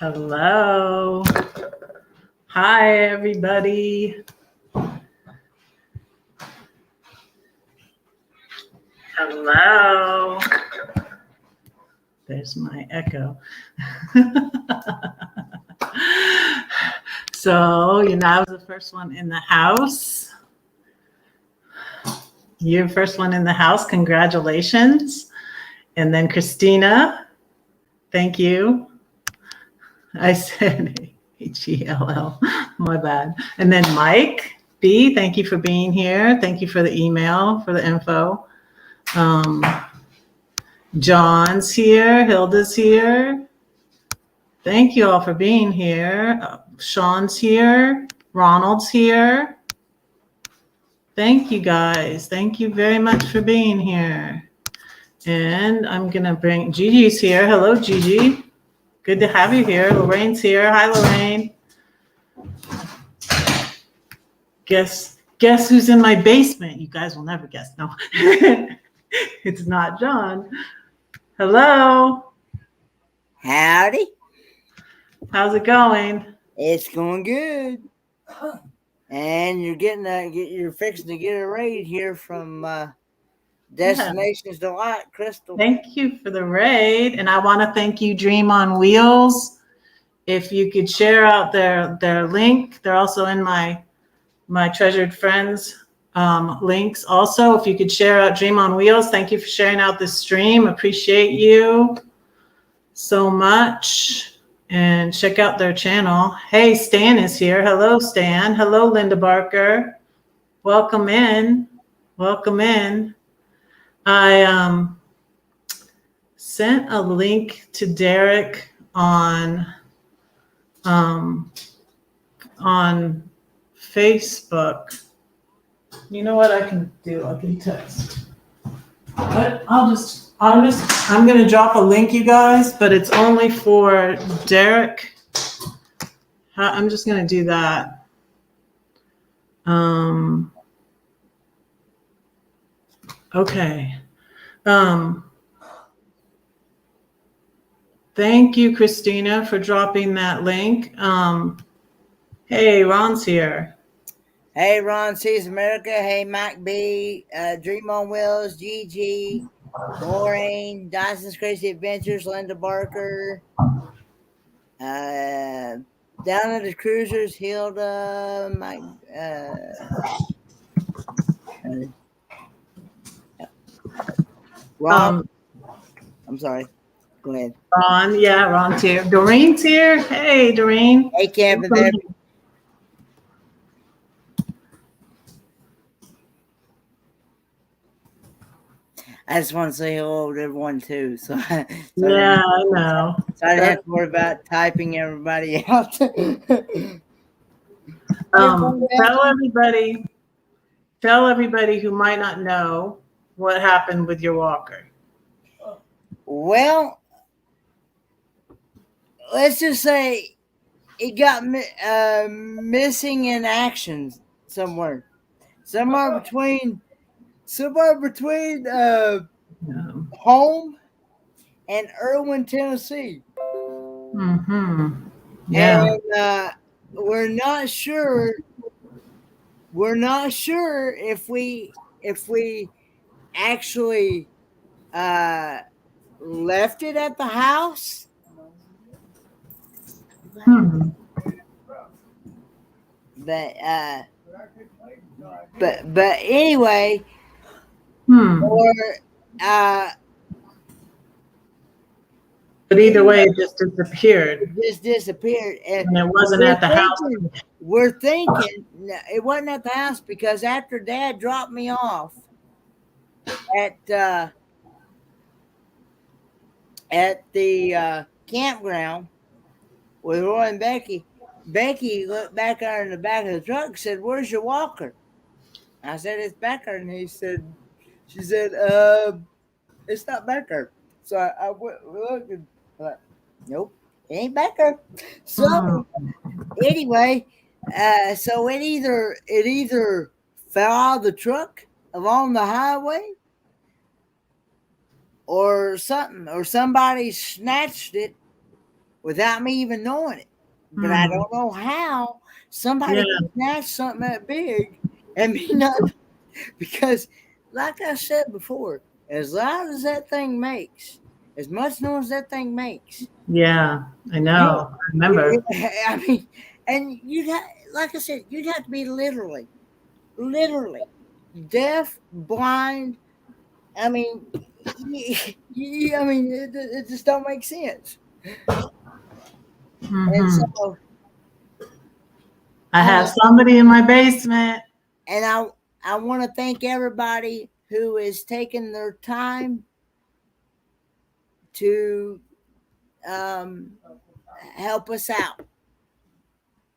Hello. Hi, everybody. Hello. There's my echo. So, I was the first one in the house. You're the first one in the house. Congratulations. And then Christina, thank you. I said Hell, my bad. And then Mike B, thank you for being here. Thank you for the email, for the info. John's here. Hilda's here. Thank you all for being here. Sean's here. Ronald's here. Thank you guys. Thank you very much for being here. And I'm going to bring Gigi's here. Hello, Gigi. Good to have you here. Lorraine's here. Hi, Lorraine. Guess who's in my basement? You guys will never guess. No, it's not John. Hello. Howdy. How's it going? It's going good. And you're fixing to get a raid here from Destinations Delight, Crystal. Thank you for the raid. And I want to thank you, Dream on Wheels. If you could share out their link. They're also in my treasured friends links. Also, if you could share out Dream on Wheels. Thank you for sharing out this stream. Appreciate you so much. And check out their channel. Hey, Stan is here. Hello, Stan. Hello, Linda Barker. Welcome in. Welcome in. I sent a link to Derek on Facebook. You know what I can do? I can text. But I'm going to drop a link, you guys, but it's only for Derek. I'm just going to do that. Okay. Thank you, Christina, for dropping that link. Hey, Ron's here. Hey, Ron Sees America. Hey, Mike B. Dream on Wheels, GG, Lorraine, Dyson's Crazy Adventures, Linda Barker. Down at the Cruisers, Hilda, Mike. Ron. I'm sorry. Go ahead. Ron, yeah, Ron's here. Doreen's here. Hey, Doreen. Hey, Kevin. There. I just want to say hello to everyone too. I know. So I didn't have to worry about typing everybody out. Tell everybody who might not know what happened with your walker. Well, let's just say it got missing in action somewhere between home and Irwin, Tennessee. Mm-hmm. Yeah. And we're not sure if we actually left it at the house. But anyway, or but either way, it just disappeared. And it wasn't at the house. We're thinking it wasn't at the house because after Dad dropped me off at the campground with Roy and Becky looked back there in the back of the truck and said, "Where's your walker?" I said, "It's back there." And she said, "It's not back there." So I went looked and like, nope, it ain't back there. So anyway, so it either fell out of the truck along the highway or something, or somebody snatched it without me even knowing it. But I don't know how somebody can snatch something that big and me not, because like I said before, as loud as that thing makes, as much noise that thing makes. Yeah, I know. I remember. I mean, and you'd have, like I said, you'd have to be literally deaf, blind. I mean, it just don't make sense. And so I have somebody in my basement. And I want to thank everybody who is taking their time to help us out.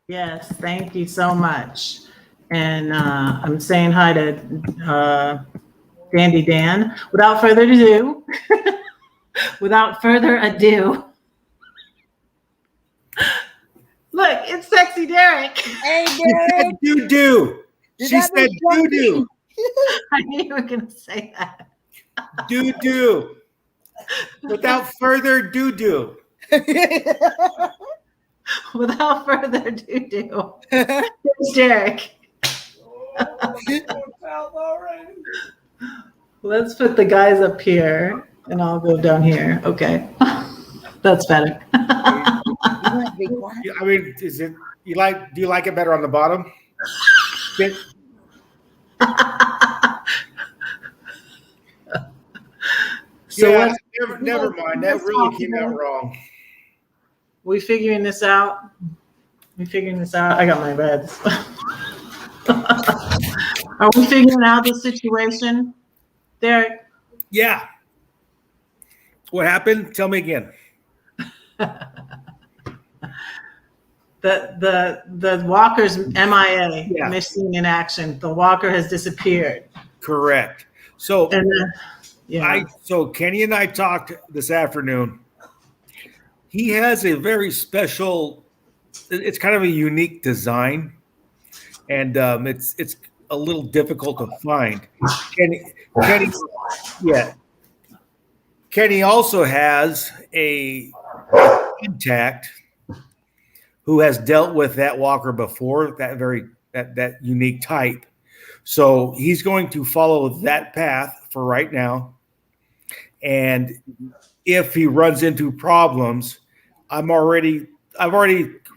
Yes, thank you so much. And I'm saying hi to Dandy Dan. Without further ado, look, it's Sexy Derek. Hey, Derek. Doo-doo. She said doo-doo. I knew you were going to say that. Doo-doo. Without further doo-doo. Without further ado, here's Derek. Let's put the guys up here, and I'll go down here. Okay, that's better. I mean, is it do you like it better on the bottom? So yeah, never mind. That really came out wrong. We figuring this out? I got my reds. Are we figuring out the situation, Derek? Yeah. What happened? Tell me again. The walker's MIA, missing in action. The walker has disappeared. Correct. So and so Kenny and I talked this afternoon. He has a very special, it's kind of a unique design, and it's a little difficult to find. Kenny also has a contact who has dealt with that walker before, that unique type. So he's going to follow that path for right now. And if he runs into problems, I've already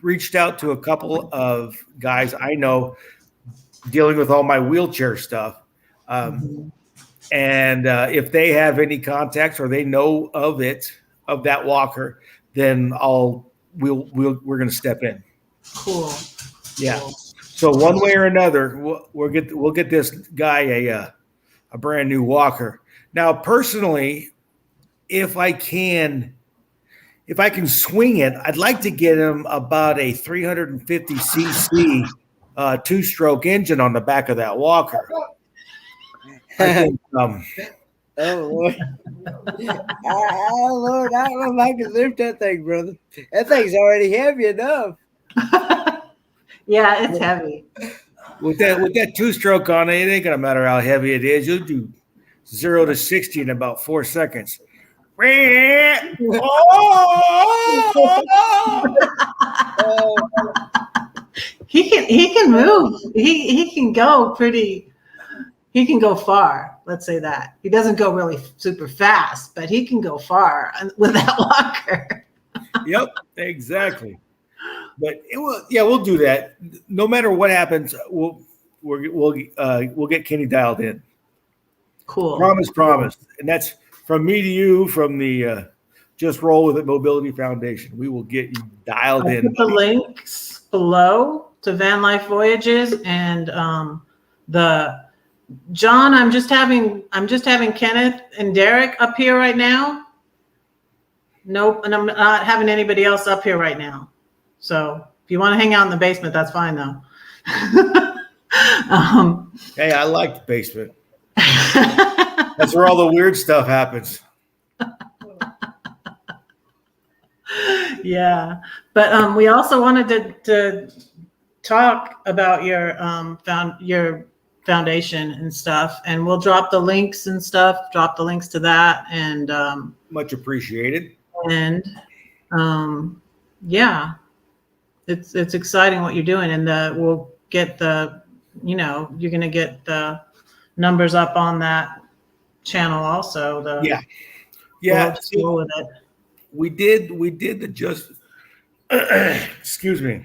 reached out to a couple of guys I know dealing with all my wheelchair stuff. And if they have any contacts or they know of that walker, then we're going to step in. Cool. Yeah. Cool. So one way or another, we'll get this guy a brand new walker. Now, personally, if I can swing it, I'd like to get him about a 350 cc two-stroke engine on the back of that walker. I think, oh Lord! Lord, I don't know if I can lift that thing, brother. That thing's already heavy enough. Yeah, it's heavy. With that two-stroke on it, it ain't gonna matter how heavy it is. You'll do 0 to 60 in about 4 seconds. He can move. He can go pretty. He can go far. Let's say that. He doesn't go really super fast, but he can go far with that walker. Yep, exactly. But we'll do that. No matter what happens, we'll get Kenny dialed in. Cool. Promise. And that's from me to you, from the Just Roll With It Mobility Foundation. We will get you dialed in. Put the links below to Van Life Voyages and the John. I'm just having Kenneth and Derek up here right now. Nope, and I'm not having anybody else up here right now. So if you want to hang out in the basement, that's fine though. Hey, I like the basement. That's where all the weird stuff happens. Yeah, but we also wanted to talk about your foundation and stuff, and we'll drop the links and stuff. Drop the links to that, and much appreciated. And Yeah, it's exciting what you're doing, and we'll get you're gonna get the numbers up on that channel also. Yeah. We'll Yeah. just So go with it. we did the just excuse me.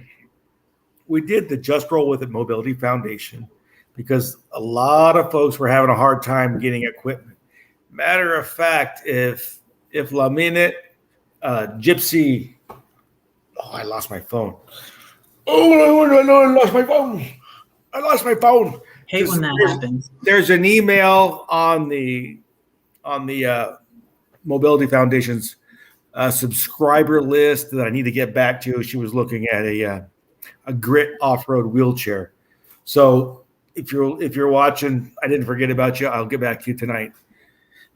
We did the Just Roll With It Mobility Foundation because a lot of folks were having a hard time getting equipment. Matter of fact, if La Minute, Gypsy, oh, I lost my phone. Oh, no, I lost my phone. I lost my phone. Hate when that happens. There's an email on the Mobility Foundation's subscriber list that I need to get back to. She was looking at a grit off-road wheelchair. So if you're watching, I didn't forget about you. I'll get back to you tonight.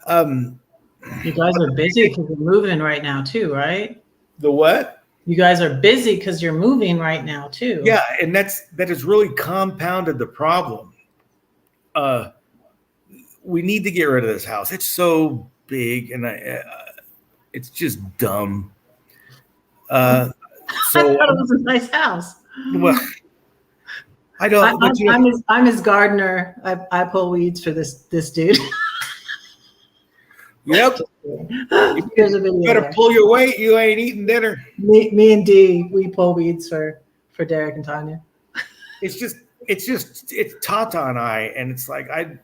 You guys are busy because you're moving right now too, right? The what? You guys are busy because you're moving right now too. Yeah, and that has really compounded the problem. We need to get rid of this house. It's so big, and it's just dumb. So I thought it was a nice house. well, I don't. I'm his gardener. I pull weeds for this dude. Yep. There's a video. You better pull your weight. You ain't eating dinner. Me and Dee, we pull weeds for Derek and Tanya. It's Tata and I, and it's like I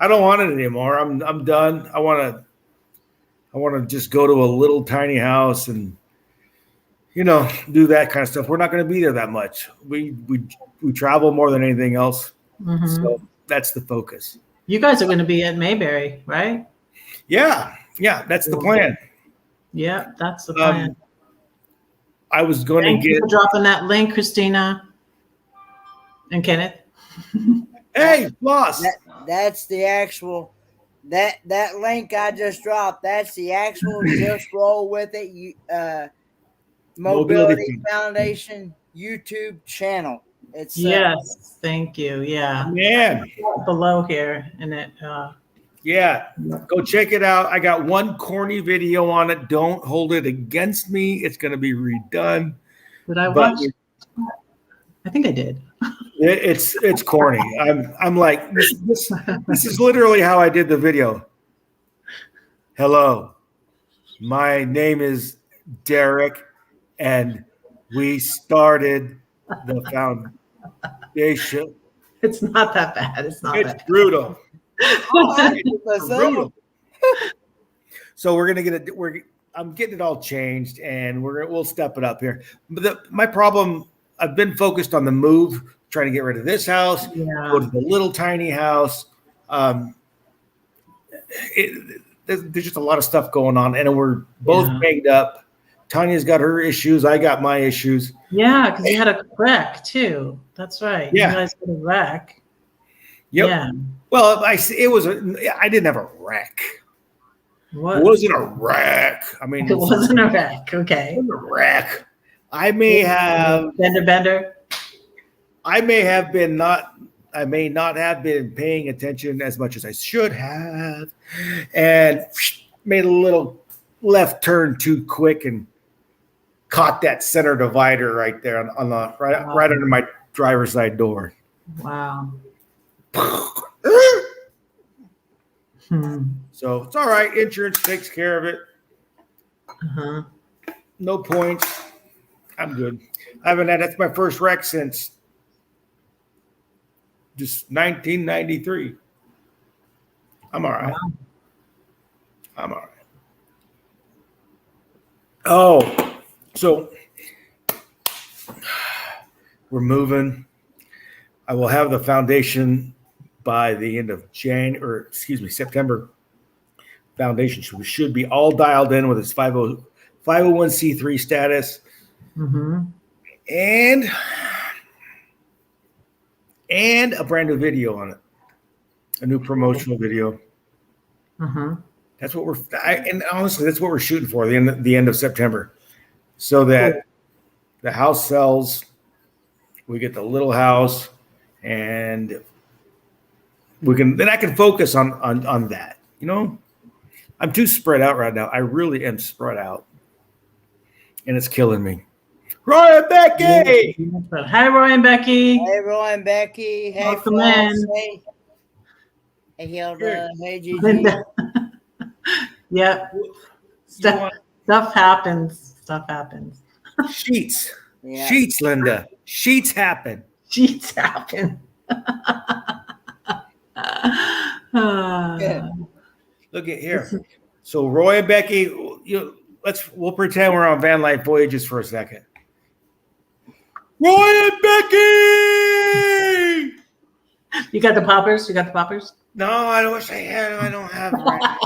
don't want it anymore. I'm done. I want to just go to a little tiny house and do that kind of stuff. We're not going to be there that much. We travel more than anything else. Mm-hmm. So that's the focus. You guys are going to be at Mayberry, right? Yeah, that's the plan. Yeah, that's the plan. I was going Thank to you get for dropping that link, Christina and Kenneth. Hey, boss. That's the actual that link I just dropped. That's the actual Just Roll With It Mobility Foundation YouTube channel. It's yes, thank you. Yeah, man, below here, and it. Yeah, go check it out. I got one corny video on it. Don't hold it against me. It's going to be redone. Did I watch? I think I did. It's corny. I'm like this is literally how I did the video. Hello, my name is Derek, and we started the foundation. It's not that bad. It's not. It's that brutal. it's brutal. So we're gonna get it. I'm getting it all changed, and we'll step it up here. But my problem, I've been focused on the move, trying to get rid of this house, go to the little tiny house. There's just a lot of stuff going on, and we're both banged up. Tanya's got her issues. I got my issues. Yeah, because you had a wreck too. That's right. Yeah. You guys had a wreck. Yep. Yeah. Well, I didn't have a wreck. What? It wasn't a wreck. I mean, It wasn't a wreck. Okay. It wasn't a wreck. I may have Bender. I may not have been paying attention as much as I should have, and made a little left turn too quick and caught that center divider right there on the right under my driver's side door. Wow. So it's all right. Insurance takes care of it. Uh-huh. No points. I'm good. That's my first wreck since just 1993. I'm all right. Wow. I'm all right. Oh, so we're moving. I will have the foundation by the end of September. Foundation should be all dialed in with its 501c3 status. Mm-hmm. And a brand new video on it, a new promotional video. Mm-hmm. That's what honestly, that's what we're shooting for the end of September, so that the house sells, we get the little house, and I can focus on that. I'm too spread out right now. I really am spread out. and it's killing me. Roy and Becky! Hi, Roy and Becky. Hey, everyone, Becky. Hey, Welcome Floss. in. Hey, Hilda. Hey, Gigi. Linda. Yep. Stuff happens. Stuff happens. Sheets. Yeah. Sheets, Linda. Sheets happen. Sheets happen. Look at here. So Roy and Becky, we'll pretend we're on van life voyages for a second. Roy and Becky! You got the poppers? You got the poppers? No, I wish I had. I don't have them right now.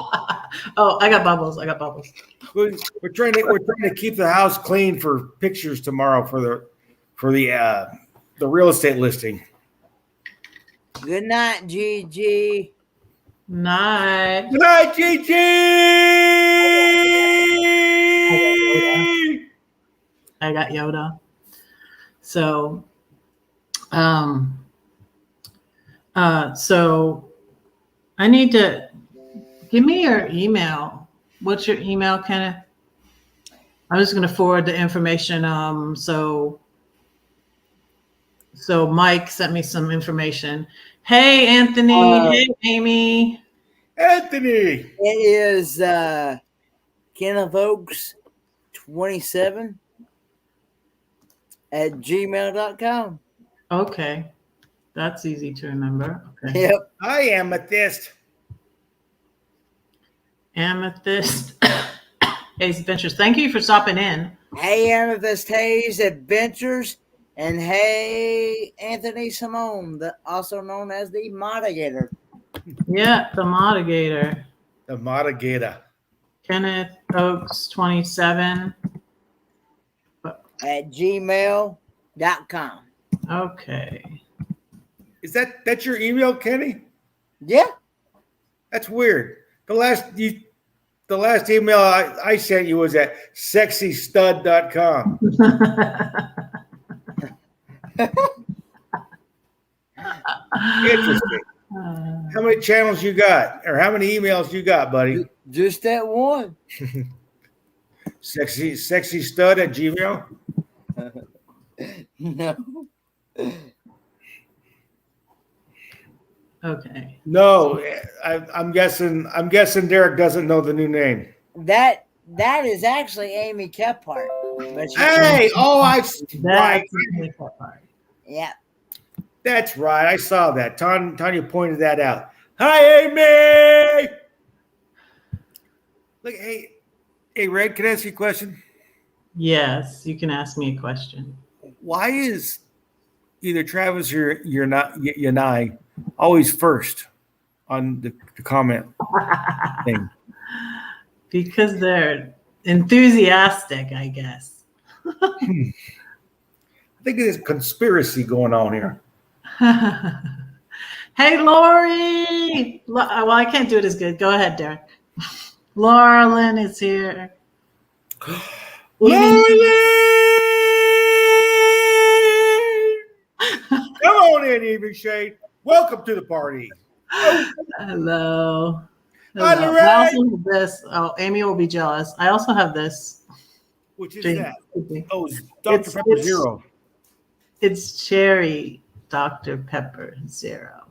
Oh, I got bubbles. I got bubbles. We're trying to keep the house clean for pictures tomorrow for the real estate listing. Good night, Gigi. Night. Good night, Gigi. I got Yoda. So, so I need to give me your email. What's your email, Kenneth? I'm just going to forward the information. So Mike sent me some information. Hey, Anthony. Hey, Amy. Anthony. It is Kenneth Oaks 27 at gmail.com. Okay. That's easy to remember. Okay. Yep. I am Amethyst. Amethyst. Ace Adventures. Thank you for stopping in. Hey, Amethyst Hayes Adventures. And hey, Anthony Simone, also known as the Modigator. Yeah, the Modigator. The Modigator. Kenneth Oaks 27. At gmail.com. Okay. Is that's your email, Kenny? Yeah. That's weird. The last email I sent you was at sexystud.com. Interesting. How many channels you got, or how many emails you got, buddy? Just that one. Sexy stud at Gmail. No. Okay. No, I'm guessing Derek doesn't know the new name. That is actually Amy Kephart. Hey, right. Yeah. That's right. I saw that. Tanya pointed that out. Hi, Amy. Look, hey, Red, can I ask you a question? Yes, you can ask me a question. Why is either Travis or Yanai always first on the comment thing? Because they're enthusiastic, I guess. I think there's a conspiracy going on here. Hey, Lori. Well, I can't do it as good. Go ahead, Derek. Laurelyn is here. Laurelyn! Come on in, Evening Shade. Welcome to the party. Hello. Hi, Hello. I also have this. Oh, Amy will be jealous. I also have this. Which is drink. that? Oh, it's Dr. Pepper Zero. It's cherry Dr. Pepper Zero,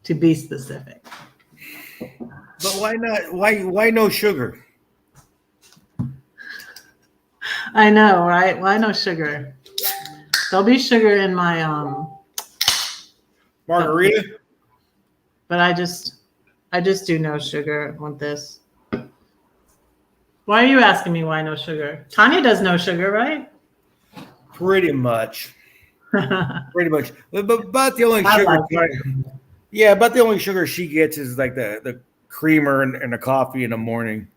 to be specific. But why not? Why no sugar? I know, right? Why no sugar? There'll be sugar in my Margarita? But I just do no sugar with this. Why are you asking me why no sugar? Tanya does no sugar, right? Pretty much. Pretty much. But about the only sugar. Yeah, about the only sugar she gets is like the creamer and the coffee in the morning.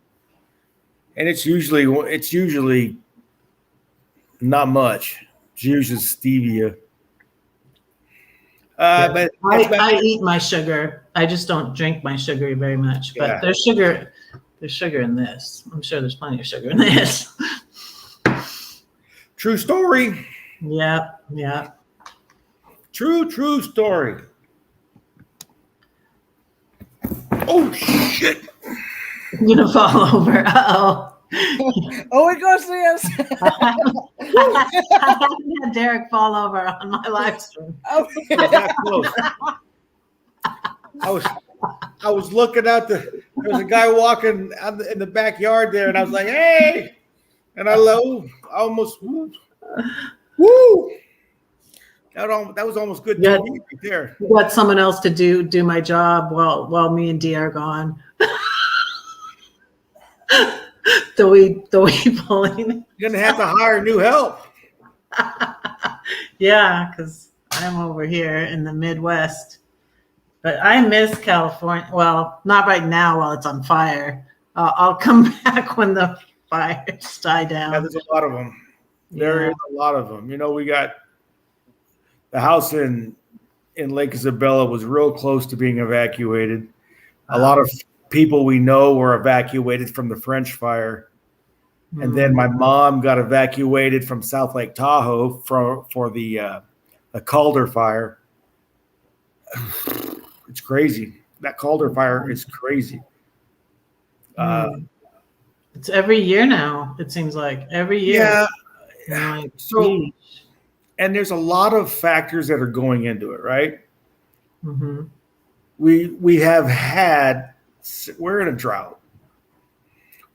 And it's usually not much. It's usually stevia. But I eat my sugar. I just don't drink my sugar very much. But there's sugar in this. I'm sure there's plenty of sugar in this. True story. Yep. True story. Oh shit! I'm gonna fall over. Uh-oh. Oh, we go see us. I haven't had Derek fall over on my live stream. Oh, That close. I was looking out there was a guy walking out in the backyard there, and I was like, "Hey!" And I almost woo. That was almost good Yeah. TV right there. Got someone else to do my job while me and Dee are gone. the weed pulling. You're gonna have to hire new help. Yeah, because I'm over here in the Midwest. But I miss California. Well, not right now while it's on fire. I'll come back when the fires die down. Yeah, there's a lot of them. There Yeah. is a lot of them. We got the house in Lake Isabella was real close to being evacuated. A lot of people we know were evacuated from the French fire. And then my mom got evacuated from South Lake Tahoe for the Calder fire. It's crazy. That Calder fire is crazy. It's every year now. It seems like every year. Yeah. Like, So, and there's a lot of factors that are going into it, right? mm-hmm. We have had. We're in a drought.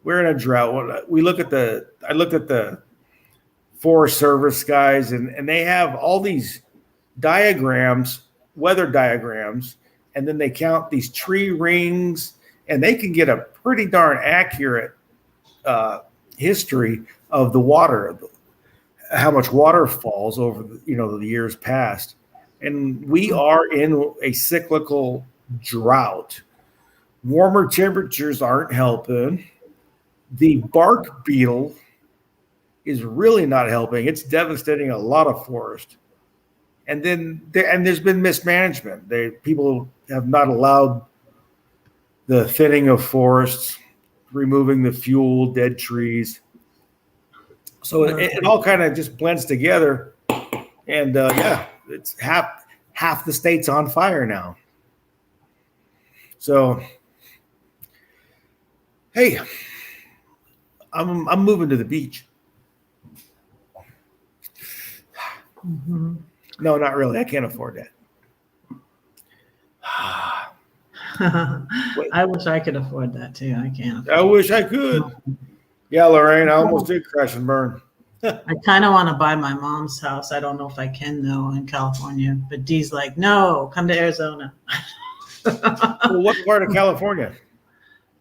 We're in a drought. I looked at the Forest Service guys, and they have all these diagrams, weather diagrams, and then they count these tree rings, and they can get a pretty darn accurate history of the water, how much water falls over the years past. And we are in a cyclical drought. Warmer temperatures aren't helping. The bark beetle is really not helping. It's devastating a lot of forest. And then there's been mismanagement. People have not allowed the thinning of forests, removing the fuel, dead trees. So it all kind of just blends together. And it's half the state's on fire now. So, hey, I'm moving to the beach. Mm-hmm. No, not really. I can't afford that. I wish I could afford that too. I can't. I wish I could. Yeah, Lorraine, I almost did crash and burn. I kind of want to buy my mom's house. I don't know if I can though in California. But Dee's like, no, come to Arizona. Well, what part of California?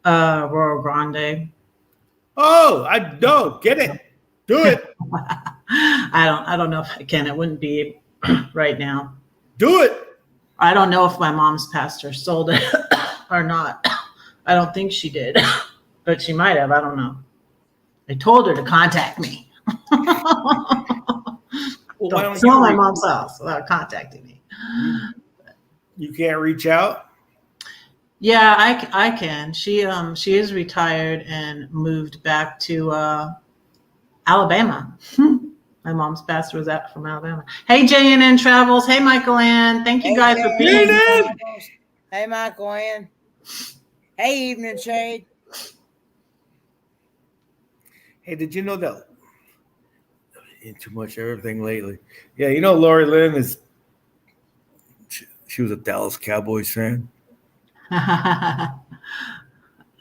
Rio Grande. Oh, I don't get it. Do it. I don't know if I can. It wouldn't be right now. Do it. I don't know if my mom's pastor sold it or not. I don't think she did, but she might have. I don't know. I told her to contact me. Well, don't sell my mom's house without contacting me. You can't reach out? Yeah, I can. She is retired and moved back to Alabama. My mom's pastor was from Alabama. Hey, JNN Travels. Hey, Michael Ann. Thank you guys for being here. Hey, Michael Ann. Hey, Evening Shade. Hey, did you know that? In too much everything lately. Yeah, Lori Lynn she was a Dallas Cowboys fan.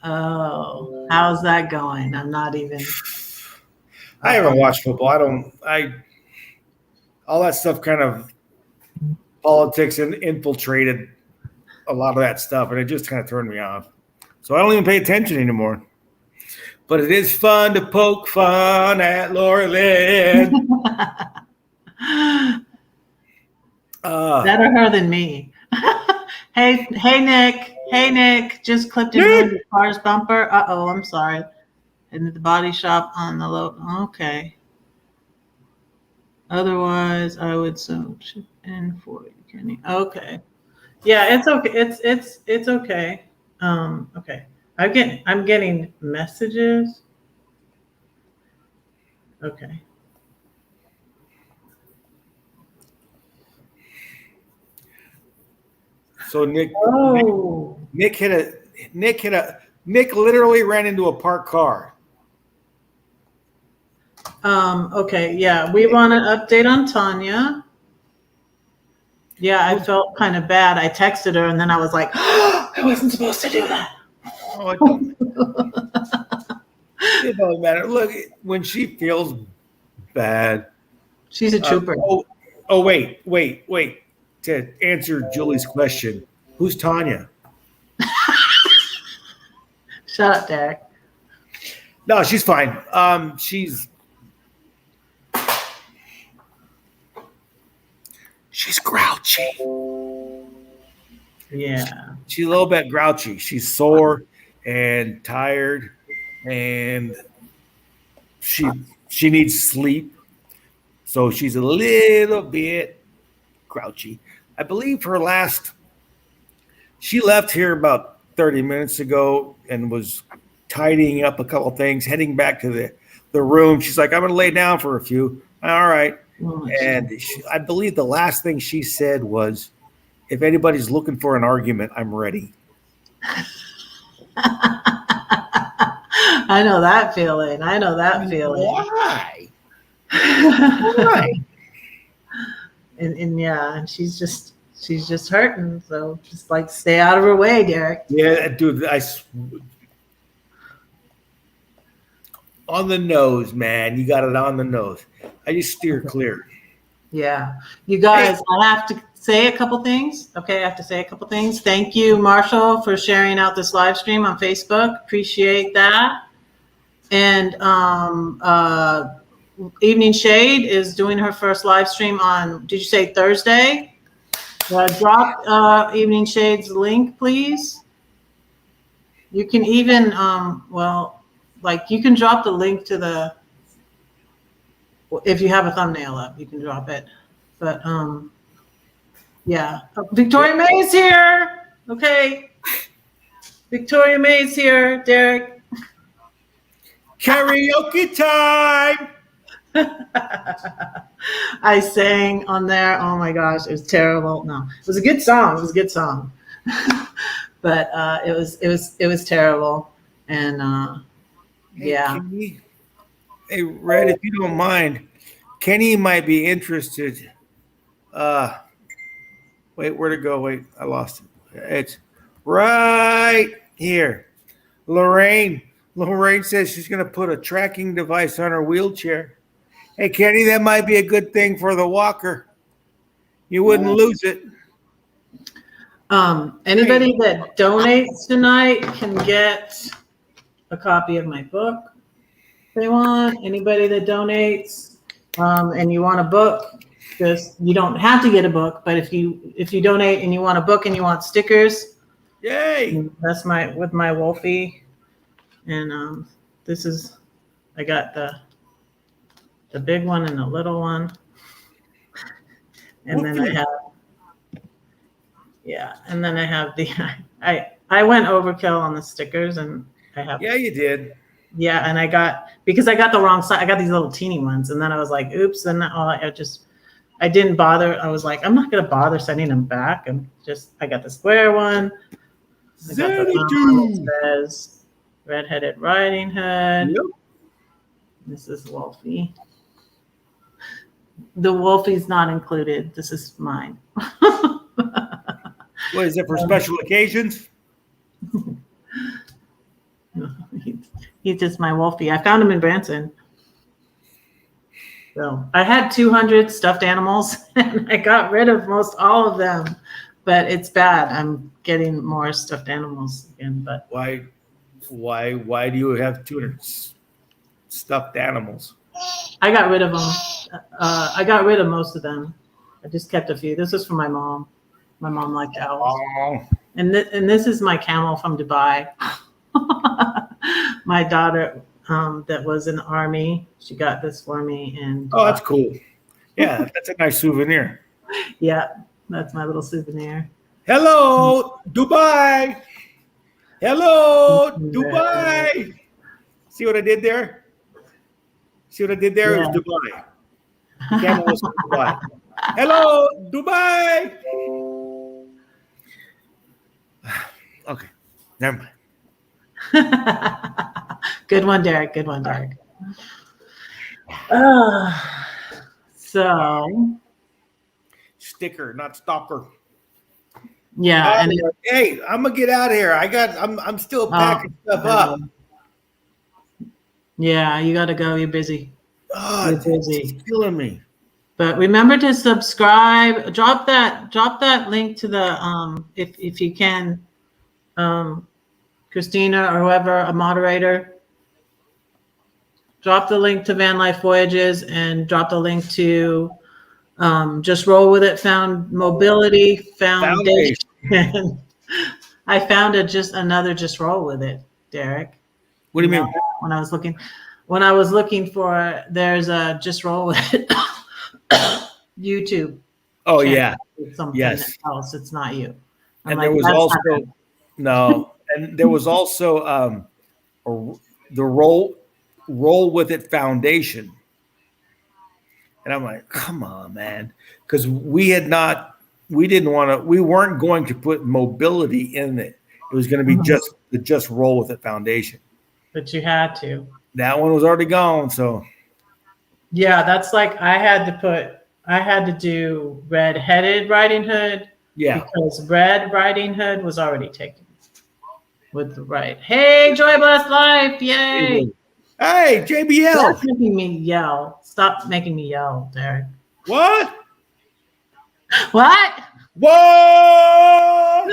Oh, how's that going? I'm not even. I haven't watched football. All that stuff kind of politics and infiltrated a lot of that stuff, and it just kind of turned me off. So I don't even pay attention anymore. But it is fun to poke fun at Laura Lynn. Better her than me. Hey, Nick. Hey, Nick. Just clipped and ruined your car's bumper. Uh-oh, I'm sorry. In the body shop on the low. Okay. Otherwise, I would so chip in for you, Kenny. Okay. Yeah, it's okay. It's okay. Okay. I'm getting messages. Okay. So Nick Oh. Nick literally ran into a parked car. Okay, yeah, we want an update on Tanya. Yeah, I felt kind of bad. I texted her and then I was like, oh, I wasn't supposed to do that. Oh, it don't, it don't matter. Look, when she feels bad. She's a trooper. Wait. To answer Julie's question, who's Tanya? Shut up, Derek. No, she's fine. She's grouchy. Yeah. She's a little bit grouchy. She's sore and tired, and she needs sleep. So she's a little bit grouchy. I believe she left here about 30 minutes ago and was tidying up a couple things, heading back to the room. She's like, I'm going to lay down for a few. All right. And I believe the last thing she said was, if anybody's looking for an argument, I'm ready. I know that feeling. Why? Why? And yeah, and she's just hurting. So just like stay out of her way, Derek. Yeah, dude, on the nose, man. You got it on the nose. I just steer clear. Yeah. You guys, I have to say a couple things. Okay, I have to say a couple things. Thank you, Marshall, for sharing out this live stream on Facebook. Appreciate that. And Evening Shade is doing her first live stream on, did you say Thursday? Drop Evening Shade's link, please. You can even, you can drop the link to if you have a thumbnail up, you can drop it. But yeah, Victoria May's here. Okay, Victoria May's here, Derek. Karaoke time. I sang on there. Oh my gosh, it was terrible. No, it was a good song. But it was terrible. And yeah. Hey, Red, if you don't mind, Kenny might be interested. Wait, where'd it go? Wait, I lost it. It's right here. Lorraine says she's going to put a tracking device on her wheelchair. Hey, Kenny, that might be a good thing for the walker. You wouldn't lose it. Anybody that donates tonight can get a copy of my book if they want. Anybody that donates and you want a book, you don't have to get a book, but if you donate and you want a book and you want stickers, yay! That's with my Wolfie. And I got the big one and the little one. And then I have I went overkill on the stickers and I have. Yeah, you did. Yeah, and I got the wrong size. I got these little teeny ones, and then I was like, oops, and I didn't bother. I was like, I'm not gonna bother sending them back. I got the square one. I got the one that says Red-Headed Riding Hood. Yep. This is Wolfie. The Wolfie's not included. This is mine. What is it for special occasions? He's just my Wolfie. I found him in Branson. So I had 200 stuffed animals and I got rid of most all of them, but it's bad. I'm getting more stuffed animals again. But why do you have 200 stuffed animals? I got rid of them. I got rid of most of them. I just kept a few. This is for my mom. My mom liked owls. Oh. And this is my camel from Dubai. My daughter that was in the Army, she got this for me. And oh, that's cool. Yeah, that's a nice souvenir. Yeah, that's my little souvenir. Hello, Dubai. Hello, Dubai. See what I did there? Yeah. It was Dubai. The camel was Dubai. Hello, Dubai. Okay, never mind. Good one, Derek. Good one, Derek. So Sticker, not stalker. yeah, and Hey, I'm gonna get out of here. I'm still packing stuff up. Yeah, you got to go. You're busy. Oh, You're it's busy. killing me. But remember to subscribe. Drop that link to the if you can, Christina or whoever, a moderator. Drop the link to Van Life Voyages and drop the link to Just Roll With It Found Mobility Foundation. I found just Roll With It, Derek. What do you mean? When I was looking for, there's a Just Roll With It YouTube. Oh channel. yeah. It's something Yes. else. It's not you. I'm And like, there was that's also not no, and there was also the roll with it foundation. And I'm like, come on, man, because we weren't going to put mobility in it. It was going to be just the Just Roll With It foundation. But you had to. That one was already gone, so Yeah, that's like I had to do Red Headed Riding Hood. yeah. Because Red Riding Hood was already taken with the right. Hey, Joy Blessed Life! Yay! Hey, JBL. That's making me yell. Stop making me yell, Derek. What? What? Whoa!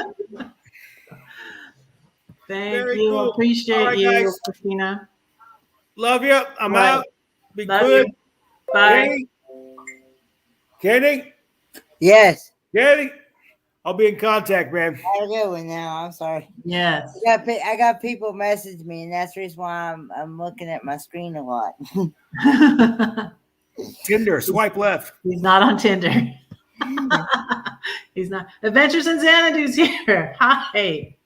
Thank Very you. cool. Appreciate right, you, guys. Christina. Love you. I'm Right. out. Be Love good. you. Bye. Kenny? Yes. Kenny? I'll be in contact, man. I got one now. I'm sorry. Yes. I got people message me, and that's the reason why I'm looking at my screen a lot. Tinder, swipe left. He's not on Tinder. He's not. Adventures in Xanadu's here. Hi.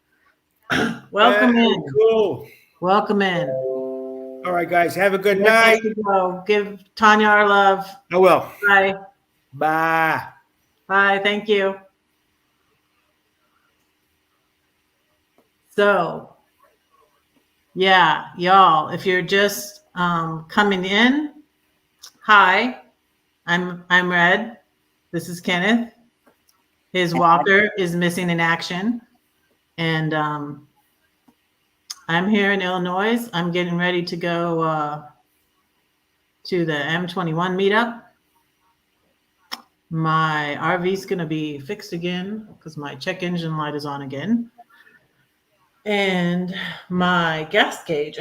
Welcome in. Cool. Welcome in. All right, guys. Have a good night. Go. Give Tanya our love. I will. Bye. Bye. Bye. Thank you. So, yeah, y'all, if you're just coming in, hi, I'm Red. This is Kenneth. His walker is missing in action. And I'm here in Illinois. I'm getting ready to go to the M21 meetup. My RV is going to be fixed again because my check engine light is on again. And my gas gauge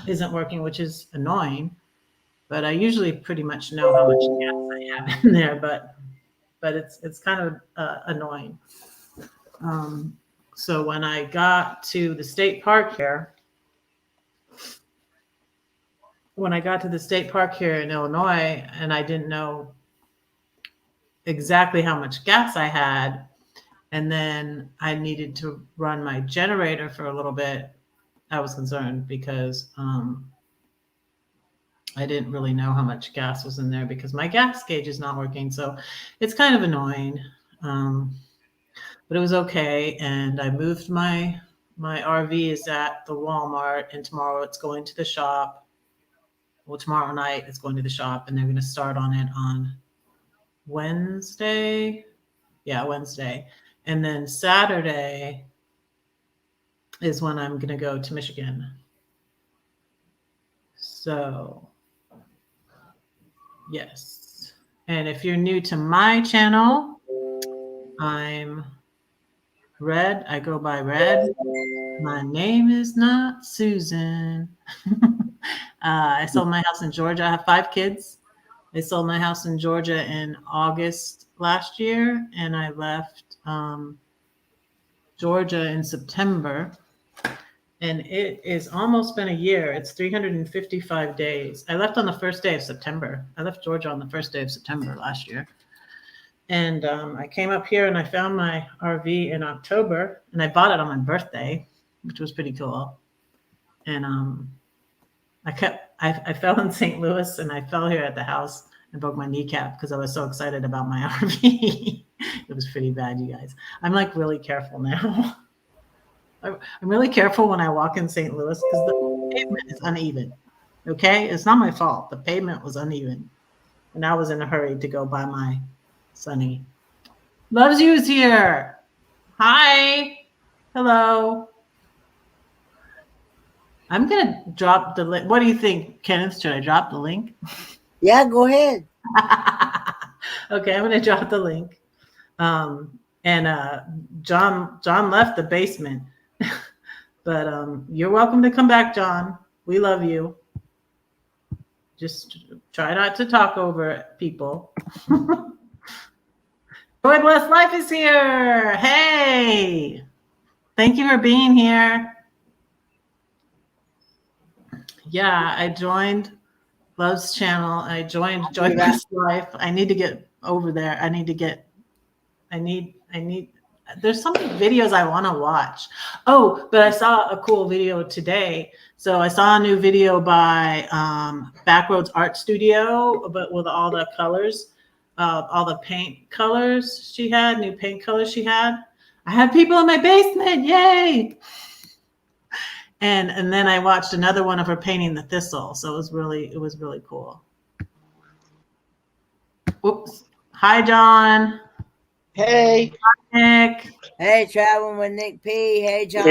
isn't working, which is annoying. But I usually pretty much know how much gas I have in there, but it's kind of annoying. So when I got to the state park here, in Illinois, and I didn't know exactly how much gas I had, and then I needed to run my generator for a little bit, I was concerned because I didn't really know how much gas was in there because my gas gauge is not working. So it's kind of annoying, but it was okay. And I moved my RV is at the Walmart, and tomorrow it's going to the shop. Well, tomorrow night it's going to the shop, and they're going to start on it on Wednesday. Yeah, Wednesday. And then Saturday is when I'm going to go to Michigan. So, yes. And if you're new to my channel, I'm Red. I go by Red. My name is not Susan. I sold my house in Georgia. I have 5 kids. I sold my house in Georgia in August last year, and I left Georgia in September. And it is almost been a year. It's 355 days. I left on the first day of September. I left Georgia on the first day of September last year. And I came up here and I found my RV in October, and I bought it on my birthday, which was pretty cool. And I fell in St. Louis, and I fell here at the house and broke my kneecap because I was so excited about my RV. It was pretty bad, you guys. I'm like really careful now. I'm really careful when I walk in St. Louis because the pavement is uneven. Okay, it's not my fault. The pavement was uneven, and I was in a hurry to go buy my Sunny. Loves You's here. Hi. Hello. I'm gonna drop the link. What do you think, Kenneth? Should I drop the link? Yeah, go ahead. Okay, I'm gonna drop the link. And John left the basement, but you're welcome to come back, John. We love you. Just try not to talk over people. Joy Blessed Life is here. Hey, thank you for being here. Yeah, I joined Love's channel. I joined Joy Blessed Life. I need to get over there. I need. There's so many videos I want to watch. Oh, but I saw a cool video today. So I saw a new video by Backroads Art Studio, but with all the colors, all the paint colors she had, new paint colors she had. I had people in my basement, yay! And then I watched another one of her painting the thistle. So it was really cool. Oops. Hi, John. Hey. Nick. Hey, traveling with Nick P. Hey, John.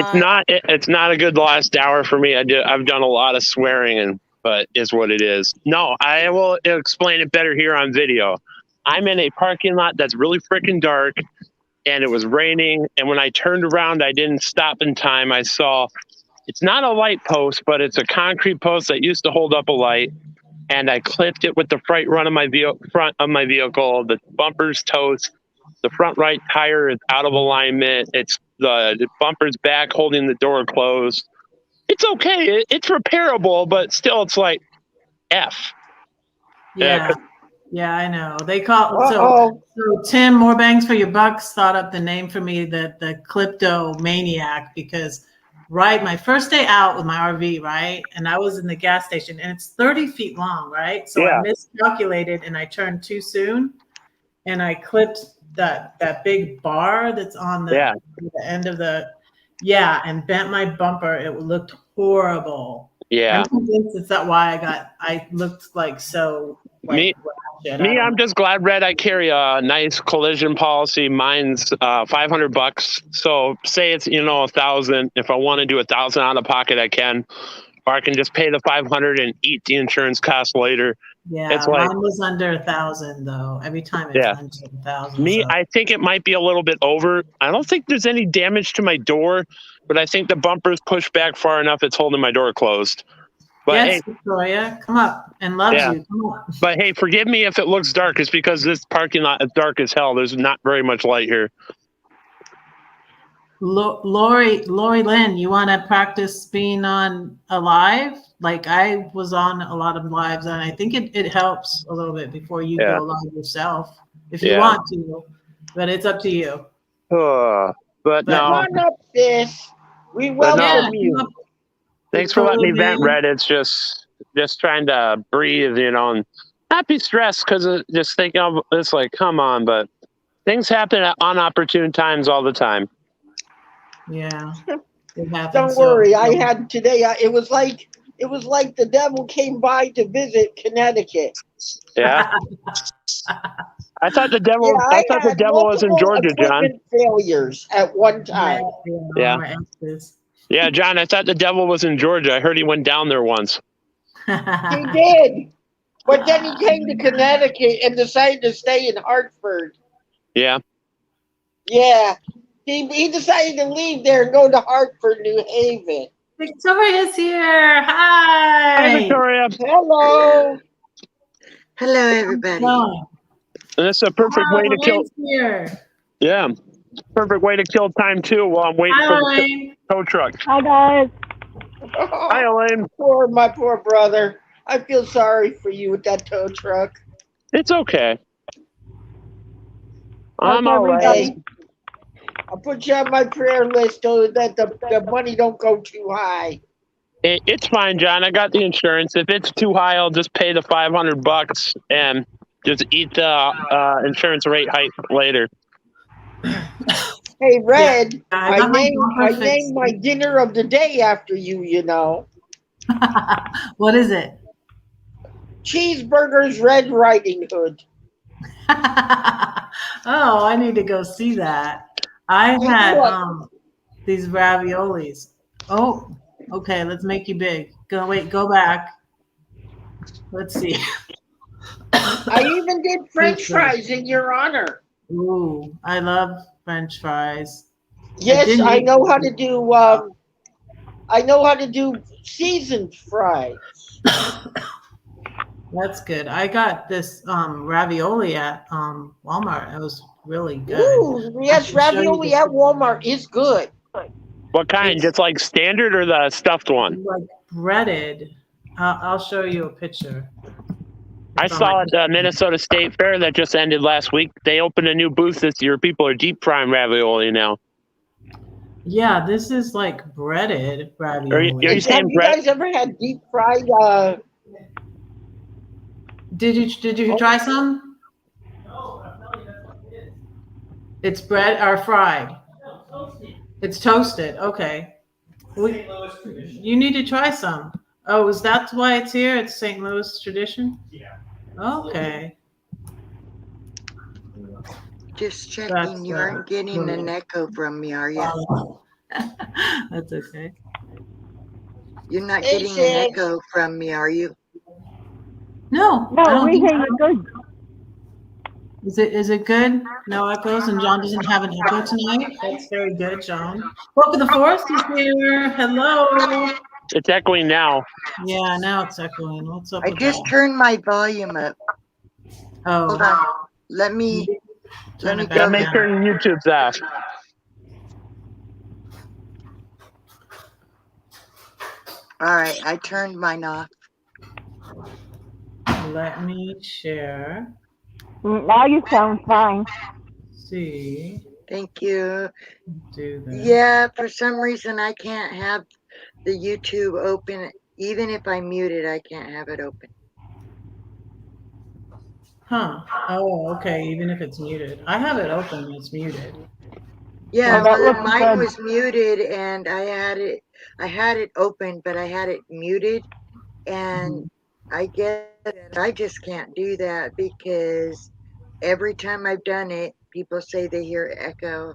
It's not a good last hour for me. I've done a lot of swearing, but is what it is. No, I will explain it better here on video. I'm in a parking lot that's really freaking dark, and it was raining. And when I turned around, I didn't stop in time. I saw it's not a light post, but it's a concrete post that used to hold up a light. And I clipped it with the front of my vehicle. The bumper's toast. The front right tire is out of alignment. It's the bumper's back holding the door closed. It's okay. It's repairable, but still, it's like F. Yeah, I know. They call so Tim, more bangs for your bucks, thought up the name for me, the Kleptomaniac, because my first day out with my RV, right, and I was in the gas station, and it's 30 feet long, right? So I miscalculated and I turned too soon, and I clipped that big bar that's on the end of and bent my bumper. It looked horrible. Yeah, I'm convinced it's that why I looked like so. Like, I'm just glad, Red, I carry a nice collision policy. Mine's $500. So say it's 1,000. If I want to do 1,000 out of pocket, I can, or I can just pay the 500 and eat the insurance cost later. Yeah, it's mine was under 1,000 though. Every time it's under 1,000. Me, I think it might be a little bit over. I don't think there's any damage to my door, but I think the bumper's pushed back far enough it's holding my door closed. But yes, hey, Victoria, come up and loves you. Come on. But hey, forgive me if it looks dark. It's because this parking lot is dark as hell. There's not very much light here. Lori Lynn, you want to practice being on a live? Like I was on a lot of lives, and I think it helps a little bit before you go live yourself, if you want to. But it's up to you. But no. Come on up, sis. We welcome you. Thanks for letting me vent, Red. It's just trying to breathe, and not be stressed because just thinking of it's like, come on, but things happen at unopportune times all the time. Yeah, it happens. Don't worry. I had today. It was like the devil came by to visit Connecticut. Yeah. I thought the devil. Yeah, I thought the devil was in Georgia, John. Failures at one time. Yeah. Yeah, John. I thought the devil was in Georgia. I heard he went down there once. He did, but then he came to Connecticut and decided to stay in Hartford. Yeah. Yeah. He decided to leave there and go to Hartford, New Haven. Victoria's here. Hi. Hi, Victoria. Hello. Hello, everybody. And it's a perfect way to kill. Here. Yeah, perfect way to kill time too while I'm waiting for the tow truck. Hi, guys. Oh, hi, Elaine. My poor brother. I feel sorry for you with that tow truck. It's okay. I'm all right. I'll put you on my prayer list so that the money don't go too high. It's fine, John. I got the insurance. If it's too high, I'll just pay the $500 and just eat the insurance rate hike later. Hey, Red, I named my dinner of the day after you, What is it? Cheeseburger's Red Riding Hood. Oh, I need to go see that. I Take a had look. these raviolis. Oh, okay, let's make you big. Go back. Let's see. I even did French fries in your honor. Ooh, I love French fries. I Yes, didn't I eat know how to do. them. I know how to do seasoned fries. That's good. I got this ravioli at Walmart. It was really good. Ooh, I yes, can show you ravioli the at Walmart is good. What kind? it's Just like standard or the stuffed one? like breaded. I'll show you a picture. I It's on my saw at the Minnesota State Fair that just ended last week. They opened a new booth this year. People are deep frying ravioli now. Yeah, this is like breaded Are ravioli. you saying Have you bread? guys ever had deep fried? Did you try some? It's bread or fried. It's toasted. Okay. You need to try some. Oh, is that why it's here? It's St. Louis tradition? Okay. Just checking. That's You aren't getting an really- echo from me, are you? That's okay. You're not Hey, getting an Sid. echo from me, are you? No, I No, don't we think hear so. you good. Is it good? No echoes, and John doesn't have an echo tonight. That's very good, John. Welcome to the Forest is here. Hello. It's echoing now. Yeah, now it's echoing. What's up I with just that? turned my volume up. Hold Oh, on. Let me turn it go. Yeah, back make sure down. YouTube's off. All right, I turned mine off. Let me share. Now you sound fine. See, Thank you. do this. Yeah, for some reason I can't have the YouTube open. Even if I mute it, I can't have it open. Huh. Oh, okay. Even if it's muted, I have it open. It's muted. Yeah, Oh, that well, looks mine good. was muted and I had it open, but I had it muted. And I guess I just can't do that because every time I've done it, people say they hear echo.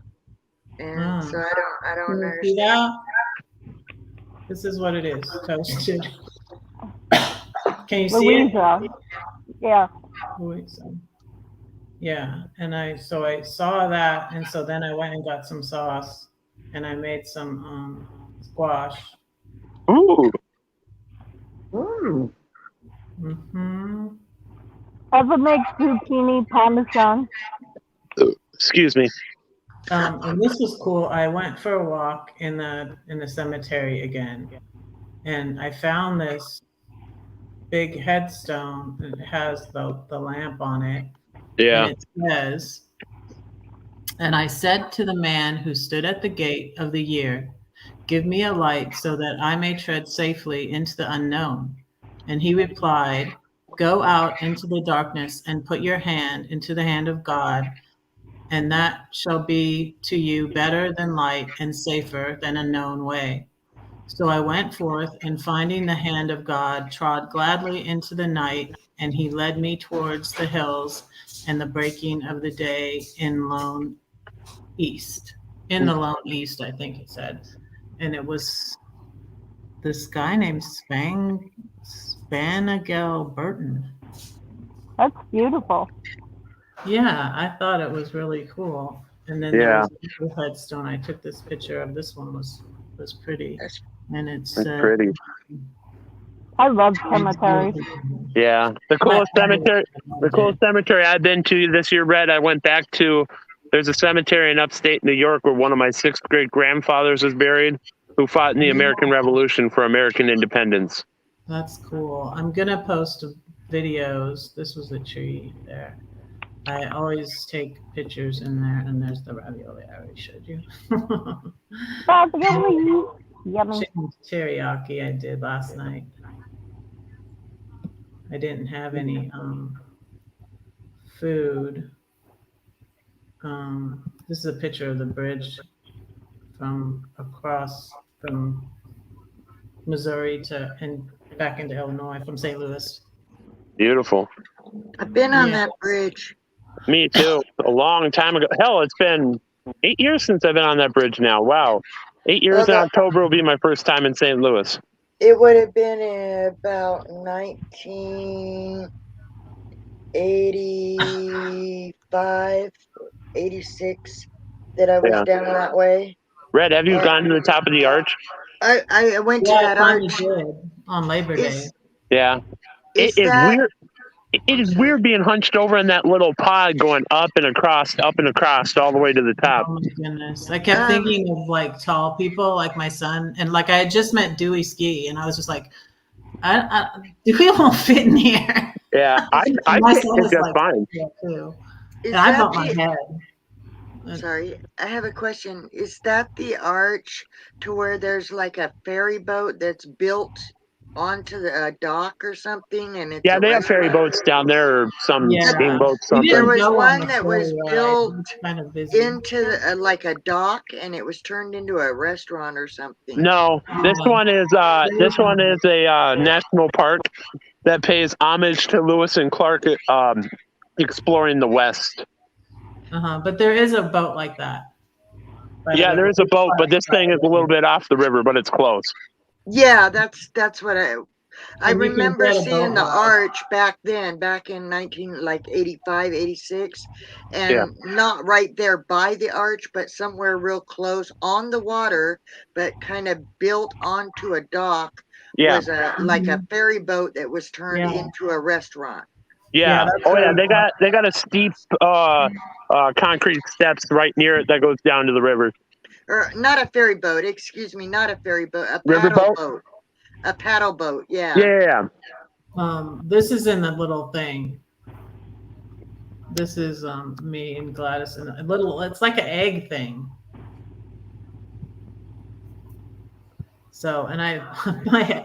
And so I Can don't you see understand. that? This is what it is. Toasted. Can you see it? Louisa. Yeah. Wait, yeah, and I saw that, and so then I went and got some sauce, and I made some squash. Ooh. Mm-hmm. Ever make zucchini parmesan? Excuse me. And this was cool. I went for a walk in the cemetery again, and I found this big headstone. It has the lamp on it, and Yeah. it says, "And I said to the man who stood at the gate of the year, 'Give me a light so that I may tread safely into the unknown.' And he replied, 'Go out into the darkness and put your hand into the hand of God, and that shall be to you better than light and safer than a known way.' So I went forth, and finding the hand of God, trod gladly into the night, and he led me towards the hills and the breaking of the day in lone east. In the lone east, I think he said. And it was this guy named Spanagel Burton. That's beautiful. Yeah, I thought it was really cool. And then there Yeah. was a headstone. I took this picture of. This one was pretty, and it That's said, pretty. I love cemeteries. Yeah. The coolest cemetery I've been to this year, Red, I went back to, there's a cemetery in upstate New York where one of my sixth grade grandfathers was buried, who fought in the American Revolution for American independence. That's cool. I'm gonna post videos. This was a tree there. I always take pictures in there, and there's the ravioli I already showed you. Ravioli. Yummy. Chicken teriyaki I did last night. I didn't have any food. This is a picture of the bridge from across from Missouri to and back into Illinois from St. Louis. Beautiful. I've been on Yeah. that bridge. Me too. A long time ago. Hell, it's been 8 years since I've been on that bridge now. Wow. 8 years in Well, October will be my first time in St. Louis. it would have been in about 1985, 86 that I was Yeah. down that way. Red, have you And gone to the top of the arch? I went to Yeah, I that finally arch. did on Labor Day. Is Yeah. It is is that? weird. It I'm is sorry. weird being hunched over in that little pod going up and across all the way to the top. Oh my goodness. I kept Um, thinking of like tall people like my son. And like I had just met Dewey Ski and I was just like, Dewey won't fit in here. Yeah, I And my fit son in is just like, fine. yeah, too. is And I that bumped my the? head. Sorry, I have a question. Is that the arch to where there's like a ferry boat that's built onto the dock or something, and it's Yeah, a they have ferry restaurant? boats down there, or some Yeah. steamboats, We There something. didn't was go on one the that ferry was ride. built It was kind of busy. into like a dock, and it was turned into a restaurant or something. No, this one is a national park that pays homage to Lewis and Clark exploring the West. But there is a boat like that. by the Yeah, river. there is a boat, but this thing is a little bit off the river, but it's close. Yeah, that's what I And you can remember get a seeing boat the ride. arch back then, back in 85, 86, and Yeah. not right there by the arch, but somewhere real close on the water, but kind of built onto a dock. Yeah. Was like a ferry boat that was turned Yeah. into a restaurant. Yeah. that's Oh yeah, really they got a steep concrete steps right near it that goes down to the river. Or not a ferry boat, excuse me, not a ferry boat, a River paddle boat? boat. A paddle boat, yeah. Yeah. This is in the little thing. This is me and Gladys and a little. It's like an egg thing. So, and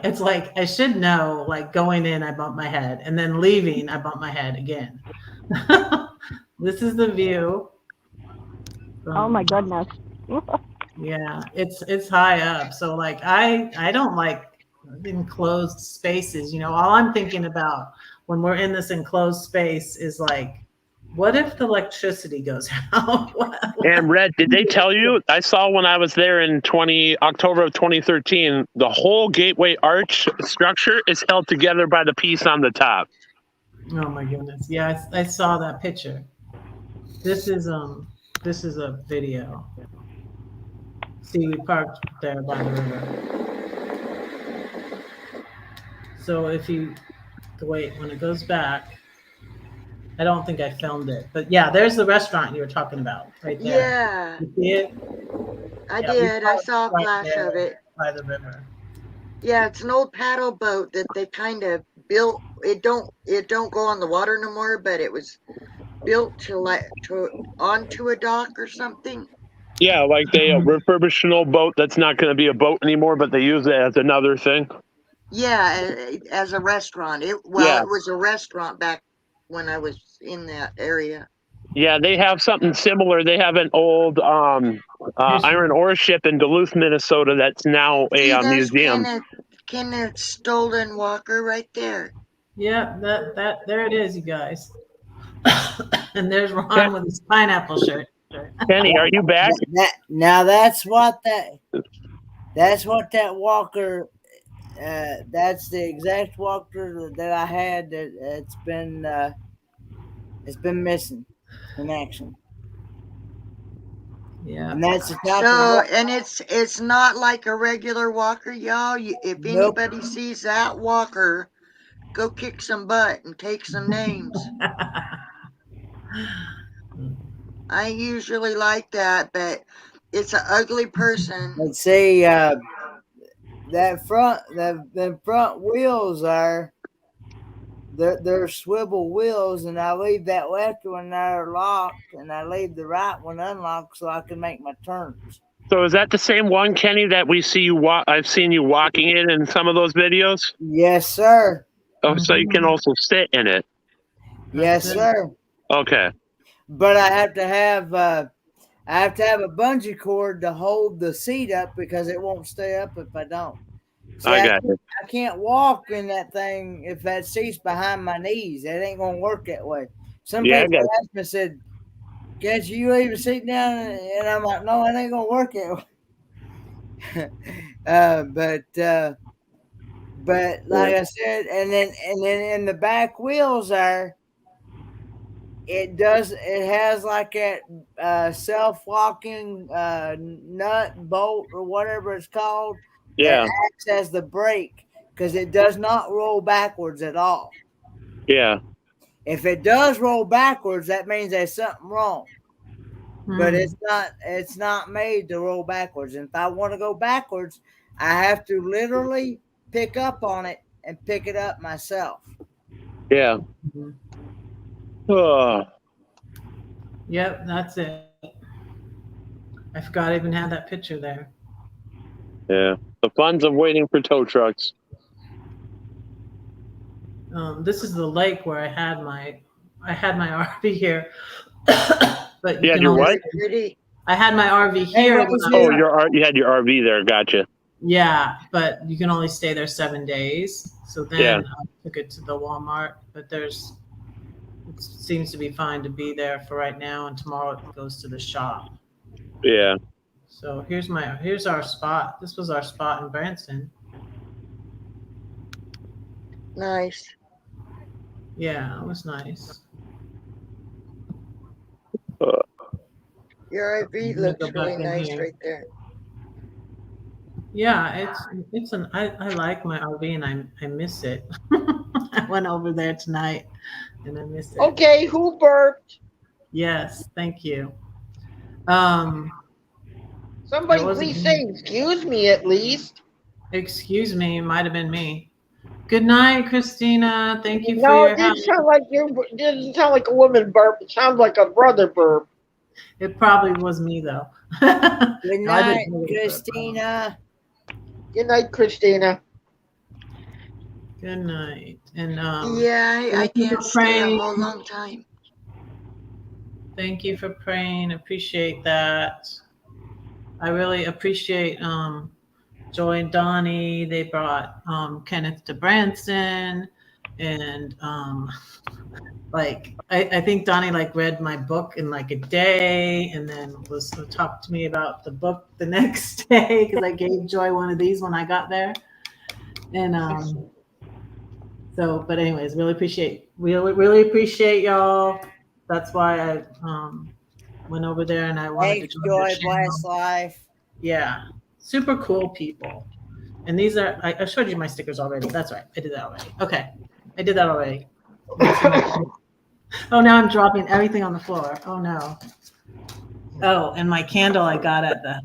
it's like I should know. Like going in, I bump my head, and then leaving, I bump my head again. This is the view. Oh my goodness. Yeah, it's high up. So like I don't like enclosed spaces. You know, all I'm thinking about when we're in this enclosed space is like, what if the electricity goes out? And Red, did they tell you? I saw when I was there in October of 2013, the whole Gateway Arch structure is held together by the piece on the top. Oh my goodness. Yeah, I saw that picture. This is a video. See, we parked there by the river. So if you wait, when it goes back, I don't think I filmed it, but yeah, there's the restaurant you were talking about right there. Yeah. You see it? I Yeah, we did. I parked saw a right flash there of it. by the river. Yeah, it's an old paddle boat that they kind of built. It don't go on the water no more, but it was built onto a dock or something. Yeah, like they refurbish an old boat that's not going to be a boat anymore, but they use it as another thing. Yeah, as a restaurant. It was a restaurant back when I was in that area. Yeah, they have something similar. They have an old iron ore ship in Duluth, Minnesota that's now a museum. Kenneth Stolen Walker right there. Yeah, that there it is, you guys. And there's Ron with his pineapple shirt. Kenny, are you back? That's what that walker. That's the exact walker that I had. It's been missing in action. Yeah. And that's the top So, and it's not like a regular walker, y'all. If Nope. anybody sees that walker, go kick some butt and take some names. I usually like that, but it's an ugly person. Let's see, that front wheels they're swivel wheels, and I leave that left one there locked, and I leave the right one unlocked so I can make my turns. So is that the same one, Kenny, that we see you I've seen you walking in some of those videos? Yes, sir. Oh, so you can also sit in it. Yes, sir. Okay. But I have to have a bungee cord to hold the seat up because it won't stay up if I don't. See, I got it. I can't walk in that thing if that seat's behind my knees. It ain't gonna work that way. Some Yeah, I people got asked me, said, "Can't you leave a seat down?" And I'm like, "No, it ain't gonna work that way." But like I said, and then in the back wheels there, it has like that self-locking nut bolt or whatever it's called that Yeah, acts as the brake because it does not roll backwards at all. yeah, If it does roll backwards, that means there's something wrong. But it's not made to roll backwards. And if I want to go backwards, I have to literally pick up on it and pick it up myself. yeah. Oh, Yep, that's it. I forgot I even had that picture there. yeah. The funds of waiting for tow trucks. This is the lake where I had my RV here. But You had your what? Pretty. I had my RV Hey, here. Rosie. Oh, you had your RV there. Gotcha. Yeah, but you can only stay there 7 days. So then Yeah. I took it to the Walmart. But it seems to be fine to be there for right now, and tomorrow it goes to the shop. Yeah. So here's our spot. This was our spot in Branson. Nice. Yeah, it was nice. Your I'm IV gonna looks go back really in nice here. right there. Yeah, I like my RV and I miss it. I went over there tonight and I miss it. Okay, who burped? Yes, thank you. Somebody It wasn't please me. say excuse me at least. Excuse me, it might have been me. Good night, Christina. Thank you for No, your it help. didn't sound like a woman burp. It sounds like a brother burp. It probably was me though. Good No, I night, didn't really burp. Christina. Good night, Christina. Good night. And Yeah, I thank you can't for stay a praying. whole long time. Thank you for praying. Appreciate that. I really appreciate Joy and Donnie. They brought Kenneth to Branson, and I think Donnie read my book in a day, and then was talked to me about the book the next day because I gave Joy one of these when I got there, and but anyways, really appreciate y'all. That's why I went over there and I wanted Thanks, to join their Joy. channel. Bless life. Yeah, super cool people. And these are, I showed you my stickers already. That's right. I did that already. Okay. I did that already. Oh, now I'm dropping everything on the floor. Oh, no. Oh, and my candle I got at the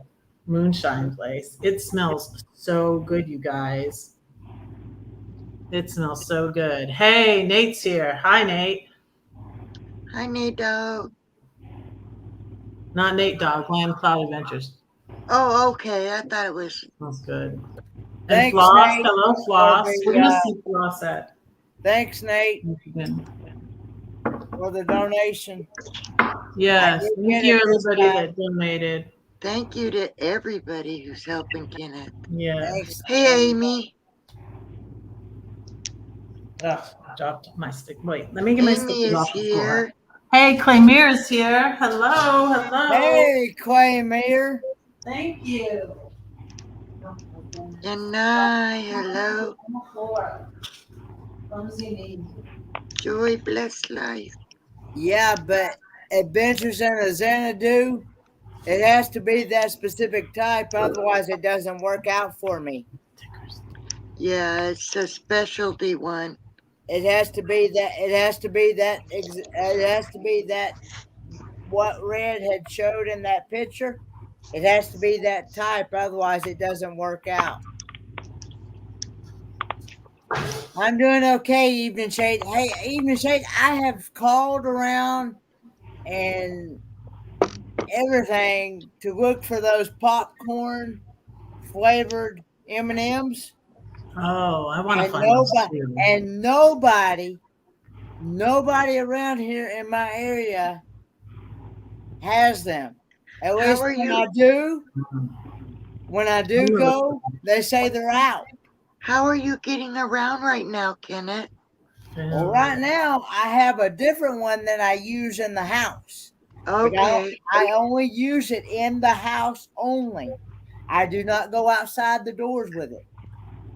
moonshine place. It smells so good, you guys. It smells so good. Hey, Nate's here. Hi, Nate. Hi, Nate Dog. Not Nate Dog, Glam Cloud Adventures. Oh, okay. I thought it was. Smells good. And Thanks, Floss. Nate, Hello, Floss. the, Where do you see Floss at? Thanks, Nate, for the donation. Yes. Thank you, everybody that donated. Thank you to everybody who's helping Kenneth. Yeah. Thanks. Hey, Amy. Ugh, I dropped my stick. Wait, let me get my Amy stickers is off the floor. here. Hey, Claymere is here. Hello, hello. Hey, Claymere. Thank you. Janai, hello. Joy, bless life. Yeah, but Adventures in the Xanadu, it has to be that specific type, otherwise it doesn't work out for me. Yeah, it's a specialty one. It has to be that. It has to be that. It has to be that. What Red had showed in that picture, it has to be that type. Otherwise, it doesn't work out. I'm doing okay, Evening Shade. Hey, Evening Shade, I have called around and everything to look for those popcorn flavored M&Ms. Oh, I want to And find those too. And nobody around here in my area has them. At least when I do go, they say they're out. How are you getting around right now, Kenneth? Well, right now I have a different one that I use in the house. But Okay. I only use it in the house only. I do not go outside the doors with it.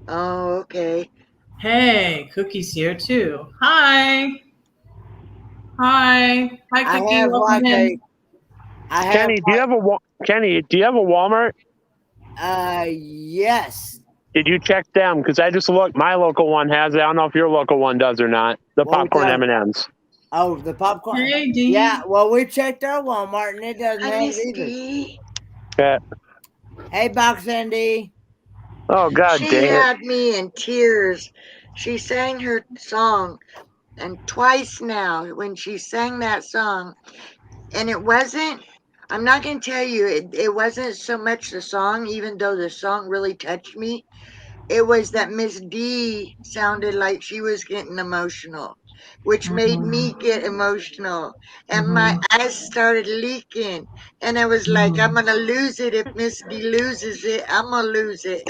Oh, okay. Hey, Cookie's here too. Hi. Hi. Hi, I Cookie. have Welcome like in. I have Kenny, do you have a Kenny? Do you have a Walmart? yes. Did you check them? Because I just looked. My local one has it. I don't know if your local one does or not. The What we popcorn done? M&Ms. Oh, the popcorn. Hey, Dee. Yeah, well, we checked our Walmart and it doesn't Hi, have Miss it either. D. Yeah. Hey, Box Andy. Oh God, She dang it! had me in tears. She sang her song, and twice now when she sang that song, and it wasn't. I'm not gonna tell you. It wasn't so much the song, even though the song really touched me. It was that Miss D sounded like she was getting emotional, which made me get emotional. And my eyes started leaking. And I was like, I'm going to lose it. If Miss D loses it, I'm going to lose it.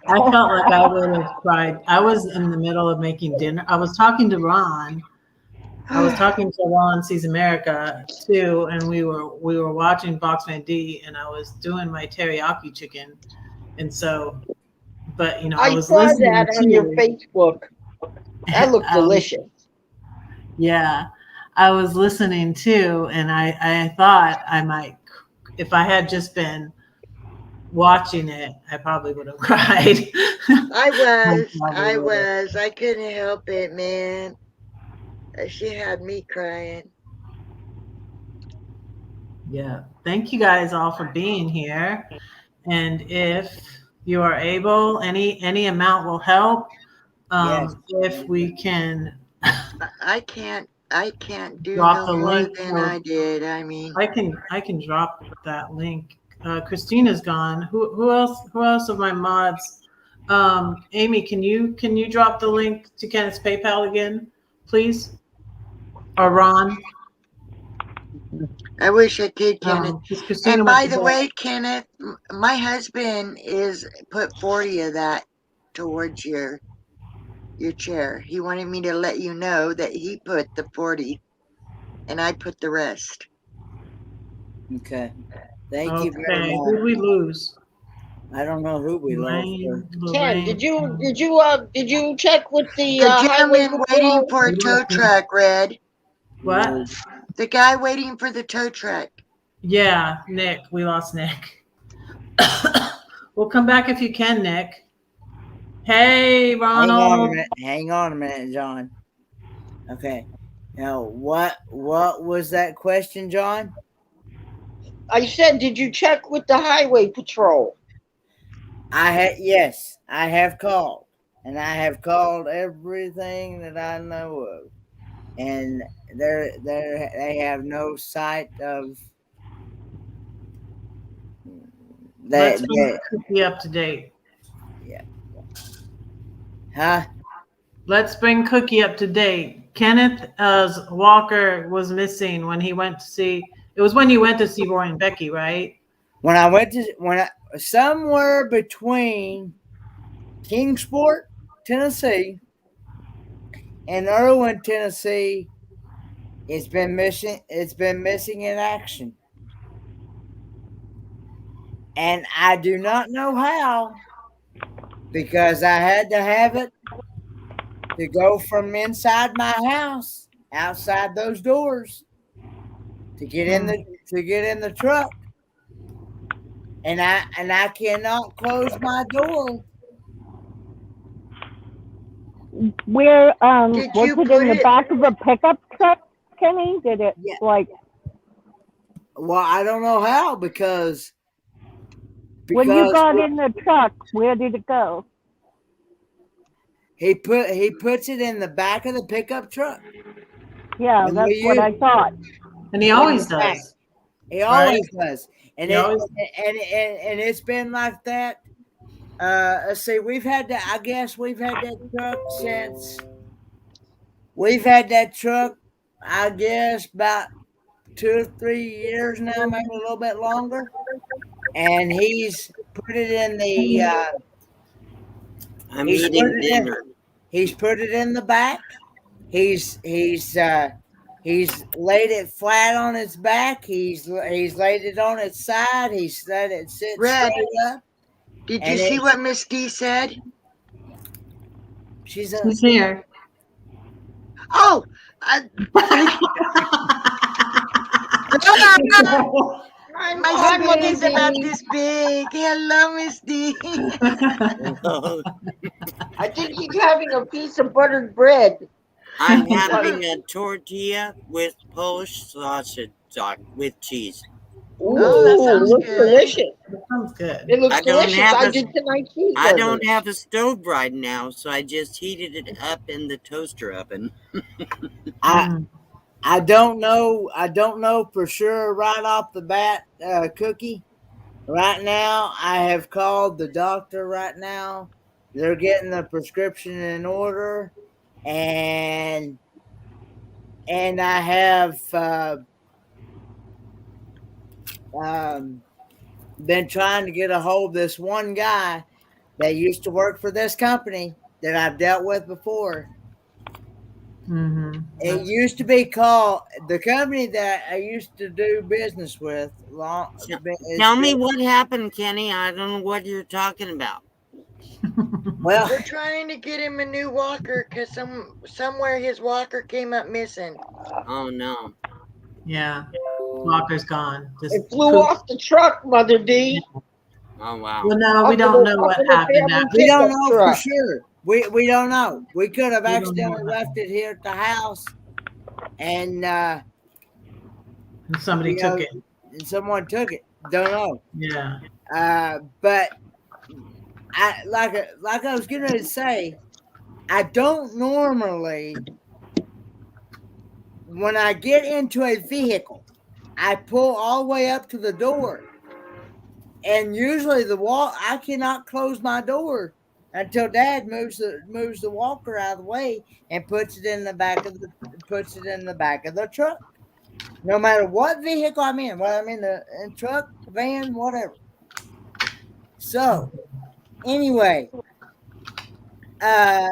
I felt like I would have cried. I was in the middle of making dinner. I was talking to Ron. I was talking to Ron Sees America too, and we were watching Boxman D, and I was doing my teriyaki chicken, and so, but you know, I I was saw listening that on your to. Facebook. That looked delicious. Yeah, I was listening too, and I thought I might, if I had just been watching it, I probably would have cried. I probably would have. was. I couldn't help it, man. She had me crying. Yeah. Thank you guys all for being here. And if you are able, any amount will help. Yes. If we can I can't do drop no the more link than for, I did. I mean, I can drop that link. Christina's gone. Who else of my mods? Amy, can you drop the link to Kenneth's PayPal again, please? Or Ron? I wish I could, Kenneth. Because Christina And went by to the bed. way, Kenneth, my husband is put 40 of that towards your chair. He wanted me to let you know that he put the 40 and I put the rest. Okay. Thank you very Okay, much. who'd we lose? I don't know who we lost. Ken, did you check with the The highway gentleman waiting patrol? for a tow truck, Red. What? The guy waiting for the tow truck. Yeah, Nick. We lost Nick. We'll come back if you can, Nick. Hey, Hang on a Ronald. minute. Hang on a minute, John. Okay. Now, what was that question, John? I said, did you check with the highway patrol? Yes, I have called, and I have called everything that I know of, and they have no sight of Let's that. bring Cookie up to date. Yeah. Huh? Let's bring Cookie up to date. Kenneth Walker was missing when he went to see. It was when you went to see Roy and Becky, right? Somewhere between Kingsport, Tennessee, and Irwin, Tennessee, it's been missing. It's been missing in action, and I do not know how, because I had to have it to go from inside my house outside those doors to get in the truck, and I cannot close my door. Where Did was you it put in the it? back of a pickup truck, Kenny? Did it Yeah. Well, I don't know how, because when you got in the truck, where did it go? he puts it in the back of the pickup truck. Yeah, that's what I thought. And he always does. He always does, and He it's been like that. Let's see, we've had that. I guess we've had that truck since. We've had that truck, I guess, about 2 or 3 years now, maybe a little bit longer. And he's put it in the I'm He's eating put it in. dinner. He's put it in the back. He's laid it flat on its back. He's laid it on its side. He's let it sit Red, straight up. did you And see it- what Miss D said? She's Who's here? Oh, I'm my hungry, screen is about Dee. this big. Hello, Miss D. I think he's having a piece of buttered bread. I'm having a tortilla with Polish sausage with cheese. Ooh, Oh, that sounds looks good. delicious. That sounds good. It looks I don't delicious. have I a- did tonight's cheeseburger. I don't have a stove right now, so I just heated it up in the toaster oven. I don't know. I don't know for sure right off the bat, Cookie. Right now, I have called the doctor. Right now, they're getting the prescription in order, and I have been trying to get a hold of this one guy that used to work for this company that I've dealt with before. Mm-hmm. It used to be called the company that I used to do business with. Tell me what happened, Kenny. I don't know what you're talking about. Well, We're trying to get him a new walker because somewhere his walker came up missing. Oh no. Yeah. Walker's gone. Just It flew pooped. off the truck, Mother D. Oh wow. Well, no, we Up don't in know the- what up in the happened. family we don't pickup know for truck. sure. We don't know. We could have We don't accidentally know. left it here at the house, and And somebody you took know, it. and someone took it. Don't know. Yeah. But I like I was going to say, I don't normally, when I get into a vehicle, I pull all the way up to the door, and usually I cannot close my door until Dad moves the walker out of the way and puts it in the back of the truck. No matter what vehicle I'm in, whether I'm in the truck, van, whatever. So anyway, and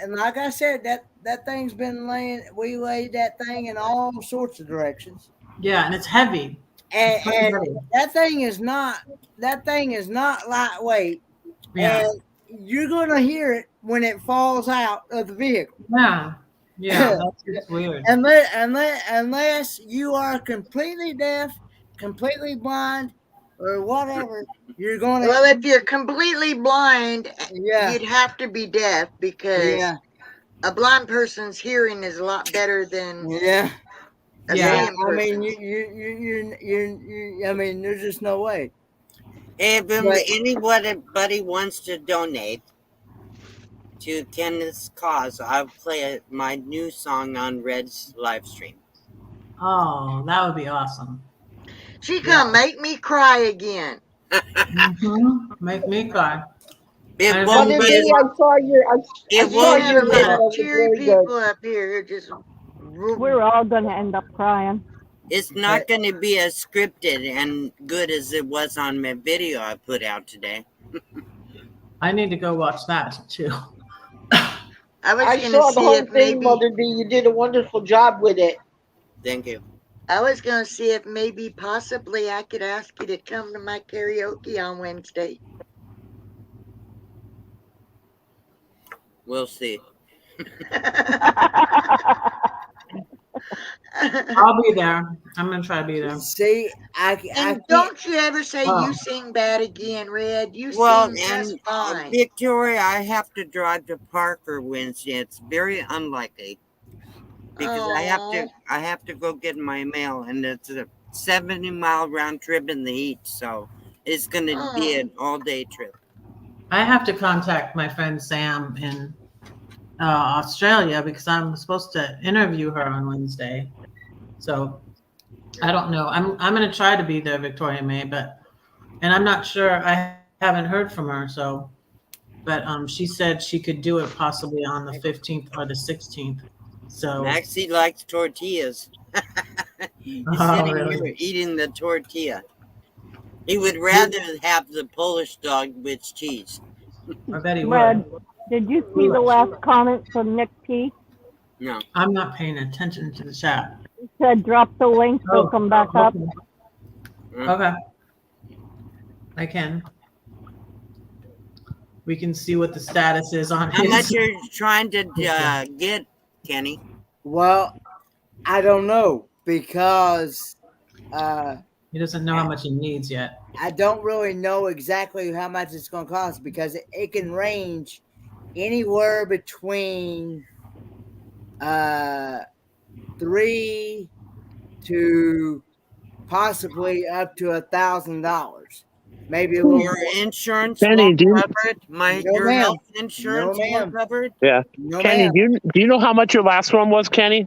like I said, that thing's been we laid that thing in all sorts of directions. Yeah, and it's heavy. And, It's pretty heavy. that thing is not lightweight. Yeah. And you're gonna hear it when it falls out of the vehicle. Yeah. Yeah. That's just weird. Unless you are completely deaf, completely blind, or whatever, you're gonna. Well, if you're completely blind, Yeah. you'd have to be deaf because Yeah. a blind person's hearing is a lot better than Yeah. a Yeah. seeing I mean, person. I mean, there's just no way. If But- anybody wants to donate to Kenneth's cause, I'll play my new song on Red's live stream. Oh, that would be awesome. She gonna make me cry again. Mm-hmm. Make me cry. It I won't Mother be. D, I saw your. I It We saw won't have your a be. lot video. of It was cheery very people good. up here. Just We're all going to end up crying. It's not going to be as scripted and good as it was on my video I put out today. I need to go watch that too. I was I gonna saw the see whole if thing, maybe Mother D. You did a wonderful job with it. Thank you. I was gonna see if maybe possibly I could ask you to come to my karaoke on Wednesday. We'll see. I'll be there. I'm gonna try to be there. See, I And can't. don't you ever say Oh. you sing bad again, Red. You Well, sing just and fine. Victoria, I have to drive to Parker Wednesday. It's very unlikely because I have to go get my mail, and it's a 70-mile round trip in the heat, so it's going to be an all-day trip. I have to contact my friend Sam in Australia because I'm supposed to interview her on Wednesday. So I don't know. I'm gonna try to be there, Victoria May, and I'm not sure. I haven't heard from her. So, but she said she could do it possibly on the 15th or the 16th. So Maxie likes tortillas. He's sitting here eating the tortilla. He would rather have the Polish dog with cheese. I bet he Red, would. did you see the last comment from Nick P? No. I'm not paying attention to the chat. He said drop the link, they'll come back up. Okay. Mm. Okay. I can. We can see what the status is on How his. much are you trying to get, Kenny? Well, I don't know because He doesn't know how much he needs yet. I don't really know exactly how much it's going to cost because it can range anywhere between $3 to possibly up to $1,000. Maybe a little Your more. insurance Kenny, won't do you- cover it? No, Your ma'am. health insurance No, won't ma'am. cover it? Yeah. No, Kenny, ma'am. do you know how much your last one was, Kenny?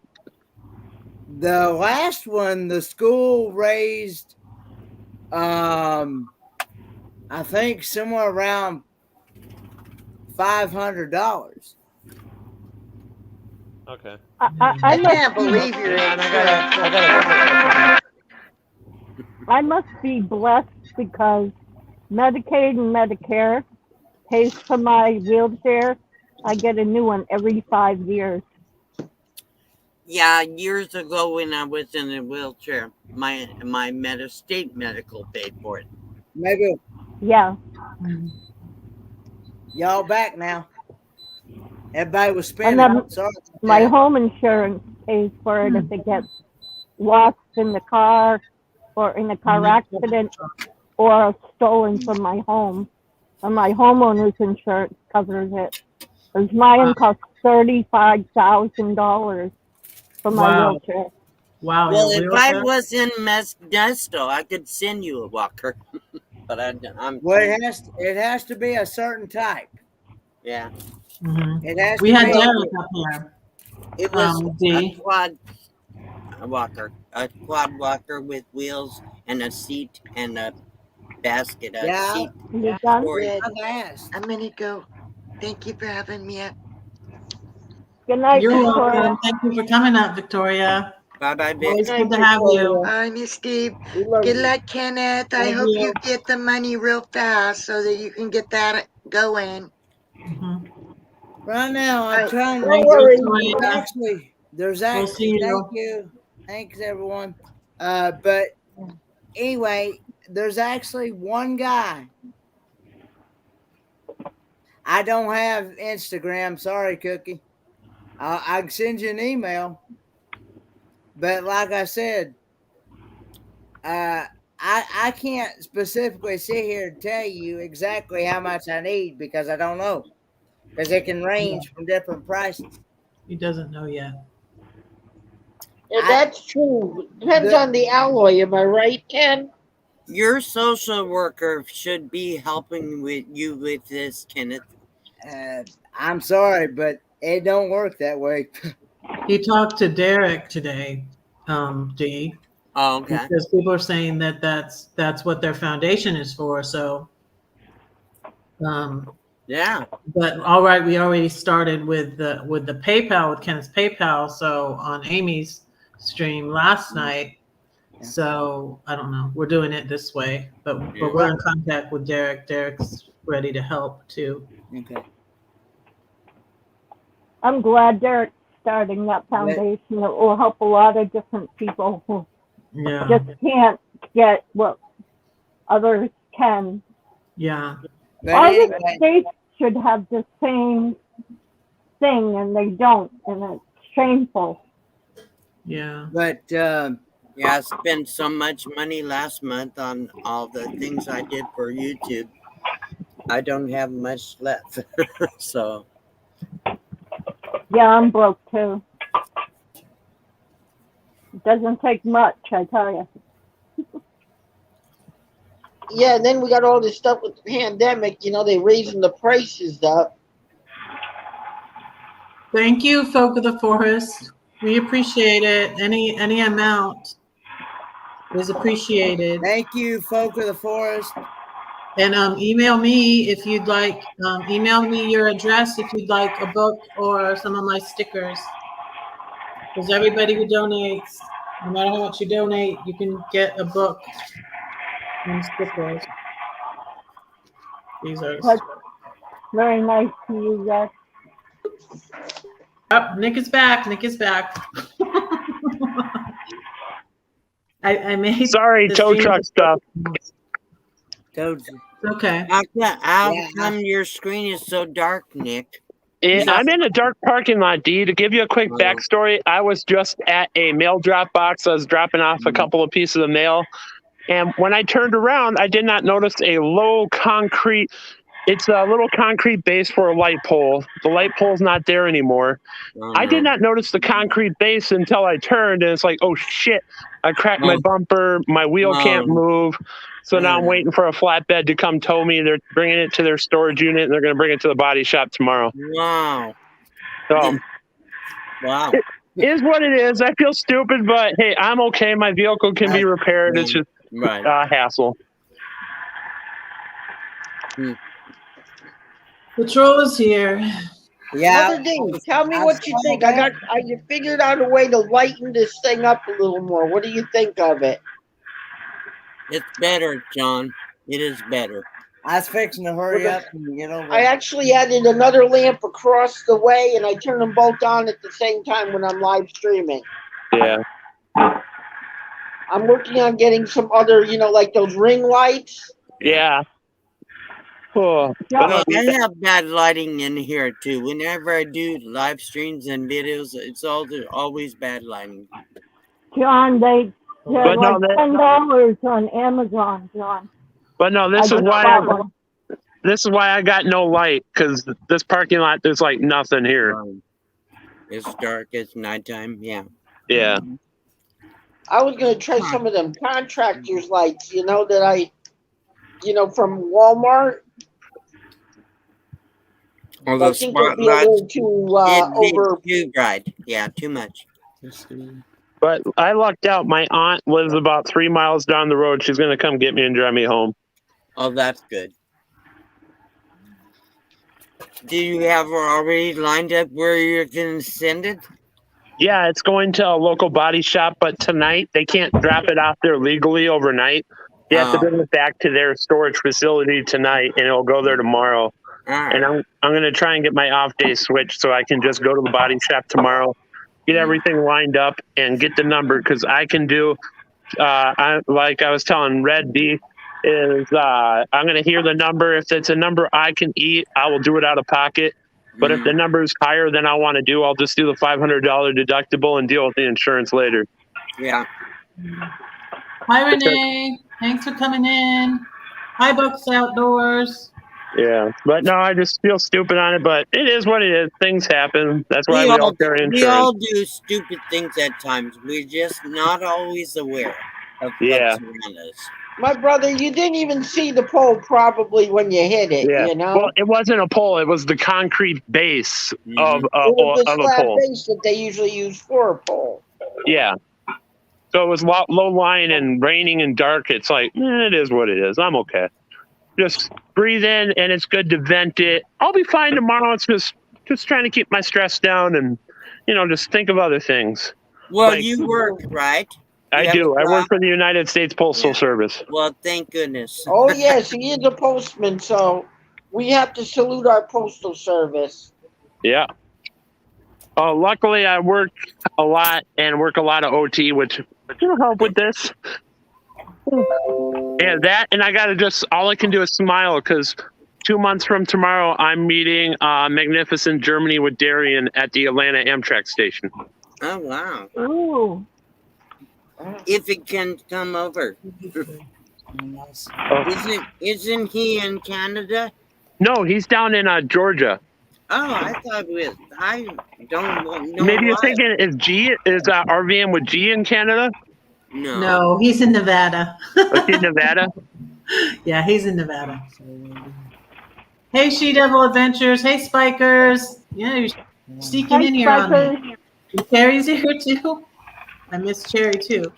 The last one, the school raised, I think somewhere around $500. Okay. I can't believe your insurance. I must be blessed because Medicaid and Medicare pays for my wheelchair. I get a new one every 5 years. Yeah, years ago when I was in a wheelchair, my state medical paid for it. Maybe Yeah. y'all back now. Everybody was And spinning. then Sorry. my home insurance pays for it if it gets lost in the car or in a car accident or stolen from my home. And my homeowner's insurance covers it. Because mine costs $35,000 for my wheelchair. Wow. Well, your if I wheelchair? was in Modesto, I could send you a walker. But I'm Well, it has to be a certain type. yeah. Mhm. It has We to had be. Derek up here. It was a D. quad walker with wheels and a seat and a basket, a Yeah. seat. You done? storage. Red, I've asked. I'm gonna go. Thank you for having me up. Good night, You're Victoria. welcome. Thank you for coming up, Victoria. Bye-bye, Vic. Always Good good night, to have you. Victoria. Bye, Miss Steve. We love Good you. luck, Kenneth. I Love hope you. you get the money real fast so that you can get that going. Mhm. Right now, I'm Right. trying to. Don't Thanks, worry. Victoria. Actually, there's We'll actually. see Thank you. you. Thanks, everyone. But anyway, there's actually one guy. I don't have Instagram. Sorry, Cookie. I can send you an email. But like I said, I can't specifically sit here and tell you exactly how much I need because I don't know. Because it can range from different prices. He doesn't know yet. Yeah, that's true. Depends on the alloy. Am I right, Ken? Your social worker should be helping with you with this, Kenneth. I'm sorry, but it don't work that way. He talked to Derek today, D. Oh, okay. Because people are saying that that's what their foundation is for. So, Yeah. but all right, we already started with the PayPal, with Kenneth's PayPal. So on Amy's stream last night. Yeah. So I don't know. We're doing it this way, but Yeah. we're in contact with Derek. Derek's ready to help too. Okay. I'm glad Derek's starting that foundation. It will help a lot of different people who Yeah. just can't get what others can. Yeah. But All the anyway, states should have the same thing, and they don't, and it's shameful. Yeah. but Yeah, I spent so much money last month on all the things I did for YouTube. I don't have much left. So Yeah, I'm broke too. It doesn't take much, I tell you. Yeah, and then we got all this stuff with the pandemic. You know, they raising the prices up. Thank you, folk of the forest. We appreciate it. Any amount is appreciated. thank you, folk of the forest. And email me if you'd like. Email me your address if you'd like a book or some of my stickers. Because everybody who donates, no matter how much you donate, you can get a book and stickers. These are. But Very nice to you guys. Oh, Nick is back. Nick is back. I made Sorry, the tow stream- truck stuff. Told you. Okay. How Yeah. come your screen is so dark, Nick? I'm in a dark parking lot, D. To give you a quick backstory, I was just at a mail drop box. I was dropping off a couple of pieces of mail. And when I turned around, I did not notice a low concrete. It's a little concrete base for a light pole. The light pole's not there anymore. I did not notice the concrete base until I turned, and it's like, oh shit! I cracked my bumper. My wheel can't move. So now I'm waiting for a flatbed to come tow me. They're bringing it to their storage unit, and they're going to bring it to the body shop tomorrow. Wow. So, Wow. It is what it is. I feel stupid, but hey, I'm okay. My vehicle can be repaired. It's just Right. hassle. Patrol is here. Yeah. Mother Ding, tell me what you think. I figured out a way to lighten this thing up a little more. What do you think of it? It's better, John. It is better. I was fixing to hurry up and get over. I actually added another lamp across the way, and I turn them both on at the same time when I'm live streaming. Yeah. I'm working on getting some other, like those ring lights. Yeah. Oh, Well, I have bad lighting in here too. Whenever I do live streams and videos, it's always bad lighting. John, they're But no, like $10 on Amazon, John. But no, this is why I got no light, because this parking lot, there's like nothing here. It's dark. It's nighttime. Yeah. Yeah. I was gonna try some of them contractors lights, that I, from Walmart. All I those think they'd be a little too over. Too bright. Yeah, too much. But I lucked out. My aunt lives about 3 miles down the road. She's gonna come get me and drive me home. Oh, that's good. Do you have her already lined up where you're going to send it? Yeah, it's going to a local body shop, but tonight they can't drop it off there legally overnight. They have to bring it back to their storage facility tonight, and it'll go there tomorrow. And I'm going to try and get my off day switched so I can just go to the body shop tomorrow, get everything lined up, and get the number, because I can do, like I was telling Red D, is I'm going to hear the number. If it's a number I can eat, I will do it out of pocket. But if the number is higher than I want to do, I'll just do the $500 deductible and deal with the insurance later. Yeah. Hi, Renee. Thanks for coming in. Hi, Bucks Outdoors. Yeah, but no, I just feel stupid on it, but it is what it is. Things happen. That's why we all carry insurance. We all do stupid things at times. We're just not always aware of what's around us. My brother, you didn't even see the pole probably when you hit it, Well, it wasn't a pole. It was the concrete base of it was the a slab pole. base that they usually use for a pole. Yeah. So it was low lying and raining and dark. It's like, it is what it is. I'm okay. Just breathe in, and it's good to vent it. I'll be fine tomorrow. It's just trying to keep my stress down and, just think of other things. Well, you work, right? I do. I work for the United States Postal Service. Well, thank goodness. Oh, yes, he is a postman, so we have to salute our postal service. Yeah. Luckily, I work a lot and work a lot of OT, which will help with this. Yeah, that, and I got to all I can do is smile, because 2 months from tomorrow, I'm meeting Magnificent Germany with Darian at the Atlanta Amtrak station. Oh, wow. Ooh. If it can come over. Isn't he in Canada? No, he's down in Georgia. Oh, I thought I don't know. Maybe you're thinking, is RVM with G in Canada? No, he's in Nevada. Is he in Nevada? Yeah, he's in Nevada. Hey, She-Devil Adventures. Hey, Spikers. Yeah, you're sneaking in here on me. Cherry's here too. I miss Cherry too.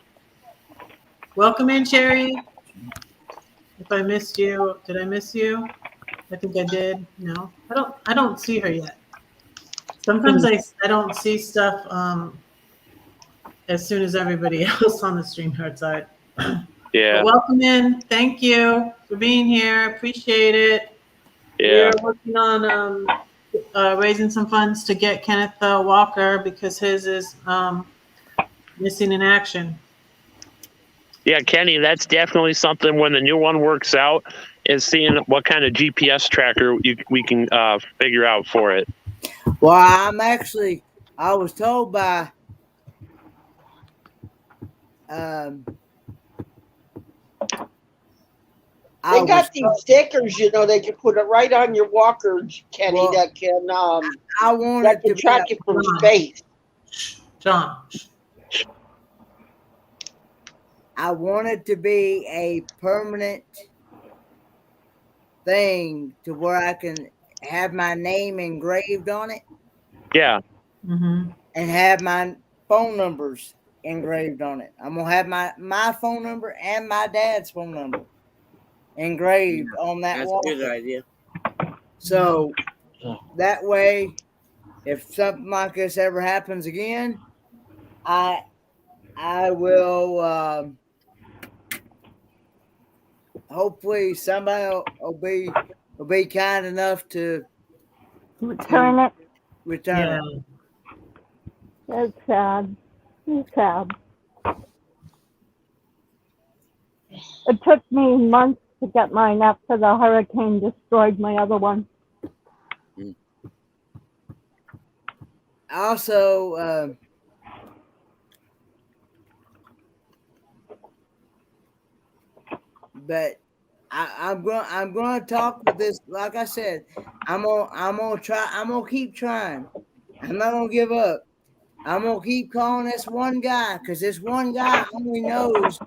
Welcome in, Cherry. If I missed you, did I miss you? I think I did. No, I don't see her yet. Sometimes I don't see stuff as soon as everybody else on the StreamYard side. Yeah. But welcome in. Thank you for being here. Appreciate it. Yeah. We're working on raising some funds to get Kenneth a walker because his is missing in action. Yeah, Kenny, that's definitely something when the new one works out is seeing what kind of GPS tracker we can figure out for it. Well, I was told by They got these stickers, you know, they can put it right on your walker, Kenny, Well, that can I want that it can to track be it from space. John. I want it to be a permanent thing to where I can have my name engraved on it. Yeah. Mm-hmm. And have my phone numbers engraved on it. I'm gonna have my phone number and my dad's phone number engraved on that That's wall. a good idea. So that way, if something like this ever happens again, I will hopefully somebody will be kind enough to Return it. return Yeah. it. It's sad. It's sad. It took me months to get mine after the hurricane destroyed my other one. Also, but I'm going to talk with this. Like I said, I'm gonna keep trying. I'm not gonna give up. I'm gonna keep calling this one guy because this one guy only knows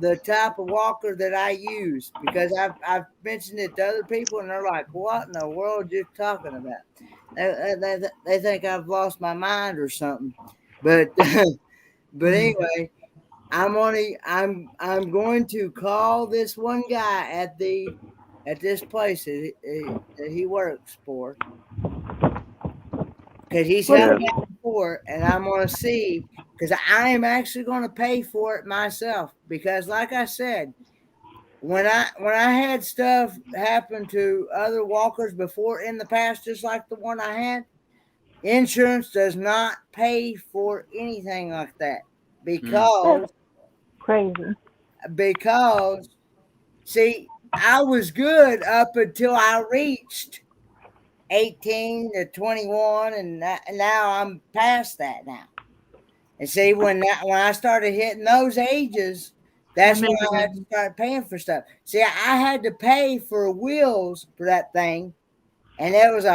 the type of walker that I use, because I've mentioned it to other people and they're like, "What in the world are you talking about?" They think I've lost my mind or something. But but anyway, I'm going to call this one guy at this place that he works for, because he's helped me out before, and I'm going to see, because I am actually going to pay for it myself, because like I said, when I had stuff happen to other walkers before in the past, just like the one I had, insurance does not pay for anything like that, because Crazy. See, I was good up until I reached 18 to 21, and now I'm past that now. And see, when I started hitting those ages, that's when I had to start paying for stuff. See, I had to pay for wheels for that thing, and it was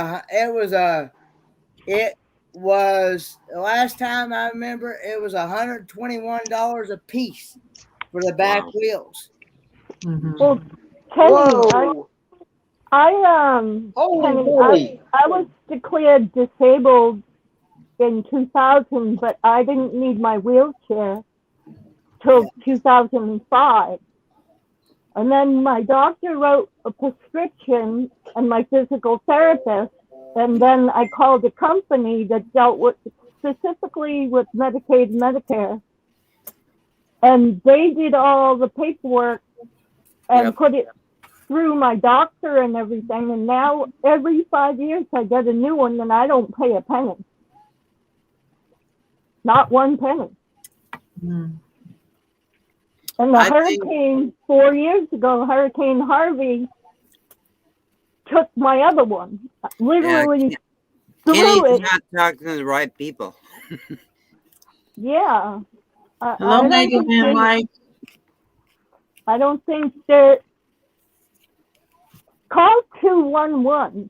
the last time I remember, it was $121 a piece for the back wheels. Mm-hmm. Well, Kenny, Whoa! Holy moly! I was declared disabled in 2000, but I didn't need my wheelchair till 2005. And then my doctor wrote a prescription and my physical therapist, and then I called a company that dealt specifically with Medicaid and Medicare. And they did all the paperwork and put it through my doctor and everything. And now every 5 years I get a new one and I don't pay a penny. Not one penny. Mm. And the hurricane 4 years ago, Hurricane Harvey, took my other one. Literally threw it. Kenny's not talking to the right people. Yeah. Hello, Megan and Mike. I don't think that. Call 211.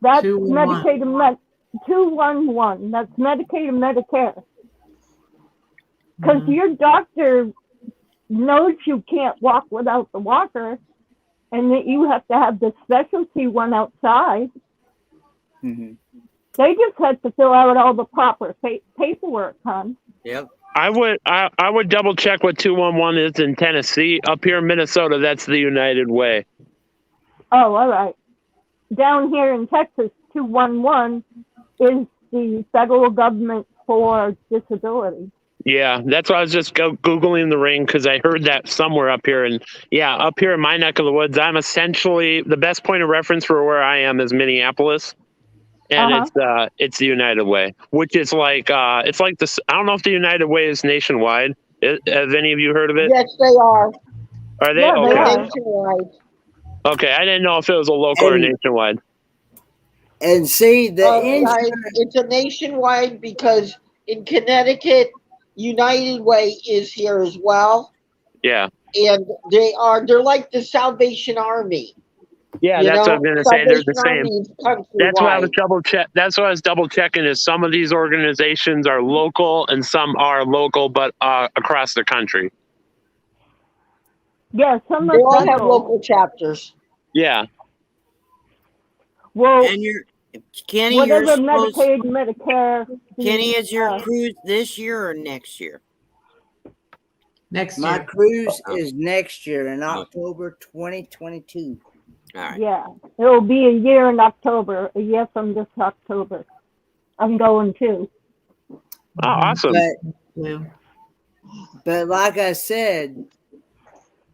That's 211. Medicaid and 211. That's Medicaid and Medicare. Because your doctor knows you can't walk without the walker, and that you have to have the specialty one outside. Mm-hmm. They just had to fill out all the proper paperwork, hon. Yep. I would double check what 211 is in Tennessee. Up here in Minnesota, that's the United Way. Oh, all right. Down here in Texas, 211 is the federal government for disability. Yeah, that's why I was just Googling the ring because I heard that somewhere up here. And yeah, up here in my neck of the woods, I'm essentially the best point of reference for where I am is Minneapolis. And it's the United Way, which is like it's like this. I don't know if the United Way is nationwide. Have any of you heard of it? Yes, they are. Are they? Yeah, they Okay. are. Nationwide. Okay, I didn't know if it was a local or And- nationwide. And see, the insurance. It's a nationwide because in Connecticut, United Way is here as well, Yeah. and they're like the Salvation Army. Yeah, You that's know, what I'm gonna say. They're the Salvation same. Army is That's why I was countrywide. That's why I was double checking. Is some of these organizations are local and some are local, but across the country. Yeah, some They are all have federal. local chapters. Yeah. Well, And Kenny, you're whatever supposed. Medicaid, Medicare. Kenny, is your uh, cruise this year or next year? Next My year. cruise is next year in October 2022. All right. Yeah, it'll be a year in October. A year from this October. I'm going too. Oh, awesome. Yeah. But like I said,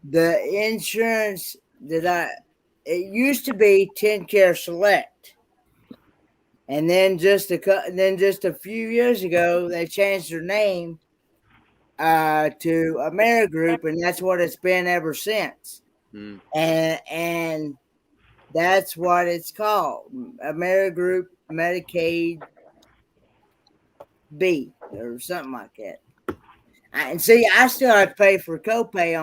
the insurance it used to be TennCare Select, and then just a few years ago they changed their name to AmeriGroup, and that's what it's been ever since. And that's what it's called, AmeriGroup Medicaid B or something like that. And see, I still have to pay for copay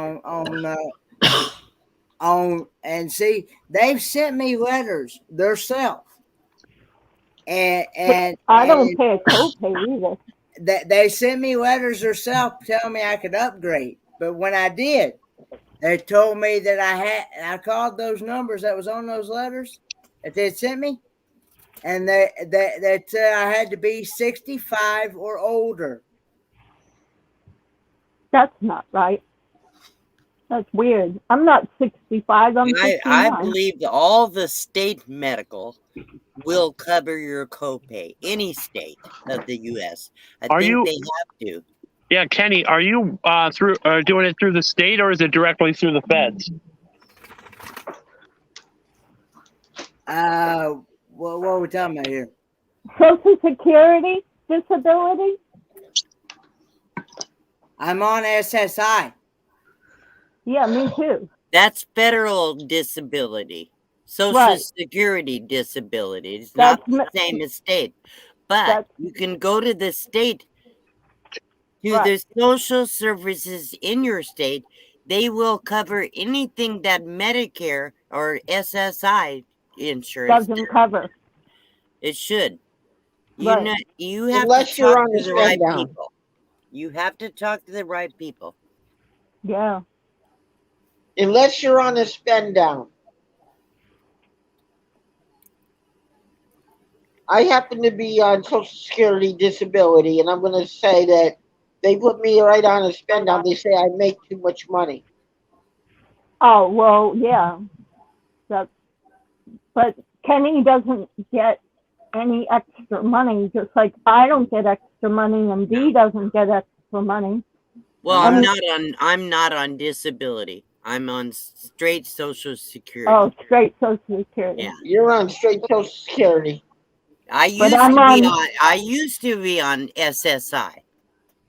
on, and see, they've sent me letters themselves, and I don't pay a copay either. They sent me letters themselves telling me I could upgrade. But when I did, they told me that I called those numbers that was on those letters that they sent me, and that I had to be 65 or older. That's not right. That's weird. I'm not 65. I'm 59. I believe that all the state medical will cover your copay. Any state of the U.S. I think they have to. Yeah, Kenny, are you doing it through the state or is it directly through the feds? What are we talking about here? Social Security disability? I'm on SSI. Yeah, me too. That's federal disability. Social Right. Security disability. It's That's not the same as state. But you can go to the state, to the social services in your state. They will cover anything that Medicare or SSI insurance doesn't cover. It should. Right. You have Unless to you're talk on to the the right spend down. people. You have to talk to the right people. Yeah. Unless you're on a spend down. I happen to be on Social Security disability, and I'm going to say that they put me right on a spend down. They say I make too much money. Oh, well, yeah. But Kenny doesn't get any extra money, just like I don't get extra money and Dee doesn't get extra money. Well, I'm not on disability. I'm on straight Social Security. Oh, straight Social Security. Yeah. You're on straight Social Security. I used to be on SSI.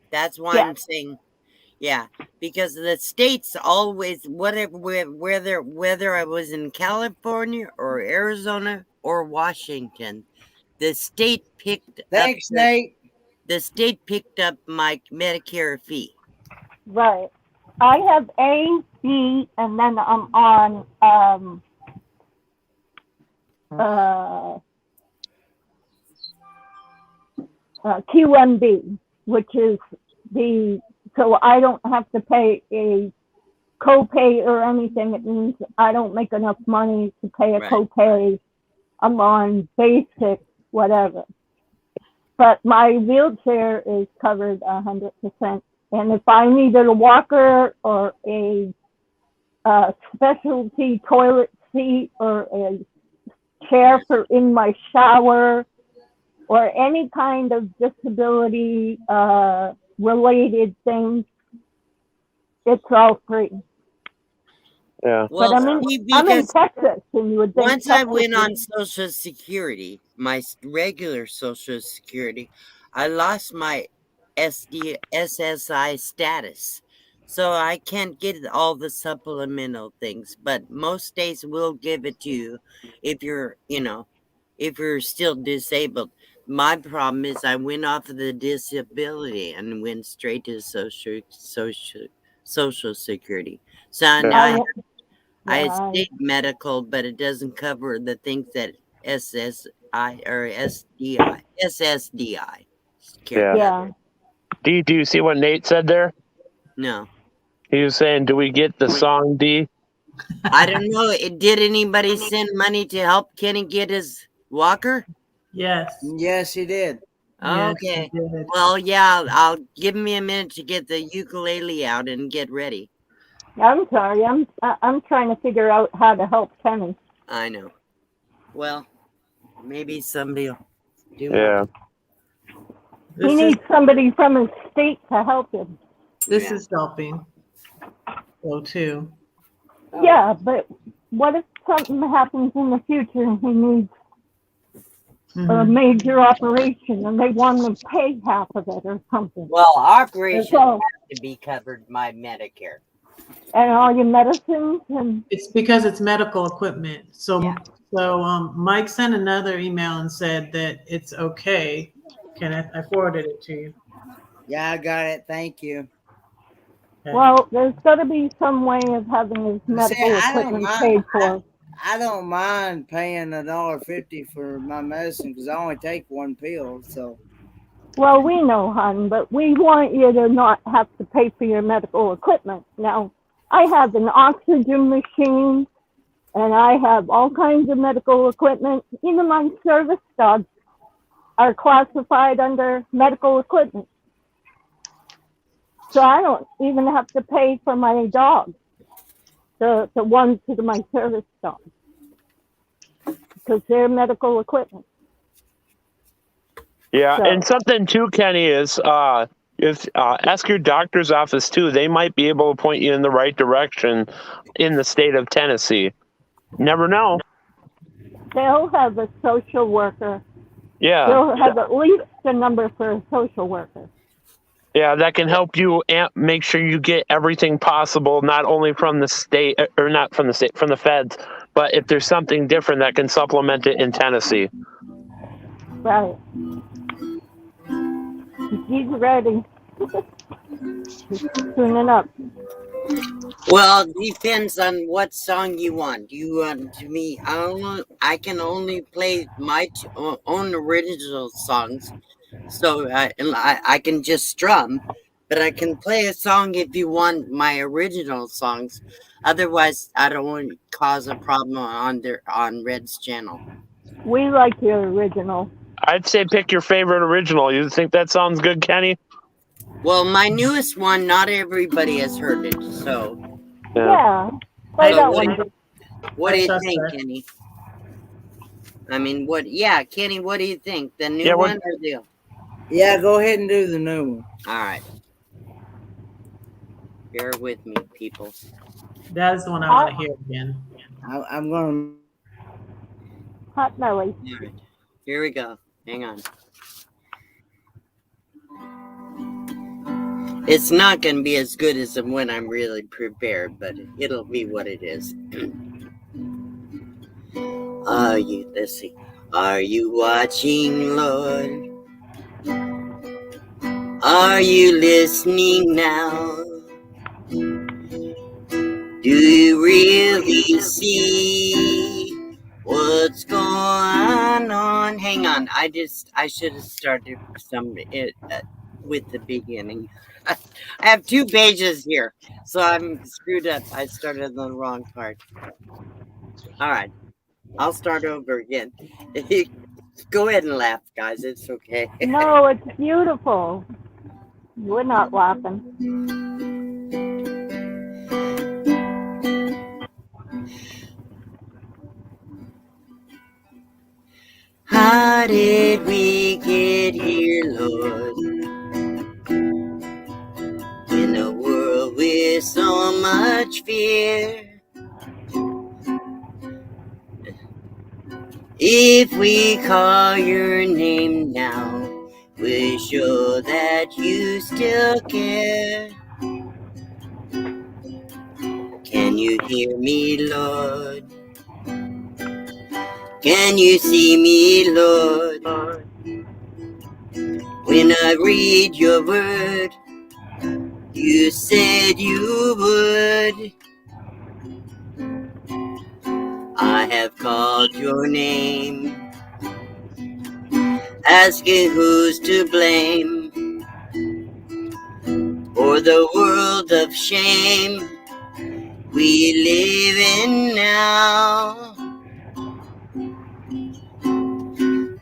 That's why I'm saying, yeah, because the states always, whether I was in California or Arizona or Washington, the state picked Thanks, up Nate. The state picked up my Medicare fee. Right. I have A, B, and then I'm on Q1B, which is so I don't have to pay a copay or anything. It means I don't make enough money to pay a copay. I'm on basic, whatever. But my wheelchair is covered 100%. And if I needed a walker or a specialty toilet seat or a chair for in my shower or any kind of disability related things, it's all free. Yeah. Well, But I'm see, in because Texas, and you would think once I Texas went would- on Social Security, my regular Social Security, I lost my SSI status. So I can't get all the supplemental things, but most states will give it to you if you're, if you're still disabled. My problem is I went off of the disability and went straight to Social Security. So now I Right. state medical, but it doesn't cover the things that SSI or SSDI care Yeah. about. Yeah. D, do you see what Nate said there? No, He was saying, "Do we get the song D?" I don't know. Did anybody send money to help Kenny get his walker? Yes. Yes, he did. Yes, Okay. you did. Well, yeah, I'll give me a minute to get the ukulele out and get ready. I'm sorry. I'm trying to figure out how to help Kenny. I know. Well, maybe somebody will do Yeah. This He is needs somebody from his state to help him. this Yeah. is helping. So too. Yeah, but what if something happens in the future and he needs a Mhm. major operation and they want him to pay half of it or something? Well, operations So, have to be covered by Medicare. and all your medicines and It's because it's medical equipment. So Yeah. Mike sent another email and said that it's okay. Kenneth, I forwarded it to you. Yeah, I got it. Thank you. Okay. well, there's got to be some way of having his See, medical I don't equipment mind. paid for. I don't mind paying $1.50 for my medicine because I only take one pill. So Well, we know, hon, but we want you to not have to pay for your medical equipment. Now, I have an oxygen machine and I have all kinds of medical equipment. Even my service dogs are classified under medical equipment. So I don't even have to pay for my dog, the ones to my service dog, because they're medical equipment. Yeah, So- and something too, Kenny, is if ask your doctor's office too. They might be able to point you in the right direction in the state of Tennessee. Never know. They'll have a social worker. Yeah, They'll have at least a number for a social worker. yeah, that can help you make sure you get everything possible, not only from the state or not from the state, from the feds, but if there's something different that can supplement it in Tennessee. Right. He's ready. He's tuning up. Well, it depends on what song you want. You want to me? I can only play my own original songs, so I can just strum. But I can play a song if you want my original songs. Otherwise, I don't want to cause a problem on Red's channel. We like your original. I'd say pick your favorite original. You think that sounds good, Kenny? Well, my newest one, not everybody has heard it. So, Yeah. Play So that what one. what do you That's think, right. Kenny? I mean, yeah, Kenny, what do you think? The new Yeah, what- one or the? yeah, go ahead and do the new one. All right. Bear with me, people. That is the one I want to hear again. I'm gonna. Hot belly. All right. Here we go. Hang on. It's not going to be as good as when I'm really prepared, but it'll be what it is. Let's see. Are you watching, Lord? Are you listening now? Do you really see what's going on? Hang on. I should have started with the beginning. I have 2 pages here, so I'm screwed up. I started on the wrong part. All right. I'll start over again. Go ahead and laugh, guys. It's okay. No, it's beautiful. We're not laughing. How did we get here, Lord? much fear. If we call your name now, we show that you still care. Can you hear me, Lord? Can you see me, Lord? When I read your word, you said you would. I have called your name, asking who's to blame for the world of shame we live in now.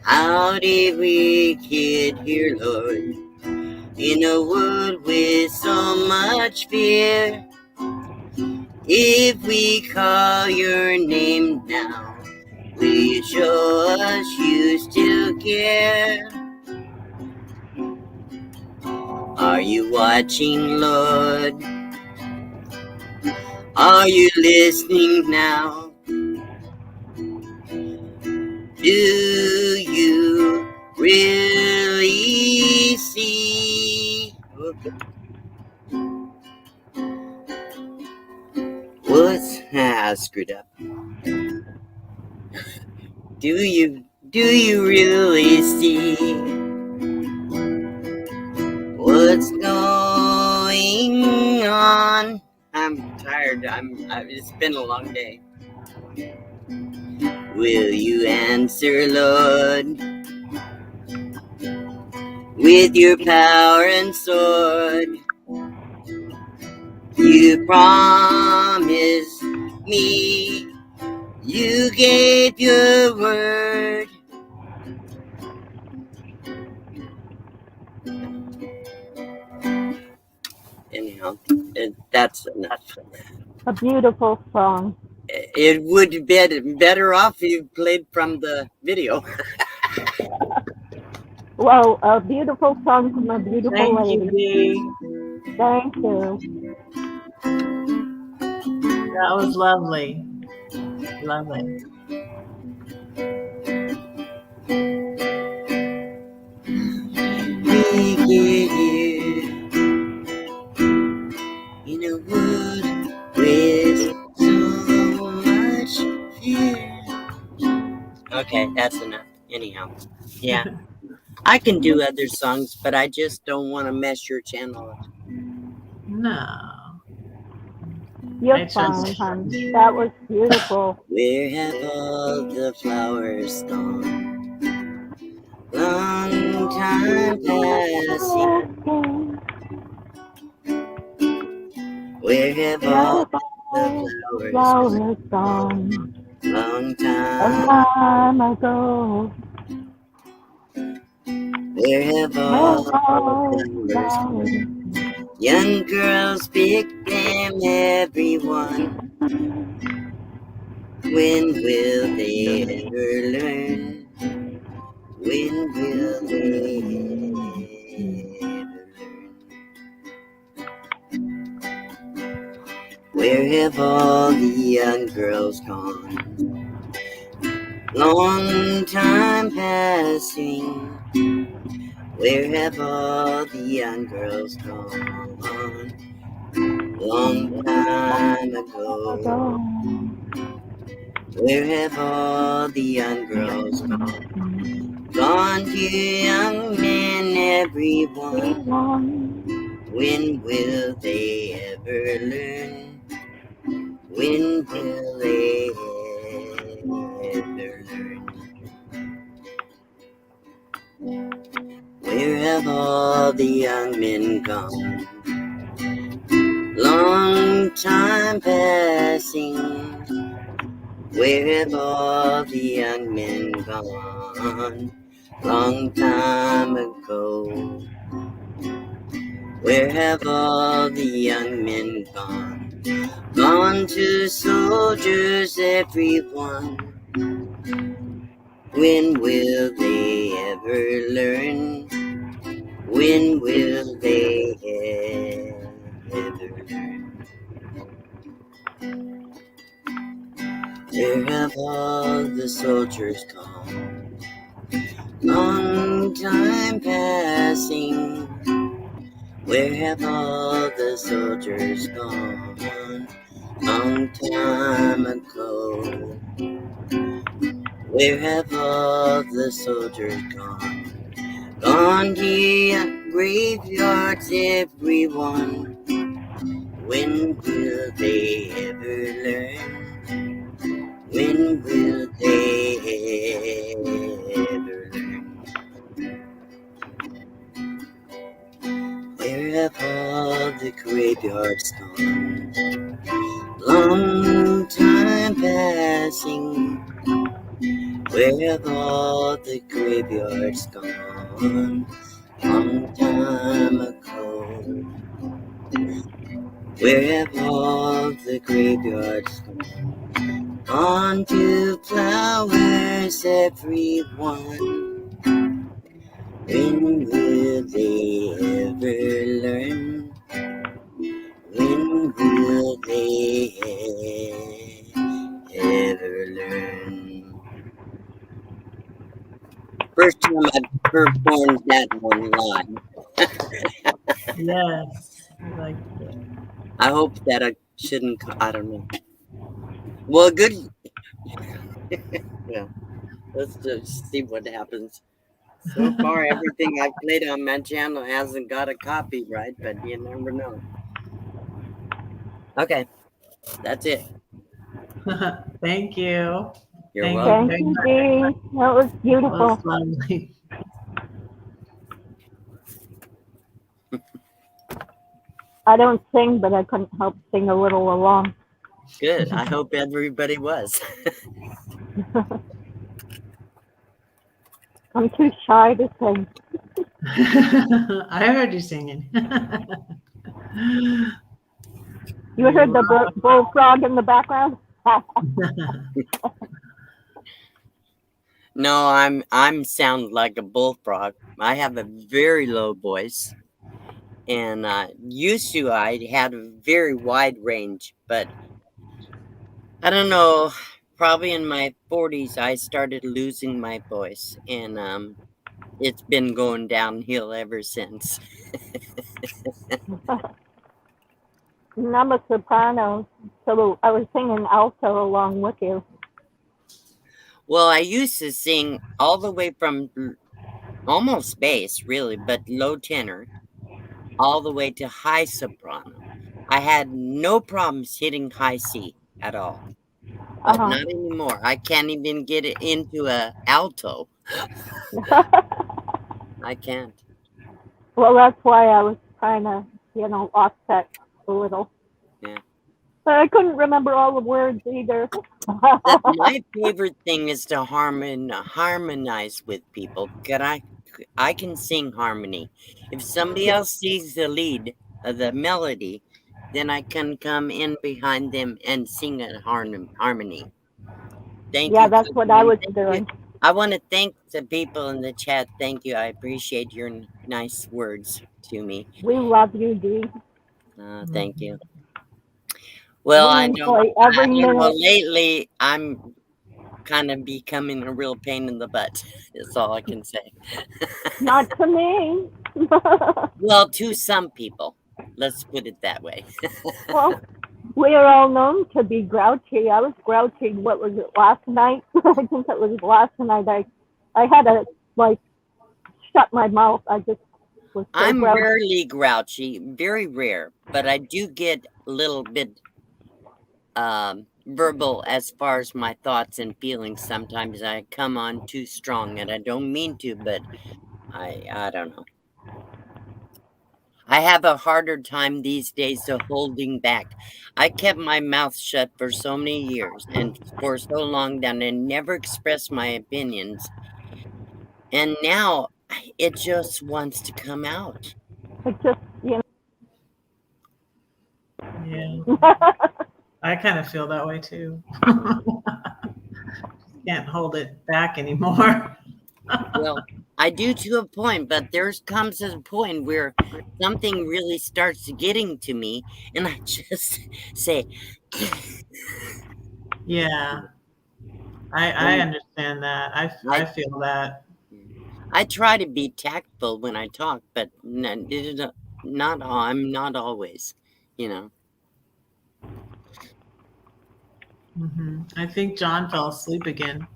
How did we get here, Lord, in a world with so much fear? If we call your name now, will you show us you still care? Are you watching, Lord? Are you listening now? Do you really see? Whoops, I screwed up. Do you really see what's going on? I'm tired. It's been a long day. Will you answer, Lord, with your power and sword? You promised me, you gave your word. Anyhow, that's enough. A beautiful song. It would be better off if you played from the video. Well, a beautiful song from a beautiful Thank lady. you, Dee. Thank you. That was lovely. Love it. We get here in a world with so much fear. Okay, that's enough. Anyhow, yeah. I can do other songs, but I just don't want to mess your channel up. No. You're Nice fine, one. hon. That was beautiful. Where have all the flowers gone? Long time passing. Where have all the flowers gone? Long A time. time ago. Where have all the flowers gone? Young girls pick them, everyone. When will they ever learn? When will they ever learn? Where have all the young girls gone? Long time passing. Where have all the young girls gone? Long time ago. Where have all the young girls gone? Gone to young men, everyone. When will they ever learn? When will they ever learn? Where have all the young men gone? Long time passing. Where have all the young men gone? Long time ago. Where have all the young men gone? Gone to soldiers, everyone. When will they ever learn? When will they ever learn? Where have all the soldiers gone? Long time passing. Where have all the soldiers gone? Long time ago. Where have all the soldiers gone? Gone to the graveyards, everyone. When will they ever learn? When will they ever learn? Where have all the graveyards gone? Long time passing. Where have all the graveyards gone? Long time ago. Where have all the graveyards gone? On to flowers, everyone. When will they ever learn? When will they ever learn? First time I performed that one live. Yes, I like it. I hope that I shouldn't. I don't know. Well, good. Yeah, let's just see what happens. So far, everything I've played on my channel hasn't got a copyright, but you never know. Okay, that's it. Thank you. You're Thank welcome. Thank you you, very much. Dee. That was That beautiful. was lovely. I don't sing, but I couldn't help sing a little along. Good. I hope everybody was. I'm too shy to sing. I heard you singing. You heard the bullfrog in the background? No, I'm sound like a bullfrog. I have a very low voice, and used to I had a very wide range, but I don't know. Probably in my 40s, I started losing my voice, and it's been going downhill ever since. And I'm a soprano, so I was singing alto along with you. Well, I used to sing all the way from almost bass, really, but low tenor, all the way to high soprano. I had no problems hitting high C at all, but Uh-huh. not anymore. I can't even get it into a alto. I can't. Well, that's why I was trying to, offset a little. Yeah. But I couldn't remember all the words either. My favorite thing is to harmonize with people. I can sing harmony. If somebody else sees the lead, the melody, then I can come in behind them and sing a harmony. Thank Yeah, you, that's what I Courtney. was Thank you. doing. I want to thank the people in the chat. Thank you. I appreciate your nice words to me. We love you, Dee. Thank you. Well, We I don't. enjoy every minute. Lately I'm kind of becoming a real pain in the butt. That's all I can say. Not to me. Well, to some people. Let's put it that way. Well, we are all known to be grouchy. I was grouchy, what was it, last night? I think it was last night. I had to, shut my mouth. I just was so I'm grouchy. rarely grouchy, very rare, but I do get a little bit verbal as far as my thoughts and feelings. Sometimes I come on too strong, and I don't mean to, but I don't know. I have a harder time these days of holding back. I kept my mouth shut for so many years and for so long that I never expressed my opinions. And now it just wants to come out. It just, Yeah, I kind of feel that way too. Can't hold it back anymore. Well, I do to a point, but there comes a point where something really starts getting to me, and I just say, Yeah. I understand that. I feel that. I try to be tactful when I talk, but I'm not always, you know. I think John fell asleep again.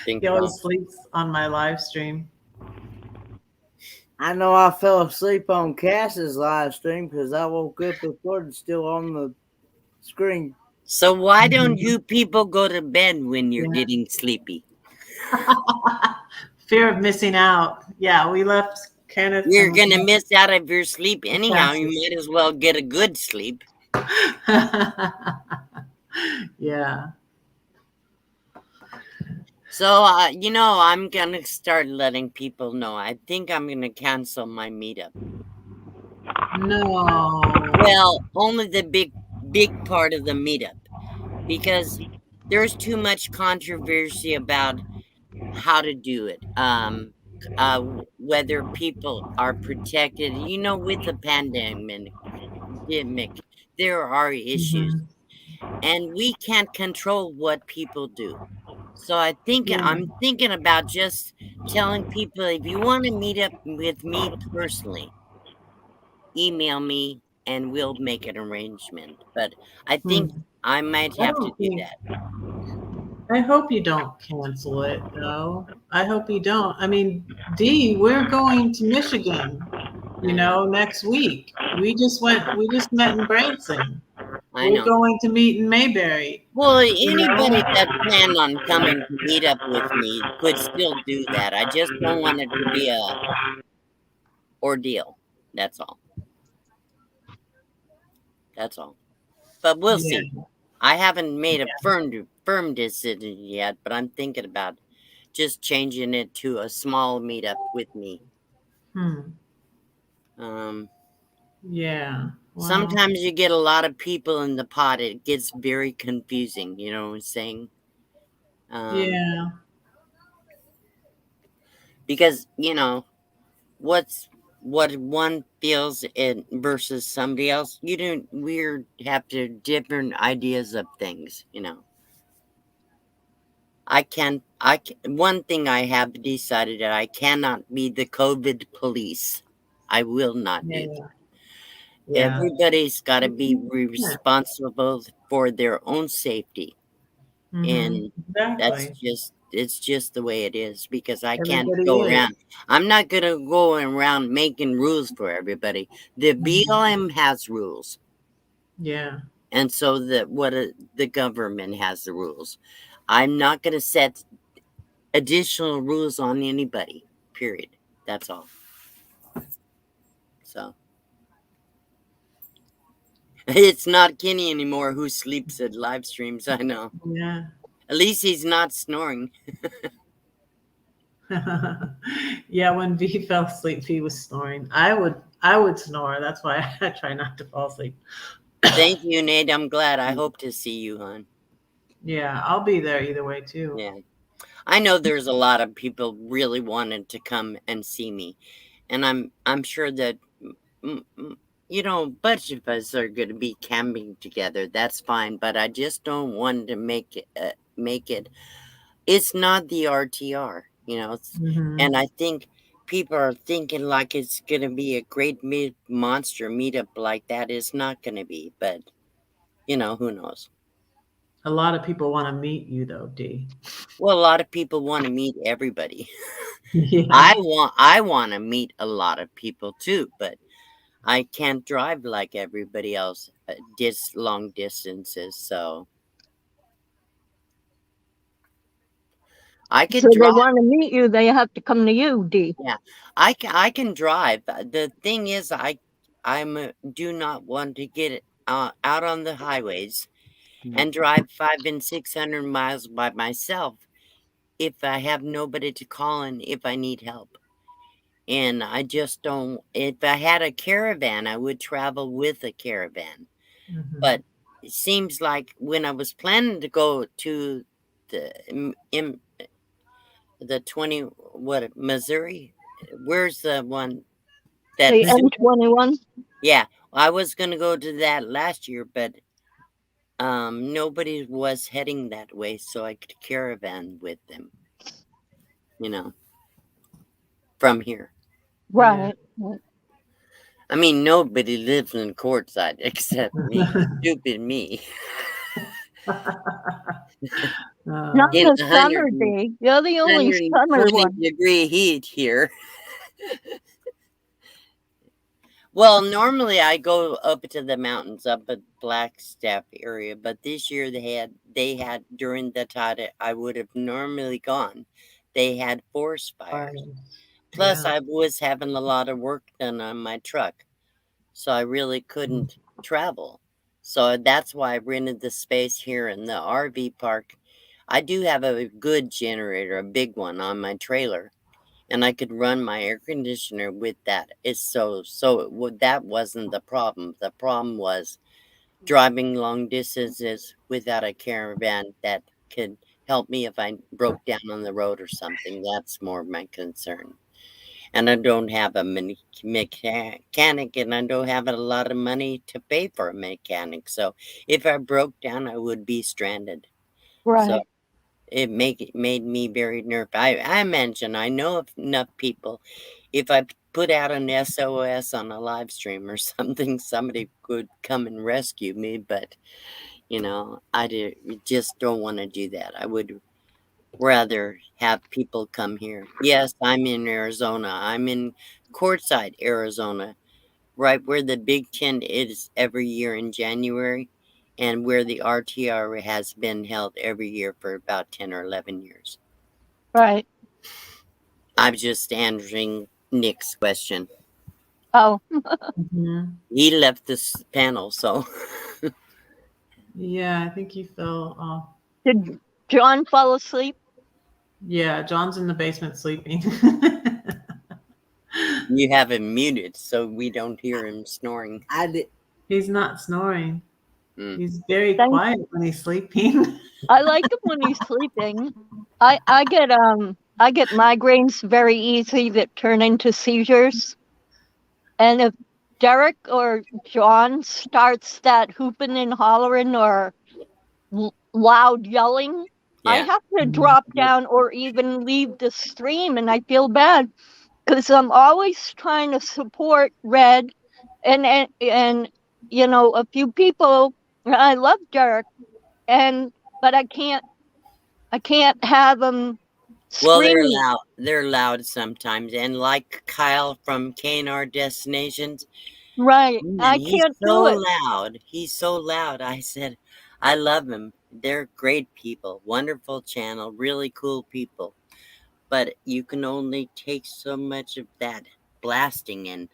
Think He always so. sleeps on my live stream. I know I fell asleep on Cass's live stream because I woke up before it's still on the screen. So why don't you people go to bed when you're Yeah. getting sleepy? Fear of missing out. Yeah, we left Kenneth. You're And gonna miss out of your sleep anyhow. You Cassis. might as well get a good sleep. Yeah. So, I'm gonna start letting people know. I think I'm gonna cancel my meetup. No. Well, only the big part of the meetup, because there's too much controversy about how to do it. Whether people are protected, with the pandemic, there are issues, Mhm. and we can't control what people do. So Yeah. I'm thinking about just telling people, if you want to meet up with me personally, email me and we'll make an arrangement. But I think Hmm. I might I have to don't do think. that. I hope you don't cancel it, though. I hope you don't. I mean, Dee, we're going to Michigan, I know. next week. We just met in Branson. I We're know. going to meet in Mayberry, Well, you know? anybody that planned on coming to meet up with me could still do that. I just don't want it to be a ordeal. That's all. That's all. But we'll Yeah. see. I haven't made a firm decision yet, but I'm thinking about just changing it to a small meetup with me. Hmm. Um, Yeah. Well, Sometimes you get a lot of people in the pot. It gets very confusing. You know what I'm saying? yeah. Because what one feels it versus somebody else. You don't. We have to different ideas of things. One thing I have decided that I cannot be the COVID police. I will not do that. Yeah. Yeah. Everybody's got to be Yeah. responsible for their own safety. And Exactly. it's just the way it is, because I can't Everybody go is. around. I'm not going to go around making rules for everybody. The BLM has rules. Yeah. And so the government has the rules. I'm not going to set additional rules on anybody. Period. That's all. So it's not Kenny anymore who sleeps at live streams. I know. Yeah. At least he's not snoring. Yeah, when V fell asleep, he was snoring. I would snore. That's why I try not to fall asleep. Thank you, Nate. I'm glad. I hope to see you, hon. Yeah, I'll be there either way too. Yeah. I know there's a lot of people really wanted to come and see me, and I'm sure that a bunch of us are going to be camping together. That's fine, but I just don't want to make it. It's not the RTR, Hmm. and I think people are thinking like it's going to be a great monster meetup like that. It's not going to be, but who knows. A lot of people want to meet you though, D. Well, a lot of people want to meet everybody. Yeah. I want to meet a lot of people too, but I can't drive like everybody else long distances, so I So can they drive. want to meet you, they have to come to you, Dee. Yeah, I can drive. The thing is, do not want to get out on the highways and drive 500 and 600 miles by myself if I have nobody to call in if I need help. And I just don't. If I had a caravan, I would travel with a caravan. Mhm. But it seems like when I was planning to go to the 20, what, Missouri, where's the one that The N21. yeah, I was going to go to that last year, but Nobody was heading that way, so I could caravan with them, you know, from here. Right. I mean, nobody lives in Quartzsite except me, stupid me. Not In in the 100, summer, Dee. You're the only summer 120 one. degree heat here. Well, normally I go up to the mountains up at Blackstaff area, but this year they had during the tide I would have normally gone. They had forest fires. Plus, Yeah. I was having a lot of work done on my truck, so I really couldn't travel. So that's why I rented the space here in the RV park. I do have a good generator, a big one on my trailer, and I could run my air conditioner with that. It's that wasn't the problem. The problem was driving long distances without a caravan that could help me if I broke down on the road or something. That's more my concern. And I don't have a mechanic, and I don't have a lot of money to pay for a mechanic. So if I broke down, I would be stranded. So Right. it made me very nervous. I imagine I know of enough people. If I put out an SOS on a live stream or something, somebody could come and rescue me. But just don't want to do that. I would rather have people come here. Yes, I'm in Arizona. I'm in Quartzsite, Arizona, right where the Big Ten is every year in January, and where the RTR has been held every year for about 10 or 11 years. Right. I'm just answering Nick's question. Oh, Mhm. He left this panel, so Yeah, I think he fell off. did John fall asleep? Yeah, John's in the basement sleeping. you have him muted so we don't hear him snoring. I did. He's not snoring. Mm. He's very Thank quiet when he's sleeping. I like him when he's sleeping. I get migraines very easy that turn into seizures. And if Derek or John starts that hooping and hollering or loud yelling, I Yeah. have to drop down or even leave the stream, and I feel bad because I'm always trying to support Red and a few people. I love Derek, but I can't have them Well, they're screaming. loud. They're loud sometimes, and like Kyle from K&R Destinations, Right. man, I he's can't so do it. loud. He's so loud. I said, I love him. They're great people. Wonderful channel. Really cool people. But you can only take so much of that blasting, and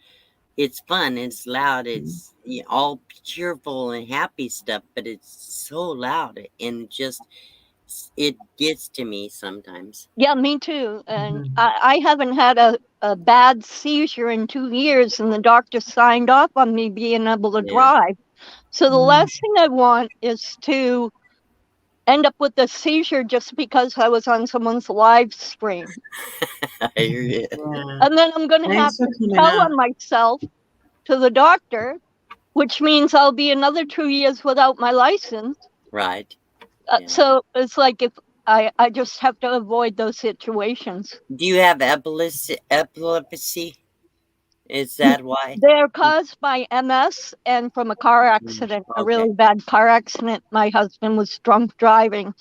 it's fun. It's loud. It's all cheerful and happy stuff, but it's so loud, and it gets to me sometimes. Yeah, me too. And Mhm. I haven't had a bad seizure in 2 years, and the doctor signed off on me being able to Yeah. drive. So the Mm. last thing I want is to end up with a seizure just because I was on someone's live stream. I hear you. Yeah. And then I'm going to have Thanks for to coming tell up. on myself to the doctor, which means I'll be another 2 years without my license. Right. Yeah. So it's like if I just have to avoid those situations. Do you have epilepsy? Is that why? They're caused by MS and from a car accident, a Okay. really bad car accident. My husband was drunk driving,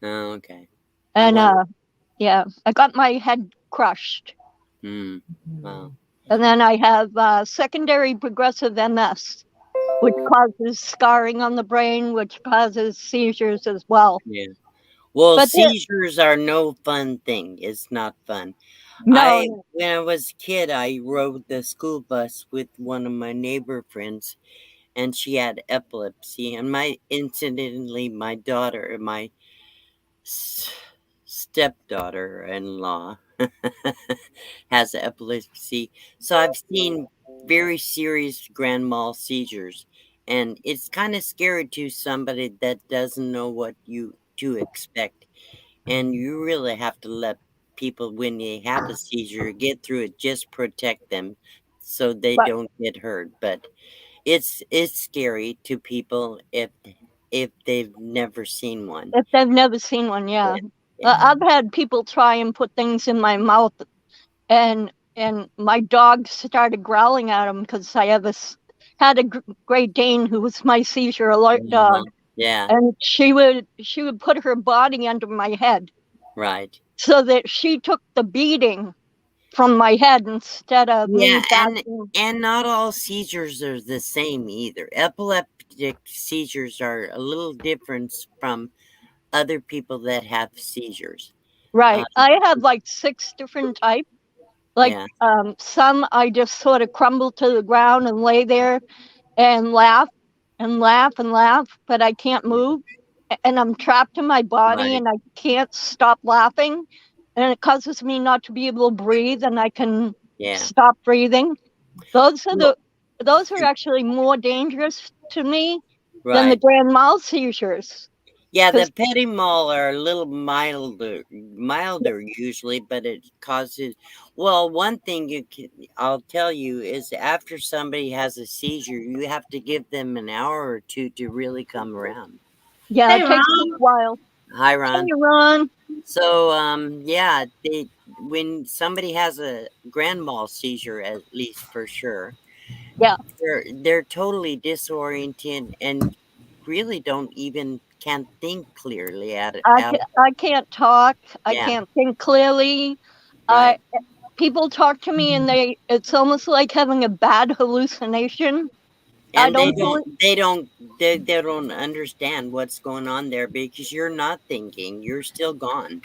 Oh, okay. I and wonder. yeah, I got my head crushed. Hmm. Wow. And then I have secondary progressive MS, which causes scarring on the brain, which causes seizures as well. Yeah. Well, But seizures are no fun thing. It's not fun. no, When I was a kid, I rode the school bus with one of my neighbor friends, and she had epilepsy. And incidentally, my daughter, my stepdaughter-in-law, has epilepsy. So I've seen very serious grand mal seizures, and it's kind of scary to somebody that doesn't know what you to expect. And you really have to let people, when they have a seizure, get through it. Just protect them so they but don't get hurt. But it's scary to people if if they've never seen one. If they've never seen one, yeah. Yeah. I've had people try and put things in my mouth, and my dog started growling at them because I had a Great Dane who was my seizure alert dog, Yeah. and she would put her body under my head Right. so that she took the beating from my head instead of me Yeah, backing. and not all seizures are the same either. Epileptic seizures are a little different from other people that have seizures. Right. I have like 6 different types. Like Yeah. some I just sort of crumble to the ground and lay there and laugh and laugh and laugh, but I can't move. And I'm trapped in my body Right. and I can't stop laughing. And it causes me not to be able to breathe, and I can Yeah. stop breathing. Those are Well, those are actually more dangerous to me than the right. grand mal seizures. Yeah, the 'Cause- petit mal are a little milder usually, but it causes. Well, one thing I'll tell you is after somebody has a seizure, you have to give them an hour or two to really come around. yeah, Hey, it takes a Ron. while. Hi, Ron. Hey, Ron. So, yeah, when somebody has a grand mal seizure, at least for sure, Yeah. they're totally disoriented and really can't think clearly I can't talk. I Yeah. can't think clearly. Right. People talk to me and it's almost like having a bad hallucination. I And don't believe. they don't understand what's going on there because you're not thinking, you're still gone.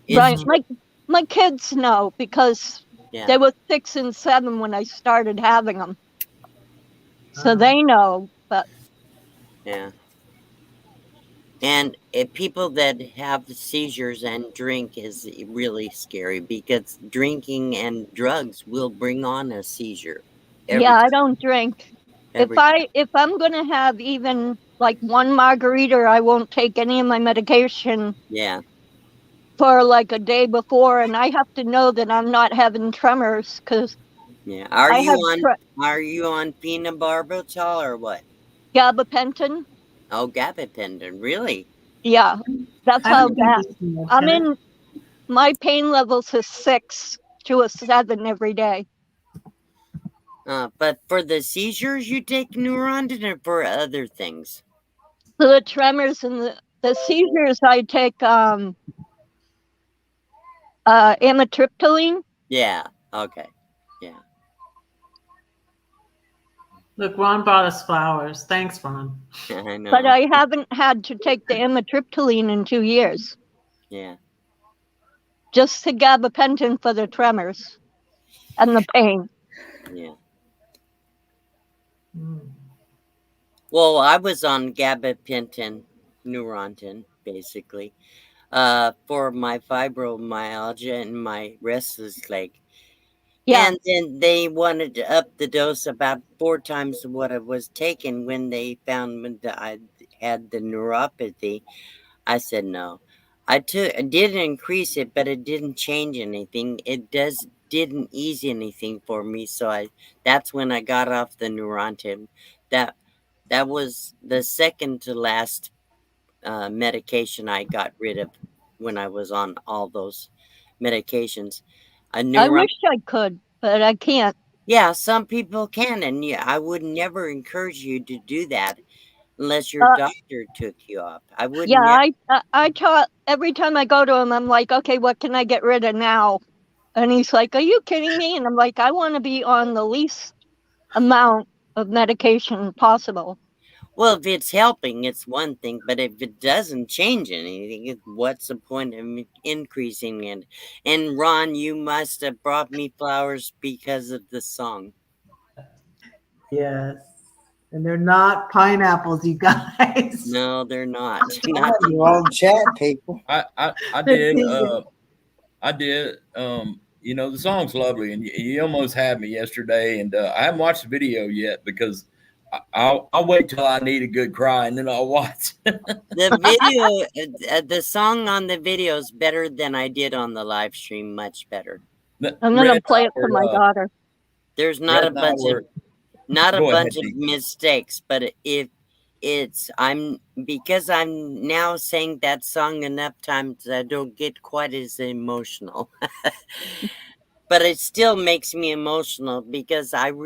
Right. It's My kids know because yeah. they were 6 and 7 when I started having them. So they know, but Yeah. And people that have seizures and drink is really scary because drinking and drugs will bring on a seizure every yeah, I time. don't drink. Every time. If I'm gonna have even like one margarita, I won't take any of my medication Yeah. for like a day before, and I have to know that I'm not having tremors because Yeah. I have Are you on phenobarbital or what? gabapentin. Oh, gabapentin, really? Yeah, that's I how don't think bad. this is I'm Kenneth. in. My pain levels is 6 to a 7 every day. But for the seizures, you take Neurontin or for other things? For the tremors and the seizures, I take amitriptyline. Yeah. Okay. Yeah. Look, Ron brought us flowers. Thanks, Ron. I know. But I haven't had to take the amitriptyline in 2 years. Yeah. Just the gabapentin for the tremors and the pain. Yeah. Mm. Well, I was on gabapentin, Neurontin, basically, for my fibromyalgia and my restless leg. Yeah. And then they wanted to up the dose about 4 times what I was taking when they found that I had the neuropathy. I said no. I did increase it, but it didn't change anything. It didn't ease anything for me. So that's when I got off the Neurontin. That that was the second to last medication I got rid of when I was on all those medications. A I neuron. wish I could, but I can't. Yeah, some people can, and yeah, I would never encourage you to do that unless your doctor took you off. I would Yeah, never. I taught every time I go to him, I'm like, okay, what can I get rid of now? And he's like, are you kidding me? And I'm like, I want to be on the least amount of medication possible. Well, if it's helping, it's one thing, but if it doesn't change anything, what's the point of increasing it? And Ron, you must have brought me flowers because of the song. Yes. And they're not pineapples, you guys. No, they're not. You have your own chat, people. I did. I did. The song's lovely, and you almost had me yesterday. And I haven't watched the video yet because I'll wait till I need a good cry and then I'll watch. The video, the song on the video is better than I did on the live stream. Much better. I'm gonna play it for my daughter. There's not a bunch of Go ahead, mistakes, but if I'm because I'm now saying that song enough times, I don't get quite as emotional. But it still makes me emotional because I've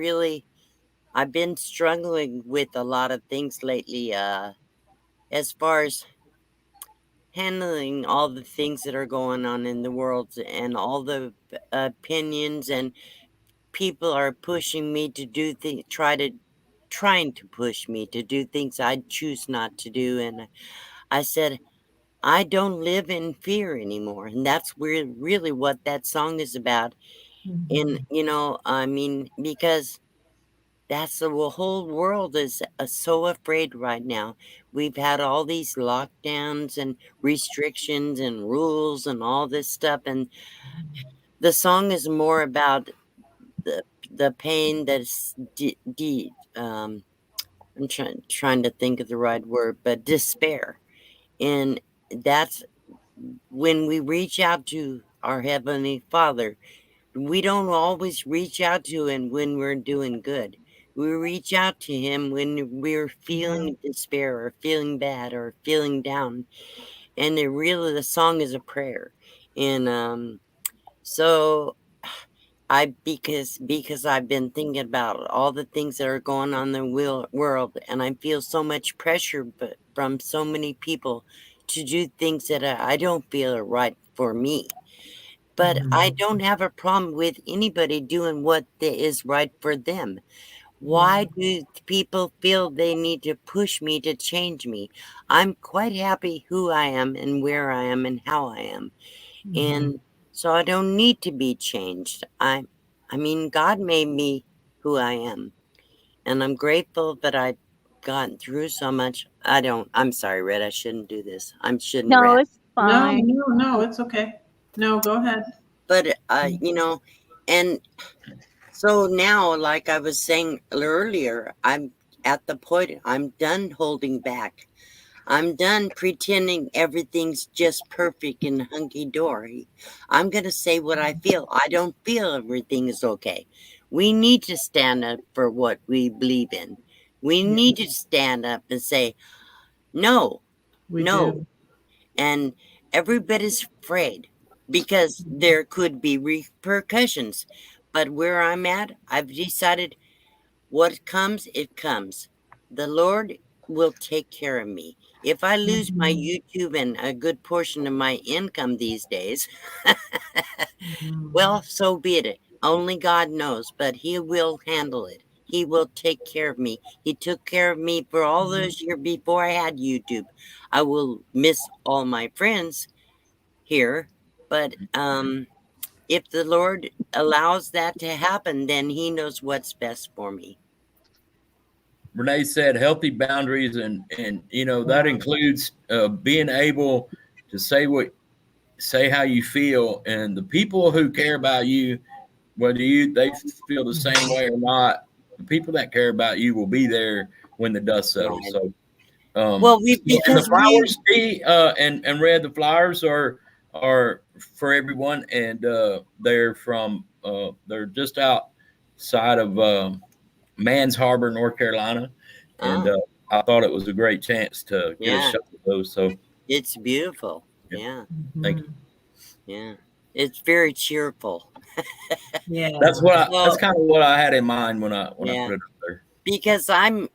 been struggling with a lot of things lately, as far as handling all the things that are going on in the world and all the opinions, and people are pushing me to do things, trying to push me to do things I choose not to do. And I said, I don't live in fear anymore. And that's really what that song is about. And, I mean, because that's the whole world is so afraid right now. We've had all these lockdowns and restrictions and rules and all this stuff. And the song is more about the pain that's I'm trying to think of the right word, but despair. And that's when we reach out to our Heavenly Father. We don't always reach out to Him when we're doing good. We reach out to Him when we're feeling despair or feeling bad or feeling down. And the song is a prayer. And so because I've been thinking about all the things that are going on in the world, and I feel so much pressure from so many people to do things that I don't feel are right for me. But I don't have a problem with anybody doing what is right for them. Why do people feel they need to push me to change me? I'm quite happy who I am and where I am and how I am. And so I don't need to be changed. I mean, God made me who I am. And I'm grateful that I've gotten through so much. I'm sorry, Red, I shouldn't do this. I shouldn't No, rap. it's fine. No, it's okay. No, go ahead. But and so now, like I was saying earlier, I'm at the point I'm done holding back. I'm done pretending everything's just perfect and hunky dory. I'm going to say what I feel. I don't feel everything is okay. We need to stand up for what we believe in. We need to stand up and say, no, We no. do. And everybody's afraid because there could be repercussions. But where I'm at, I've decided what comes, it comes. The Lord will take care of me. If I lose my YouTube and a good portion of my income these days, well, so be it. Only God knows, but He will handle it. He will take care of me. He took care of me for all those years before I had YouTube. I will miss all my friends here, but if the Lord allows that to happen, then He knows what's best for me. Renee said healthy boundaries, and that includes being able to say how you feel, and the people who care about you, whether they feel the same way or not, the people that care about you will be there when the dust settles. Right. So, Well, and the flowers, and Red, the flowers are for everyone, and they're just outside of Mans Harbor, North Carolina, and I thought it was a great chance to get a shot of those. So it's beautiful. Yeah. Thank you. Yeah. It's very cheerful. Yeah. That's kind of what I had in mind when I put it up there. Because I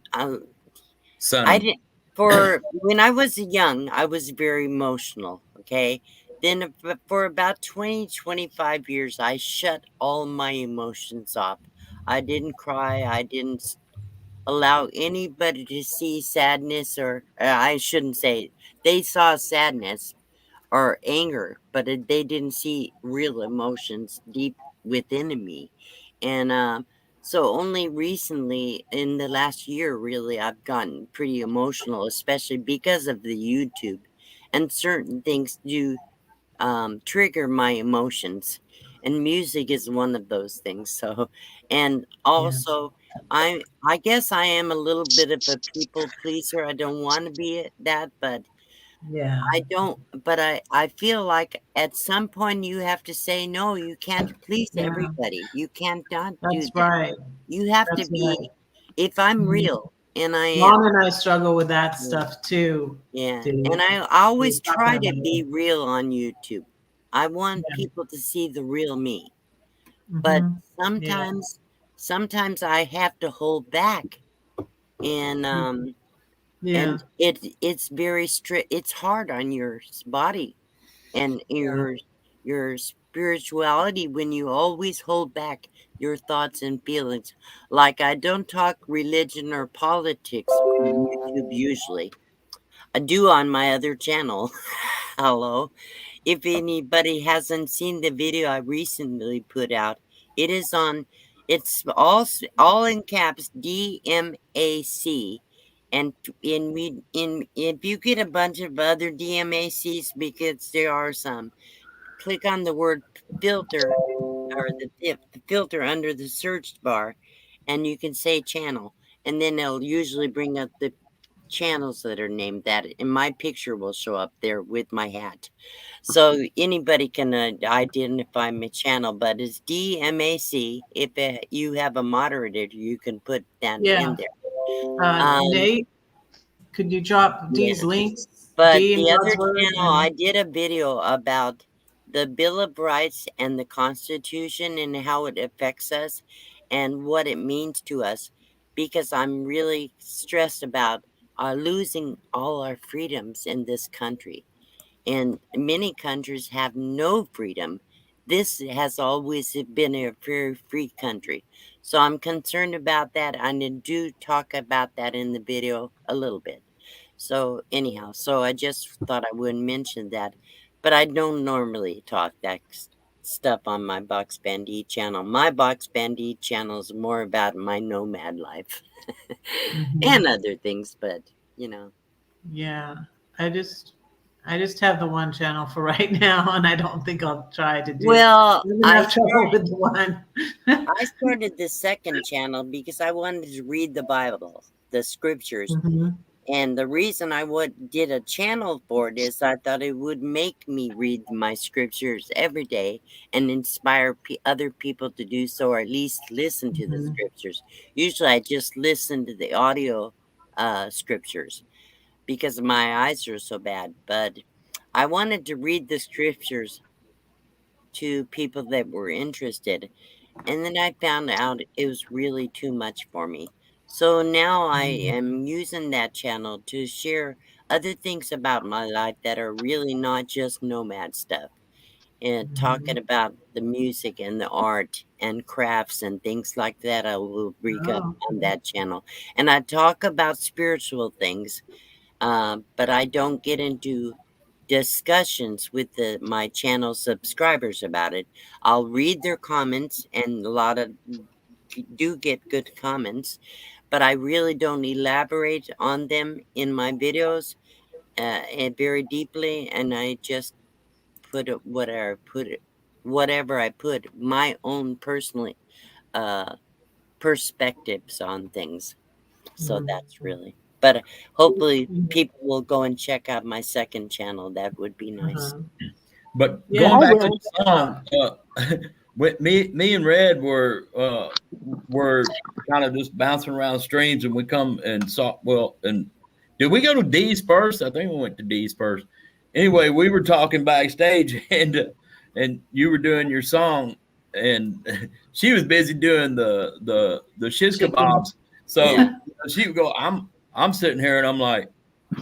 Sunny. didn't when I was young, I was very emotional. Okay. Then for about 20, 25 years, I shut all my emotions off. I didn't cry. I didn't allow anybody to see sadness, or I shouldn't say it. They saw sadness or anger, but they didn't see real emotions deep within me. And so only recently, in the last year, really, I've gotten pretty emotional, especially because of the YouTube. And certain things do trigger my emotions. And music is one of those things. So, and also, I guess I am a little bit of a people pleaser. I don't want to be that, but Yeah. I don't, but I feel like at some point you have to say, no, you can't please everybody. You can't not do That's that. right. You have to That's be, right. if I'm real, and I am. Ron and I struggle with that stuff too. Yeah, Dave. and I always We're try talking to about be real on YouTube. I want Yeah. people to see the real me, but Mhm. Yeah. sometimes I have to hold back, and Yeah. it's very strict. It's hard on your body and Yeah. your spirituality when you always hold back your thoughts and feelings. Like I don't talk religion or politics on YouTube usually. I do on my other channel. Hello. If anybody hasn't seen the video I recently put out, it is on. It's all in caps DMAC, and in if you get a bunch of other DMACs, because there are some, click on the word filter or the filter under the search bar, and you can say channel, and then it'll usually bring up the channels that are named that, and my picture will show up there with my hat. So anybody can identify my channel, but it's DMAC. If you have a moderator, you can put that in Yeah. there. Nate, could you drop Yeah. these links? But D in the other God's word channel, I and did a video about the Bill of Rights and the Constitution and how it affects us and what it means to us, because I'm really stressed about losing all our freedoms in this country. And many countries have no freedom. This has always been a very free country. So I'm concerned about that. I do talk about that in the video a little bit. So anyhow, so I just thought I would mention that. But I don't normally talk that stuff on my Box Bandit channel. My Box Bandit channel is more about my nomad life and other things, but you know. yeah. I just I just have the one channel for right now, and I don't think I'll try to do. Well, I'm gonna have trouble with the one. I started the second channel because I wanted to read the Bible, the scriptures. Mhm. And the reason I did a channel for it is I thought it would make me read my scriptures every day and inspire other people to do so, or at least listen to the Mhm. scriptures. Usually I just listen to the audio scriptures because my eyes are so bad. But I wanted to read the scriptures to people that were interested. And then I found out it was really too much for me. So now I am using that channel to share other things about my life that are really not just nomad stuff. And talking about the music and the art and crafts and things like that, I will bring up Oh, on that channel. And I talk about spiritual things, but I don't get into discussions with my channel subscribers about it. I'll read their comments, and a lot of do get good comments, but I really don't elaborate on them in my videos very deeply, and I just put it whatever I put my own personally uh, perspectives on things. So that's really. But hopefully, people will go and check out my second channel. That would be nice. But yeah. going I back to will. the song, with me and Red were kind of just bouncing around streams, and we come and saw. Well, and did we go to D's first? I think we went to D's first. Anyway, we were talking backstage, and you were doing your song, and she was busy doing the shish Chicken. kebabs. So she would go, I'm sitting here, and I'm like,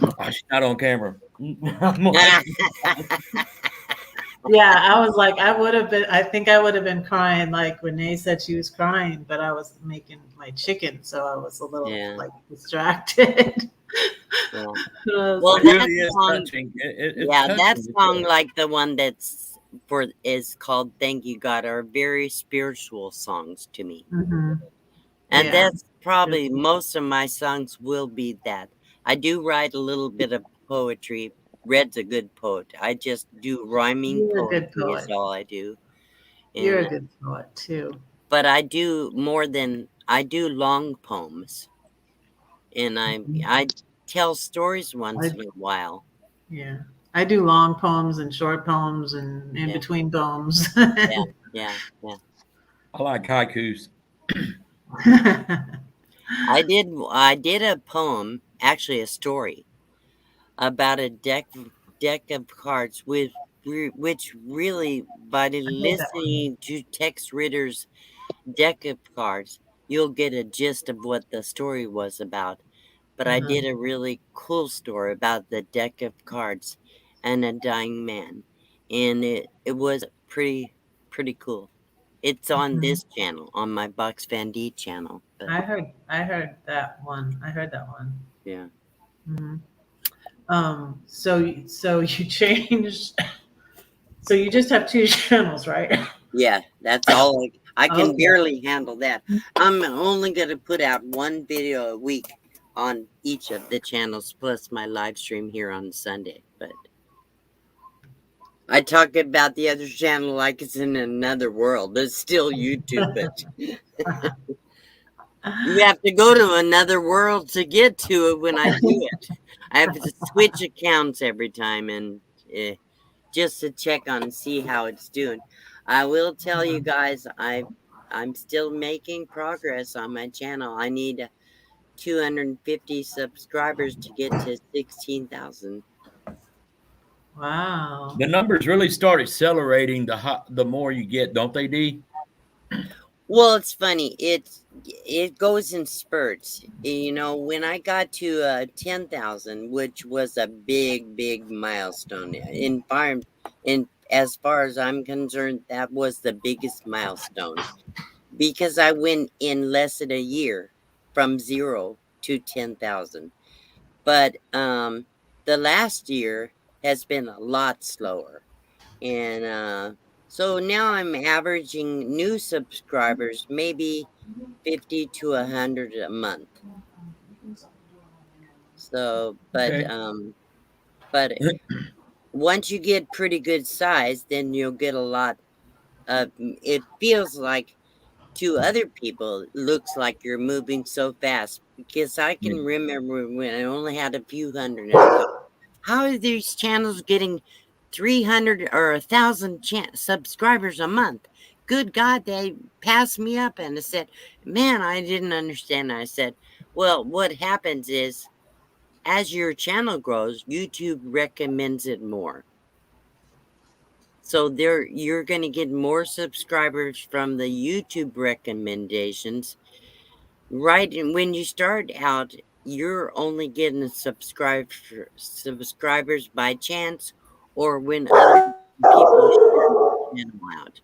oh, she's not on camera. I'm like, Yeah, I was like, I would have been, I think I would have been crying like Renee said she was crying, but I was making my chicken, so I was a little Yeah. like distracted. Yeah. I was Well, like, it that really is song, touching. It's yeah, touching. that song, like the one is called "Thank You God," are very spiritual songs to me, mhm. and Yeah. that's probably most of my songs will be that. I do write a little bit of poetry. Red's a good poet. I just do rhyming You're a good poetry is poet. all I do, You're a and good poet too. but I do more than I do long poems, and I tell stories once I, in a while. yeah. I do long poems and short poems and in Yeah, between poems. yeah, yeah, yeah. I like haikus. I did a poem, actually a story, about a deck of cards with which really, by I heard that one. listening to Tex Ritter's deck of cards, you'll get a gist of what the story was about. But I Uh-huh. did a really cool story about the deck of cards and a dying man, and it was pretty cool. It's on Mhm. this channel, on my Box Van D channel. But I heard that one. I heard that one. yeah, Hmm. So you changed. So you just have two channels, right? yeah, that's all. I can Okay. barely handle that. I'm only gonna put out one video a week on each of the channels, plus my live stream here on Sunday. But I talk about the other channel like it's in another world. It's still YouTube, but you have to go to another world to get to it when I do it. I have to switch accounts every time and just to check on and see how it's doing. I will tell you guys, I'm still making progress on my channel. I need 250 subscribers to get to 16,000. Wow. The numbers really start accelerating the more you get, don't they, D? Well, it's funny. It goes in spurts. You know, when I got to 10,000, which was a big milestone in farm, in as far as I'm concerned, that was the biggest milestone because I went in less than a year from 0 to 10,000. But the last year has been a lot slower, and so now I'm averaging new subscribers maybe 50 to 100 a month. So, Okay. but once you get pretty good size, then you'll get a lot of. It feels like to other people, it looks like you're moving so fast because I can remember when I only had a few hundred, and I thought, how are these channels getting 300 or 1,000 subscribers a month? Good God, they passed me up. And I said, man, I didn't understand. I said, well, what happens is as your channel grows, YouTube recommends it more. So there you're going to get more subscribers from the YouTube recommendations. Right, and when you start out, you're only getting subscribers by chance or when other people share your channel out.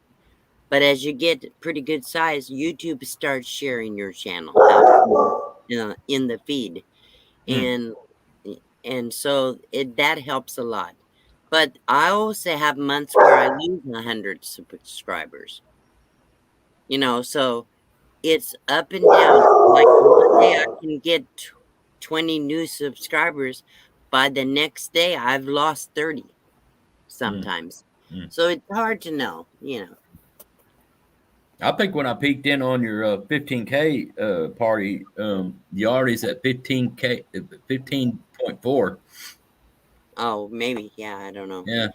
But as you get pretty good size, YouTube starts sharing your channel out in the feed, Hmm. and so that helps a lot. But I also have months where I lose 100 subscribers. So it's up and down. Like one day I can get 20 new subscribers. By the next day, I've lost 30 Hmm. sometimes. Hmm. So it's hard to know. I think when I peeked in on your 15K party, you already's at 15K, 15.4. Oh, maybe. Yeah, I don't know. Yeah,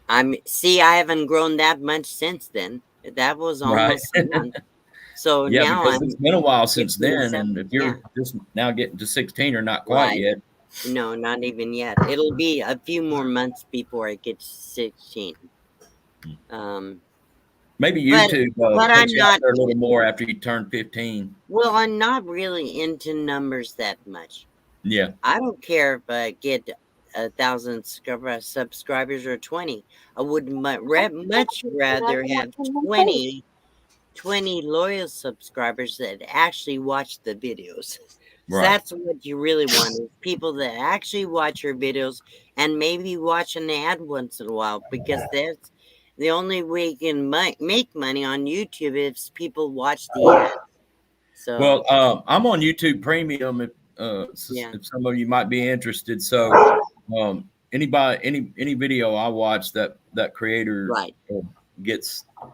I haven't grown that much since then. That was right. almost a month. So Yeah, now because it's I'm been a while since 15, then, and 7. if Yeah, you're just now getting to 16 or not quite right. yet, No, not even yet. It'll be a few more months before I get to 16. Um, maybe but YouTube but puts I'm you out not. there a little more after you turn 15. Well, I'm not really into numbers that much. Yeah, I don't care if I get 1,000 subscribers or 20. I would much rather have 20 loyal subscribers that actually watch the videos. So right. that's what you really want is people that actually watch your videos and maybe watch an ad once in a while because that's the only way you can make money on YouTube is people watch the ad. So Well, I'm on YouTube Premium yeah, if some of you might be interested. So, any video I watch that creator right. gets, Right,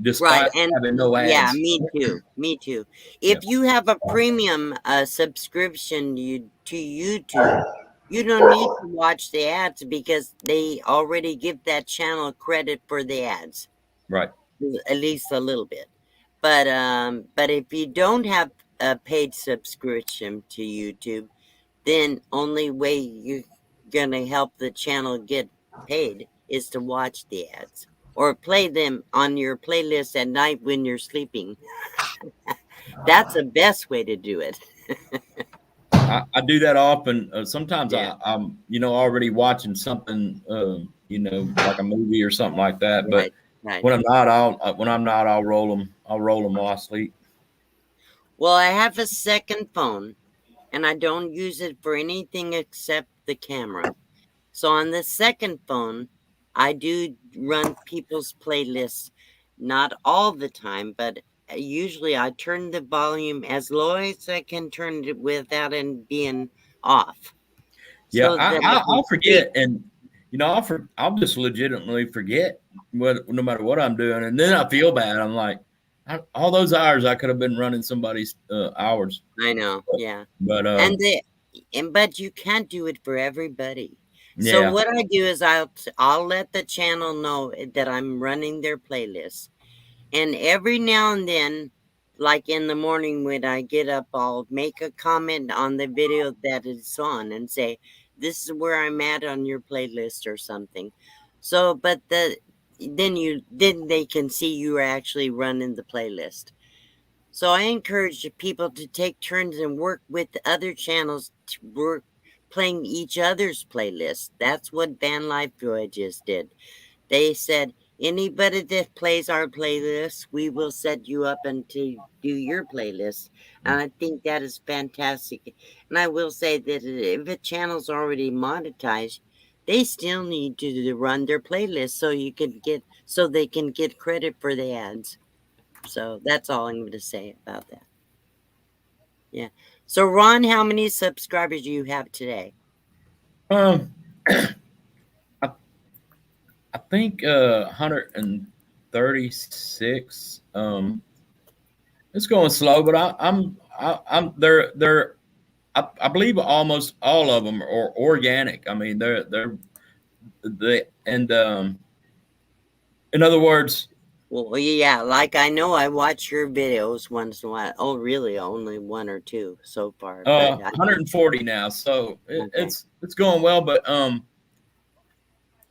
despite and having no yeah, ads. me too. Yeah, If you have a premium subscription to YouTube, you don't need to watch the ads because they already give that channel credit for the ads, right. at least a little bit. But if you don't have a paid subscription to YouTube, then only way you're gonna help the channel get paid is to watch the ads or play them on your playlist at night when you're sleeping. That's the best way to do it. I do that often. Sometimes Yeah. I'm already watching something, like a movie or something like that. But Right. Right. when I'm not, I'll roll them. I'll roll them while I sleep. Well, I have a second phone, and I don't use it for anything except the camera. So on the second phone, I do run people's playlists, not all the time, but usually I turn the volume as low as I can turn it without it being off. Yeah, So that I can I'll sleep. forget, and I'll just legitimately forget no matter what I'm doing, and then I feel bad. I'm like, all those hours I could have been running somebody's hours. I know, yeah. But But you can't do it for everybody. So yeah, what I do is I'll let the channel know that I'm running their playlist. And every now and then, like in the morning when I get up, I'll make a comment on the video that it's on and say, "This is where I'm at on your playlist" or something. So, but then they can see you are actually running the playlist. So I encourage people to take turns and work with other channels to work playing each other's playlists. That's what Van Life Voyages did. They said, anybody that plays our playlist, we will set you up and to do your playlist. And I think that is fantastic. And I will say that if a channel's already monetized, they still need to run their playlist so they can get credit for the ads. So that's all I'm going to say about that. Yeah. So Ron, how many subscribers do you have today? I, I think 136. It's going slow, but I'm they're I believe almost all of them are organic. I mean, they and in other words, Well, yeah, like I know I watch your videos once in a while. Oh, really? Only one or two so far, but 140 now, so okay. it's going well. But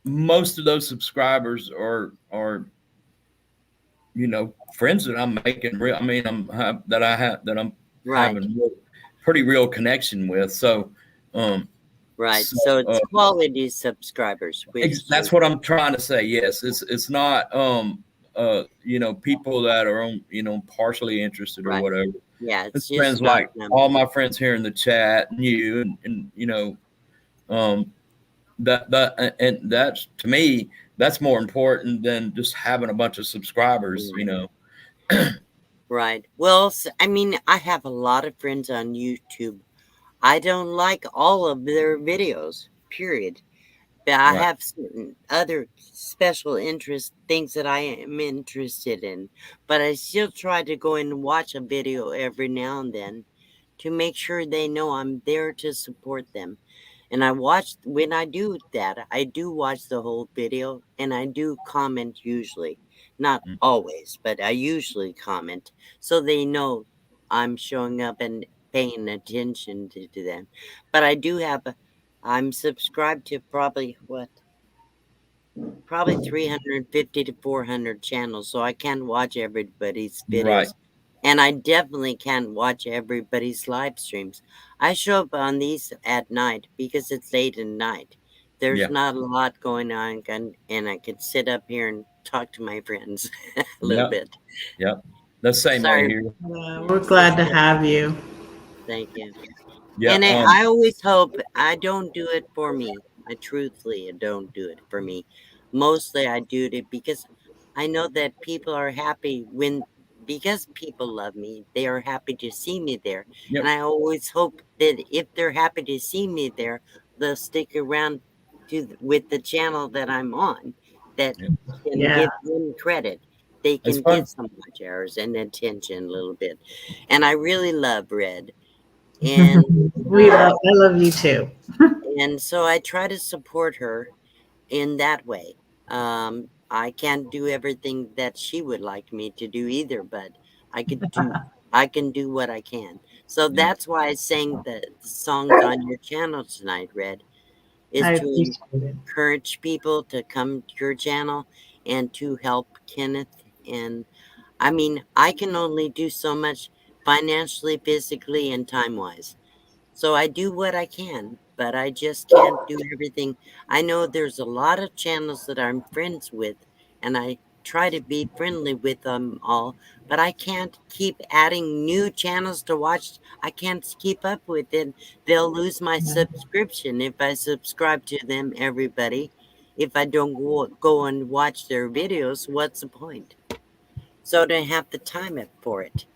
most of those subscribers are friends that I'm making real. I mean, that I'm Right, having pretty real connection with. So, right. so So it's quality subscribers, which that's what I'm trying to say. Yes, it's not people that are partially interested or right. whatever. Yeah, it's It's just friends not like all numbers. my friends here in the chat, and you, and um, and that's, to me, that's more important than just having a bunch of subscribers. Right. Right. Well, I mean, I have a lot of friends on YouTube. I don't like all of their videos, period. But I Right. have certain other special interest things that I am interested in. But I still try to go and watch a video every now and then to make sure they know I'm there to support them. And when I do that, I do watch the whole video and I do comment usually. Not Mm. always, but I usually comment so they know I'm showing up and paying attention to them. But I'm subscribed to probably 350 to 400 channels, so I can't watch everybody's Right. videos. And I definitely can't watch everybody's live streams. I show up on these at night because it's late at night. There's Yeah. not a lot going on, and I can sit up here and talk to my friends a little Yep. bit. Yep. The same way Sorry, here. We're glad to have you. thank you. Yeah. And I always hope I don't do it for me. I truthfully don't do it for me. Mostly I do it because I know that people are happy because people love me, they are happy to see me there. And Yep. I always hope that if they're happy to see me there, they'll stick around with the channel that I'm on that Yep. can Yeah. give them credit. They It's can fun. get some watch hours and attention a little bit. And I really love Red. And I love you too. and so I try to support her in that way. I can't do everything that she would like me to do either, but I could do I can do what I can. So Yeah. that's why I sang the songs on your channel tonight, Red, is I to appreciate it. encourage people to come to your channel and to help Kenneth. And I mean, I can only do so much financially, physically, and time wise. So I do what I can, but I just can't do everything. I know there's a lot of channels that I'm friends with, and I try to be friendly with them all, but I can't keep adding new channels to watch. I can't keep up with it. They'll lose my subscription if I subscribe to them, everybody. If I don't go and watch their videos, what's the point? So I don't have the time for it.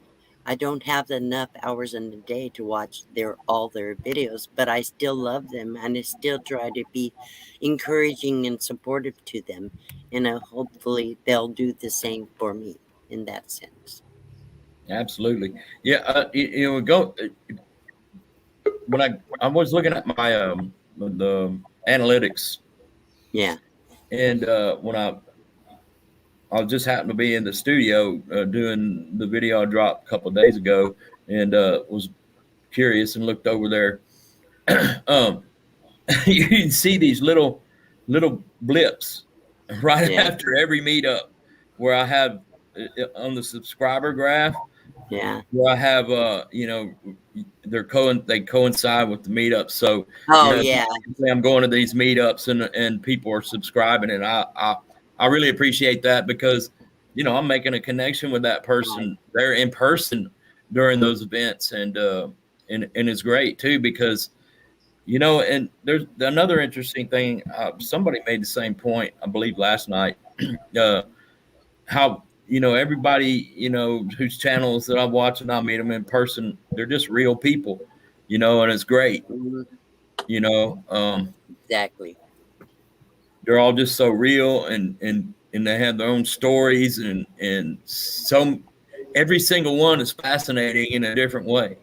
I don't have enough hours in the day to watch all their videos, but I still love them and I still try to be encouraging and supportive to them. And hopefully they'll do the same for me in that sense. Absolutely. Yeah. Go when I was looking at my the analytics, Yeah. and when I just happened to be in the studio doing the video I dropped a couple of days ago, and was curious and looked over there. um, you can see these little blips right Yeah. after every meetup where I have on the subscriber graph Yeah. where I have they coincide with the meetups. So Oh yeah. I'm going to these meetups and people are subscribing, and I really appreciate that because I'm making a connection with that person there in person during those events, and it's great too because and there's another interesting thing. Somebody made the same point, I believe, last night. How everybody whose channels that I watch and I meet them in person, they're just real people, and it's great. Mhm. You know, um, Exactly. they're all just so real, and they have their own stories, and some every single one is fascinating in a different way.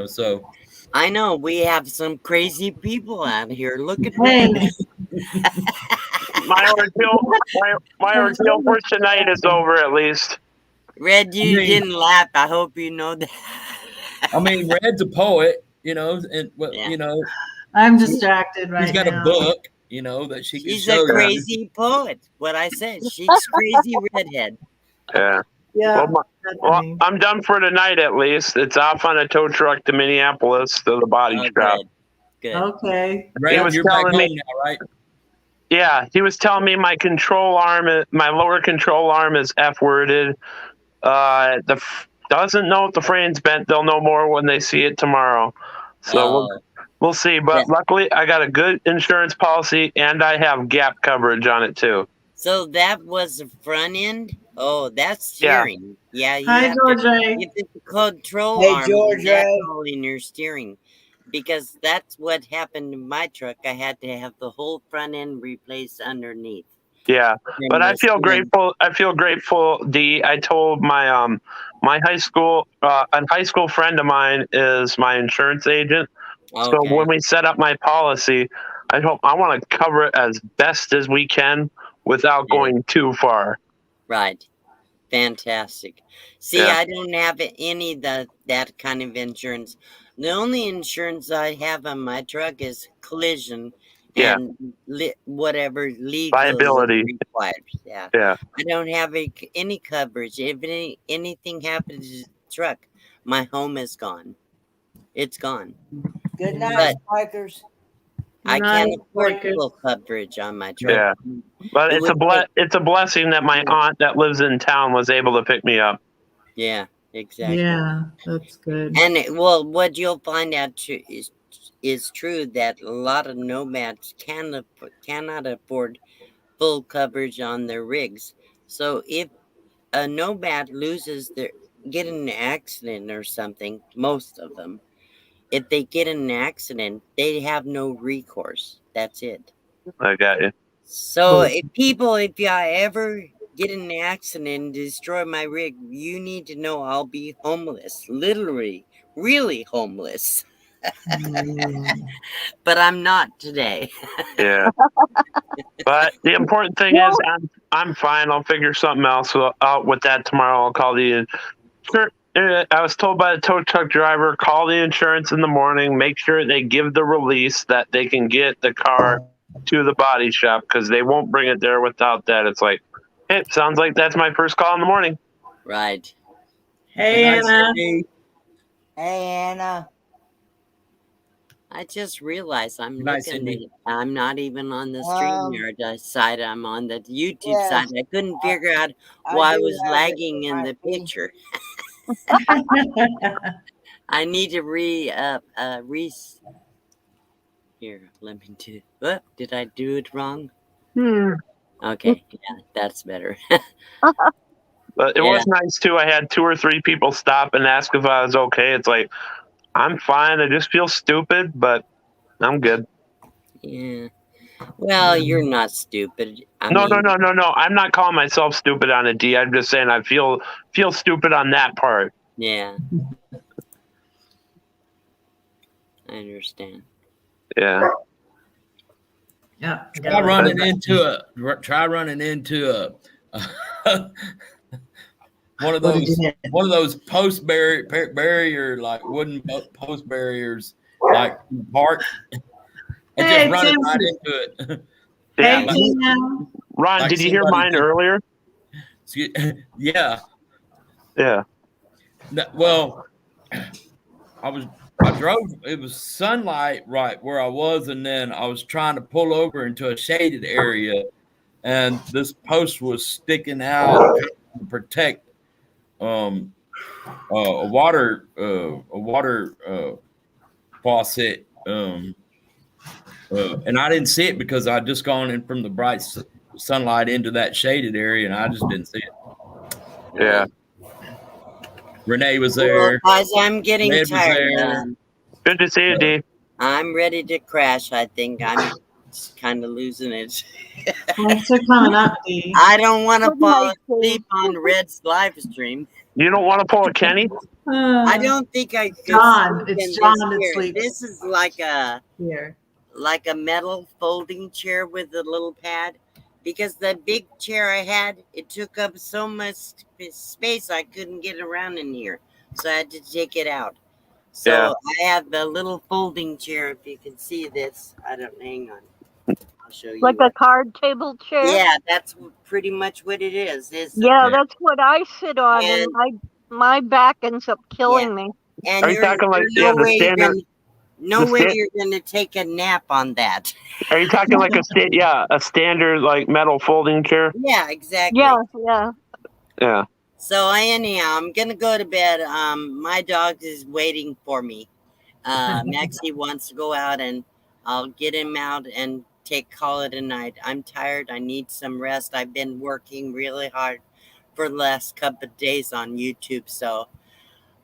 So I know we have some crazy people out here. Look at Hey, Red. My ordeal for tonight is over at least. Red, I you mean, didn't laugh. I hope you know that. Red's a poet, and Yeah. I'm distracted she's right got a now. book, that she can She's a show you. crazy poet. What I said. She's crazy redhead. Yeah. Yeah, Well, that's me. I'm done for tonight at least. It's off on a tow truck to Minneapolis to the body Oh, shop. good. Okay. He Red, was you're back telling home me, now, right? yeah, he was telling me my my lower control arm is F worded. Doesn't know if the frame's bent. They'll know more when they see it tomorrow. So Oh, we'll see. But that, luckily, I got a good insurance policy and I have gap coverage on it too. so that was the front end. Oh, that's Yeah. steering. Yeah, you Hi, have George to. Ray. If it's a control Hey, arm, George that's Ray. all in your steering. Because that's what happened in my truck. I had to have the whole front end replaced underneath. Yeah, but From I the feel steering. grateful. I feel grateful, D. I told my high school a high school friend of mine is my insurance agent. So Okay. when we set up my policy, I want to cover it as best as we can without Yeah. going too far. Right. Fantastic. See, Yeah, I don't have any that kind of insurance. The only insurance I have on my truck is collision yeah, and whatever legally liability. required. Yeah, Yeah, I don't have any coverage. If anything happens to the truck, my home is gone. It's gone. Good night, But Spikers. I can't Nice, afford Lakers. full coverage on my truck. yeah. But It would take. it's a blessing that my aunt that lives in town was able to pick me up. Yeah, exactly. Yeah, that's good. And well, what you'll find out is true that a lot of nomads cannot afford full coverage on their rigs. So if a nomad get in an accident or something, most of them, if they get in an accident, they have no recourse. That's it. I got you. So if you ever get in an accident and destroy my rig, you need to know I'll be homeless, literally, really homeless. But I'm not today. Yeah. But the important thing is I'm fine. I'll figure something else out with that tomorrow. I'll call the I was told by the tow truck driver, call the insurance in the morning, make sure they give the release that they can get the car to the body shop because they won't bring it there without that. It's like, hey, sounds like that's my first call in the morning. Right. Hey, Good night, Anna. Cindy. Hey, Anna. I just realized I'm Nice, looking Cindy. at, I'm not even on the StreamYard side. I'm on the YouTube side. Yes, I couldn't figure out I why I do was have it. lagging It in the might be. picture. I need to here, let me do what? Did I do it wrong? Okay, yeah, that's better. But it Yeah. was nice too. I had 2 or 3 people stop and ask if I was okay. It's like, I'm fine. I just feel stupid, but I'm good. Yeah. Well, you're not stupid. No. I'm not calling myself stupid on a D. I'm just saying I feel stupid on that part. Yeah. I understand. Yeah. Yeah. Try running into one of What did you those hit? post barrier like wooden post barriers like in the park and Hey, just running Tim. right into it. Hey, Yeah. Tim. Ron, Like did you hear somebody mine just- earlier? Yeah. Yeah. Well, I drove, it was sunlight right where I was, and then I was trying to pull over into a shaded area, and this post was sticking out to protect a water faucet, and I didn't see it because I'd just gone in from the bright sunlight into that shaded area, and I just didn't see it. Yeah. Renee was Well, there. guys, I'm getting Ned was tired. there. Good to see you, D. I'm ready to crash. I think I'm kind of losing it. Thanks for coming up, D. I don't want to Good fall night, asleep on Red's live stream. You don't want to pull a Kenny? I don't think I could John. sleep It's in John this that chair. sleeps This is like a here. metal folding chair with a little pad, because the big chair I had, it took up so much space I couldn't get around in here, so I had to take it out. So Yeah. I have the little folding chair. If you can see this, I don't. Hang on, I'll show you. Like a card table chair? Yeah, that's pretty much what it is. Yeah, that's what I sit on, And- and my back ends up killing me. And Are you talking like no the way standard? you're gonna take a nap on that. Are you talking like a standard like metal folding chair? Yeah, exactly. Yeah. Yeah. So anyhow, I'm gonna go to bed. My dog is waiting for me. Maxie wants to go out, and I'll get him out and call it a night. I'm tired. I need some rest. I've been working really hard for the last couple of days on YouTube, so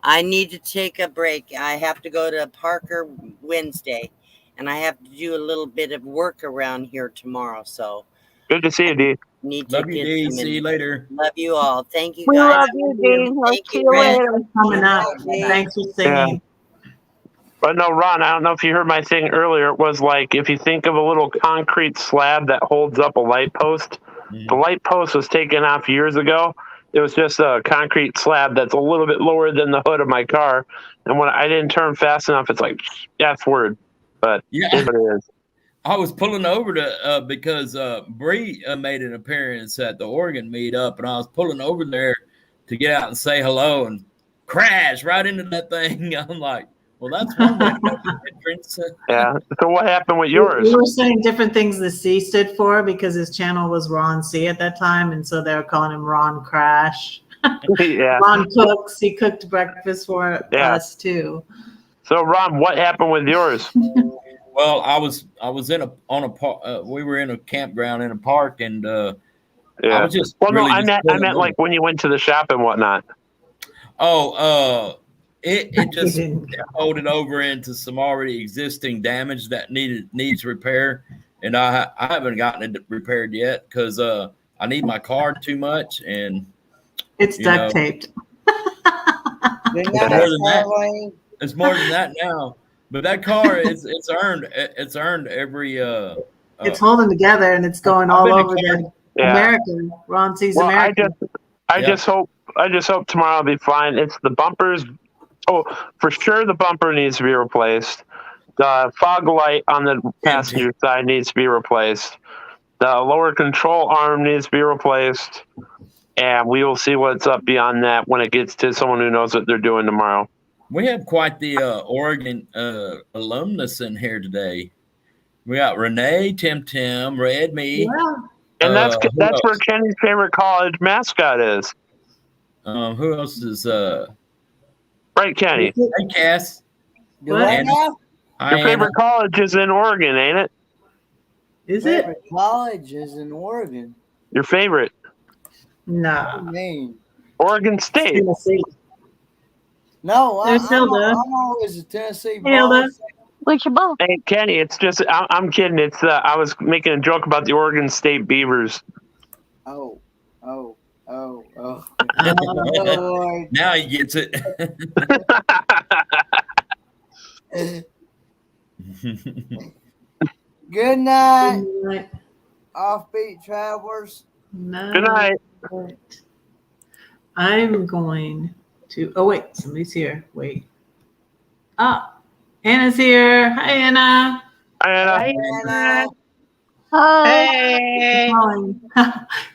I need to take a break. I have to go to Parker Wednesday, and I have to do a little bit of work around here tomorrow. So Good to see you, D. need to Love you, get D. some See you later. Love you all. Thank you We guys. love you, Dean. I'll Thank see you, you Red. later. Coming up. Yeah. Thanks for singing. But no, Ron, I don't know if you heard my thing earlier. It was like if you think of a little concrete slab that holds up a light post, the light post was taken off years ago. It was just a concrete slab that's a little bit lower than the hood of my car. And when I didn't turn fast enough, it's like, F word. But Yeah. it is what it is. I was pulling over to because Bree made an appearance at the Oregon meetup, and I was pulling over there to get out and say hello, and crash right into that thing. I'm like, well, that's one way to make an entrance. Yeah. So what happened with yours? We were saying different things the C stood for because his channel was Ron C at that time, and so they were calling him Ron Crash. Yeah. Ron Cooks. He cooked breakfast for us too. So Ron, what happened with yours? Well, I was we were in a campground in a park, and I was just well, really no, I just meant pulling over. like when you went to the shop and whatnot. Oh, it just folded over into some already existing damage that needs repair, and I haven't gotten it repaired yet because I need my card too much, and it's duct taped. It's more than that now. But that car it's earned every it's holding together and it's going all over the America. Ron sees America. I Yep. just hope tomorrow will be fine. It's the bumpers. Oh, for sure the bumper needs to be replaced. The fog light on the passenger side needs to be replaced. The lower control arm needs to be replaced. And we will see what's up beyond that when it gets to someone who knows what they're doing tomorrow. We have quite the Oregon alumnus in here today. We got Renee, Tim, Red, me. Yeah. And that's who where else? Kenny's favorite college mascot is. Who else is Right, Kenny? hey, Cass. Do What? I now? Hi, Your Anna. favorite college is in Oregon, ain't it? Is it? Favorite college is in Oregon. Your favorite? What Nah. do you mean? Oregon State. Tennessee. No, There's Hilda. I'm always a Tennessee Hey, Hilda. boss. Where's your ball? Hey, Kenny, it's just, I'm kidding. It's I was making a joke about the Oregon State Beavers. Oh. Oh, Lord. Now he gets it. Good night, Good night. offbeat travelers. Good night. I'm going to. Oh wait, somebody's here. Wait. Ah, Anna's here. Hi, Anna. Anna. Anna. Hey. Calling.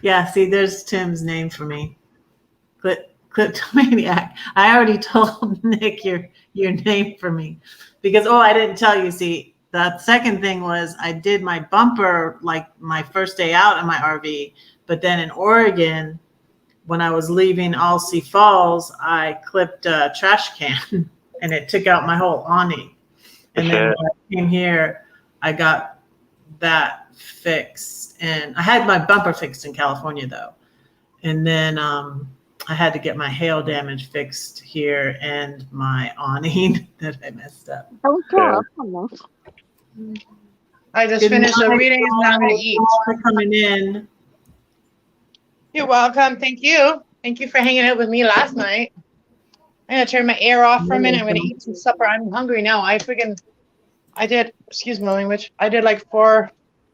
Yeah. See, there's Tim's name for me. Kleptomaniac. I already told Nick your name for me because I didn't tell you. See, the second thing was I did my bumper like my first day out in my RV, but then in Oregon, when I was leaving Alsea Falls, I clipped a trash can and it took out my whole awning. And then when I came here, I got that fixed, and I had my bumper fixed in California though, and then I had to get my hail damage fixed here and my awning that I messed up. Don't throw up on this. I just Good finished the night, reading and now I'm going to eat. for coming in. You're welcome. Thank you. Thank you for hanging out with me last night. I'm going to turn my air off for a minute. I'm going to eat some supper. I'm hungry now. I did, excuse my language, I did like four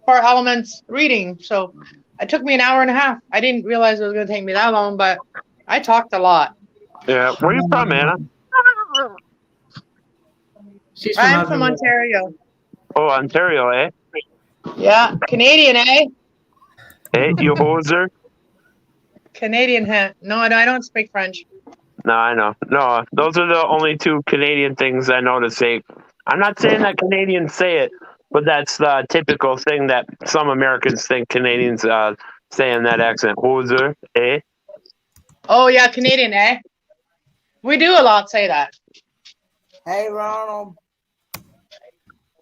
elements reading. So it took me an hour and a half. I didn't realize it was going to take me that long, but I talked a lot. Yeah. Where are you from, Anna? She's I'm from Upper- Ontario. Oh, Ontario, eh? Yeah. Canadian, eh? Hey, you hoser. Canadian, huh? No, I don't speak French. No, I know. No, those are the only two Canadian things I know to say. I'm not saying that Canadians say it, but that's the typical thing that some Americans think Canadians say in that accent. Hoser, eh? Oh, yeah, Canadian, eh? We do a lot say that. Hey, Ronald.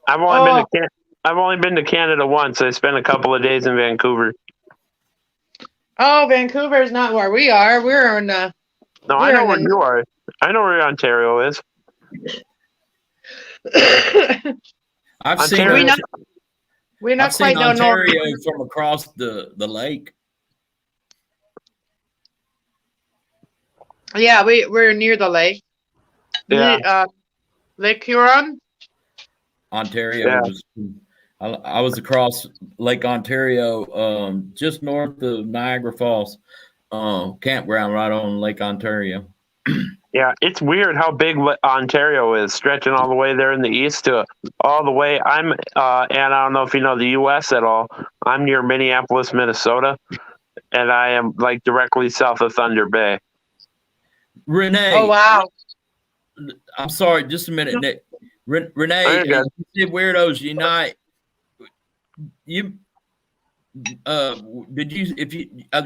I've only been to Canada once. I spent a couple of days in Vancouver. Oh, Vancouver is not where we are. We're in No, I know where you are. I know where Ontario is. I've Ontario. seen we're not I've seen quite down north. Ontario from across the lake. Yeah, we're near the lake. Yeah. Lake Huron. Ontario Yeah. was. I was across Lake Ontario, just north of Niagara Falls, campground right on Lake Ontario. Yeah, it's weird how big Ontario is, stretching all the way there in the east to all the way. And I don't know if you know the U.S. at all. I'm near Minneapolis, Minnesota, and I am like directly south of Thunder Bay. Renee. Oh wow. I'm sorry, just a minute, Nick. Renee, Very good. you said Weirdos Unite. You did you if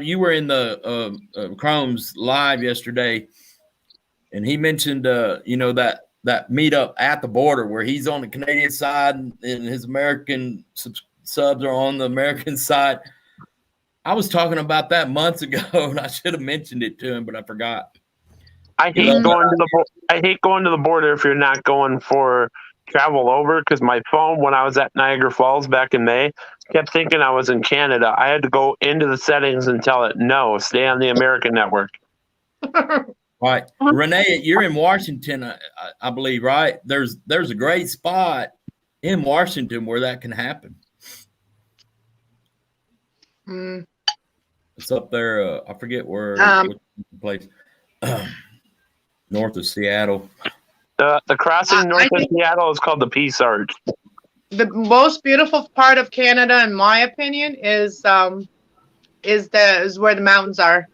you were in the Chrome's live yesterday, and he mentioned that meetup at the border where he's on the Canadian side and his American subs are on the American side. I was talking about that months ago, and I should have mentioned it to him, but I forgot. I hate going to the border if you're not going for travel over, because my phone, when I was at Niagara Falls back in May, kept thinking I was in Canada. I had to go into the settings and tell it, no, stay on the American network. Right. Renee, you're in Washington, I believe, right? There's a great spot in Washington where that can happen. It's up there. I forget where which place. North of Seattle. The crossing north I of think Seattle is called the Peace Arch. the most beautiful part of Canada, in my opinion, is where the mountains are.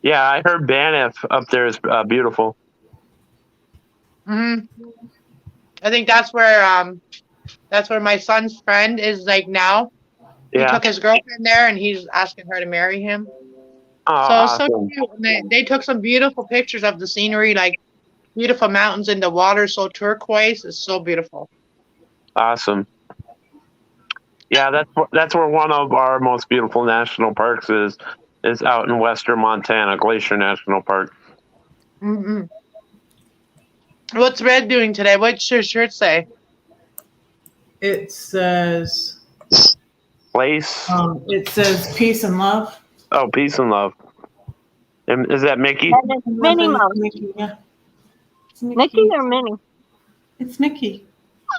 Yeah, I heard Banff up there is beautiful. Hmm I think that's where my son's friend is like now. He Yeah. took his girlfriend there, and he's asking her to marry him. Oh, So it's so awesome. cute. And they took some beautiful pictures of the scenery, like beautiful mountains, and the water so turquoise. It's so beautiful. Awesome. Yeah, that's where one of our most beautiful national parks is out in western Montana, Glacier National Park. Hmm What's Red doing today? What's your shirt say? It says Place. it says peace and love. Oh, peace and love. And is that Mickey? And it's Minnie Mouse. Mickey, yeah. It's Mickey or Minnie? It's Mickey.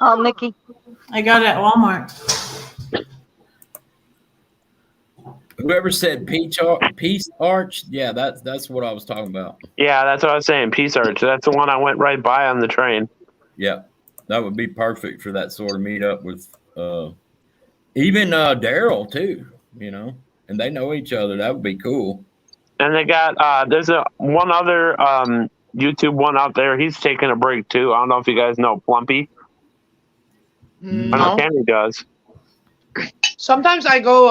Oh, Mickey. I got it at Walmart. Whoever said Peace Arch, yeah, that's what I was talking about. Yeah, that's what I was saying. Peace Arch. That's the one I went right by on the train. Yeah, that would be perfect for that sort of meetup with even Daryl too. You know, and they know each other. That would be cool. And they got there's one other YouTube one out there. He's taking a break too. I don't know if you guys know Plumpy. I know No. Kenny does. Sometimes I go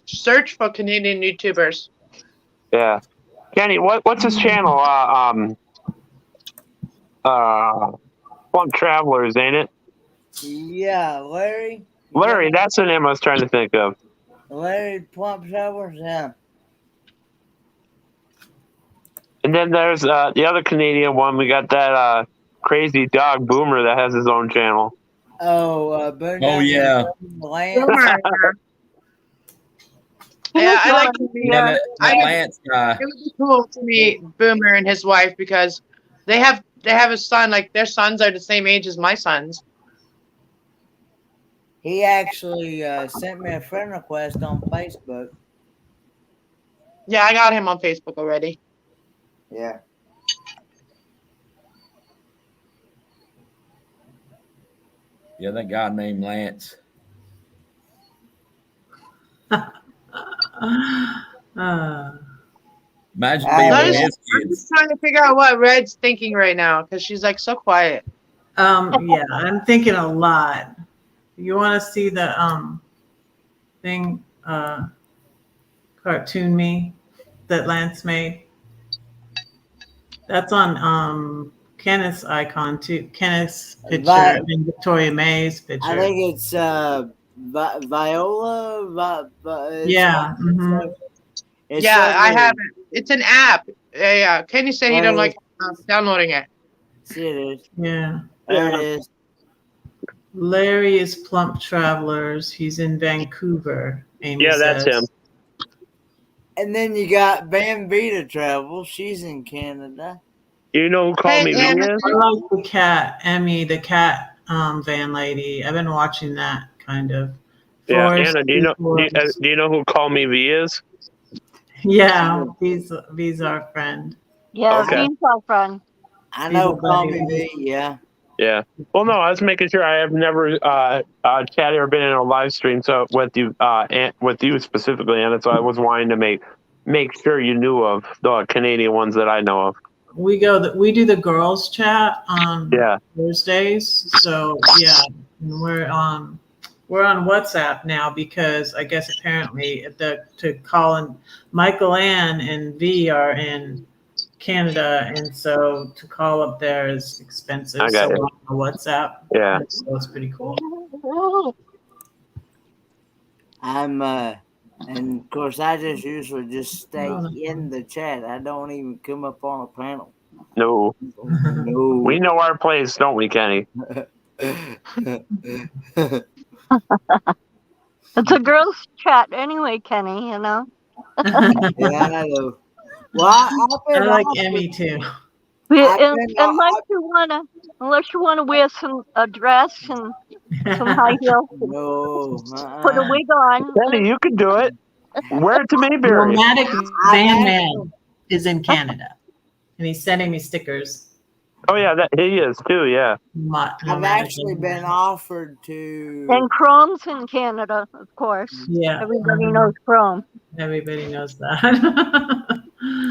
search for Canadian YouTubers. Yeah. Kenny, what's his channel? Plump Travelers, ain't it? Yeah, Larry. Larry, that's the name I was trying to think of. Larry Plump Travelers, yeah. And then there's the other Canadian one. We got that crazy dog Boomer that has his own channel. Oh, Yeah. Boomer. Yeah, I like to meet. Yeah, that Lance guy. It would be cool to meet Boomer and his wife because they have a son. Like their sons are the same age as my sons. He actually sent me a friend request on Facebook. Yeah, I got him on Facebook already. Yeah. Yeah, that guy named Lance. Imagine being I'm with his just kids. trying to figure out what Red's thinking right now because she's like so quiet. Yeah, I'm thinking a lot. You want to see the thing, Cartoon Me, that Lance made? That's on Kenneth's icon too. Kenneth's picture and Victoria May's picture. I think it's Viola. Yeah. Yeah, I have it. It's an app. Yeah, Kenny said he don't like downloading it. See, it is. Yeah. There it is. Larry is Plump Travelers. He's in Vancouver. Amy Yeah, that's says. him. And then you got Bambita Travel. She's in Canada. You know who Call Me V is? I like the cat, Emmy, the cat van lady. I've been watching that kind of. Yeah, Forest, Anna, do you know who Call Me V is? Yeah, V's our friend. Yeah, Okay. V's our friend. I know V's a Call buddy. Me V, yeah. Yeah. Well, no, I was making sure. I have never chatted or been in a live stream with you specifically, Anna. So I was wanting to make sure you knew of the Canadian ones that I know of. We do the girls chat on Thursdays. So yeah, and we're on WhatsApp now because I guess apparently to call in Michael Ann and V are in Canada, and so to call up there is expensive. I got so it. we're on WhatsApp. Yeah. So it's pretty cool. And of course, I just usually stay in the chat. I don't even come up on a panel. No. No. We know our place, don't we, Kenny? It's a girls' chat anyway, Kenny, you know? Yeah, I know. Well, I like Emmy too. Unless you wanna wear a dress and some high heels, No. put a wig on. Kenny, you can do it. Where to Mayberry? Nomadic I've Van actually, Man is in Canada, and he's sending me stickers. Oh yeah, that he is too. Yeah. I've Nomadic actually Van been Man. offered to. And Chrome's in Canada, of course. Yeah, Everybody knows Chrome. everybody knows that.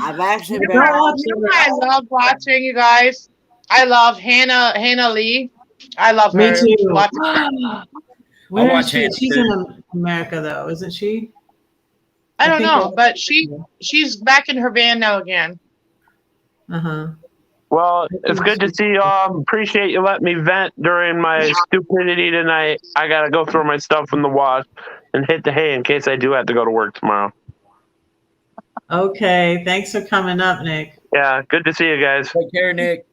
I've actually You been know what I offered. love watching, you guys? I love Hannah Lee. I love Me her. too. Lots of I Where is watch she? Hannah She's too. in America though, isn't she? I don't think. know, but she's back in her band now again. Uh-huh. Well, it's good to see you all. Appreciate you letting me vent during my stupidity tonight. I gotta go throw my stuff in the wash and hit the hay in case I do have to go to work tomorrow. Okay. Thanks for coming up, Nick. Yeah, good to see you guys. Take care, Nick.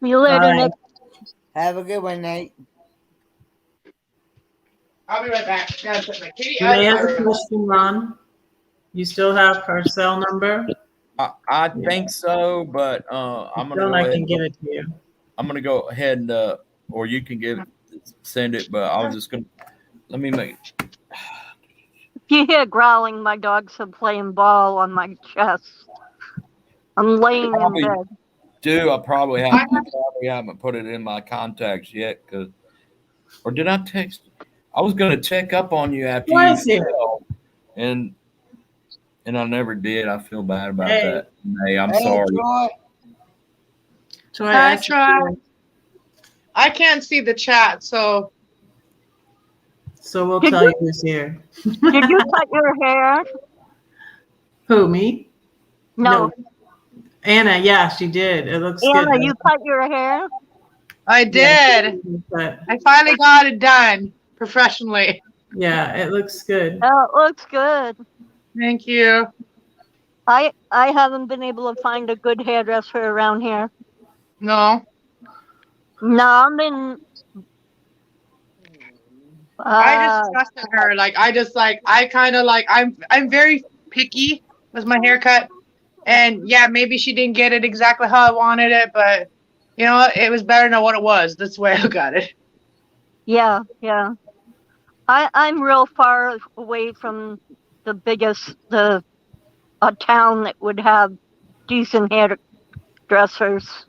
See you later, Bye. Nick. Have a good one, Nate. I'll be right back. Gotta put my kitty out Renee of has my a room. question, Ron. You still have her cell number? I think so, but I'm gonna Don't go I ahead. can give it to you. I'm gonna go ahead and or you can send it, but I was just gonna let me make. If you hear growling, my dogs are playing ball on my chest. I'm laying in Probably bed. I probably haven't put it in my contacts yet, or did I text? I was gonna check up on you after you Bless you. fell, and I never did. I feel bad about Hey. that. Hey, I'm Hey, sorry. Troy. Troy, Hi, ask Troy. I can't see the chat, so so we'll tell you who's here. Did you cut your hair? Who, me? No. Anna, yeah, she did. It looks good. Anna, you cut your hair? I did. But I finally got it done professionally. yeah, it looks good. Oh, it looks good. Thank you. I haven't been able to find a good hairdresser around here. No, No, I'm in. I just trusted her. I kind of I'm very picky with my haircut, and yeah, maybe she didn't get it exactly how I wanted it, but you know what? It was better than what it was. That's the way I got it. Yeah. I'm real far away from the biggest a town that would have decent hairdressers.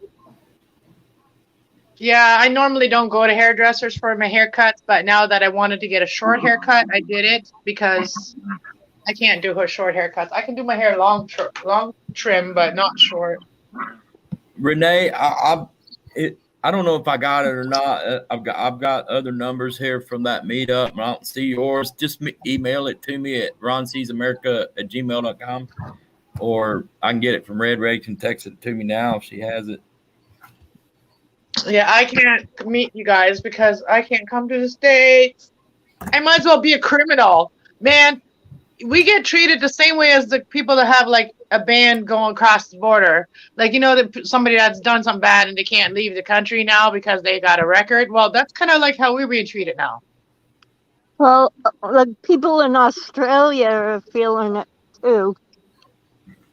Yeah, I normally don't go to hairdressers for my haircuts, but now that I wanted to get a short haircut, I did it because I can't do her short haircuts. I can do my hair long trim, but not short. Renee, I don't know if I got it or not. I've got other numbers here from that meetup. I don't see yours. Just email it to me at ronseesamerica@gmail.com, or I can get it from Red. Red can text it to me now if she has it. Yeah, I can't meet you guys because I can't come to the States. I might as well be a criminal. Man, we get treated the same way as the people that have like a band going across the border. Like, you know, somebody that's done something bad and they can't leave the country now because they got a record. Well, that's kind of like how we're being treated now. Well, the people in Australia are feeling it too.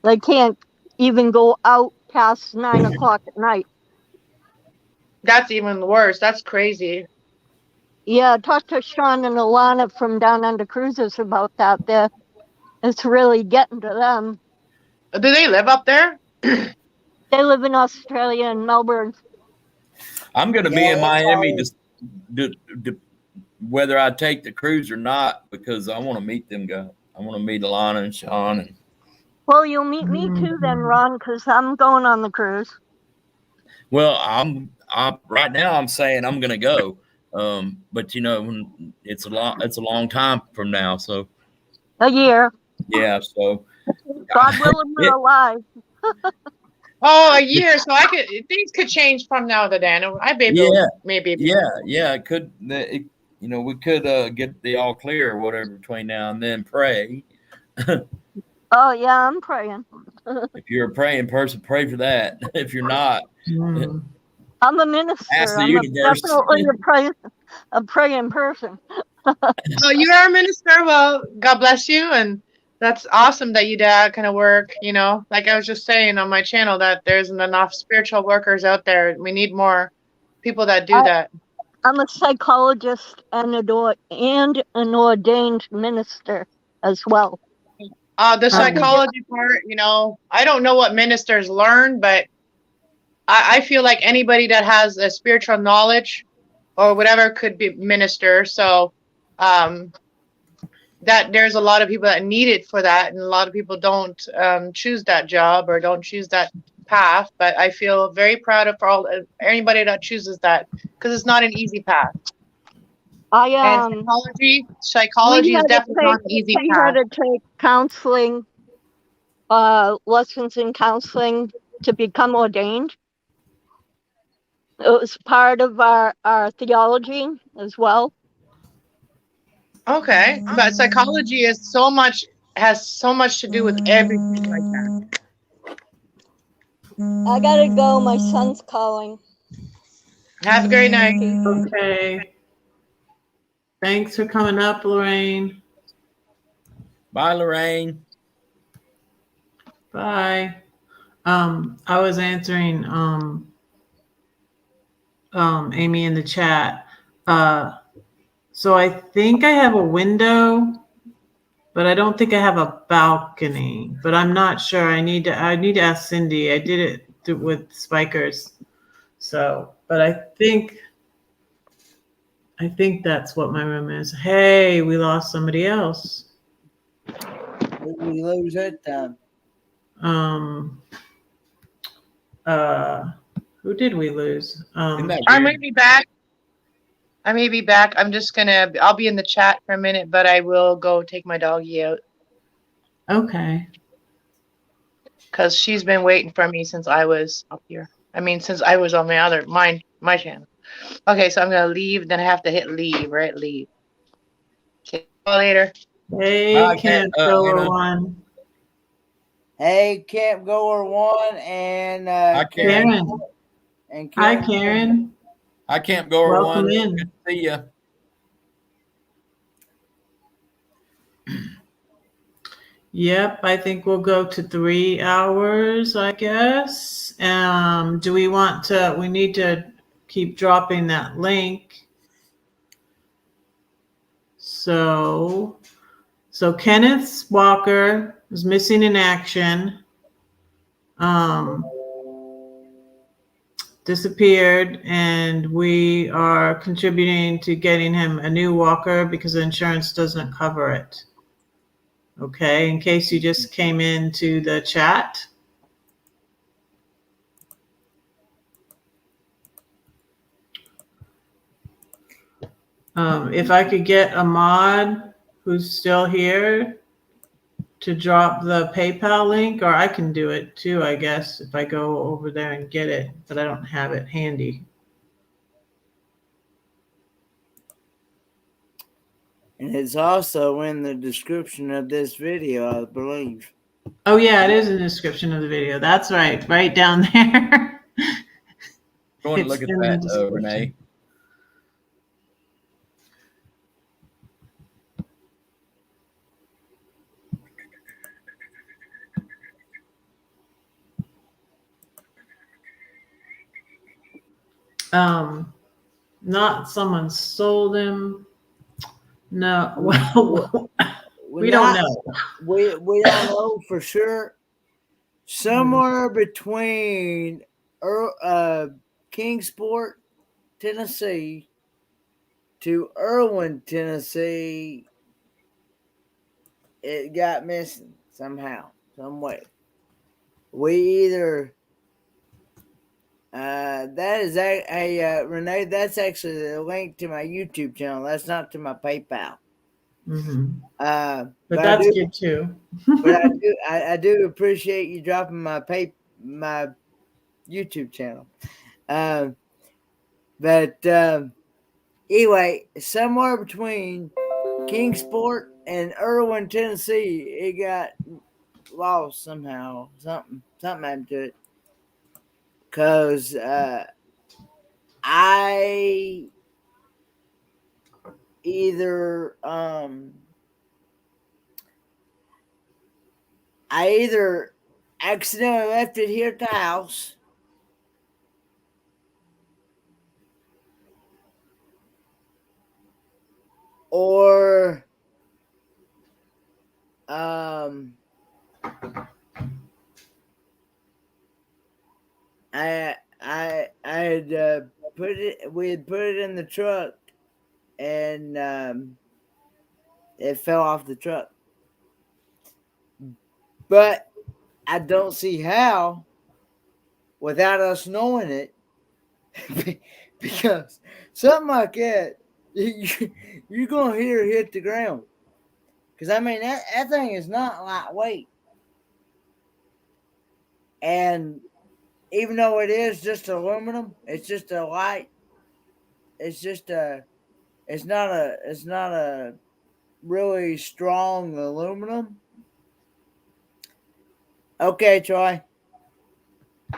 They can't even go out past 9 o'clock at night. That's even worse. That's crazy. Yeah, talk to Sean and Alana from Down Under Cruises about that. It's really getting to them. Do they live up there? They live in Australia and Melbourne. I'm going to be in Miami whether I take the cruise or not, because I want to meet them guys. I want to meet Alana and Sean. Well, you'll meet me too then, Ron, because I'm going on the cruise. Well, I'm right now. I'm saying I'm going to go, but you know, it's a long time from now. So a year. Yeah. So God willing, we're alive. Oh, a year. So things could change from now to then. Maybe. Yeah. It could. We could get the all clear or whatever between now and then. Pray. Oh yeah, I'm praying. If you're a praying person, pray for that. If you're not, I'm a minister. ask the I'm universe. definitely a praying person. Oh, you are a minister. Well, God bless you, and that's awesome that you do that kind of work. You know, like I was just saying on my channel, that there isn't enough spiritual workers out there. We need more people that do that. I'm a psychologist and an ordained minister. as well. The psychology part, I don't know what ministers learn, but I feel like anybody that has a spiritual knowledge or whatever could be minister. So that there's a lot of people that need it for that, and a lot of people don't choose that job or don't choose that path. But I feel very proud of for anybody that chooses that, because it's not an easy path. And psychology is definitely not an easy we path. had to take counseling, lessons in counseling to become ordained. It was part of our theology as well. Okay, but psychology has so much to do with everything like that. I gotta go. My son's calling. Have a great night. Okay. Thanks for coming up, Lorraine. Bye, Lorraine. Bye. I was answering Amy in the chat. So I think I have a window, but I don't think I have a balcony. But I'm not sure. I need to ask Cindy. I did it with Spikers. So, but I think that's what my room is. Hey, we lost somebody else. We lose that time. Who did we lose? I may be back. I'm just I'll be in the chat for a minute, but I will go take my doggy out. Okay. Because she's been waiting for me since I was up here. Since I was on my channel. Okay, so I'm gonna leave. Then I have to hit leave, right? Leave. Okay, later. Hey, Camp Goer One. Hey, Camp Goer One and Karen. And Hi, Karen. Hi, Camp Goer Welcome One. in. Good to see you. Yep, I think we'll go to 3 hours, I guess. Do we want to, we need to keep dropping that link. So Kenneth Walker is missing in action. Disappeared, and we are contributing to getting him a new walker because the insurance doesn't cover it. Okay, in case you just came into the chat. If I could get a mod who's still here to drop the PayPal link, or I can do it too, I guess, if I go over there and get it, but I don't have it handy. And it's also in the description of this video, I believe. Oh yeah, it is in the description of the video. That's right, right down there. Go and look at that, Renee. Not someone sold him. No, well, we don't know. We don't know for sure. Somewhere between Kingsport, Tennessee to Irwin, Tennessee, it got missing somehow, some way. We either that is Renee. That's actually the link to my YouTube channel. That's not to my PayPal. Mm-hmm. But that's good too. But I do appreciate you dropping my YouTube channel. But anyway, somewhere between Kingsport and Irwin, Tennessee, it got lost somehow. Something happened to it. Cause I either accidentally left it here at the house, or had put it in the truck, and it fell off the truck. But I don't see how, without us knowing it, because something like that, you're gonna hear it hit the ground. Because I mean that thing is not lightweight, and even though it is just aluminum, it's just a light. It's just a. It's not a really strong aluminum. Okay, Troy.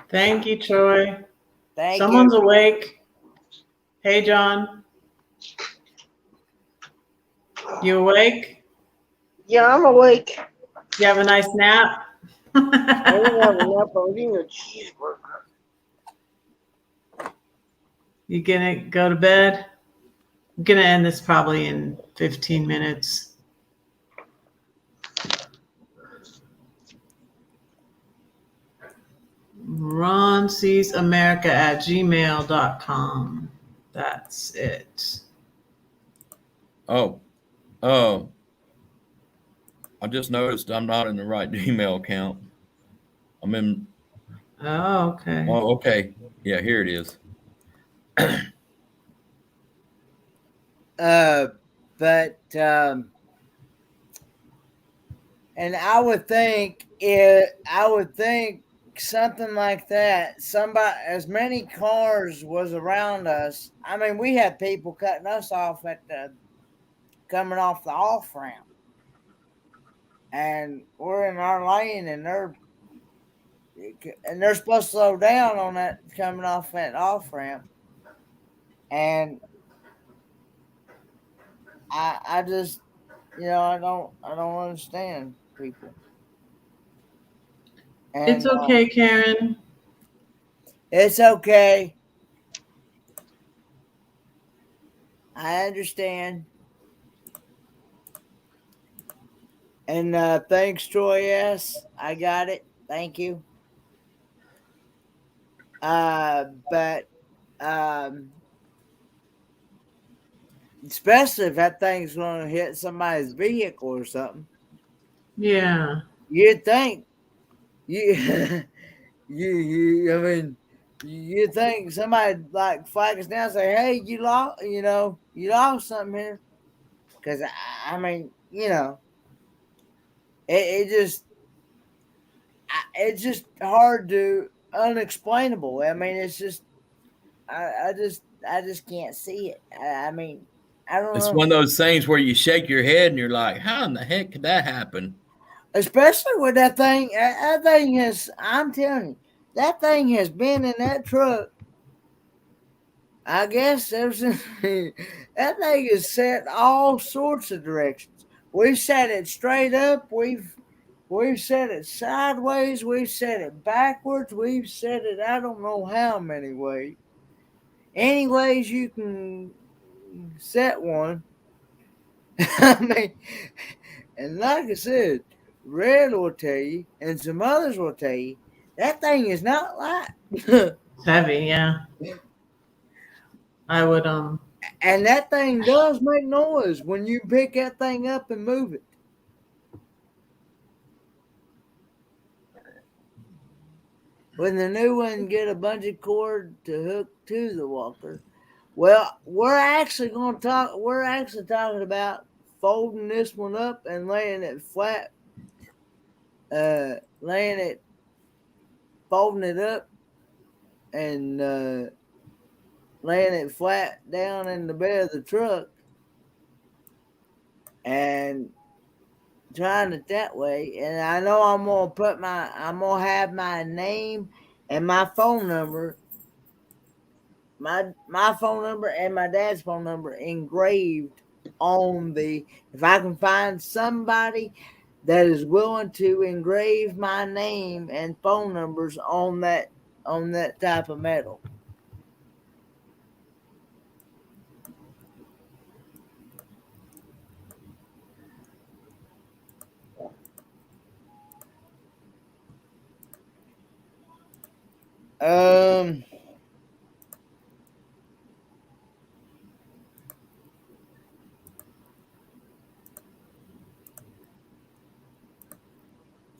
Thank you, Troy. Thank Someone's you. awake. Hey, John. You awake? Yeah, I'm awake. You have a nice nap? I didn't have enough. I was eating a cheeseburger. You gonna go to bed? I'm gonna end this probably in 15 minutes. RonSeesAmerica@gmail.com. That's it. Oh, I just noticed I'm not in the right Gmail account. I'm in. Oh, okay. Oh, okay. Yeah, here it is. But and I would think something like that. Somebody, as many cars was around us. I mean, we had people cutting us off at the coming off the off ramp, and we're in our lane, and they're supposed to slow down on that coming off that off ramp, and I just I don't understand people. And It's okay, Karen. it's okay. I understand. And thanks, Troy. Yes, I got it. Thank you. But especially if that thing's going to hit somebody's vehicle or something. Yeah. You'd think you I mean, you'd think somebody like flag us down and say, "Hey, you lost something here." Because I mean, it's just hard to unexplainable. I mean, it's just I just can't see it. I mean, I don't It's know. one of those things where you shake your head and you're like, "How in the heck could that happen?" Especially with that thing. That thing has. I'm telling you, that thing has been in that truck. I guess ever since that thing is set all sorts of directions. We've set it straight up. We've set it sideways. We've set it backwards. We've set it I don't know how many ways. Any ways you can set one. I mean, and like I said, Red will tell you, and some others will tell you, that thing is not light. It's heavy, yeah. I would And that thing does make noise when you pick that thing up and move it. When the new one get a bungee cord to hook to the walker. Well, we're actually talking about folding this one up and laying it flat, folding it up and laying it flat down in the bed of the truck and trying it that way. And I know I'm gonna have my name and my phone number, my phone number and my dad's phone number engraved on the. If I can find somebody that is willing to engrave my name and phone numbers on that type of metal.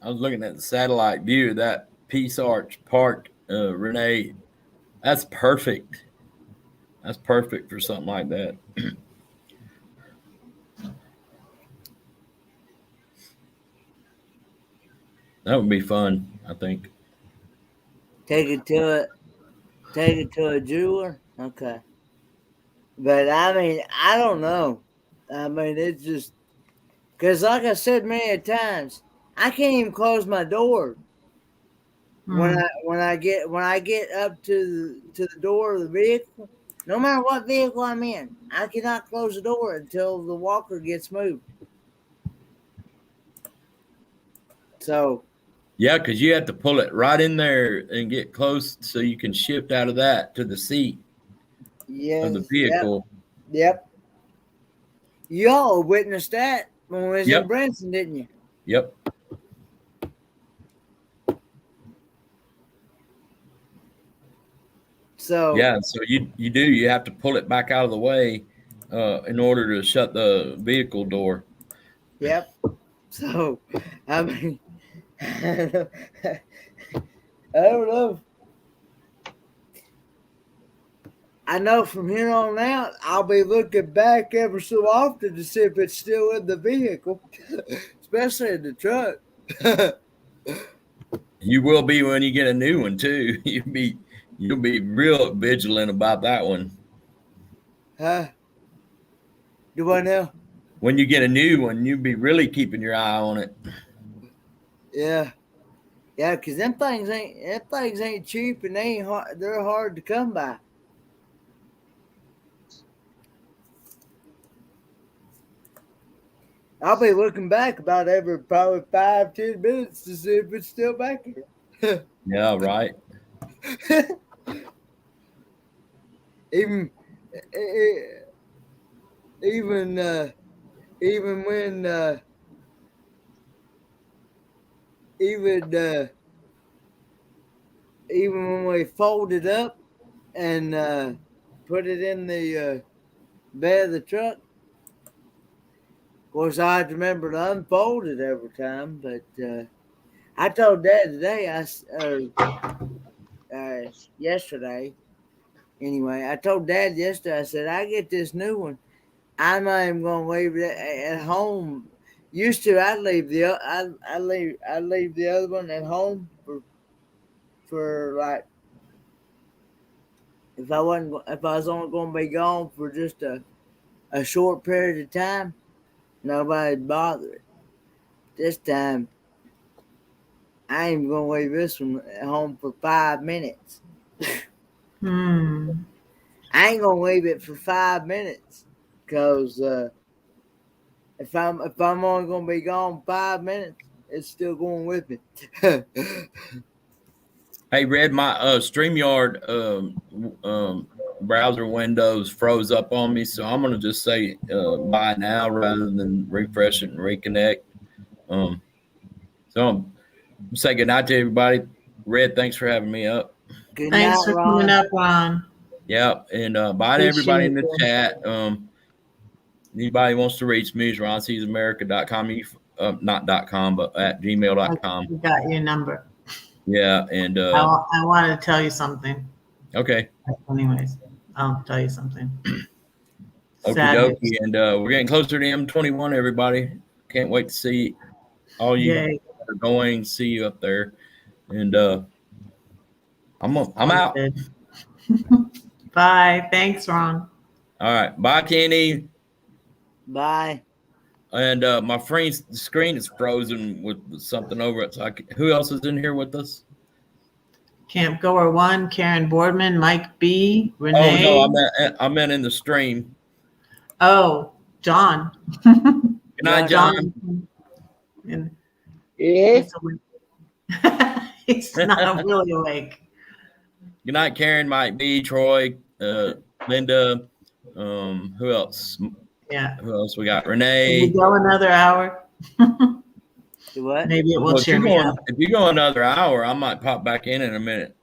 was looking at the satellite view of that Peace Arch Park, Renee. That's perfect. That's perfect for something like that. That would be fun, I think. Take it to a jeweler. Okay. But I mean, I don't know. I mean, it's just because, like I said many times, I can't even close my door when I get up to the door of the vehicle. No matter what vehicle I'm in, I cannot close the door until the walker gets moved. So Yeah, because you have to pull it right in there and get close so you can shift out of that to the seat of the vehicle. Yep. Y'all witnessed that when we was Yep. in Branson, didn't you? Yep. So yeah, so you have to pull it back out of the way in order to shut the vehicle door. Yep. So I mean, I don't know. I know from here on out, I'll be looking back every so often to see if it's still in the vehicle, especially in the truck. You will be when you get a new one too. You'll be real vigilant about that one. Huh? Do I know? When you get a new one, you'll be really keeping your eye on it. Yeah. Yeah, because them things ain't cheap and they're hard to come by. I'll be looking back about every probably 5-10 minutes to see if it's still back here. Yeah, right. even when we fold it up and put it in the bed of the truck. Of course, I have to remember to unfold it every time. But I told Dad today, yesterday. Anyway, I told Dad yesterday. I said, I get this new one, I'm not even gonna leave it at home. Used to, I'd leave the other one at home for like if I was only gonna be gone for just a short period of time, nobody'd bother it. This time, I ain't gonna leave this one at home for 5 minutes. I ain't gonna leave it for 5 minutes because if I'm only gonna be gone 5 minutes, it's still going with me. Hey, Red, my StreamYard browser windows froze up on me, so I'm gonna just say bye now rather than refresh it and reconnect. So I'm say good night to everybody. Red, thanks for having me up. Good Thanks night, for Ron. coming up, Ron. Yeah, and bye to everybody in the Appreciate chat. Anybody wants to reach me is ronseesamerica.com. Not .com, but at gmail.com. We got your number. Yeah, and I wanted to tell you something. okay. Anyways, I'll tell you something. Okie Sad dokie, news. and we're getting closer to M21, everybody. Can't wait to see all you Yay. that are going, see you up there. And I'm out. Bye. Thanks, Ron. All right. Bye, Kenny. Bye. And my friend's screen is frozen with something over it. So who else is in here with us? Camp Goer 1, Karen Boardman, Mike B, Renee. Oh no, I meant in the stream. Oh, John. Good night, John. And Yeah. he's not really awake. Good night, Karen, Mike B, Troy, Linda. Who else? Yeah. Who else we got? Can Renee. we go another hour? What? Maybe it will Well, cheer me up. if you go another hour, I might pop back in a minute.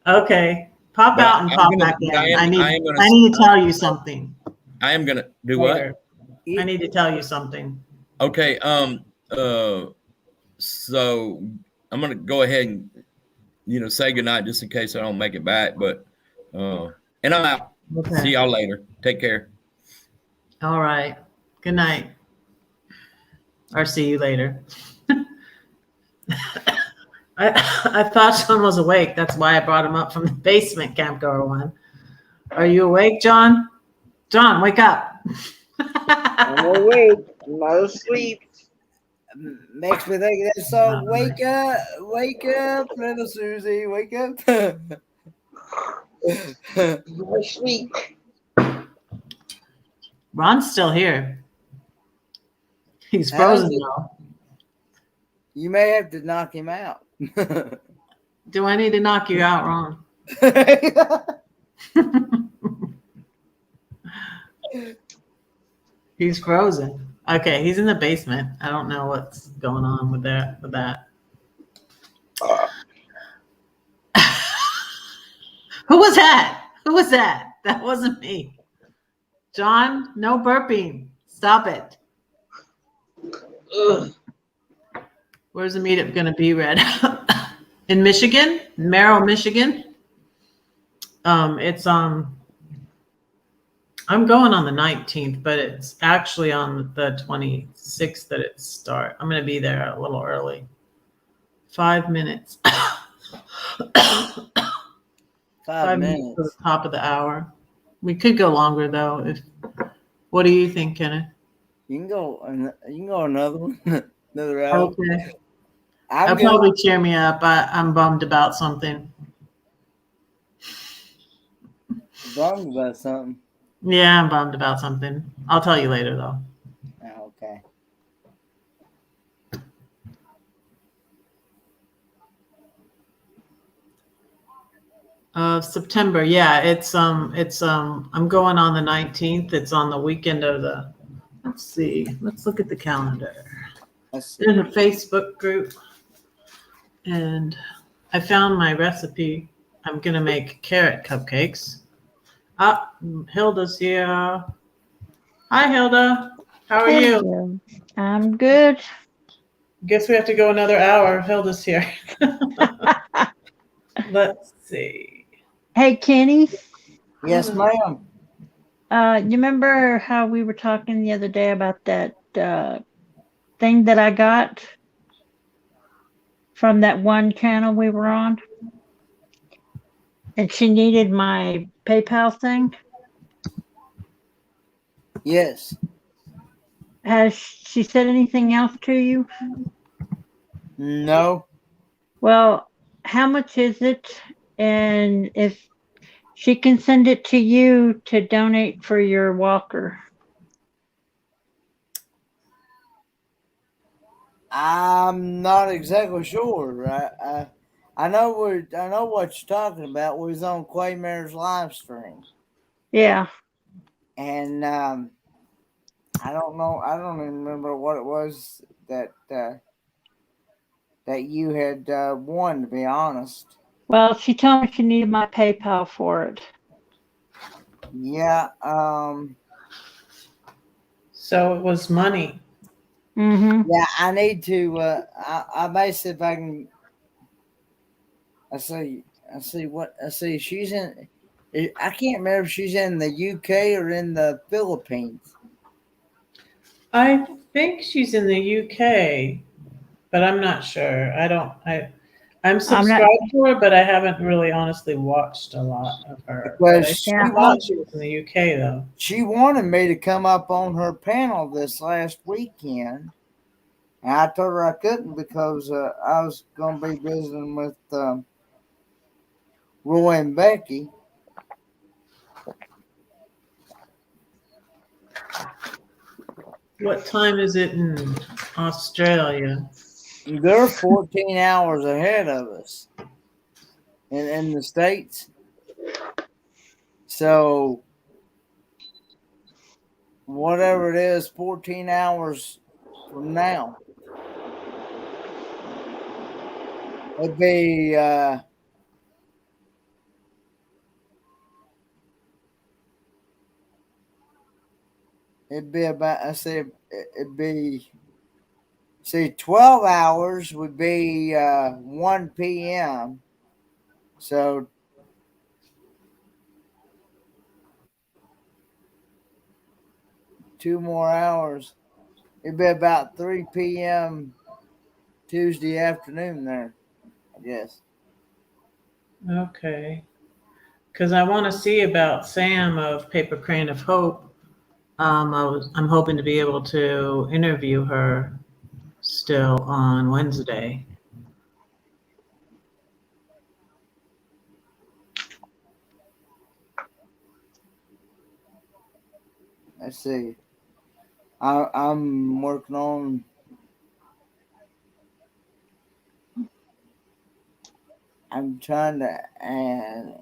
Okay. Pop But out and I'm pop gonna- back in. I am- I I am gonna- need to tell you something. I am gonna do later. what? I need to tell you something. Okay. So I'm gonna go ahead and say goodnight just in case I don't make it back. But and I'm out. Okay. See y'all later. Take care. All right. Good night. Or see you later. I thought John was awake. That's why I brought him up from the basement, Campgrower One. Are you awake, John? John, wake up. I'm awake. I'm not asleep. Makes me think of that song. Wake up, little Susie, wake up. I'm asleep. Ron's still here. He's frozen though. You may have to knock him out. Do I need to knock you out, Ron? He's frozen. Okay, he's in the basement. I don't know what's going on with that. Who was that? Who was that? That wasn't me. John, no burping. Stop it. Ugh. Where's the meetup going to be, Red? In Michigan, Merrill, Michigan. It's I'm going on the 19th, but it's actually on the 26th that it starts. I'm going to be there a little early. 5 minutes. 5 minutes to the top of the hour. We could go longer though. What do you think, Kenneth? You can go another one, another hour. Okay. I'll probably cheer me up. I'm bummed about something. Bummed about something. Yeah, I'm bummed about something. I'll tell you later though. Oh, okay. September. Yeah, it's I'm going on the 19th. It's on the weekend of the. Let's see. Let's look at the calendar. There's a Facebook group, and I found my recipe. I'm gonna make carrot cupcakes. Hilda's here. Hi, Hilda. How are you? I'm good. Guess we have to go another hour. Hilda's here. Let's see. Hey, Kenny. Yes, ma'am. You remember how we were talking the other day about that thing that I got from that one channel we were on? And she needed my PayPal thing? Yes. Has she said anything else to you? No. Well, how much is it? And if she can send it to you to donate for your walker. I'm not exactly sure. I know what you're talking about. We was on Quaymare's live stream. Yeah. And I don't know. I don't even remember what it was that you had won. To be honest. Well, she told me she needed my PayPal for it. Yeah. So it was money. Mm-hmm. Yeah, I need to. I may see if I can. I see. She's in. I can't remember if she's in the UK or in the Philippines. I think she's in the UK, but I'm not sure. I'm subscribed to her, but I haven't really honestly watched a lot of her. Because she thought she was in the UK though. She wanted me to come up on her panel this last weekend. And I told her I couldn't because I was going to be visiting with Roy and Becky. What time is it in Australia? They're 14 hours ahead of us in the States. So, whatever it is, 14 hours from now. It'd be about, it'd be See, 12 hours would be 1 p.m. So 2 more hours. It'd be about 3 p.m. Tuesday afternoon there, I guess. Okay. Because I want to see about Sam of Paper Crane of Hope. I'm hoping to be able to interview her still on Wednesday. Let's see. I'm working on. I'm trying to add.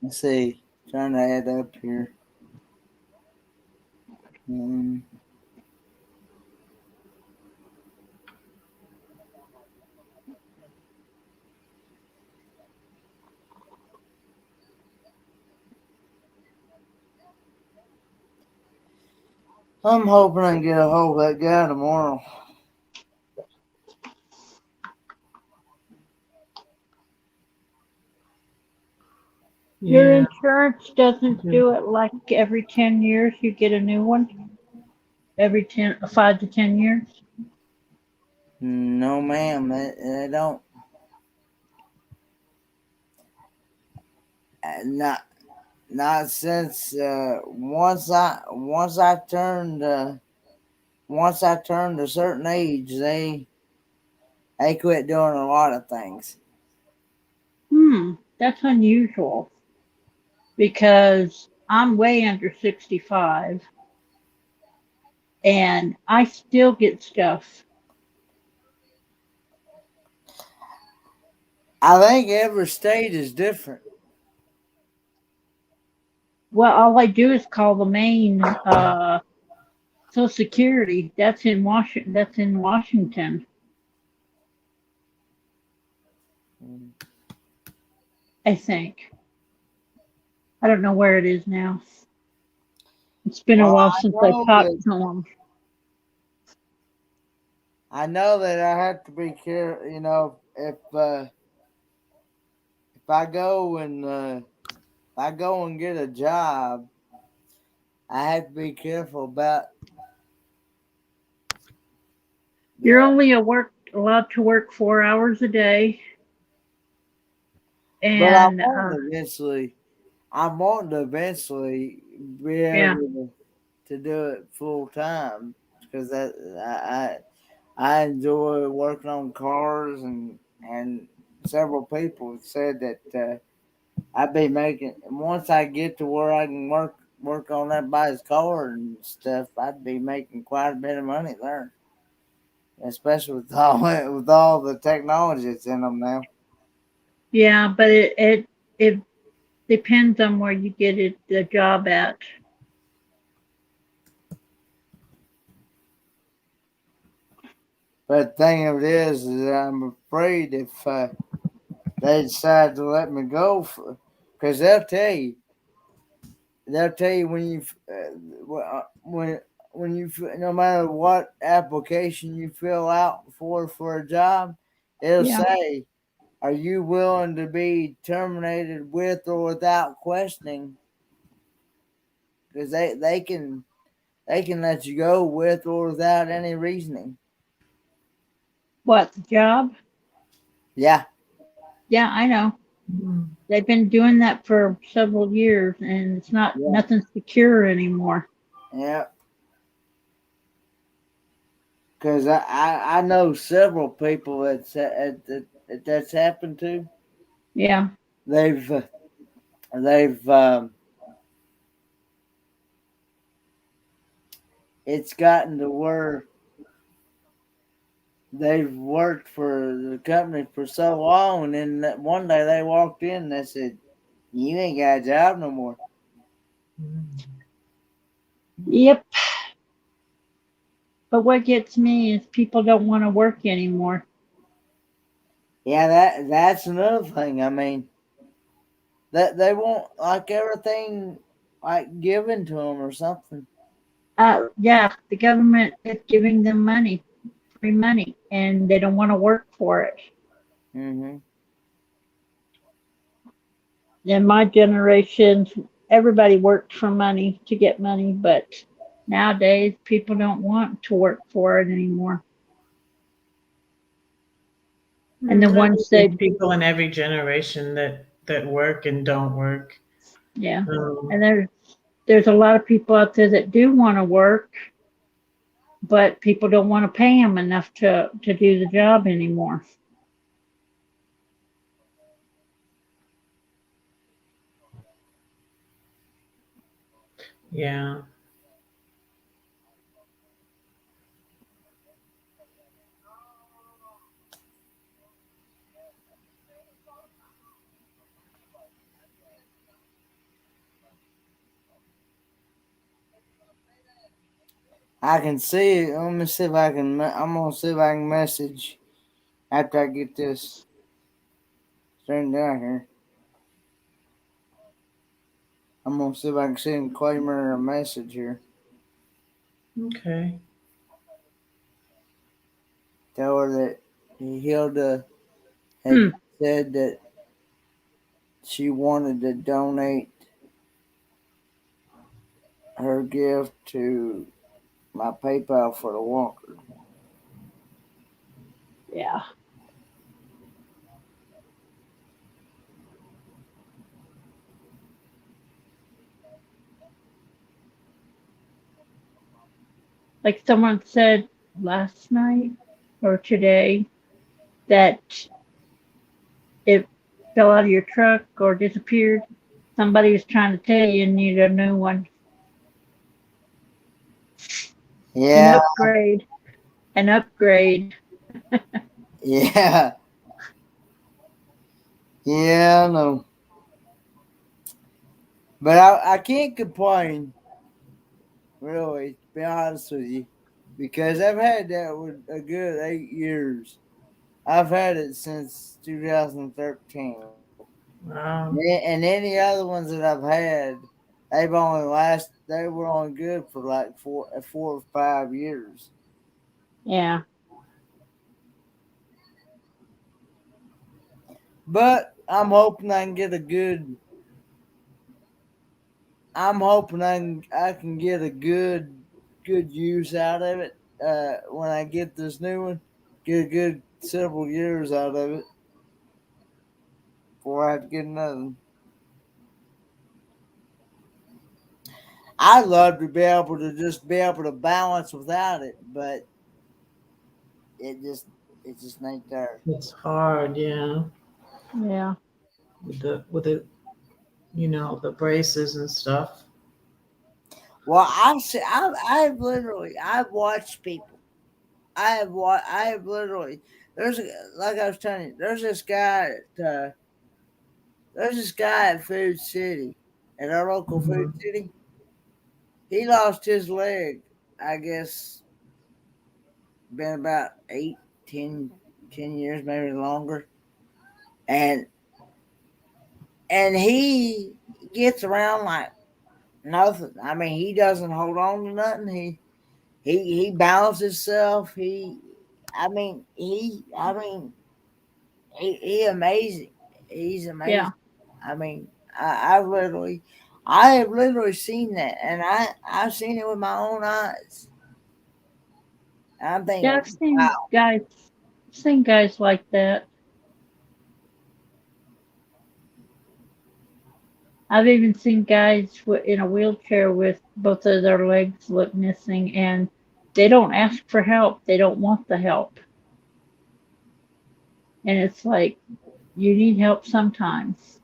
Let's see. Trying to add up here. I'm hoping I can get a hold of that guy tomorrow. Your Yeah. insurance doesn't do it like every 10 years you get a new one? Every 5 to 10 years? No, ma'am, they don't. Not since once I turned a certain age, they quit doing a lot of things. That's unusual because I'm way under 65 and I still get stuff. I think every state is different. Well, all I do is call the main Social Security. That's in Washington. I think. I don't know where it is now. It's been a Well, while since I talked to them. I know that I have to be careful. You know, if I go and get a job, I have to be careful about. You're only allowed to work 4 hours a day. But And I'm wanting to eventually be able to do it full time because I enjoy working on cars and several people said that I'd be making once I get to where I can work on everybody's car and stuff. I'd be making quite a bit of money there, especially with all the technology that's in them now. yeah, but it depends on where you get the job at. But the thing of it is I'm afraid if they decide to let me go, because they'll tell you when you no matter what application you fill out for a job, it'll say, "Are you willing to be terminated with or without questioning?" Because they can let you go with or without any reasoning. What, the job? Yeah. Yeah, I know. They've been doing that for several years, and it's nothing secure anymore. Yeah. Because I know several people that's happened to. Yeah. They've it's gotten to where they've worked for the company for so long, and then one day they walked in and they said, "You ain't got a job no more." Yep. But what gets me is people don't want to work anymore. Yeah, that's another thing. I mean, that they want like everything like given to them or something. Yeah, the government is giving them money, free money, and they don't want to work for it. Mm-hmm. In my generation, everybody worked for money to get money, but nowadays people don't want to work for it anymore. And the ones There's that, people in every generation that work and don't work. yeah, Um, and there's a lot of people out there that do want to work, but people don't want to pay them enough to do the job anymore. yeah. I can see it. Let me see if I can. I'm gonna see if I can message after I get this turned down here. I'm gonna see if I can send Claimer a message here. Okay. Tell her that Hilda had Hmm. said that she wanted to donate her gift to my PayPal for the walker. Yeah. Like someone said last night or today that it fell out of your truck or disappeared. Somebody was trying to tell you need a new one. An Yeah, upgrade. An upgrade. yeah, yeah. I know, but I can't complain really. To be honest with you, because I've had that with a good 8 years. I've had it since 2013. Wow. And any other ones that I've had, they were only good for like 4 or 5 years. Yeah. But I'm hoping I can get a good use out of it when I get this new one. Get a good several years out of it before I have to get another one. I'd love to be able to just be able to balance without it, but it just it just ain't there. It's hard, yeah. Yeah. With the the braces and stuff. Well, I've watched people. I have literally. Like I was telling you. There's this guy at Food City, at our local Food Mhm. City. He lost his leg. I guess been about 10 years, maybe longer, and he gets around like nothing. I mean, he doesn't hold on to nothing. He balances himself. He amazing. He's Yeah. amazing. I mean, I have literally seen that, and I've seen it with my own eyes. I'm Yeah, thinking, wow. I've seen guys like that. I've even seen guys in a wheelchair with both of their legs look missing, and they don't ask for help. They don't want the help. And it's like, you need help sometimes.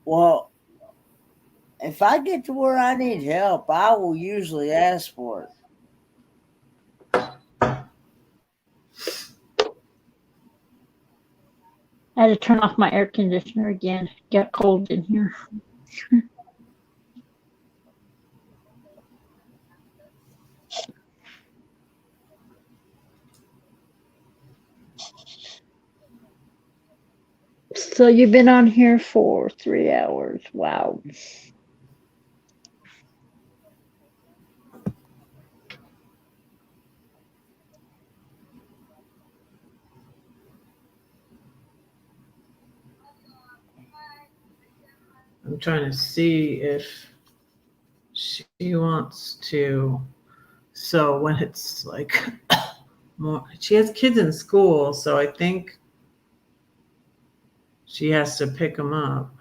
Well, if I get to where I need help, I will usually ask for it. I had to turn off my air conditioner again. It got cold in here. So you've been on here for 3 hours. Wow. I'm trying to see if she wants to. So when it's like more, she has kids in school, so I think she has to pick them up.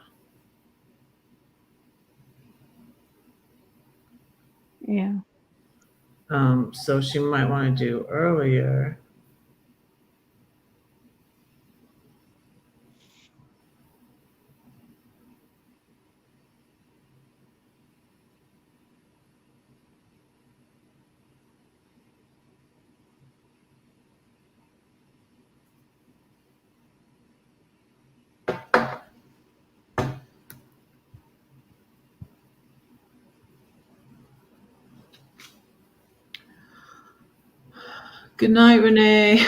Yeah. So she might want to do earlier. Good night, Renee.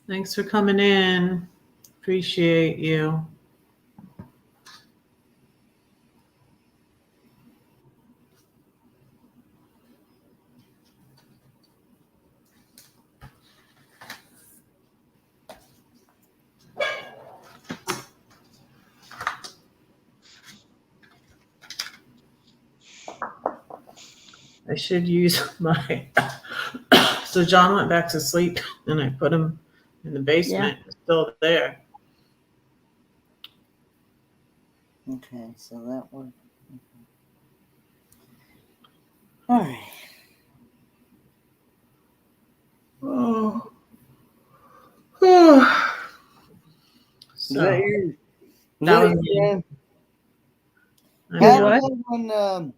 Thanks for coming in. Appreciate you. I should use my. So John went back to sleep, and I put him in the basement. It's still there. Okay, so that one. All right. Oh. So Was that you? Was that that was you, me. Fran? I Do Have know. what? another one.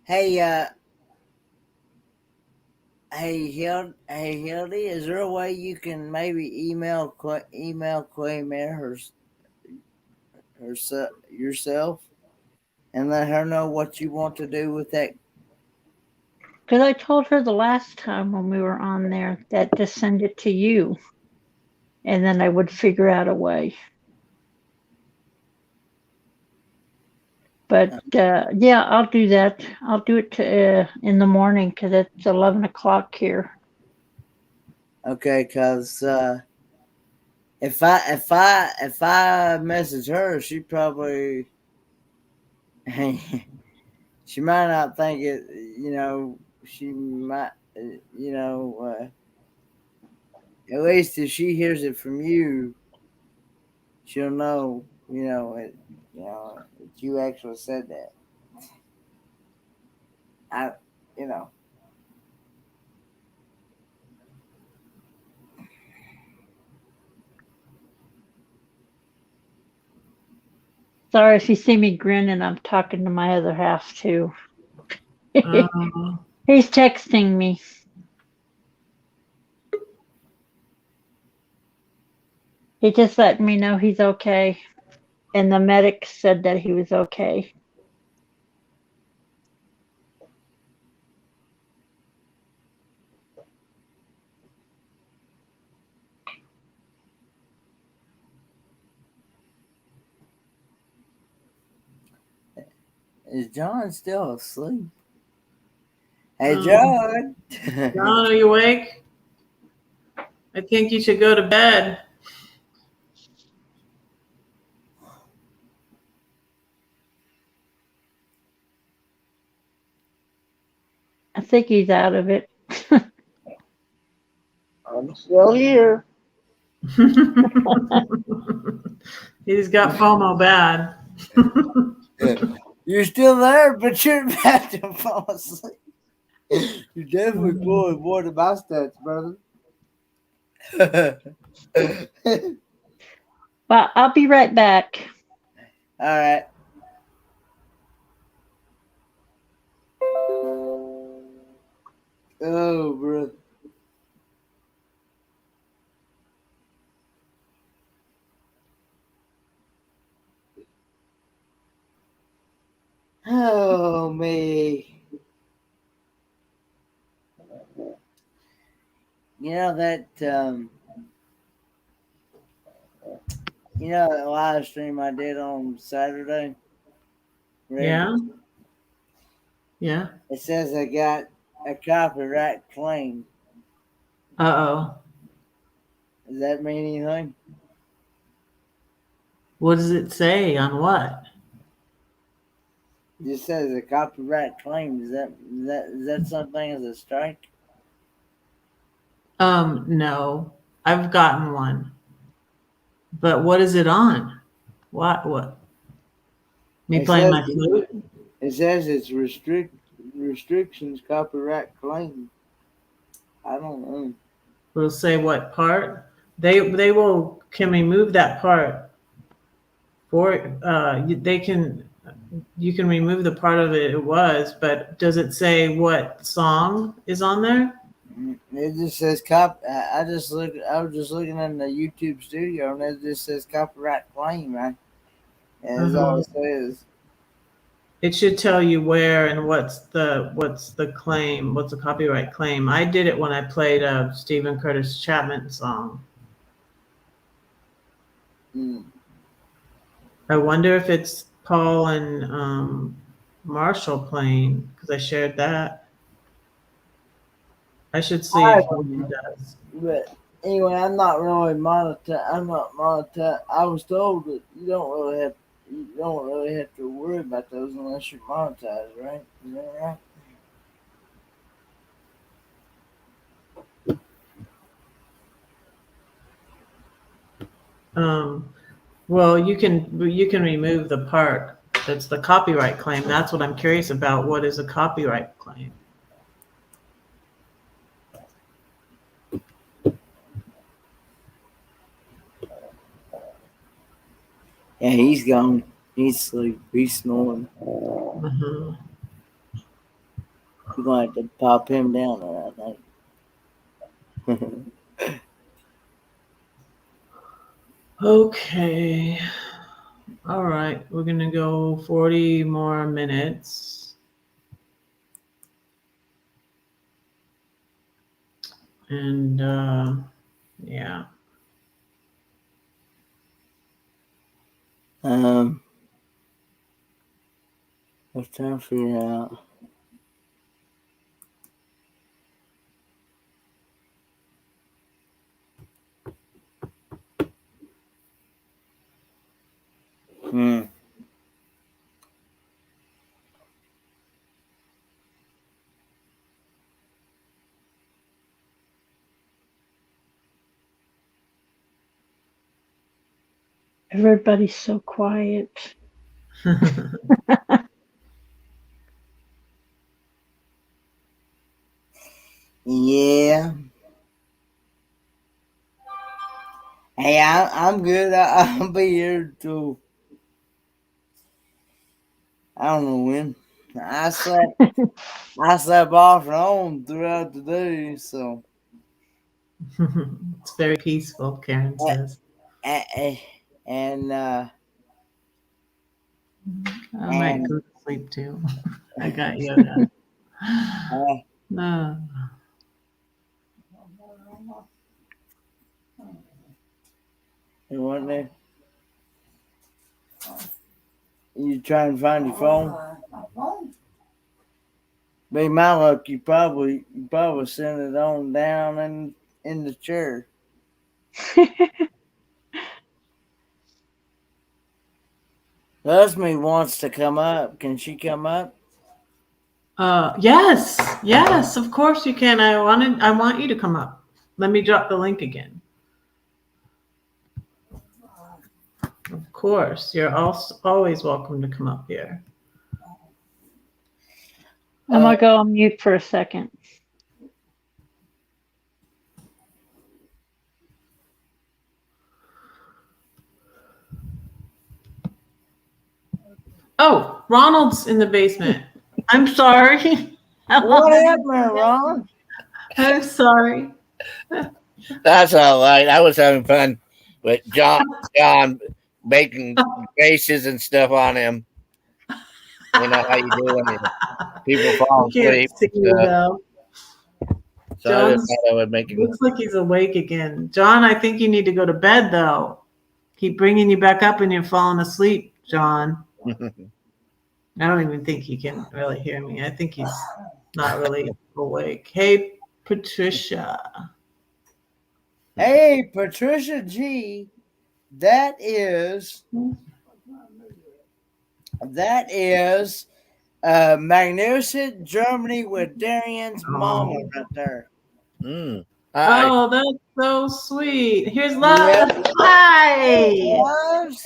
Hey, hey, Hildy, is there a way you can maybe email Quaymer yourself and let her know what you want to do with that? Because I told her the last time when we were on there that to send it to you, and then I would figure out a way. But yeah, I'll do that. I'll do it in the morning because it's 11 o'clock here. Okay, because if I message her, she probably she might not think it. She might. At least if she hears it from you, she'll know. That you actually said that. I, you know. Sorry if you see me grinning. I'm talking to my other half too. He's texting me. He just let me know he's okay, and the medic said that he was okay. Is John still asleep? Hey, John. John, are you awake? I think you should go to bed. I think he's out of it. I'm still here. He's got FOMO bad. You're still there, but you're about to fall asleep. You're definitely pulling more than my stats, brother. Well, I'll be right back. All right. Oh, bro. Oh me. You know that that live stream I did on Saturday? Yeah. Yeah. It says I got a copyright claim. Uh-oh. Does that mean anything? What does it say on what? It just says a copyright claim. Is that something as a strike? No. I've gotten one. But what is it on? What? Me It playing says my flute? it says it's restrictions copyright claim. I don't know. It'll say what part? They can remove that part for you can remove the part of it was, but does it say what song is on there? It just says I was just looking in the YouTube studio and it just says copyright claim, right? And that's all it says. It should tell you where and what's the claim, what's the copyright claim. I did it when I played a Stephen Curtis Chapman song. I wonder if it's Paul and Marshall playing, because I shared that. I should see if it does. But anyway, I'm not monetized. I was told that you don't really have to worry about those unless you're monetized, right? Is that right? Well, you can remove the part that's the copyright claim. That's what I'm curious about. What is a copyright claim? Yeah, he's gone. He's asleep. He's snoring. Mm-hmm. You're going to have to pop him down there, I think. Okay. All right. We're going to go 40 more minutes. And yeah. I was trying to figure out. Everybody's so quiet. Yeah. Hey, I'm good. I'll be here till I don't know when. I slept off and on throughout the day, so It's very peaceful, Karen says. and I might go to sleep too. I got yoga. No. You want there? You trying to find your phone? Be my luck, you probably sent it on down in the chair. Leslie wants to come up. Can she come up? Yes, of course you can. I want you to come up. Let me drop the link again. Of course, you're always welcome to come up here. I'm gonna go on mute for a second. Oh, Ronald's in the basement. I'm sorry. What happened, Ron? I'm sorry. That's all right. I was having fun with John making faces and stuff on him. You know how you do when people fall We can't asleep. see you though. So I just John's thought I would make it. looks like he's awake again. John, I think you need to go to bed though. Keep bringing you back up and you're falling asleep, John. I don't even think he can really hear me. I think he's not really awake. Hey, Patricia. Hey, Patricia G. That is magnificent Germany with Darian's mama right there. Oh, that's so sweet. Here's love. Yep. Hi. Loves.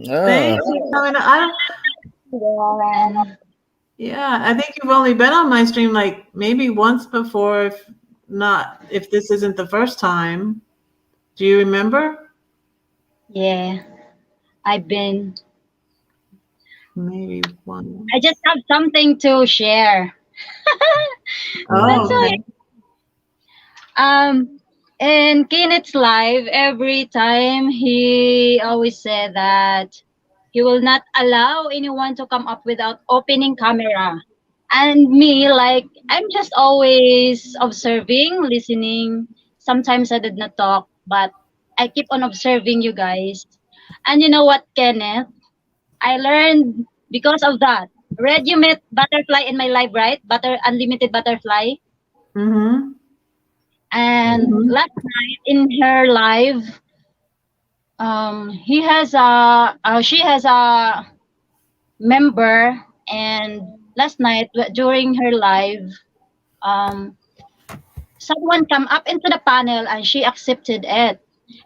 Thanks for coming. Yeah, I think you've only been on my stream like maybe once before, if this isn't the first time. Do you remember? Yeah, I've been. Maybe one. I just have something to share. That's Oh, okay. In Kenneth's live, every time he always said that he will not allow anyone to come up without opening camera. And me, like, I'm just always observing, listening. Sometimes I did not talk, but I keep on observing you guys. And you know what, Kenneth? I learned because of that. Red, you met Butterfly in my live, right? Unlimited Butterfly. Mm-hmm. And last night in her live, she has a member, and last night during her live, someone come up into the panel and she accepted it.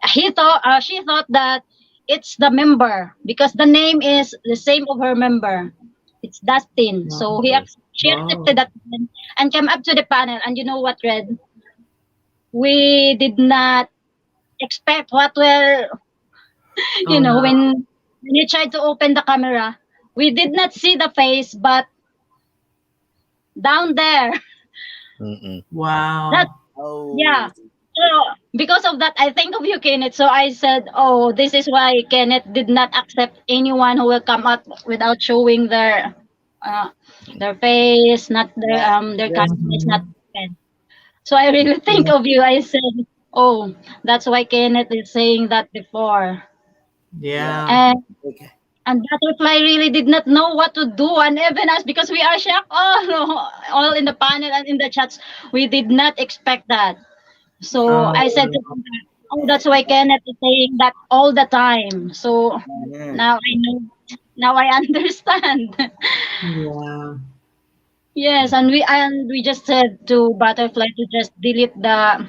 She thought that it's the member because the name is the same of her member. It's Dustin. So she accepted that and came up to the panel. And you know what, Red? We did not expect what will, when you tried to open the camera, we did not see the face, but down there. Wow. Yeah. So because of that, I think of you, Kenneth. So I said, "Oh, this is why Kenneth did not accept anyone who will come up without showing their face, not their camera is not open." So I really think of you. I said, "Oh, that's why Kenneth is saying that before." Yeah. And Butterfly really did not know what to do, and even us, because we are shocked all in the panel and in the chats. We did not expect that. So I said to him, "Oh, that's why Kenneth is saying that all the time." So now I know. Now I understand. Yeah. Yes, and we just said to Butterfly to just delete the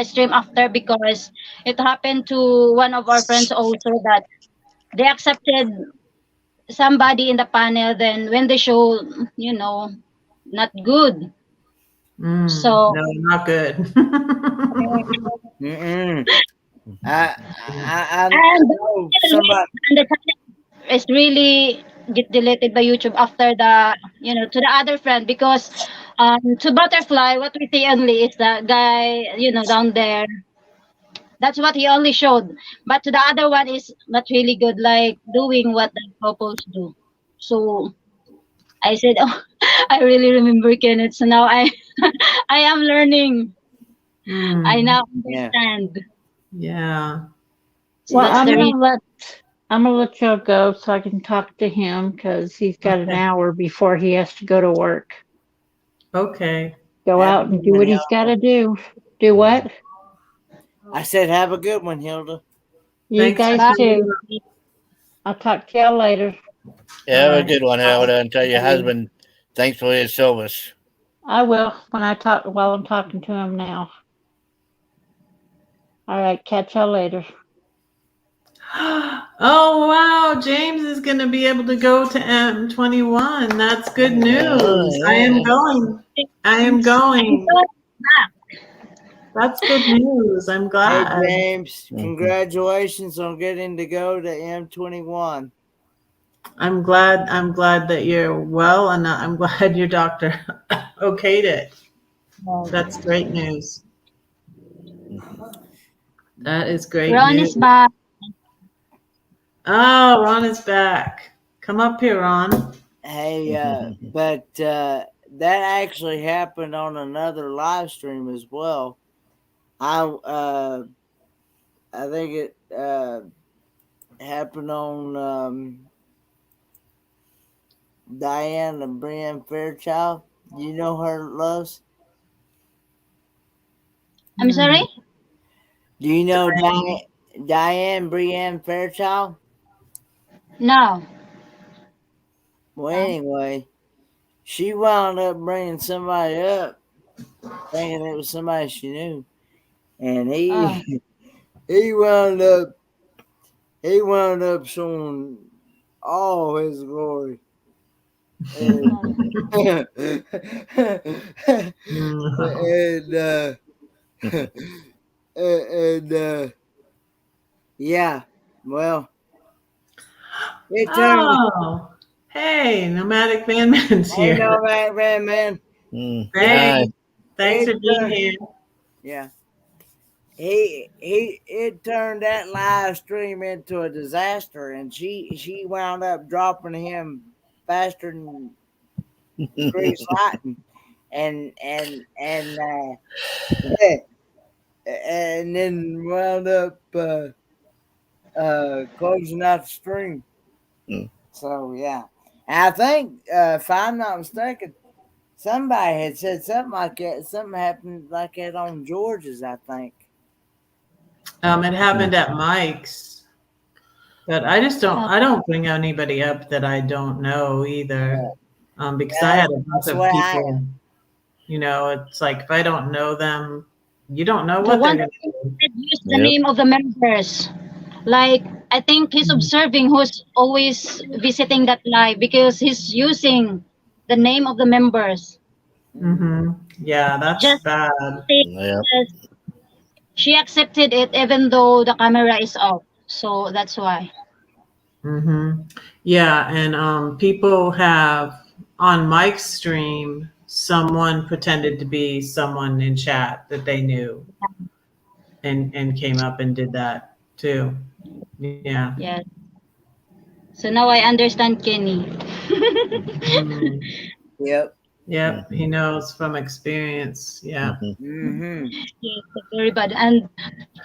stream after, because it happened to one of our friends also that they accepted somebody in the panel, then when they show, not good. So No, not good. I and know somebody. the channel is really get deleted by YouTube after to the other friend, because to Butterfly what we see only is the guy, down there. That's what he only showed. But to the other one is not really good, like doing what the couples do. So I said, "Oh, I really remember Kenneth." So now I I am learning. I now understand. Yeah. So Well, that's the reason. I'm gonna let y'all go so I can talk to him because he's got an hour before he has to go to work. Okay. Go out and do what he's got to do. Do what? I said, have a good one, Hilda. You Thanks guys too. I'll talk to y'all later. Yeah, have a good one, Hilda, and tell your husband thanks for his service. I will while I'm talking to him now. All right, catch y'all later. Oh wow, James is going to be able to go to M21. That's good news. I am going. That's good news. I'm glad. Hey James, congratulations on getting to go to M21. I'm glad that you're well, and I'm glad your doctor okayed it. That's great news. That is great Ron news. is back. Oh, Ron is back. Come up here, Ron. Hey, but that actually happened on another live stream as well. I think it happened on Diane and Brienne Fairchild. You know her, Loves? I'm sorry? Do you know Diane Brienne Fairchild? No. Well, anyway, she wound up bringing somebody up, thinking it was somebody she knew, and Oh. he wound up showing all his glory. And, and yeah, well, it turned. Oh, hey, Nomadic Man's Hey, here. no, man. Thanks. Thanks It for being here. Yeah. It turned that live stream into a disaster, and she wound up dropping him faster than grease lightning, and and then wound up closing out the stream. So yeah, and I think if I'm not mistaken, somebody had said something like that. Something happened like that on George's, I think. It happened at Mike's, but I don't bring anybody up that I don't know either. Because I had a bunch of people, you know, it's like if I don't know them, you don't know The what they're one going that to do. use the name of the members. Like, I think he's observing who's always visiting that live because he's using the name of the members. Mm-hmm. Yeah, that's Just bad. she accepted it even though the camera is off. So that's why. Mm-hmm. Yeah, and people have on Mike's stream, someone pretended to be someone in chat that they knew, and came up and did that too. Yeah. Yes. So now I understand Kenny. Yep. Yep. He knows from experience. Yeah. Yes, very bad. And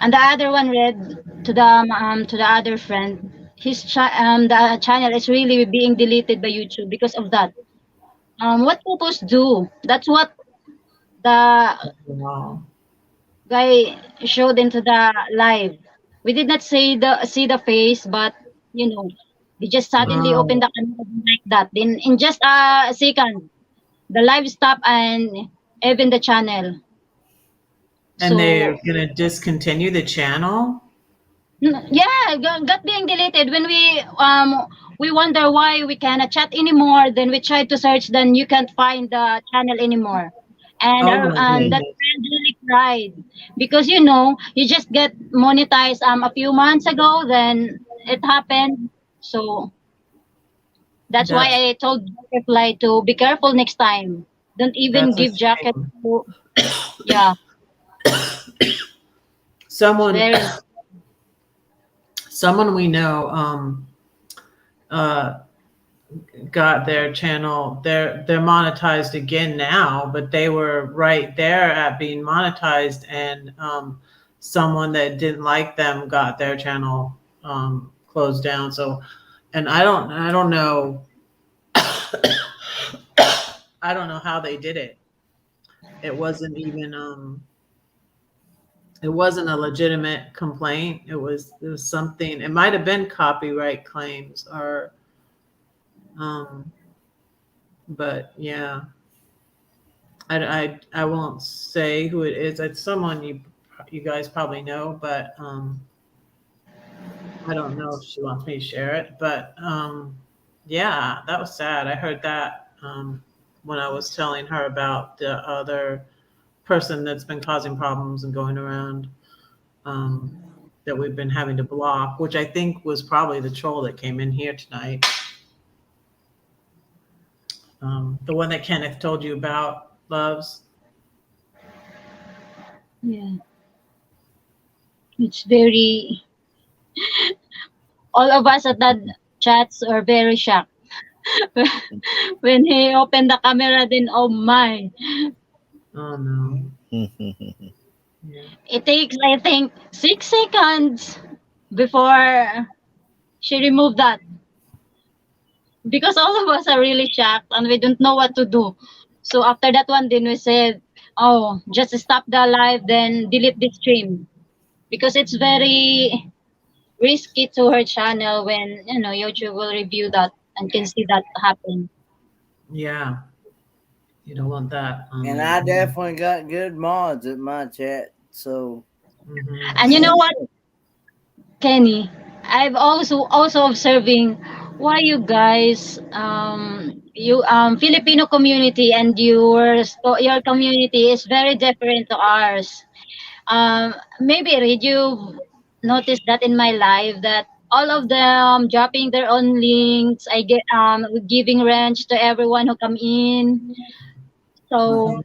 the other one read to the other friend. The channel is really being deleted by YouTube because of that. What purpose do? That's what the Wow. guy showed into the live. We did not see the face, but you know, they just suddenly opened Wow. the camera like that. Then in just a second, the live stopped and even the channel. And they're So gonna discontinue the channel? yeah, got being deleted. When we wonder why we cannot chat anymore, then we try to search, then you can't find the channel anymore. And Oh my and that goodness. friend really cried because you know you just get monetized a few months ago, then it happened. So that's why That's I told Reply to be careful next time. Don't even that's a give jacket shame. to yeah. It's Someone very someone we know uh got their channel, they're monetized again now, but they were right there at being monetized, and someone that didn't like them got their channel closed down. So, and I don't know I don't know how they did it. It wasn't even it wasn't a legitimate complaint. It was something, it might have been copyright claims or um but yeah. I won't say who it is. It's someone you guys probably know, but I don't know if she wants me to share it. But yeah, that was sad. I heard that when I was telling her about the other person that's been causing problems and going around, um, that we've been having to block, which I think was probably the troll that came in here tonight. The one that Kenneth told you about, Loves. yeah. It's very all of us at chats are very shocked. When he opened the camera, then oh my, Oh no. Yeah. it takes I think 6 seconds before she removed that because all of us are really shocked and we don't know what to do. So after that one, then we said, "Oh, just stop the live, then delete the stream because it's very risky to her channel when YouTube will review that and can see that happen." Yeah. You don't want that on And there. I definitely got good mods at my chat. So Mhm. And you know what, Kenny? I've also observing why you guys you Filipino community and your community is very different to ours. Maybe did you notice that in my live that all of them dropping their own links, I get giving ranch to everyone who come in. So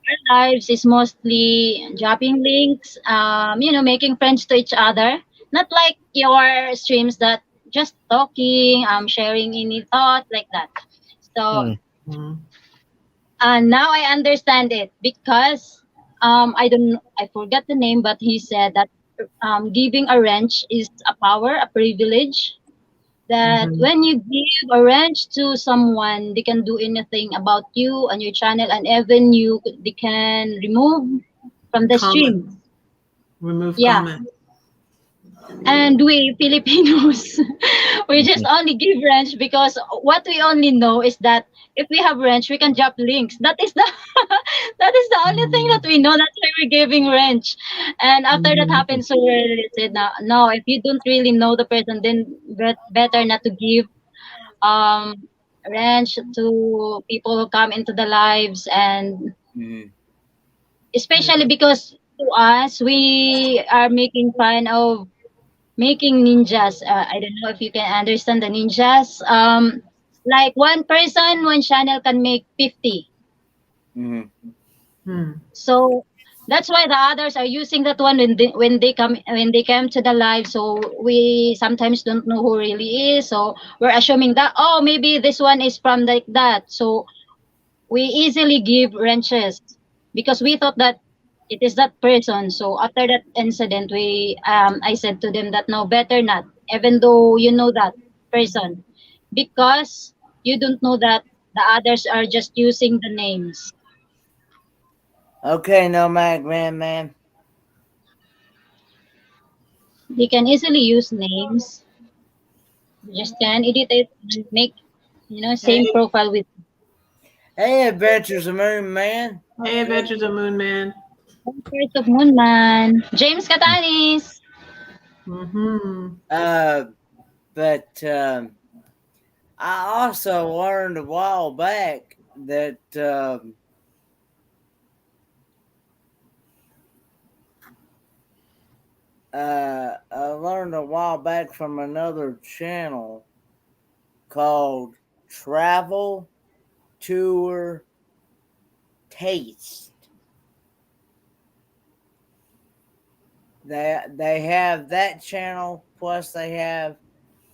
our lives is mostly dropping links, making friends to each other. Not like your streams that just talking, sharing any thought like that. So Mhm. now I understand it because I forgot the name, but he said that giving a wrench is a power, a privilege. That Mhm. when you give a wrench to someone, they can do anything about you and your channel, and even they can remove from the Comment. stream. Remove Yeah, comment. and we Filipinos, we just only give wrench because what we only know is that if we have wrench, we can drop links. That is the that is the only thing that Mhm. we know. That's why we're giving wrench. And after that Mhm. happened, so we said, no, no, if you don't really know the person, then better not to give um wrench to people who come into the lives, and mhm. especially because to us we are making fun of making ninjas. I don't know if you can understand the ninjas. Like one person, one channel can make 50. Mhm. Hmm. So that's why the others are using that one when they come to the live. So we sometimes don't know who really is. So we're assuming that, oh, maybe this one is from like that. So we easily give wrenches because we thought that it is that person. So after that incident, I said to them that no, better not, even though you know that person, because you don't know that the others are just using the names. Okay, no Mac man. They can easily use names. You just can edit it and make Hey, same profile with Hey, Adventures of Moon Man. hey, Adventures of Moon Man. First of Moon Man, James Katanis. Mhm. Uh, but I also learned a while back that I learned a while back from another channel called Travel Tour Taste. They have that channel, plus they have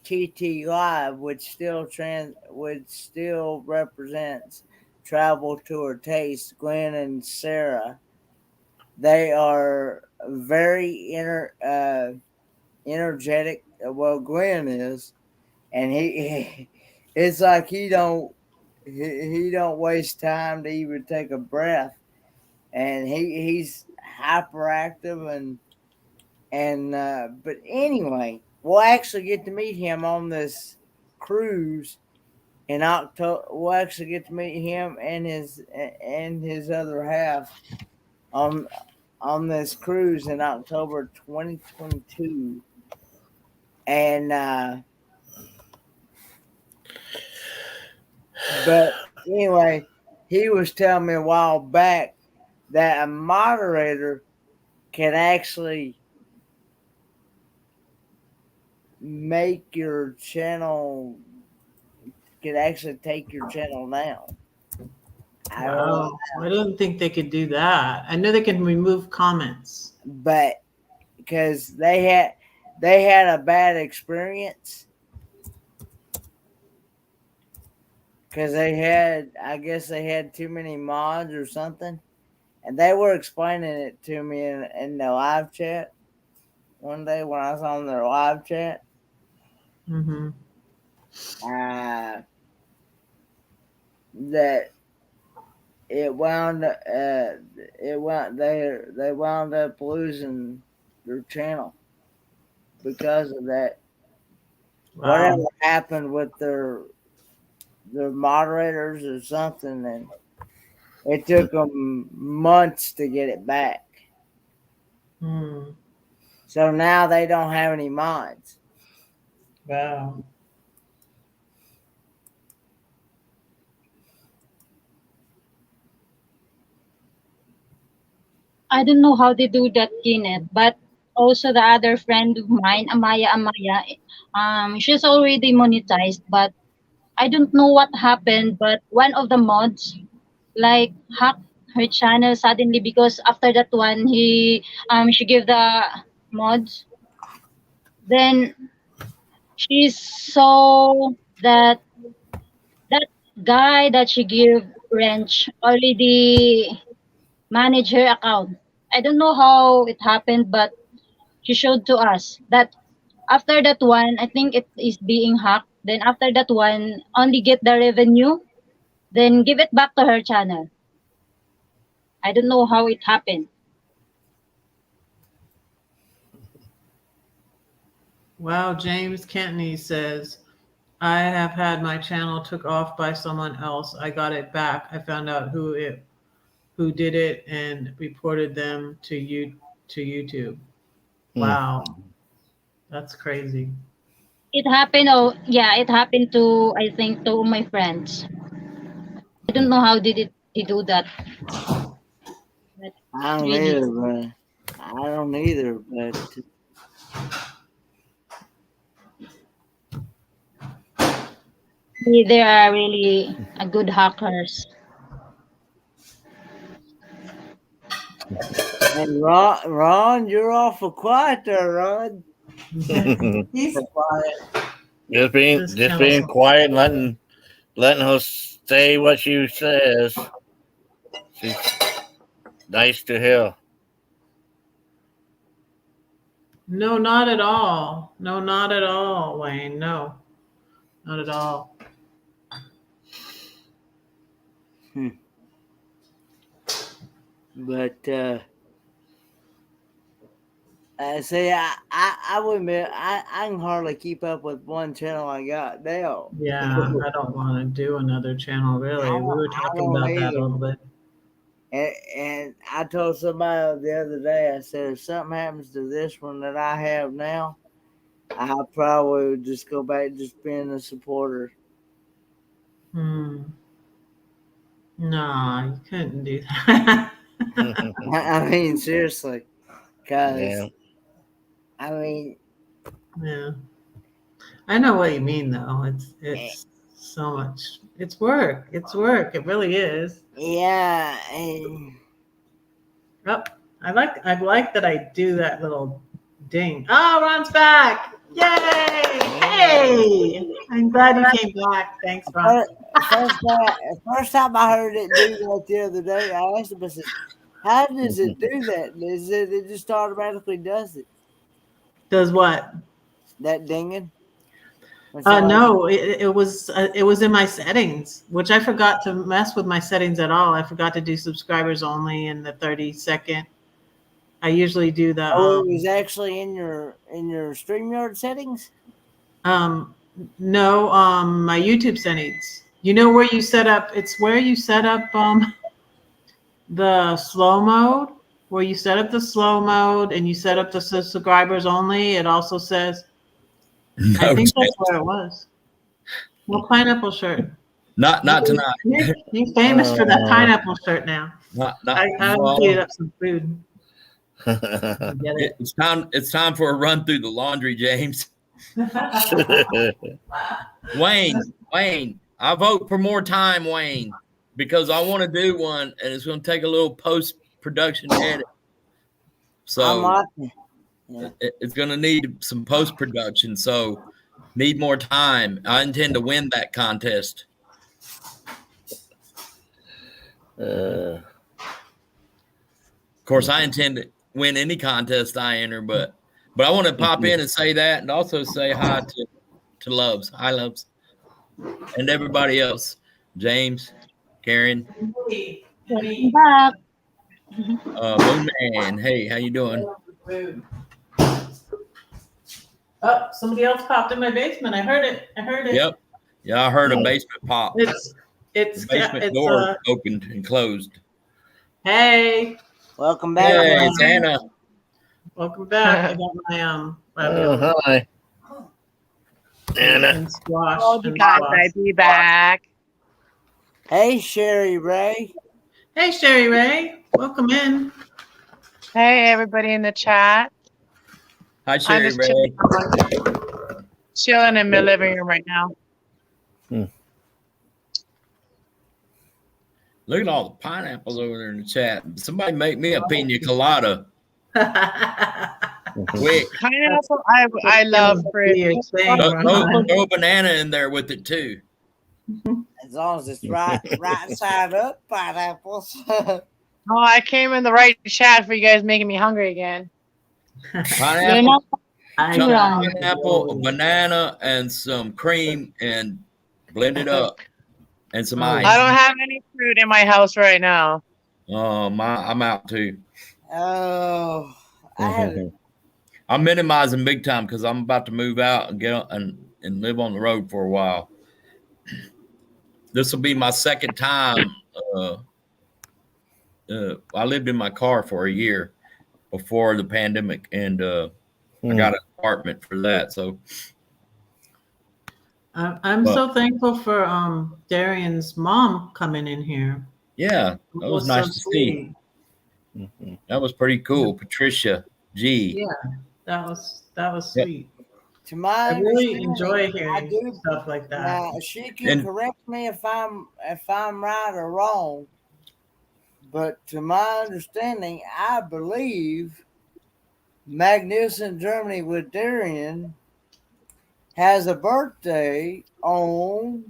TT Live, which still represents Travel Tour Taste. Glenn and Sarah, they are very energetic. Well, Glenn is, and he it's like he don't waste time to even take a breath, and he's hyperactive and but anyway, we'll actually get to meet him on this cruise in October. We'll actually get to meet him and his other half on this cruise in October 2022. And but anyway, he was telling me a while back that a moderator can actually make your channel can actually take your channel down. I don't know, Wow. I didn't think they could do that. I know they can remove comments. but because they had a bad experience, because I guess they had too many mods or something, and they were explaining it to me in the live chat one day when I was on their live chat. Mm-hmm. That they wound up losing their channel because of that. Wow. Whatever happened with their moderators or something, and it took them months to get it back. Hmm. So now they don't have any mods. Wow. I don't know how they do that, Kenneth, but also the other friend of mine, Amaya, she's already monetized, but I don't know what happened, but one of the mods like hacked her channel suddenly because after that one she gave the mods. Then she saw that that guy that she gave wrench already manage her account. I don't know how it happened, but she showed to us that after that one, I think it is being hacked. Then after that one, only get the revenue, then give it back to her channel. I don't know how it happened. Wow, James Kentney says, I have had my channel took off by someone else. I got it back. I found out who did it and reported them to YouTube. Wow. That's crazy. It happened. Oh, yeah, it happened to I think to my friends. I don't know how did he do that. But I don't really, either, but they are really a good hackers. and Ron, you're awful quiet there, Ron. He's quiet. just being quiet and letting her say what she says. She's nice to hear. No, not at all. No, not at all, Wayne. No, not at all. But I say I would admit I can hardly keep up with one channel I got now. Yeah, I don't want to do another channel, really. We were I talking don't about that a either. little bit. And I told somebody the other day, I said, if something happens to this one that I have now, I probably would just go back to just being a supporter. No, you couldn't do that. I mean, seriously, because Yeah. I mean, Yeah, I know what you mean, though. It's so much. It's work. It's work. It really is. yeah, and Oh, I like that I do that little ding. Oh, Ron's back! Yay! Hey, I'm glad you came back. Thanks, Ron. first time I heard it do that the other day, I asked him, I said, how does it do that? Is it just automatically does it? Does what? That dinging? No, it was in my settings, which I forgot to mess with my settings at all. I forgot to do subscribers only in the 30-second. I usually do the Oh, it was actually in your StreamYard settings? No, my YouTube settings. You know where you set up, it's where you set up the slow mode, where you set up the slow mode and you set up the subscribers only. It also says, I think that's where it was. Well, pineapple shirt. Not tonight. You're famous for that pineapple shirt now. I'll heat up some food. It's time. It's time for a run through the laundry, James. Wayne, I vote for more time, Wayne, because I want to do one, and it's going to take a little post-production edit. So it's going to need some post-production. So need more time. I intend to win that contest. Uh, Of course, I intend to win any contest I enter, but I want to pop in and say that, and also say hi to Loves, hi Loves, and everybody else, James, Karen, Welcome back. Moon Man. Hey, how you doing? Oh, somebody else popped in my basement. I heard it. Yep. Yeah, I heard a basement pop. It's The basement door opened and closed. Hey. Welcome back. Hey, it's Anna. Welcome back. I got my oh, hi. Anna. and squash. Oh, and guys, squash. I'd be back. Hey, Sherry Ray. Hey, Sherry Ray. Welcome in. Hey, everybody in the chat. Hi, I'm Sherry just Ray. chilling in my living room right now. Look at all the pineapples over there in the chat. Somebody make me a pina colada. Quick. Pineapple, I love fruit. Throw a banana in there with it too. As long as it's right side up, pineapples. Oh, I came in the right chat for you guys making me hungry again. Pineapple, a banana, and some cream, and blend it up, and some ice. I don't have any fruit in my house right now. I'm out too. Oh, I'm minimizing big time because I'm about to move out and get and live on the road for a while. This will be my second time. I lived in my car for a year before the pandemic, and I got an apartment for that. So I'm so thankful for Darian's mom coming in here. Yeah, that was nice to see. That was pretty cool, Patricia G. Yeah, that was sweet. To my I really understanding, enjoy hearing stuff like that. Now she can correct me if I'm right or wrong, but to my understanding, I believe Magnificent Germany with Darian has a birthday on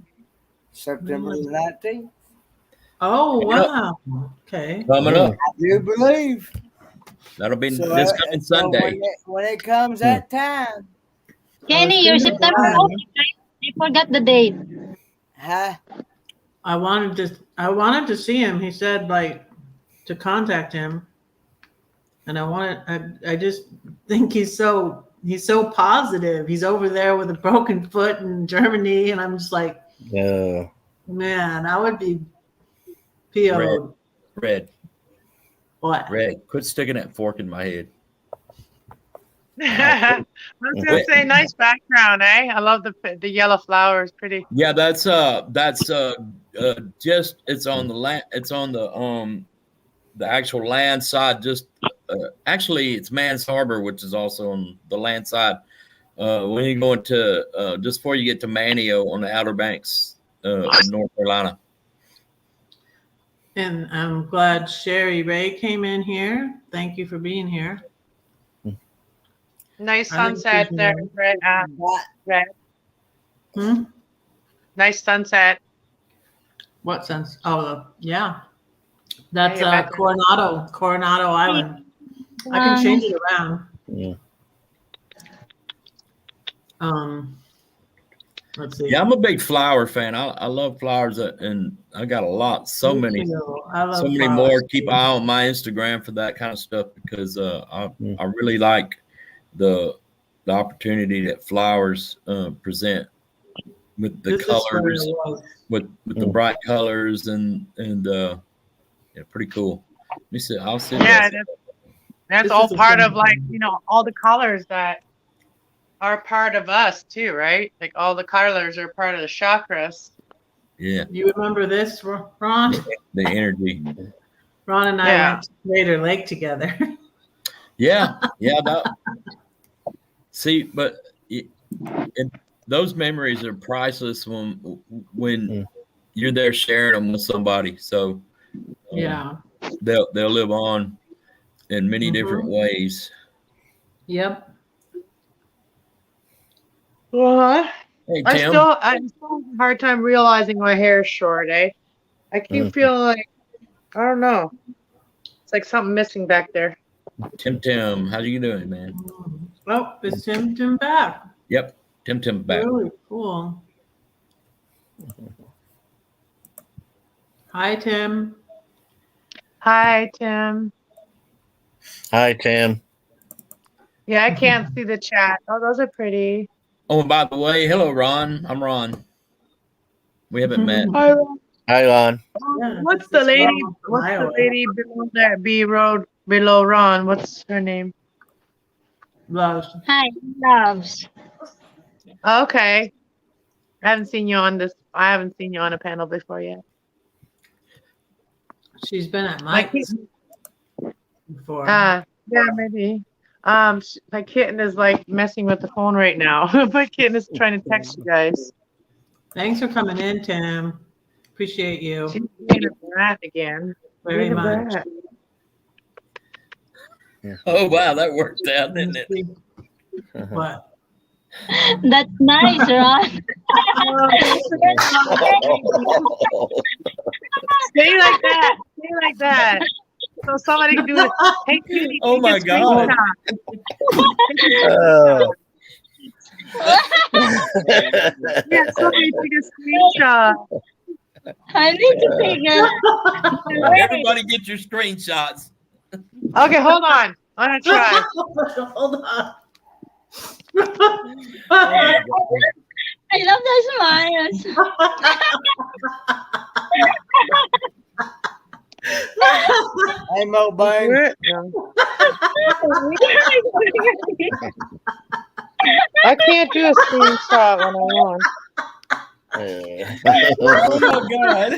September the 19th. Oh, wow. Okay. Coming up. I do believe. That'll be this coming Sunday. When it comes that time. Kenny, you're September 14th, right? I forgot the date. Huh? I wanted to see him. He said to contact him. And I just think he's so positive. He's over there with a broken foot in Germany, and I'm just like, man, I would be PO'd. Red. What? Red. Quit sticking that fork in my head. I was gonna say, nice background, eh? I love the yellow flowers, pretty. Yeah, that's just it's on the land. It's on the actual land side. Just actually, it's Mans Harbor, which is also on the land side. When you go into just before you get to Manio on the Outer Banks of North Carolina. And I'm glad Sherry Ray came in here. Thank you for being here. Nice sunset there, Red. Red. Nice sunset. What sense? Oh, yeah. That's Coronado Island. I can change it around. Yeah. Let's see. Yeah, I'm a big flower fan. I love flowers, and I got a lot, so many more. Keep an eye on my Instagram for that kind of stuff because I really like the opportunity that flowers present with the colors, with the bright colors, and yeah, pretty cool. Let me see. I'll see. Yeah, that's all part of all the colors that are part of us too, right? Like all the colors are part of the chakras. Yeah. You remember this, Ron? The energy. Ron and I went to Crater Lake together. Yeah. See, but those memories are priceless when you're there sharing them with somebody. So yeah, they'll live on in many different ways. Yep. Well, hey, I still have a hard time realizing my hair is short, eh? I keep feeling like I don't know. It's like something missing back there. Tim, how you doing, man? Oh, is Tim back? Yep, Tim back. Really cool. Hi, Tim. Hi, Tim. Hi, Tim. Yeah, I can't see the chat. Oh, those are pretty. Oh, and by the way, hello, Ron. I'm Ron. We haven't met. Hi, Ron. Hi, Ron. Yeah, What's this the is lady? Ron from What's the Iowa. lady below that B road below Ron? What's her name? Loves. Hi, loves. Okay. I haven't seen you on this. I haven't seen you on a panel before yet. She's been at My Mike's kitten. before. Yeah, maybe. My kitten is like messing with the phone right now. My kitten is trying to text you guys. Thanks for coming in, Tim. Appreciate you She's being a brat again. very Being a much. brat. Oh, wow, that worked out, didn't it? What? That's nice, Ron. Stay like that. Stay like that. So somebody can do it. Hey, Judy, Oh, take my a God. screenshot. Yeah, somebody take a screenshot. I need to take it. Everybody get your screenshots. Okay, hold on. I'm gonna try. Hold on. I love the smiles. Hey, Mo Bang. I can't do a screenshot when I want. Oh, my God.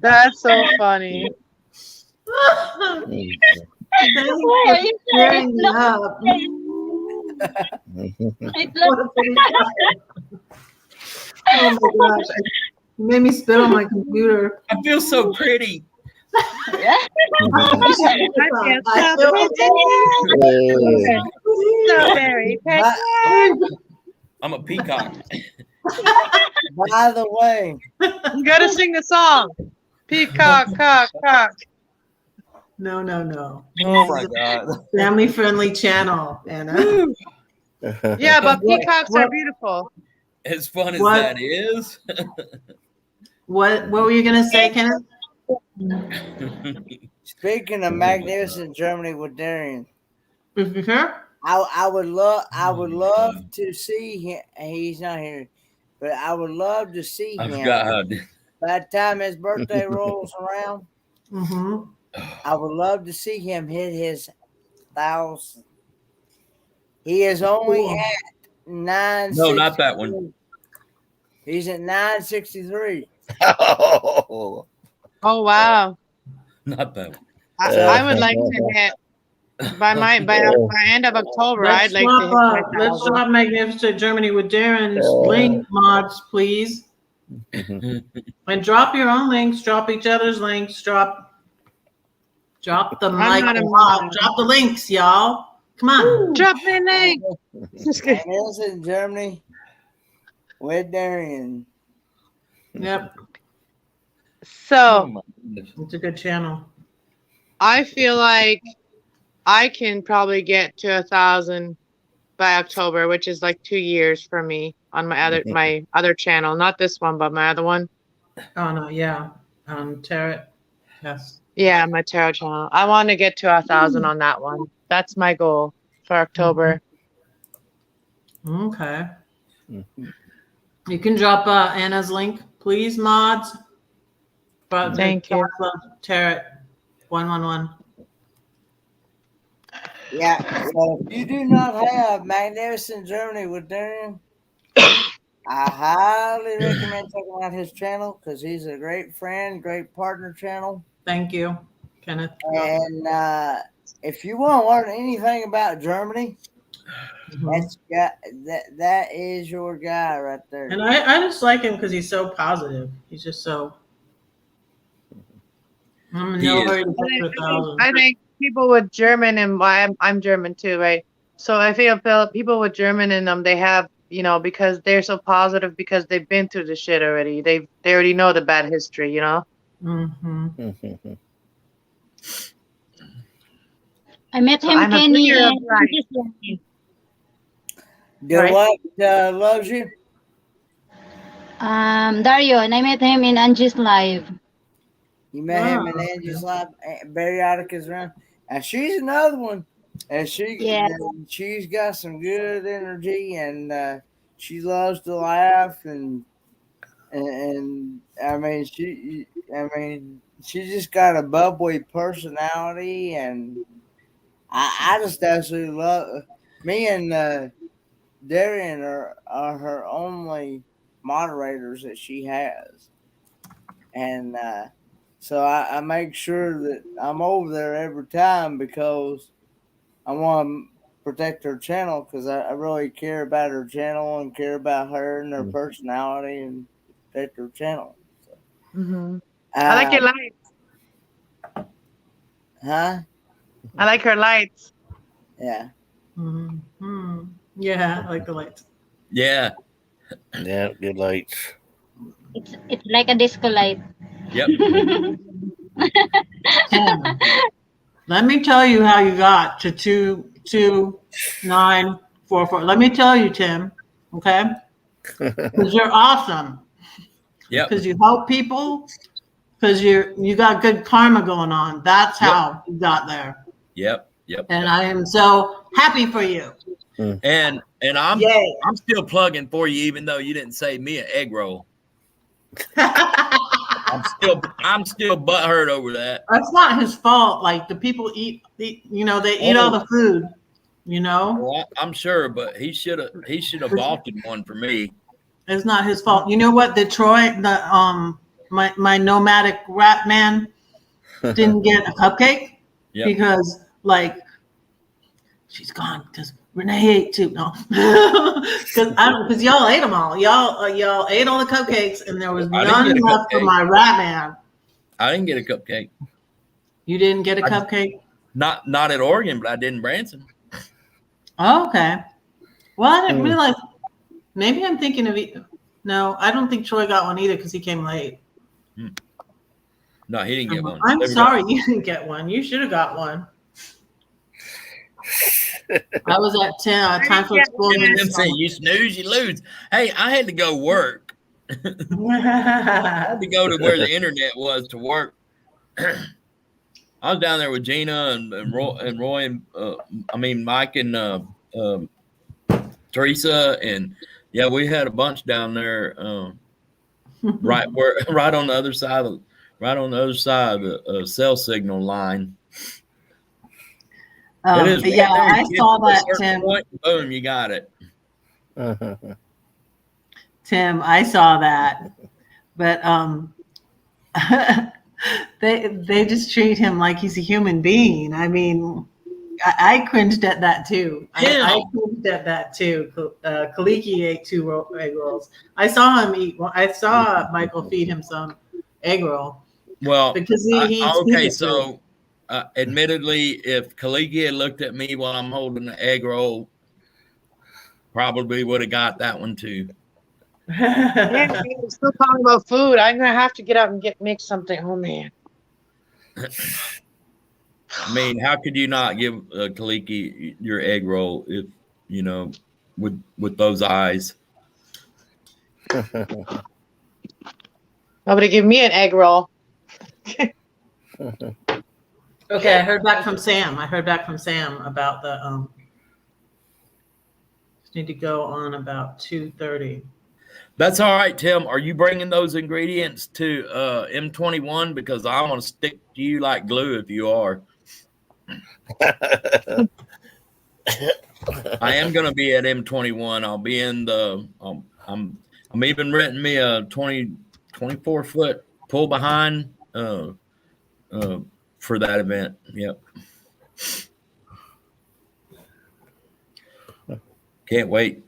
That's so funny. Why are you Tearing me up. Oh my gosh. You made me spit on my computer. I feel so pretty. I feel so very I'm a peacock. By the way, You gotta sing the song. Peacock, cock, cock. No. oh my God. Family friendly channel, Anna. Yeah, but peacocks are beautiful. As fun as What? that is. What were you gonna say, Kenneth? Speaking of magnificent Germany with Darian, Sure. I would love to see him. He's not here, but I would love to see I him. forgot how to. By the time his birthday rolls around, Mm-hmm. I would love to see him hit his 1,000. He is only at 963. No, not that one. He's at 963. Oh, Oh wow. Not that one. I would like to hit by end of October. I'd like to hit my Let's 1,000. swap Magnificent Germany with Darren's link mods, please. And drop your own links, drop each other's links, drop them like not a drop the links, y'all. Come on. Drop my link. Magnificent Germany with Darian. Yep. So It's a good channel. I feel like I can probably get to 1,000 by October, which is like 2 years for me on my other channel, not this one, but my other one. Oh no, yeah. Tarot. Yes. Yeah, my tarot channel. I want to get to 1,000 on that one. That's my goal for October. Okay. You can drop Anna's link, please, mods. But Thank you. Tarot 111. Yeah. So if you do not have Magnificent Germany with Darian, I highly recommend checking out his channel because he's a great friend, great partner channel. Thank you, Kenneth. And if you want to learn anything about Germany, that is your guy right there. And I just like him because he's so positive. He's just so. I'm in no hurry to get to 1,000. I think people with German and I'm German too, right? So I feel people with German in them, they have, because they're so positive because they've been through the shit already. They already know the bad history, Mm-hmm. I met So him, I'm a Kenny, bringer of and light. The Right. what loves you? Dario, and I met him in Angie's live. You met him in Oh, Angie's life. Bariatrica's around, and she's another one. And Yeah. she's got some good energy, and she loves to laugh, and I mean she just got a bubbly personality, and I just absolutely love me and Darian are her only moderators that she has, and so I make sure that I'm over there every time because I want to protect her channel because I really care about her channel and care about her and her personality and protect her channel. So, Mm-hmm. I like uh, your lights. huh? I like her lights. Yeah. Mm-hmm. Yeah, I like the lights. Yeah. Yeah, good lights. It's like a disco light. Yep. Tim, let me tell you how you got to 22944. Let me tell you, Tim. Okay, because you're awesome. Yep. Because you help people. Because you got good karma going on. That's Yep. how you got there. Yep. And I am so happy for you. And I'm Yay. I'm still plugging for you, even though you didn't save me an egg roll. I'm still butthurt over that. That's not his fault. Like the people eat they eat all the food, Well, I'm sure, but he should have vaulted one for me. It's not his fault. You know what? Detroit, my nomadic rat man didn't get a cupcake Yep. because she's gone because Renee ate too. No, because y'all ate them all. Y'all ate all the cupcakes and there was I didn't none get a left for cupcake. my rat man. I didn't get a cupcake. You didn't get a cupcake? Not at Oregon, but I did in Branson. Oh, okay. Well, I didn't realize. Maybe I'm thinking of it. No, I don't think Troy got one either because he came late. No, he didn't get one. I'm sorry you didn't get one. You should have got one. I was at 10. Time for exploring. You snooze, you lose. Hey, I had to go work. I had to go to where the internet was to work. I was down there with Gina and Roy and Mike and Teresa, and yeah, we had a bunch down there. Right on the other side of the cell signal line. It is yeah, I saw that, Tim. Point, boom, you got it. Tim, I saw that, but they just treat him like he's a human being. I mean, I cringed at that too. I cringed at that too. Kaliki ate 2 egg rolls. I saw him eat one. I saw Michael feed him some egg roll. Well, because he okay, so admittedly, if Kaliki had looked at me while I'm holding the egg roll, probably would have got that one too. Yeah, we're still talking about food. I'm gonna have to get up and make something. Oh man. I mean, how could you not give Kaliki your egg roll if with those eyes? Nobody give me an egg roll. Okay, I heard back from Sam. About the just need to go on about 2:30. That's all right, Tim. Are you bringing those ingredients to M21? Because I'm going to stick to you like glue if you are. I am going to be at M21. I'll be in the. I'm even renting me a 24-foot pull behind for that event. Yep. Can't wait.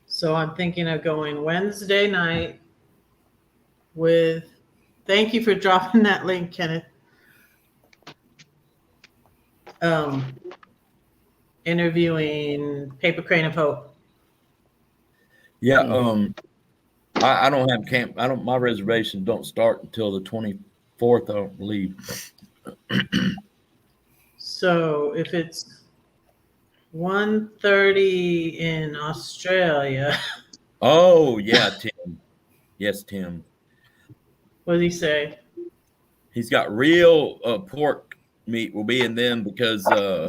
So I'm thinking of going Wednesday night with. Thank you for dropping that link, Kenneth. Interviewing Paper Crane of Hope. Yeah. I don't have camp. I don't. My reservations don't start until the 24th, I believe. So if it's 1:30 in Australia, Oh yeah, Tim. Yes, Tim. what did he say? He's got real pork meat will be in them because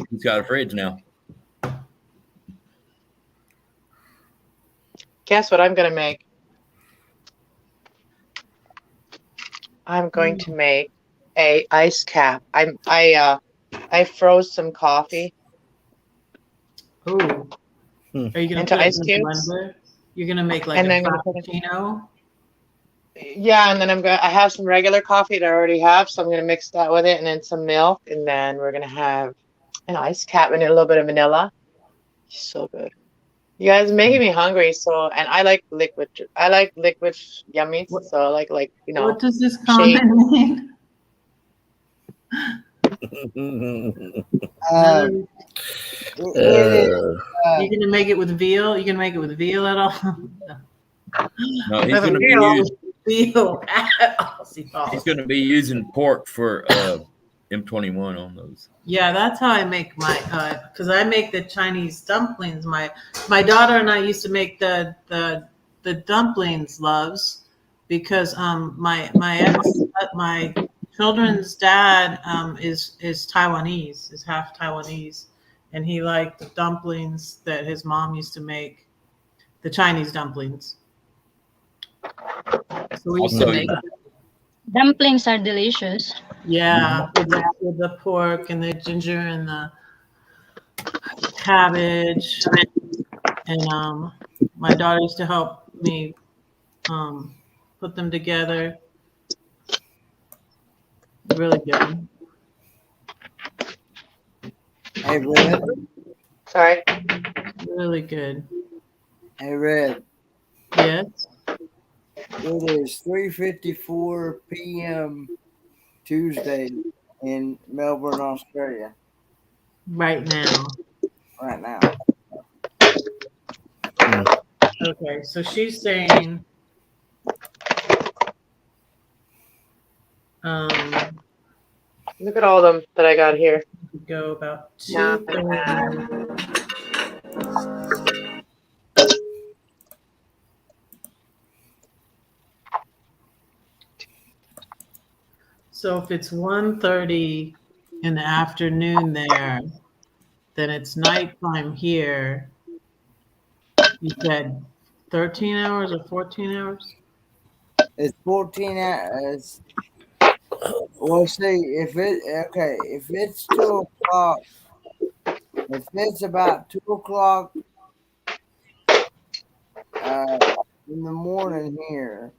he's got a fridge now. Guess what I'm gonna make? I'm going to make a ice cap. I froze some coffee Oh, are you gonna into put it ice in the cubes, blender? You're gonna make like and a then I'm gonna put it. frappuccino? Yeah, and then I have some regular coffee that I already have, so I'm gonna mix that with it, and then some milk, and then we're gonna have an ice cap and a little bit of vanilla. So good. You guys are making me hungry. So, and I like liquid. I like liquid yummies. What, So I like what does this shake. comment mean? Um, You're gonna make it with veal? You gonna make it with veal at all? No, he's With going to be veal. using. Veal at all. He's going to be using pork for M21 on those. Yeah, that's how I make my because I make the Chinese dumplings. My daughter and I used to make the dumplings, loves, because my children's dad is Taiwanese, is half Taiwanese, and he liked the dumplings that his mom used to make, the Chinese dumplings. So we used to make Dumplings are delicious. yeah, with the pork and the ginger and the cabbage, and my daughter used to help me put them together. Really good. Hey, Red. Sorry. Really good. Hey, Red. Yes. It is 3:54 p.m. Tuesday in Melbourne, Australia. Right now. Right now. Okay, so she's saying look at all of them that I got here. Go about 2:30. So if it's 1:30 in the afternoon there, then it's nighttime here. You said 13 hours or 14 hours? It's 14 hours. Well, see, if it's 2 o'clock, if it's about 2 o'clock in the morning here,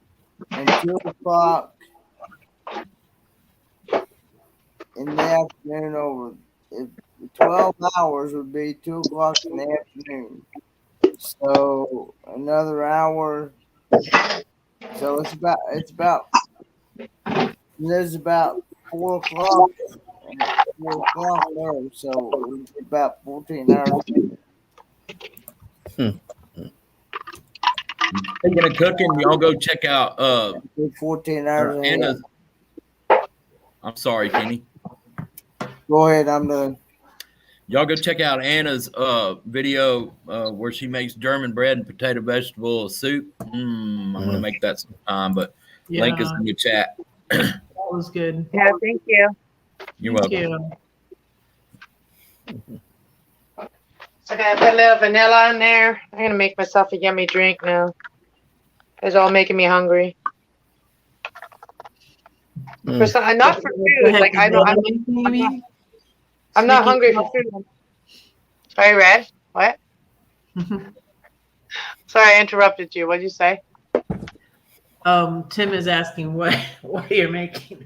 and 2 o'clock in the afternoon over, 12 hours would be 2 o'clock in the afternoon. So another hour. So it's about there's about 4 o'clock. 4 o'clock there, so it's about 14 hours. Speaking of cooking, y'all go check out 14 hours ahead. Anna's. I'm sorry, Kenny. Go ahead, I'm done. Y'all go check out Anna's video where she makes German bread and potato vegetable soup. I'm gonna make that sometime, but link is in the chat. That was good. Yeah, thank you. You're welcome. So I'm gonna put a little vanilla in there. I'm gonna make myself a yummy drink now. It's all making me hungry. For some, not for food. Like I know I'm not hungry for food. Sorry, Red. What? Sorry, I interrupted you. What did you say? Tim is asking what you're making.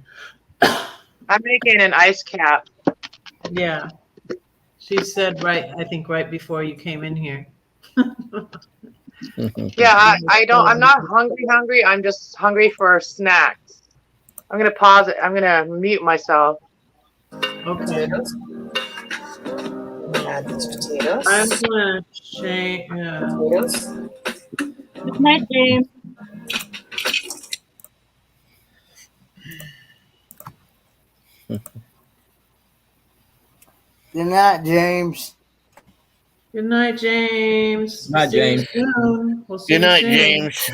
I'm making an ice cap. Yeah. She said I think right before you came in here. Yeah, I'm not hungry. I'm just hungry for snacks. I'm gonna pause it. I'm gonna mute myself. Okay. Add these potatoes. I'm gonna change. Good night, James. Good night, James. Good night, James. Good night, See James. you soon. We'll see Good you night, soon. James.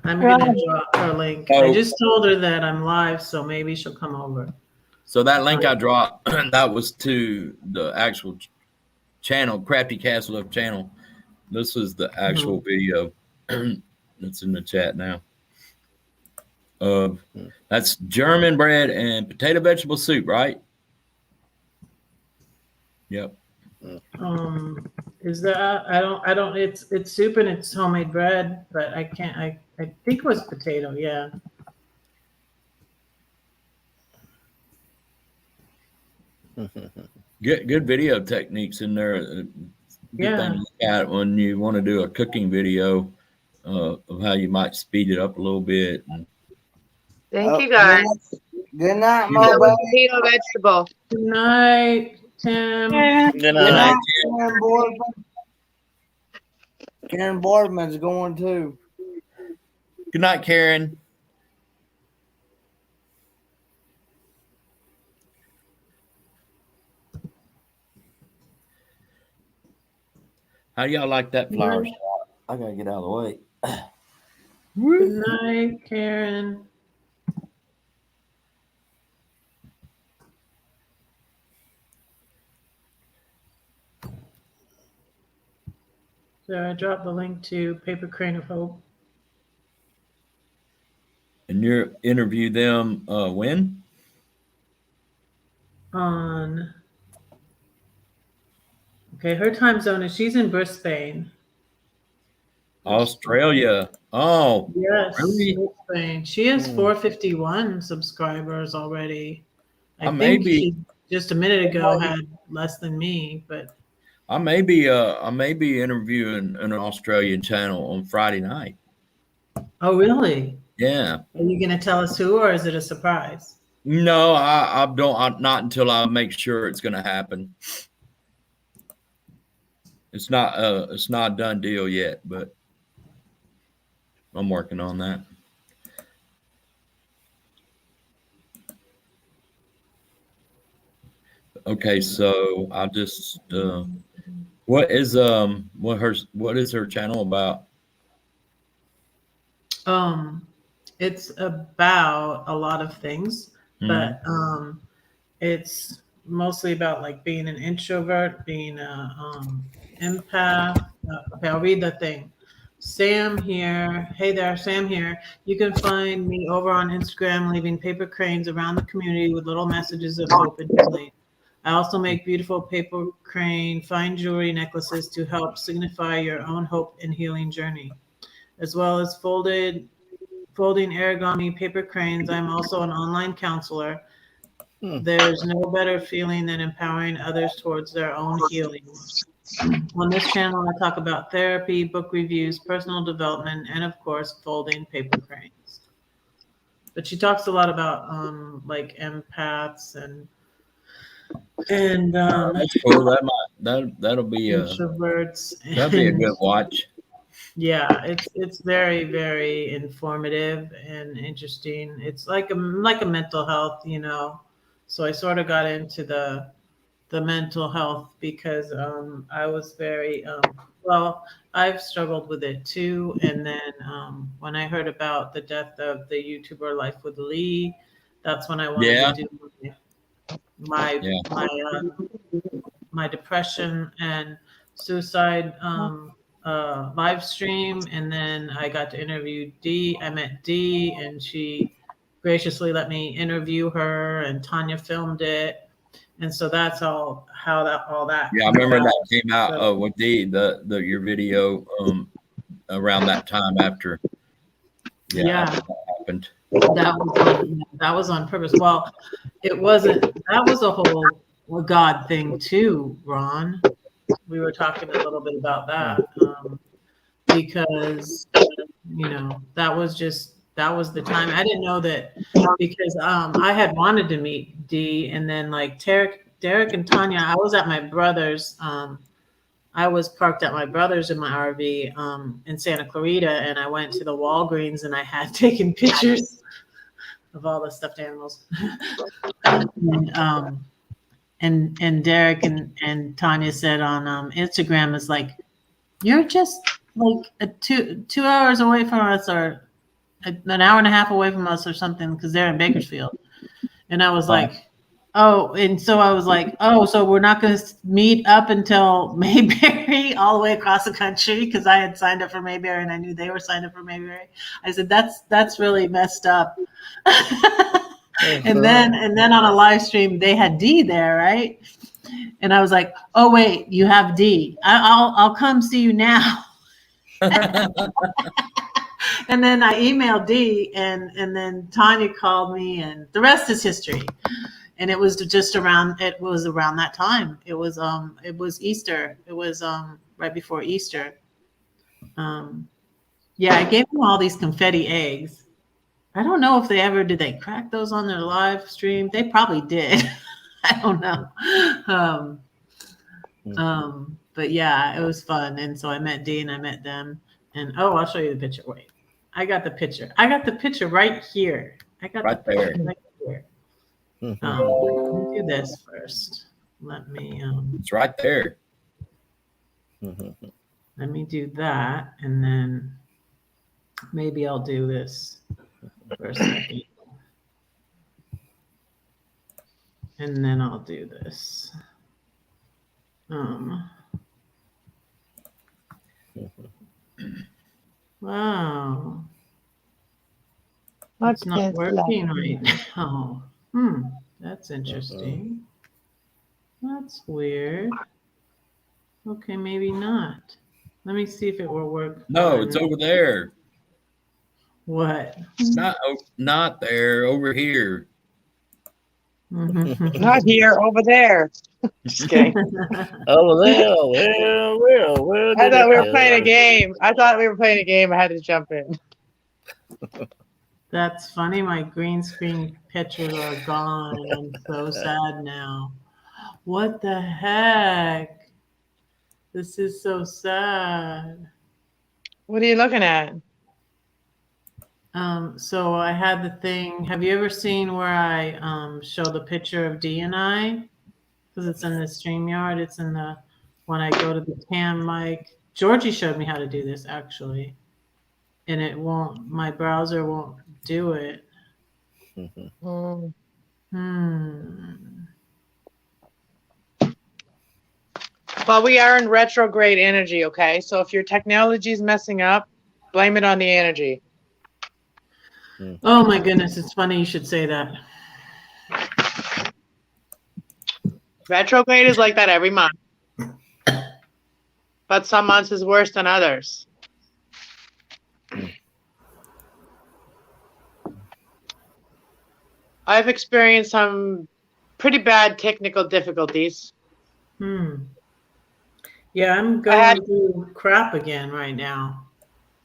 I'm gonna drop her link. I Oh. just told her that I'm live, so maybe she'll come over. So that link I dropped, that was to the actual channel, Crafty Castle Up channel. This is the actual video that's in the chat now. That's German bread and potato vegetable soup, right? Yep. Is that I don't it's soup and it's homemade bread, but I can't I think it was potato, yeah. Good video techniques in there. Good Yeah. thing to look at when you want to do a cooking video of how you might speed it up a little bit. Thank you guys. Good night, That Mo. was potato vegetable. Good night, Tim. Good night. Karen Boardman. Karen Boardman's going too. Good night, Karen. How y'all like that flower shot? I gotta get out of the way. Good night, Karen. So I dropped the link to Paper Crane of Hope. And you interview them when? On her time zone is she's in Brisbane. Australia. Oh, yes, really? Brisbane. She has 451 subscribers already. I think maybe she just a minute ago had less than me, but I may be interviewing an Australian channel on Friday night. oh really? Yeah. Are you gonna tell us who, or is it a surprise? No, I don't. Not until I make sure it's going to happen. It's not a done deal yet, but I'm working on that. Okay, so I'll just what is her channel about? It's about a lot of things, but it's mostly about like being an introvert, being a empath. Okay, I'll read the thing. Sam here. Hey there, Sam here. You can find me over on Instagram, leaving paper cranes around the community with little messages of hope and healing. I also make beautiful paper crane fine jewelry necklaces to help signify your own hope and healing journey, as well as folding origami paper cranes. I'm also an online counselor. There's no better feeling than empowering others towards their own healing. On this channel, I talk about therapy, book reviews, personal development, and of course, folding paper cranes. But she talks a lot about like empaths and that's cool. That'll be introverts. That'll be a good watch. Yeah, it's very, very informative and interesting. It's like a mental health, you know. So I sort of got into the mental health because I was very well, I've struggled with it too. And then when I heard about the death of the YouTuber Life with Lee, that's when I wanted to do my depression and suicide live stream. And then I got to interview Dee. I met Dee, and she graciously let me interview her, and Tanya filmed it. And so that's how that. Yeah, I remember that came out with your video around that time after. Yeah. After that happened. That was on purpose. Well, it wasn't. That was a whole God thing too, Ron. We were talking a little bit about that because that was the time. I didn't know that because I had wanted to meet Dee, and then like Derek and Tanya. I was at my brother's I was parked at my brother's in my RV in Santa Clarita, and I went to the Walgreens and I had taken pictures of all the stuffed animals. and Derek and Tanya said on Instagram is like, you're just like 2 hours away from us, or an hour and a half away from us, or something, because they're in Bakersfield. And I was like, oh, and so I was like, oh, so we're not going to meet up until Mayberry all the way across the country, because I had signed up for Mayberry and I knew they were signed up for Mayberry. I said, that's really messed up. and then on a live stream they had D there, right? And I was like, oh wait, you have D. I'll come see you now. And then I emailed D, and then Tanya called me, and the rest is history. And it was just around that time. It was Easter. It was right before Easter. Yeah, I gave them all these confetti eggs. I don't know if did they crack those on their live stream? They probably did. I don't know. But yeah, it was fun. And so I met Dee and I met them. And I'll show you the picture. Wait, I got the picture. I got the picture right here. I got right the there. picture right here. Let me do this first. Let me. It's right there. Let me do that, and then maybe I'll do this for a second. And then I'll do this. Wow. It's not working right now. That's interesting. That's weird. Okay, maybe not. Let me see if it will work. No, it's over there. What? Not there. Over here. Not here, over there. Just kidding. Over there. Well, I thought we were playing a game. I had to jump in. That's funny. My green screen pictures are gone, and I'm so sad now. What the heck? This is so sad. What are you looking at? So I had the thing. Have you ever seen where I show the picture of D and I? Because it's in the StreamYard. It's in the when I go to the cam mic. Georgie showed me how to do this actually, and it won't. My browser won't do it. Well, we are in retrograde energy, okay? So if your technology is messing up, blame it on the energy. Oh my goodness, it's funny you should say that. Retrograde is like that every month. But some months is worse than others. I've experienced some pretty bad technical difficulties. Yeah, I'm going through crap again right now.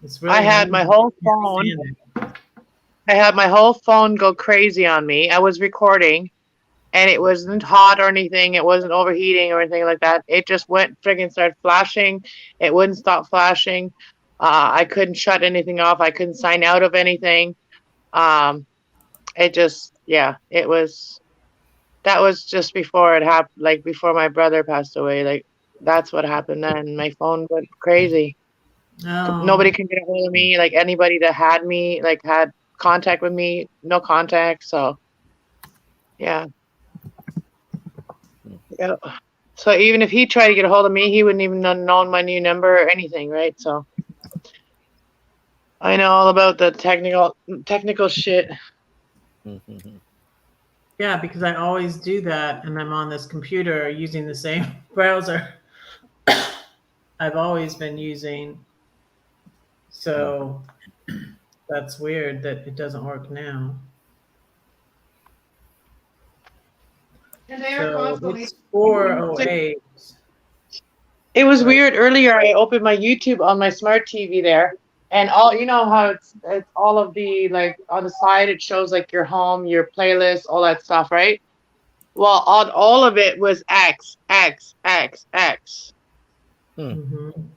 It's really I had my whole phone go crazy on me. I was recording and it wasn't hot or anything. It wasn't overheating or anything like that. It just went friggin' started flashing. It wouldn't stop flashing. I couldn't shut anything off. I couldn't sign out of anything. That was just before it happened, like before my brother passed away. Like that's what happened then. My phone went crazy. Nobody can get a hold of me. Like anybody that had me, like had contact with me, no contact. So yeah. So even if he tried to get a hold of me, he wouldn't even have known my new number or anything, right? So I know all about the technical shit. Yeah, because I always do that, and I'm on this computer using the same browser I've always been using. So that's weird that it doesn't work now. So it's 4:08. It was weird earlier. I opened my YouTube on my smart TV there, and how it's all of the, like on the side it shows like your home, your playlist, all that stuff, right? Well, on all of it was X. Mhm.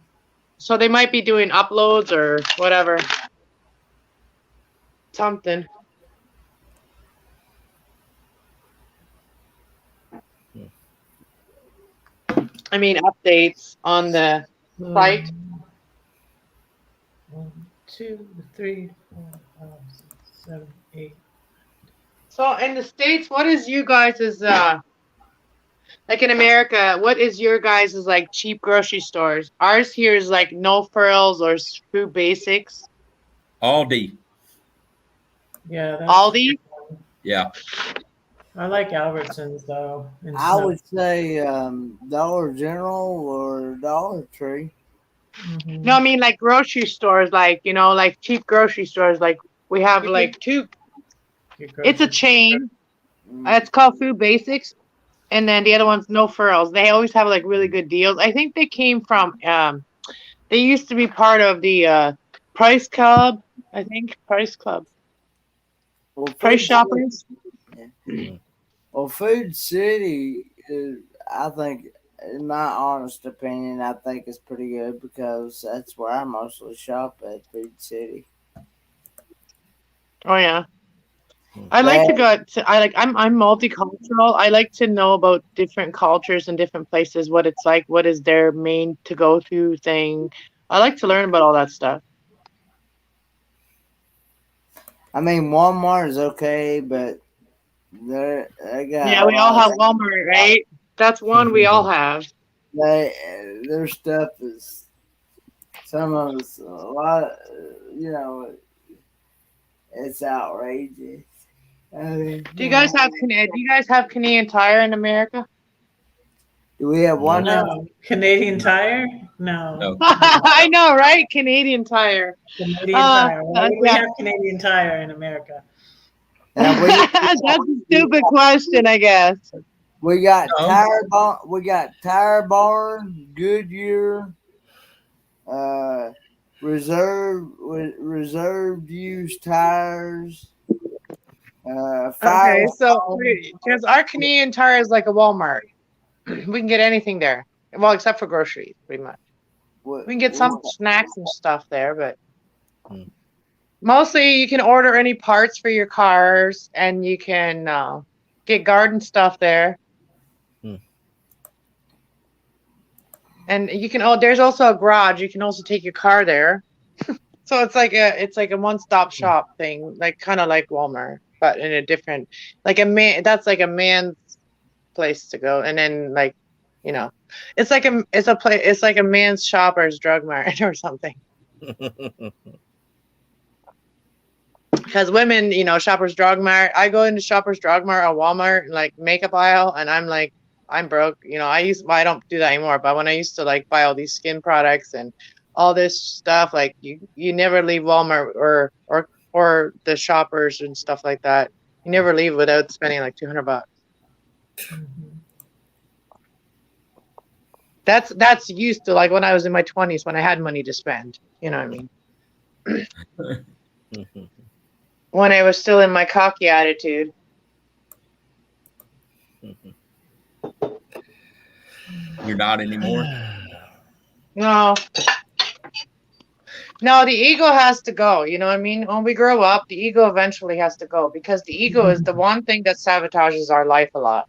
So they might be doing uploads or whatever. Something. I mean, updates on the site. 1, 2, 3, 4, 5, 6, 7, 8. So in the States, what is you guys' like in America, what is your guys' like cheap grocery stores? Ours here is like No Frills or Food Basics. Aldi. Yeah, that's Aldi. Yeah. I like Albertsons though. And I would say Dollar General or Dollar Tree. No, I mean like grocery stores, like like cheap grocery stores. Like we have like two. It's a chain. It's called Food Basics, and then the other one's No Frills. They always have like really good deals. I think they came from. They used to be part of the Price Club. I think Price Club. Well, Price Shoppers. Well, Food City is, I think, in my honest opinion, I think it's pretty good because that's where I mostly shop at Food City. Oh yeah. I like to go to, I'm multicultural. I like to know about different cultures and different places, what it's like, what is their main to go to thing. I like to learn about all that stuff. I mean, Walmart is okay, but they got Yeah, we all have Walmart, right? That's one we all have. Their stuff is some of it's a lot. It's outrageous. I mean, Do you guys have Canadian Tire in America? Do we have one? No. Canadian Tire? No. I know, right? Canadian Tire. Canadian Tire. Why would we have Canadian Tire in America? That's a stupid question, I guess. We got Tire Barn, Goodyear, reserved used tires. Okay, so because our Canadian Tire is like a Walmart, we can get anything there. Well, except for groceries, pretty much. We can get some snacks and stuff there, but mostly you can order any parts for your cars, and you can get garden stuff there. And you can. Oh, there's also a garage. You can also take your car there. So it's like a one-stop shop thing, like kind of like Walmart, but in a different, like a man. That's like a man's place to go, and then like, it's like it's like a man's Shoppers Drug Mart or something. Because women, Shoppers Drug Mart. I go into Shoppers Drug Mart or Walmart, like makeup aisle, and I'm like, I'm broke. I don't do that anymore. But when I used to like buy all these skin products and all this stuff, like you never leave Walmart or the Shoppers and stuff like that. You never leave without spending like $200. That's used to like when I was in my 20s when I had money to spend. You know what I mean? When I was still in my cocky attitude. You're not anymore? No, the ego has to go. You know what I mean? When we grow up, the ego eventually has to go because the ego is the one thing that sabotages our life a lot.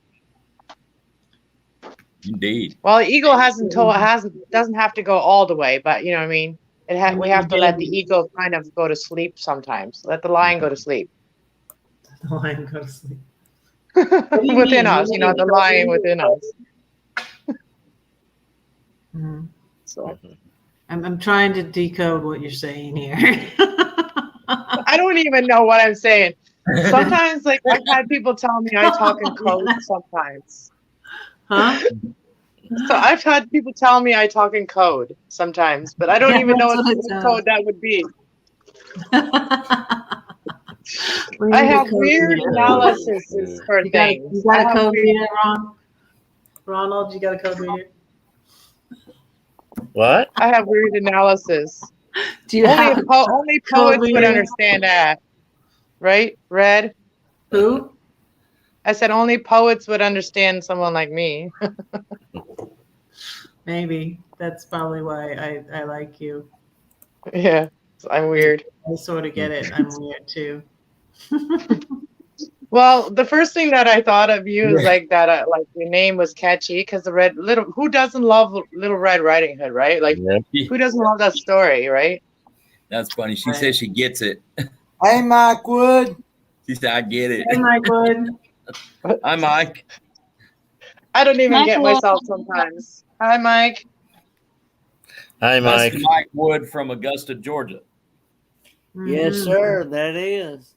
Indeed. Well, the ego doesn't have to go all the way, but you know what I mean? We have to let the ego kind of go to sleep sometimes. Let the lion go to sleep. The lion go to sleep. Within us, the lion within us. So I'm trying to decode what you're saying here. I don't even know what I'm saying. Sometimes, like I've had people tell me I talk in code sometimes. Huh? So I've had people tell me I talk in code sometimes, but I don't even know what code that would be. I have weird analysis for things. You got a code reader, Ronald, you got a code reader? What? I have weird analysis. Do you have only poets would understand that, right? Red. Who? I said only poets would understand someone like me. Maybe that's probably why I like you. Yeah, I'm weird. I sort of get it. I'm weird too. Well, the first thing that I thought of you is like that, like your name was catchy because the red little. Who doesn't love Little Red Riding Hood, right? Like, who doesn't love that story, right? That's funny. She says she gets it. Hey, Mike Wood. She said, "I get it." Hey, Mike Wood. Hi, Mike. I don't even Mike get Wood. myself sometimes. Hi, Mike. Hi, That's Mike. Mike Wood from Augusta, Georgia. Yes, Mhm. sir. That is.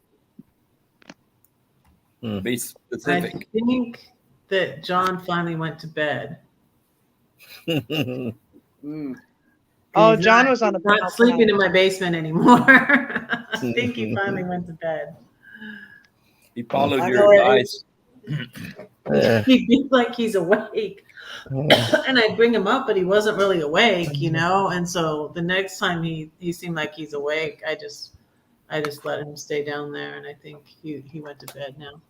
Be I specific. think that John finally went to bed. Mm. Oh, He's John was on a not sleeping in my basement anymore. I think he finally went to bed. He followed I your know it. advice. He'd be like he's awake. And I'd bring him up, but he wasn't really awake, you know. And so the next time he seemed like he's awake, I just let him stay down there, and I think he went to bed now.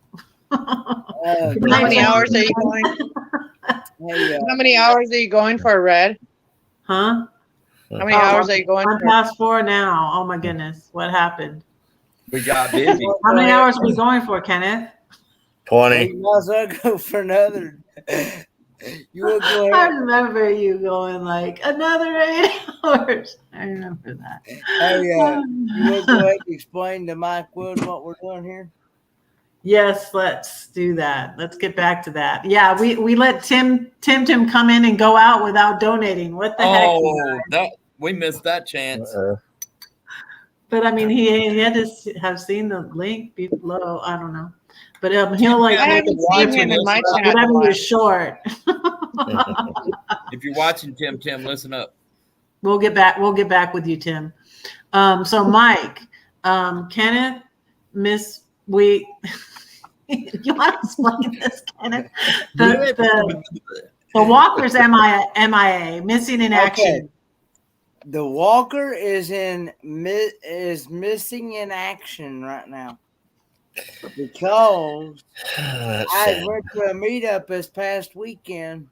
Good How night, many John. hours are you going? Hey, How many hours are you going for, Red? Huh? How many hours are you going I'm for? past 4 now. Oh my goodness, what happened? We got busy. How many hours are we going for, Kenneth? 20. You might as well go for another. You will go I ahead. remember you going like another 8 hours. I remember that. Hey, you will go ahead and explain to Mike Wood what we're doing here. Yes, let's do that. Let's get back to that. Yeah, we let Tim come in and go out without donating. What the heck? Oh, we missed that chance. But I mean, he had to have seen the link below. I don't know, but he'll like I make haven't a seen difference him in my chat in a whatever while. you're short. If you're watching, Tim, listen up. We'll get back with you, Tim. So Mike, Kenneth, Miss we. You want to explain this, Kenneth? The Walker's MIA, missing in action. The Walker is missing in action right now because I went to a meetup this past weekend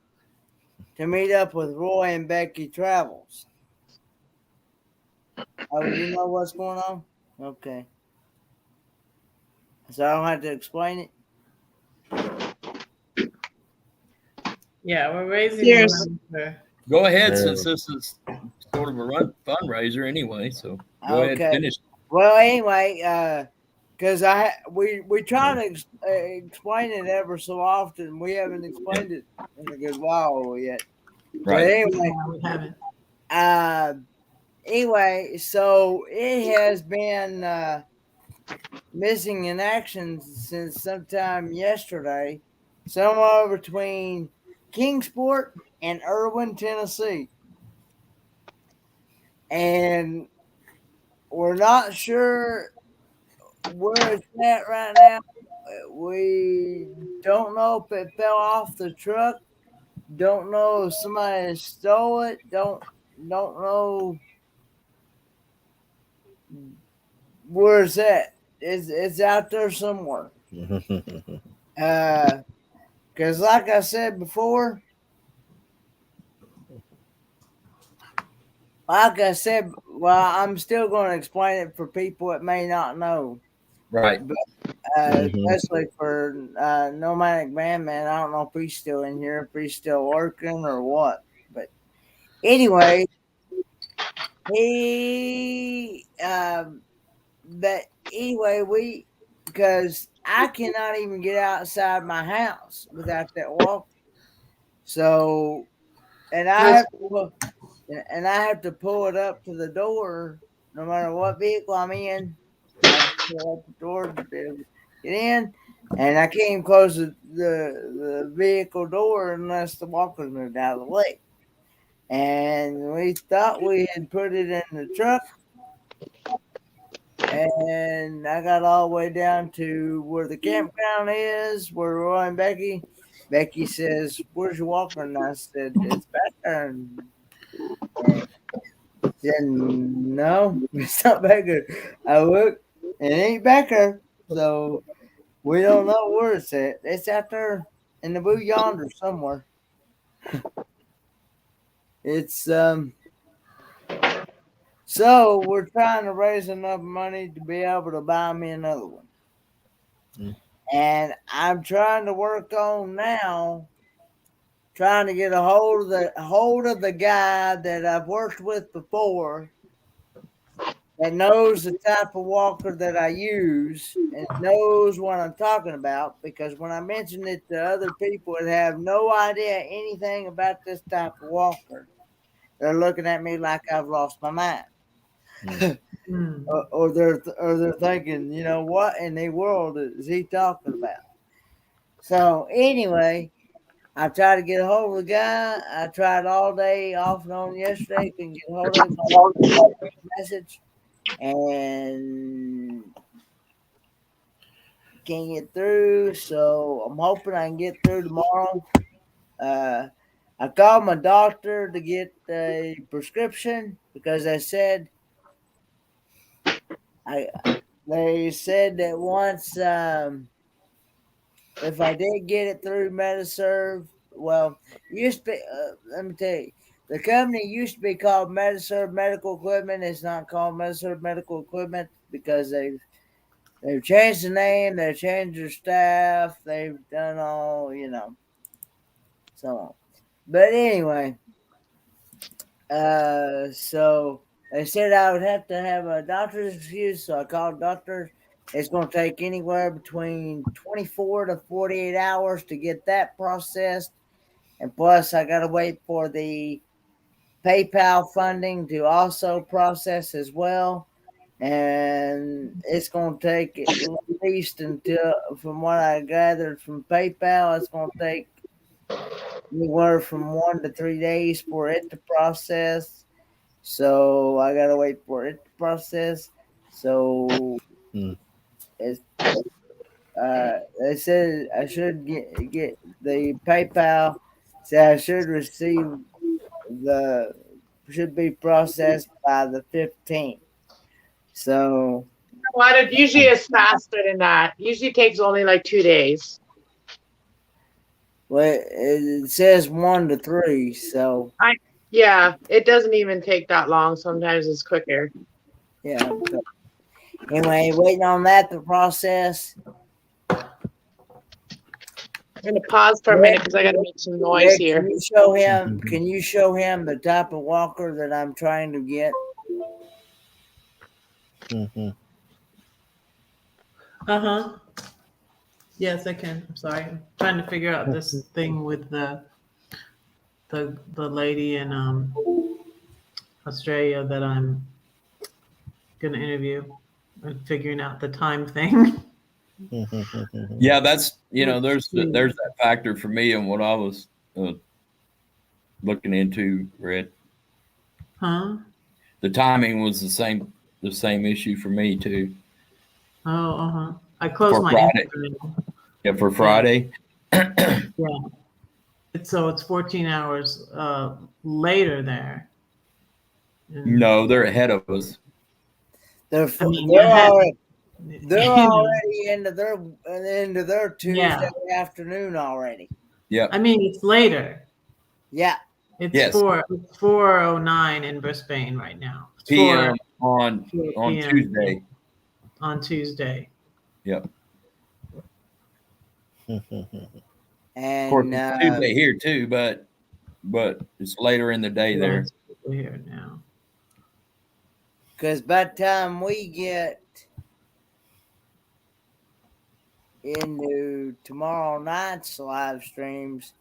to meet up with Roy and Becky Travels. Oh, you know what's going on? Okay. So I don't have to explain it. Yeah, we're raising Cheers. money. Go ahead, since this is sort of a fundraiser anyway. So go ahead and finish. Well, anyway, because we try to explain it ever so often. We haven't explained it in a good while yet. Right. But anyway, we haven't. Anyway, so it has been missing in action since sometime yesterday, somewhere between Kingsport and Irwin, Tennessee. And we're not sure where it's at right now. We don't know if it fell off the truck. Don't know if somebody stole it. Don't know where it's at. It's out there somewhere. Because like I said before, I'm still going to explain it for people that may not know. Right. But, especially for Nomadic Man. I don't know if he's still in here, if he's still working or what. But anyway, because I cannot even get outside my house without that walk. So, and I have to pull it up to the door no matter what vehicle I'm in. I have to pull up the door to be able to get in, and I can't even close the vehicle door unless the walker's moved out of the way. And we thought we had put it in the truck, and I got all the way down to where the campground is, where Roy and Becky says, "Where's your walker?" And I said, "It's back there." And then, no, it's not back there. I looked, and it ain't back there. So we don't know where it's at. It's out there in the blue yonder somewhere. It's so we're trying to raise enough money to be able to buy me another one. And I'm trying to work on now, trying to get a hold of the guy that I've worked with before that knows the type of walker that I use and knows what I'm talking about, because when I mention it to other people that have no idea anything about this type of walker, they're looking at me like I've lost my mind. or they're thinking, you know, what in the world is he talking about? So anyway, I tried to get a hold of the guy. I tried all day, off and on yesterday, couldn't get a hold of him. Message and can't get through. So I'm hoping I can get through tomorrow. I called my doctor to get a prescription because they said that once if I did get it through Metaserve, well, used to be, let me tell you, the company used to be called Metaserve Medical Equipment. It's not called Metaserve Medical Equipment because they've changed the name, they've changed their staff, they've done all, you know, so on. But anyway, so they said I would have to have a doctor's excuse, so I called doctors. It's going to take anywhere between 24 to 48 hours to get that processed. And plus, I got to wait for the PayPal funding to also process as well. And it's going to take at least until, from what I gathered from PayPal, it's going to take anywhere from 1 to 3 days for it to process. So I gotta wait for it to process. So it's they said I should get the PayPal. Said I should receive should be processed by the 15th. So What it usually is faster than that. Usually takes only like 2 days. well, it says 1 to 3. So yeah, it doesn't even take that long. Sometimes it's quicker. Yeah. But anyway, waiting on that to process. I'm gonna pause for a minute because I gotta make some noise here. Can you show him the type of walker that I'm trying to get? Yes, I can. I'm sorry. I'm trying to figure out this thing with the lady in Australia that I'm gonna interview. I'm figuring out the time thing. Yeah, that's there's that factor for me and what I was looking into, Red. The timing was the same issue for me too. I closed my Instagram. Yeah, for Friday. Yeah. So it's 14 hours later there. No, they're ahead of us. They're already into their Tuesday afternoon already. Yeah. I mean, it's later. Yeah. It's 4:09 in Brisbane right now. PM on Tuesday. On Tuesday. Yep. And of course, it's Tuesday here too, but it's later in the day there. Here now. Because by the time we get into tomorrow night's live streams,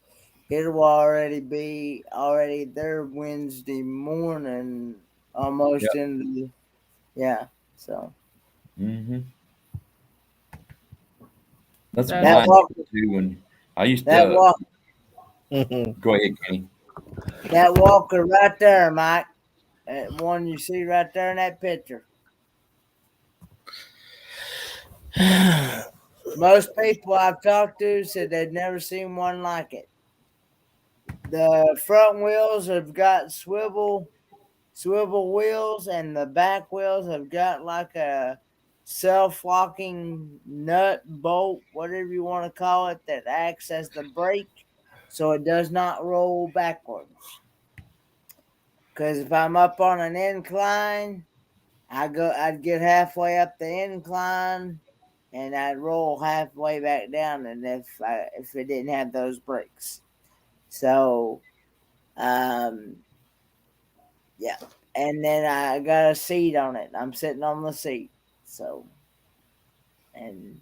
it'll already be there Wednesday morning, almost into so. That's that walk too. When I used to walk. Go ahead, Kenny. That walker right there, Mike. That one you see right there in that picture. Most people I've talked to said they'd never seen one like it. The front wheels have got swivel wheels, and the back wheels have got like a self-locking nut, bolt, whatever you want to call it, that acts as the brake so it does not roll backwards. Because if I'm up on an incline, I'd get halfway up the incline, and I'd roll halfway back down. And if it didn't have those brakes, so yeah. And then I got a seat on it. I'm sitting on the seat, so and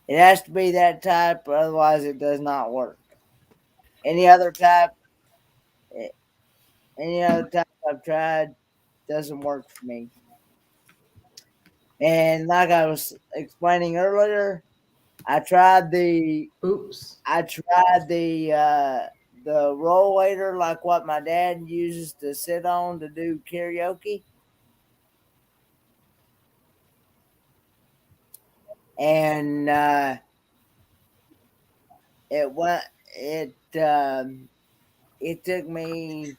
it has to be that type, otherwise it does not work. Any other type I've tried doesn't work for me. And like I was explaining earlier, I tried the roll waiter, like what my dad uses to sit on to do karaoke. And it took me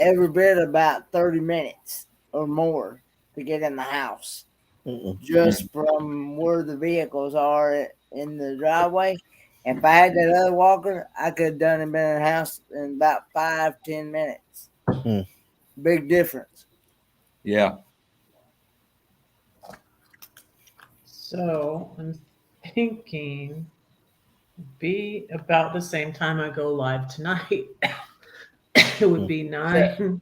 every bit about 30 minutes or more to get in the house, just from where the vehicles are in the driveway. If I had that other walker, I could have done it in the house in about 5-10 minutes. Big difference. Yeah. So I'm thinking be about the same time I go live tonight. It would be 9:15,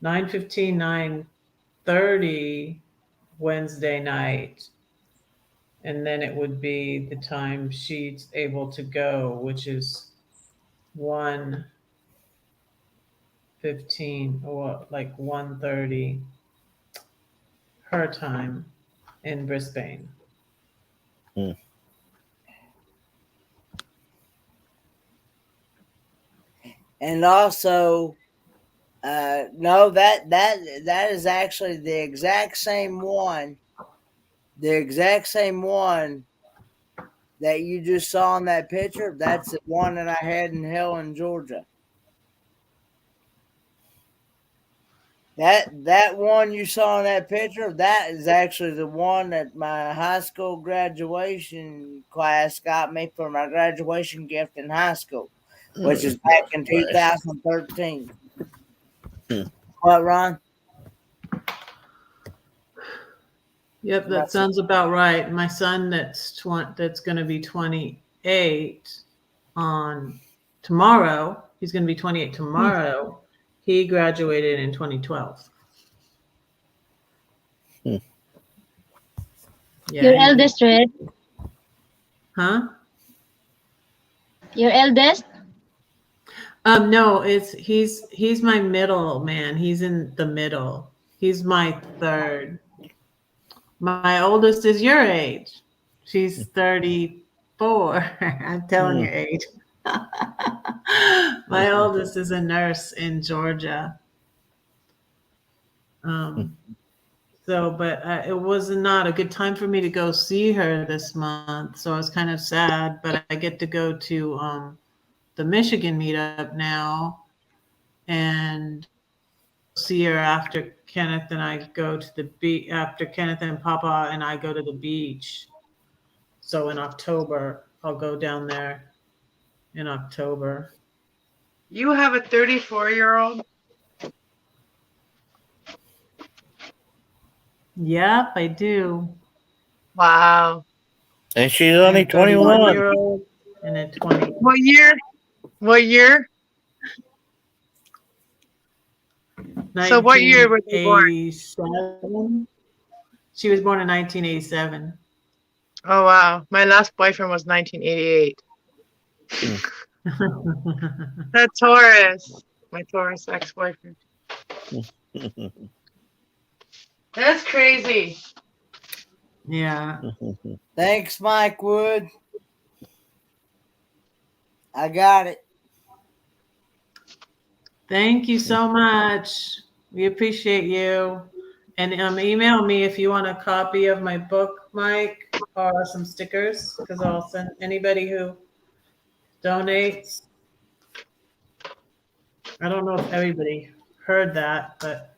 9:30 Wednesday night. And then it would be the time she's able to go, which is 1:15 or like 1:30 her time in Brisbane. And also, no, that is actually the exact same one. The exact same one that you just saw in that picture. That's the one that I had in Helen, Georgia. That one you saw in that picture, that is actually the one that my high school graduation class got me for my graduation gift in high school, which is back in 2013. What, Ron? Yep, that sounds about right. My son that's going to be 28 on tomorrow. He's going to be 28 tomorrow. He graduated in 2012. Yeah, Your eldest, right? Huh? Your eldest? No, he's my middle man. He's in the middle. He's my third. My oldest is your age. She's 34. I'm telling your age. My oldest is a nurse in Georgia. But it was not a good time for me to go see her this month. So I was kind of sad, but I get to go to the Michigan meetup now and see her after Kenneth and I go to the beach, after Kenneth and Papa and I go to the beach. So in October, I'll go down there in October. You have a 34-year-old? Yep, I do. Wow. And she's only 21. 21-year-old and a 20. What year? What year? So what year was you born? 1987. She was born in 1987. Oh, wow. My last boyfriend was 1988. That Taurus. My Taurus ex-boyfriend. That's crazy. Yeah. Thanks, Mike Wood. I got it. Thank you so much. We appreciate you. And email me if you want a copy of my book, Mike, or some stickers, because I'll send anybody who donates. I don't know if everybody heard that, but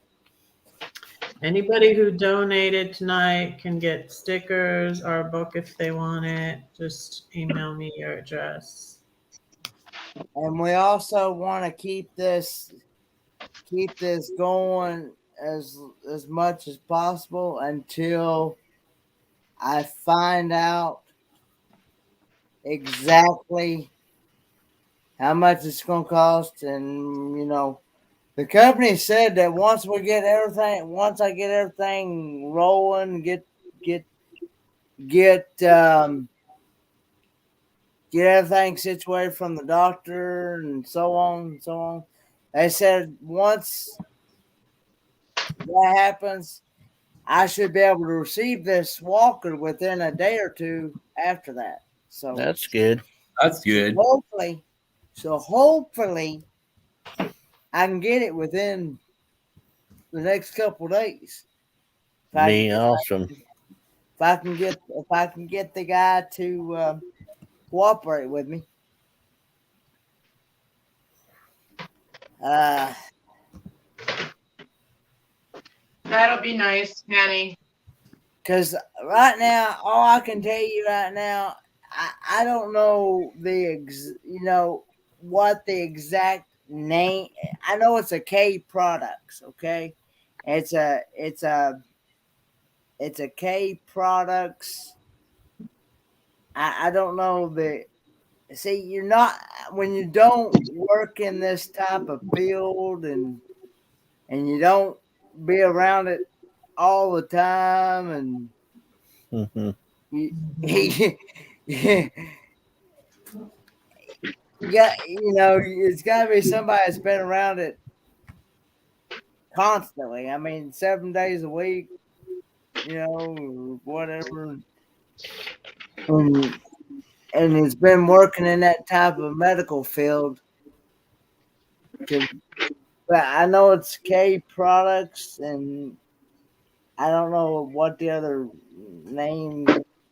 anybody who donated tonight can get stickers or a book if they want it. Just email me your address. And we also want to keep this keep this going as much as possible until I find out exactly how much it's going to cost. And, you know, the company said that once I get everything rolling, get everything situated from the doctor and so on and so on. They said once that happens, I should be able to receive this walker within a day or two after that. So That's good. That's good. hopefully I can get it within the next couple of days. Awesome. If I can get the guy to cooperate with me. That'll be nice, Annie. Because right now, all I can tell you right now, I don't know what the exact name. I know it's a K Products, okay? It's a K Products. I don't know the. See, you're not when you don't work in this type of field and you don't be around it all the time and it's got to be somebody that's been around it constantly. I mean, 7 days a week, whatever. And it's been working in that type of medical field. But I know it's K Products, and I don't know what the other name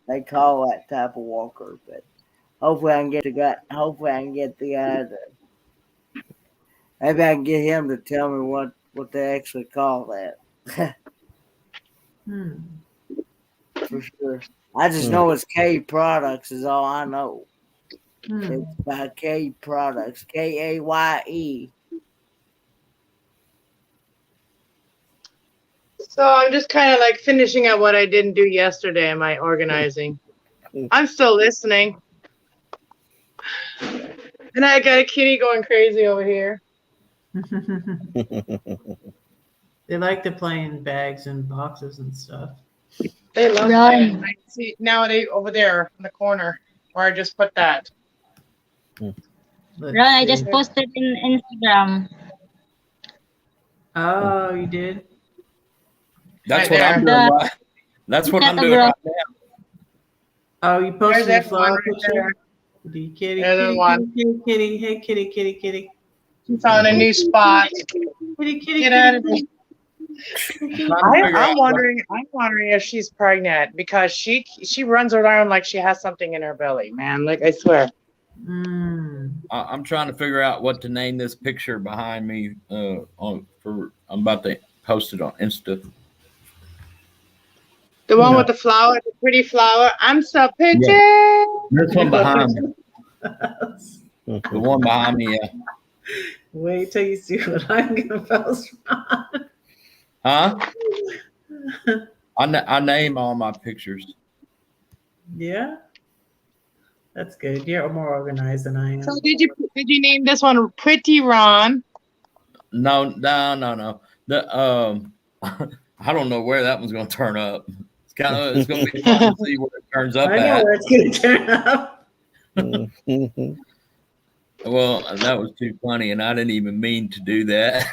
they call that type of walker. But hopefully I can get the guy. Hopefully I can get the guy to. Maybe I can get him to tell me what they actually call that. For sure. I just know it's K Products is all I know. It's by K Products, Kaye. So I'm just kind of like finishing up what I didn't do yesterday in my organizing. I'm still listening. And I got a kitty going crazy over here. They like to play in bags and boxes and stuff. They love Right. that. I see now they over there in the corner where I just put that. Let's Right, I see. just posted in Instagram. Oh, you did? That's Right what I'm there. doing. Right. That's what I'm doing right now. Oh, you posted There's the flower everyone right picture? there. Kitty, kitty, There's kitty, one. kitty, kitty, hey, kitty, kitty, kitty. She found a new spot. Kitty, kitty, Get out kitty, of there. kitty. I'm wondering if she's pregnant because she runs around like she has something in her belly, man. Like I swear. I'm trying to figure out what to name this picture behind me. I'm about to post it on Insta. The one with the flower, the pretty flower. I'm so pretty. Yeah. This one behind me. The one behind me, yeah. Wait till you see what I'm gonna post. Huh? I name all my pictures. Yeah, that's good. You're more organized than I am. So did you name this one Pretty Ron? No. The I don't know where that one's going to turn up. It's going to be fun to see where it turns up I know at. where it's gonna turn up. Well, that was too funny, and I didn't even mean to do that.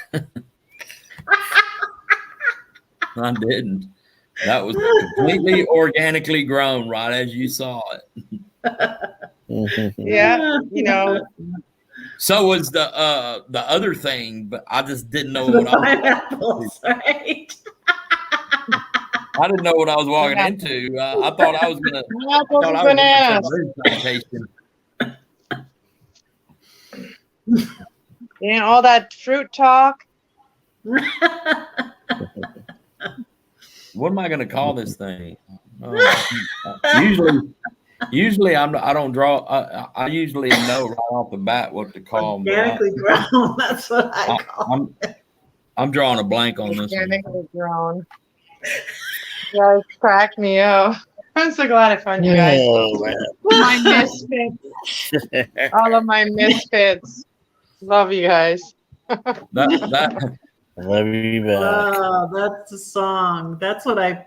I didn't. That was completely organically grown, right as you saw it. Yeah, So was the other thing, but I just didn't know what I was pineapples, right? I didn't know what I was walking into. I thought I was gonna. Yeah, all that fruit talk. What am I going to call this thing? Usually I don't draw. I usually know right off the bat what to call. Organically grown. That's what I call it. I'm drawing a blank on this one. Organically grown. You guys cracked me up. I'm so glad I found you guys. Oh, man. My misfits. All of my misfits. Love you guys. That Love you back. Oh, that's the song. That's what I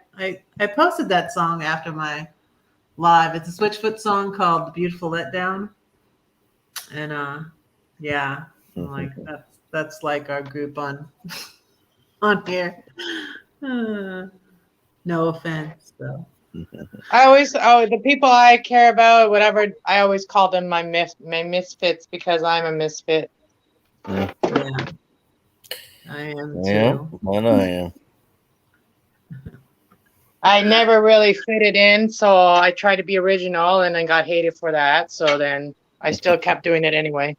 posted that song after my live. It's a Switchfoot song called "The Beautiful Letdown," and yeah, I'm like that's like our group on here. No offense, though. I always, the people I care about, whatever, I always call them my misfits because I'm a misfit. Yeah, I am Yeah, too. and I am. I never really fitted in, so I tried to be original and then got hated for that. So then I still kept doing it anyway.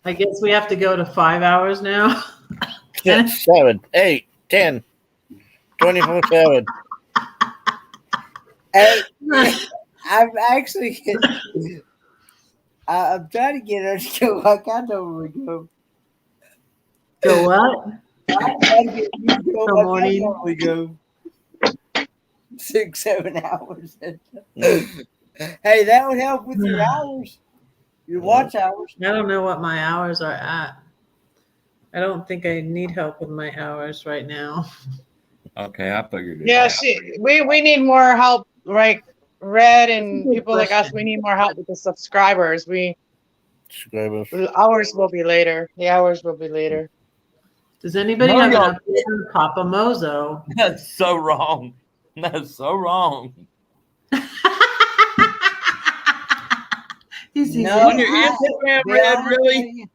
I guess we have to go to 5 hours now. 6, 7, 8, 10, 24/7. Hey, I'm actually. I'm trying to get her to go. I can't know where we go. Go what? I'm trying to get you to go. Good I can't morning. know where we go. 6, 7 hours. Hey, that would help with your hours, your watch hours. I don't know what my hours are at. I don't think I need help with my hours right now. Okay, I figured it Yeah, out. we need more help, right? Red and people like us, we need more help with the subscribers. Subscribers. Ours will be later. The hours will be later. Does anybody No, have y'all- an update on Papa Mozo? That's so wrong. That's so wrong. He sees No, On your it. Instagram, be Red, honest really? with you.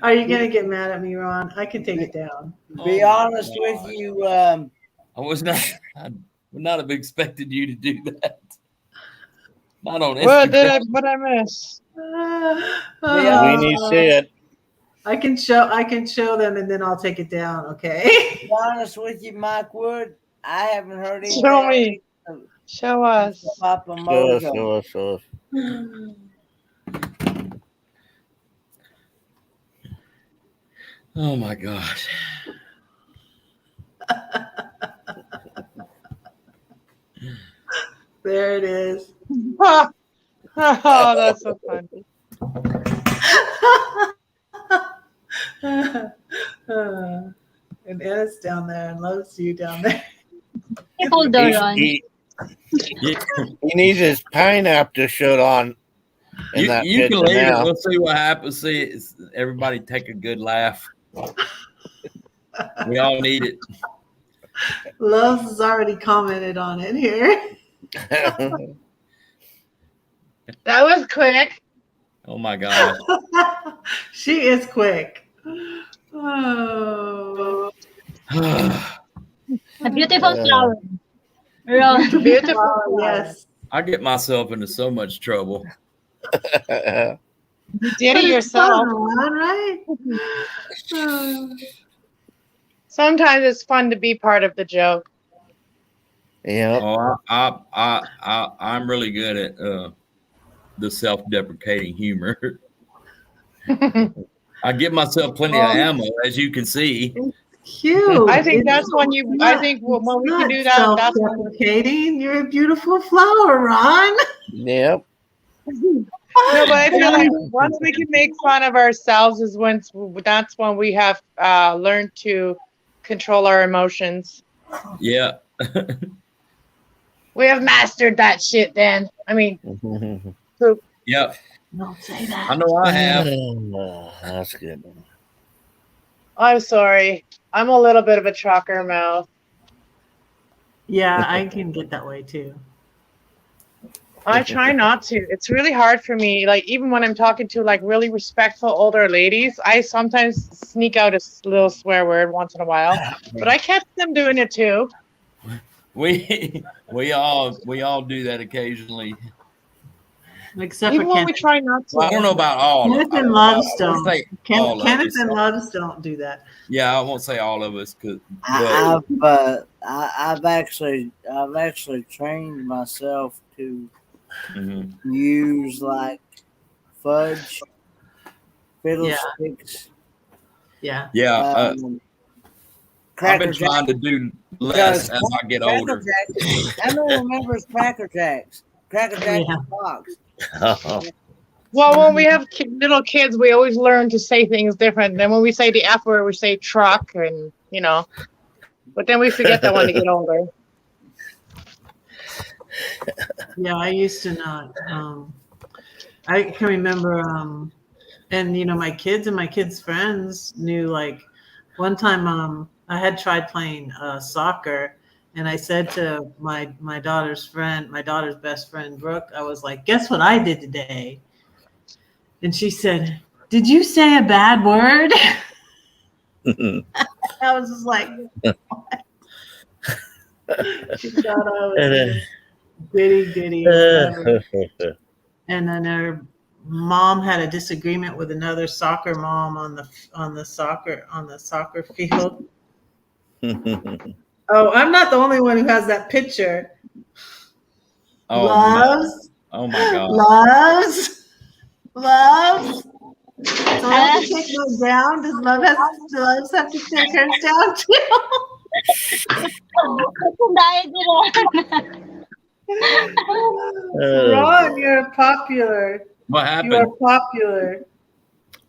Are you gonna get mad at me, Ron? I can take it down. Be Oh my honest with God. you. I would not have expected you to do that. Not on Instagram. What I miss? We need to see it. I can show them and then I'll take it down, okay? Be honest with you, Mike Wood. I haven't heard anything. Show me. Show us. Papa Show us, Mojo. show us, show us. Oh my gosh. There it is. Oh, that's so funny. And Anna's down there and loves you down there. Hold on. He needs his pineapple shirt on in that You can picture leave it. now. We'll see what happens. See, everybody take a good laugh. We all need it. Loves has already commented on it here. That was quick. Oh my God. She is quick. Oh. A beautiful flower. Ron. Beautiful. Oh, yes. I get myself into so much trouble. You did But it it's yourself. fun, Ron, right? Sometimes it's fun to be part of the joke. Yeah. Oh, I'm really good at the self-deprecating humor. I give myself plenty of ammo, as you can see. Cute. I think It's that's when you. I think when we can do that. That's when. self-deprecating. You're a beautiful flower, Ron. Yep. No, but I feel like once we can make fun of ourselves is that's when we have learned to control our emotions. Yeah. We have mastered that shit. Then I mean, Yep. Don't say that. I know I have. That's good. I'm sorry. I'm a little bit of a trucker mouth. Yeah, I can get that way too. I try not to. It's really hard for me. Like even when I'm talking to like really respectful older ladies, I sometimes sneak out a little swear word once in a while. But I catch them doing it too. We all do that occasionally. Except Even for when we Kenneth. try not to. Well, I don't know about all. Kenneth I and don't Loves know. I don't. won't say all of Kenneth us. and Loves don't do that. Yeah, I won't say all of us, I've actually trained myself to Mhm. use like fudge, fiddlesticks. Yeah. Yeah. I've Cracker been trying to do less as I get Cracker older. Jacks. How many remembers Cracker Jacks? Cracker Jacks Yeah. in a box. Well, when we have little kids, we always learn to say things different. Then when we say the F word, we say truck, and but then we forget that when they get older. Yeah, I used to not. I can remember, and my kids and my kids' friends knew. Like one time, I had tried playing soccer, and I said to my daughter's best friend Brooke, I was like, "Guess what I did today?" And she said, "Did you say a bad word?" I was just like, what? She thought I was this goody whatever. And then her mom had a disagreement with another soccer mom on the soccer field. Oh, I'm not the only one who has that picture. Oh, Loves. no. Oh my God. Loves. So I have to take those down. Does Loves have to take hers down too? Ron, you're popular. What happened? You are popular.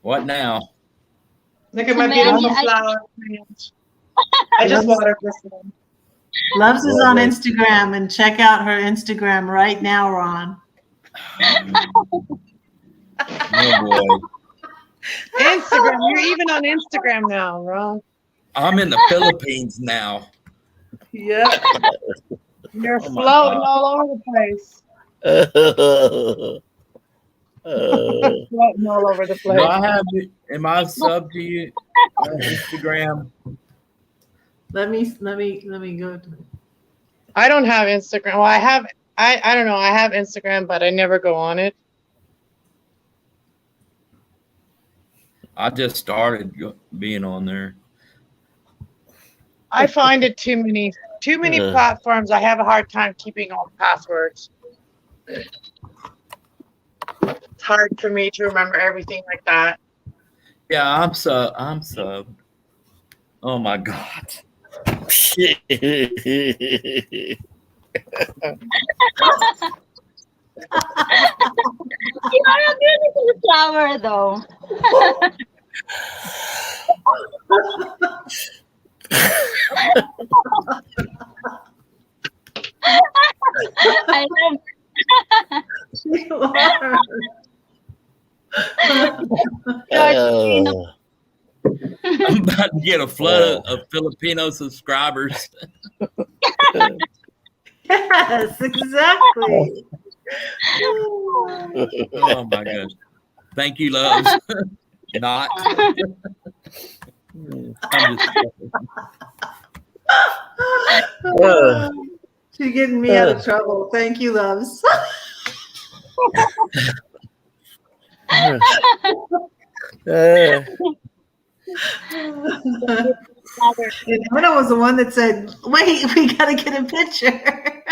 What now? Look at my beautiful flower. I just watered this one. Loves is on Instagram, and check out her Instagram right now, Ron. Oh boy. Instagram. You're even on Instagram now, Ron. I'm in the Philippines now. Yeah. You're floating all over the place. Floating all over the place. Do I have it? Am I sub to you on Instagram? Let me go. I don't have Instagram. Well, I don't know. I have Instagram, but I never go on it. I just started being on there. I find it too many platforms. I have a hard time keeping all the passwords. It's hard for me to remember everything like that. Yeah, I'm sub. Oh my God. You are a beautiful flower, though. I love. I'm about to get a flood of Filipino subscribers. Yes, exactly. Oh my gosh. Thank you, Loves. Not. I'm just She's getting me out of trouble. Thank you, Loves. And Anna was the one that said, "Wait, we got to get a picture."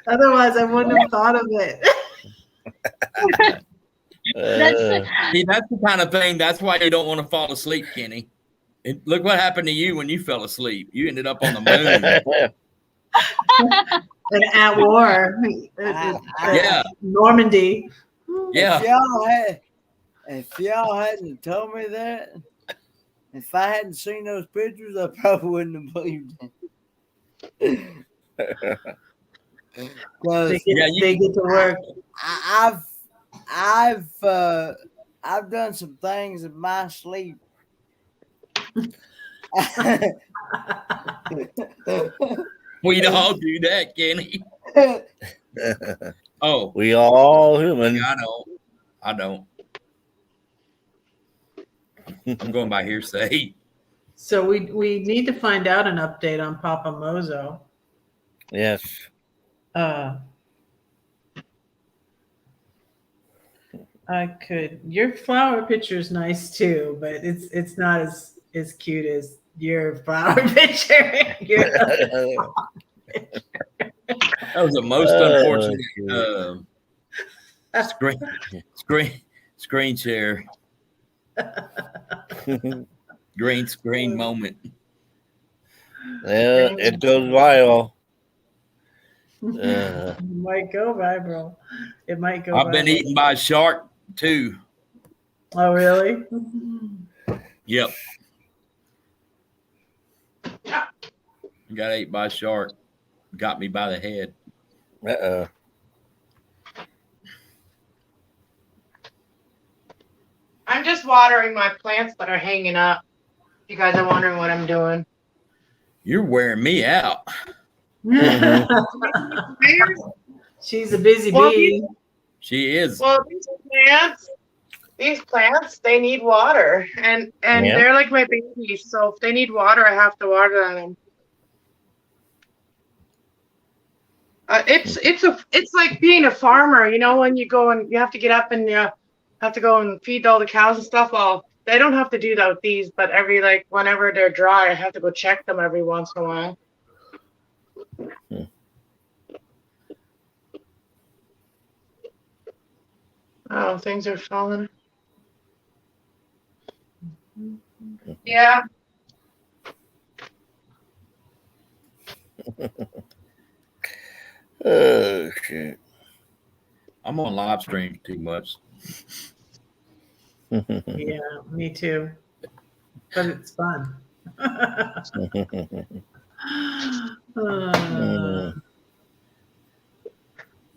Otherwise, I wouldn't have thought of it. See, that's the kind of thing. That's why you don't want to fall asleep, Kenny. Look what happened to you when you fell asleep. You ended up on the moon. And at war. Yeah. Normandy. Yeah. If y'all hadn't told me that, if I hadn't seen those pictures, I probably wouldn't have believed it. They get to work. I've done some things in my sleep. We all do that, Kenny. Oh, we all human. I don't. I'm going by hearsay. So we need to find out an update on Papa Mozo. Yes. Your flower picture is nice too, but it's not as cute as your flower picture. That was the most unfortunate Screen share. Green screen moment. Yeah, it goes viral. It might go viral. It might go I've been viral. eaten by a shark too. Oh, really? Yep. Got ate by a shark. Got me by the head. Uh-oh. I'm just watering my plants that are hanging up. You guys are wondering what I'm doing. You're wearing me out. She's a busy Well, bee. She is. Well, these plants, they need water, and Yeah. they're like my babies. So if they need water, I have to water them. It's like being a farmer, you know, when you go and you have to get up and you have to go and feed all the cows and stuff. Well, they don't have to do that with these, but whenever they're dry, I have to go check them every once in a while. Oh, things are falling. Yeah. Oh shit. I'm on live stream too much. Yeah, me too. But it's fun.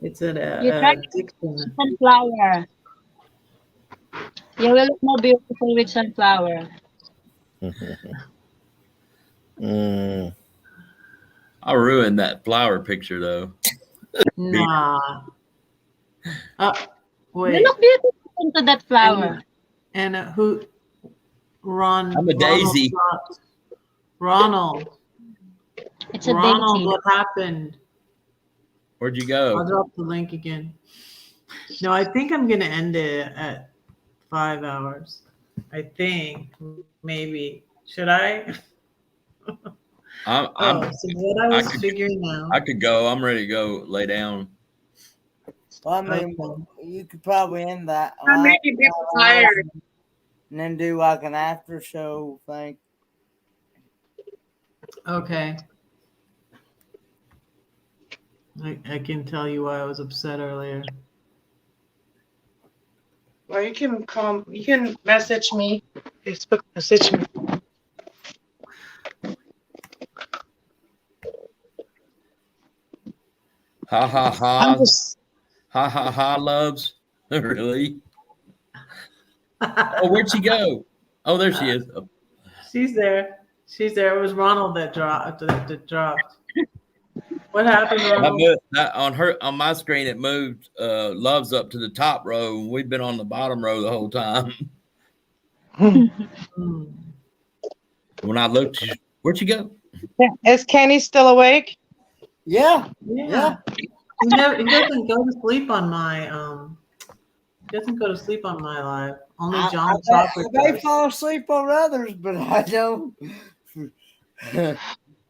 It's an You try addiction. sunflower. You will look more beautiful with sunflower. I ruined that flower picture though. Nah. Wait. You look beautiful into that flower. And who? I'm a Ronald daisy. stopped. Ronald. It's a Ronald, daisy. what happened? Where'd you I'll go? drop the link again. No, I think I'm gonna end it at 5 hours. I think maybe. Should I? So what I was figuring out. I could go. I'm ready to go lay down. Well, I mean, you could probably end that. I'm making people tired. And then do like an after show thing. Okay. I can tell you why I was upset earlier. Well, you can message me. Facebook message me. Ha ha ha. Ha ha ha loves. Really? Oh, where'd she go? Oh, there she is. Oh. She's there. She's there. It was Ronald that dropped. What happened, Ronald? On my screen, it moved Love's up to the top row. We've been on the bottom row the whole time. When I looked, where'd you go? Is Kenny still awake? Yeah. He doesn't go to sleep on my He doesn't go to sleep on my live. Only John Chopper. I may fall asleep on others, but I don't.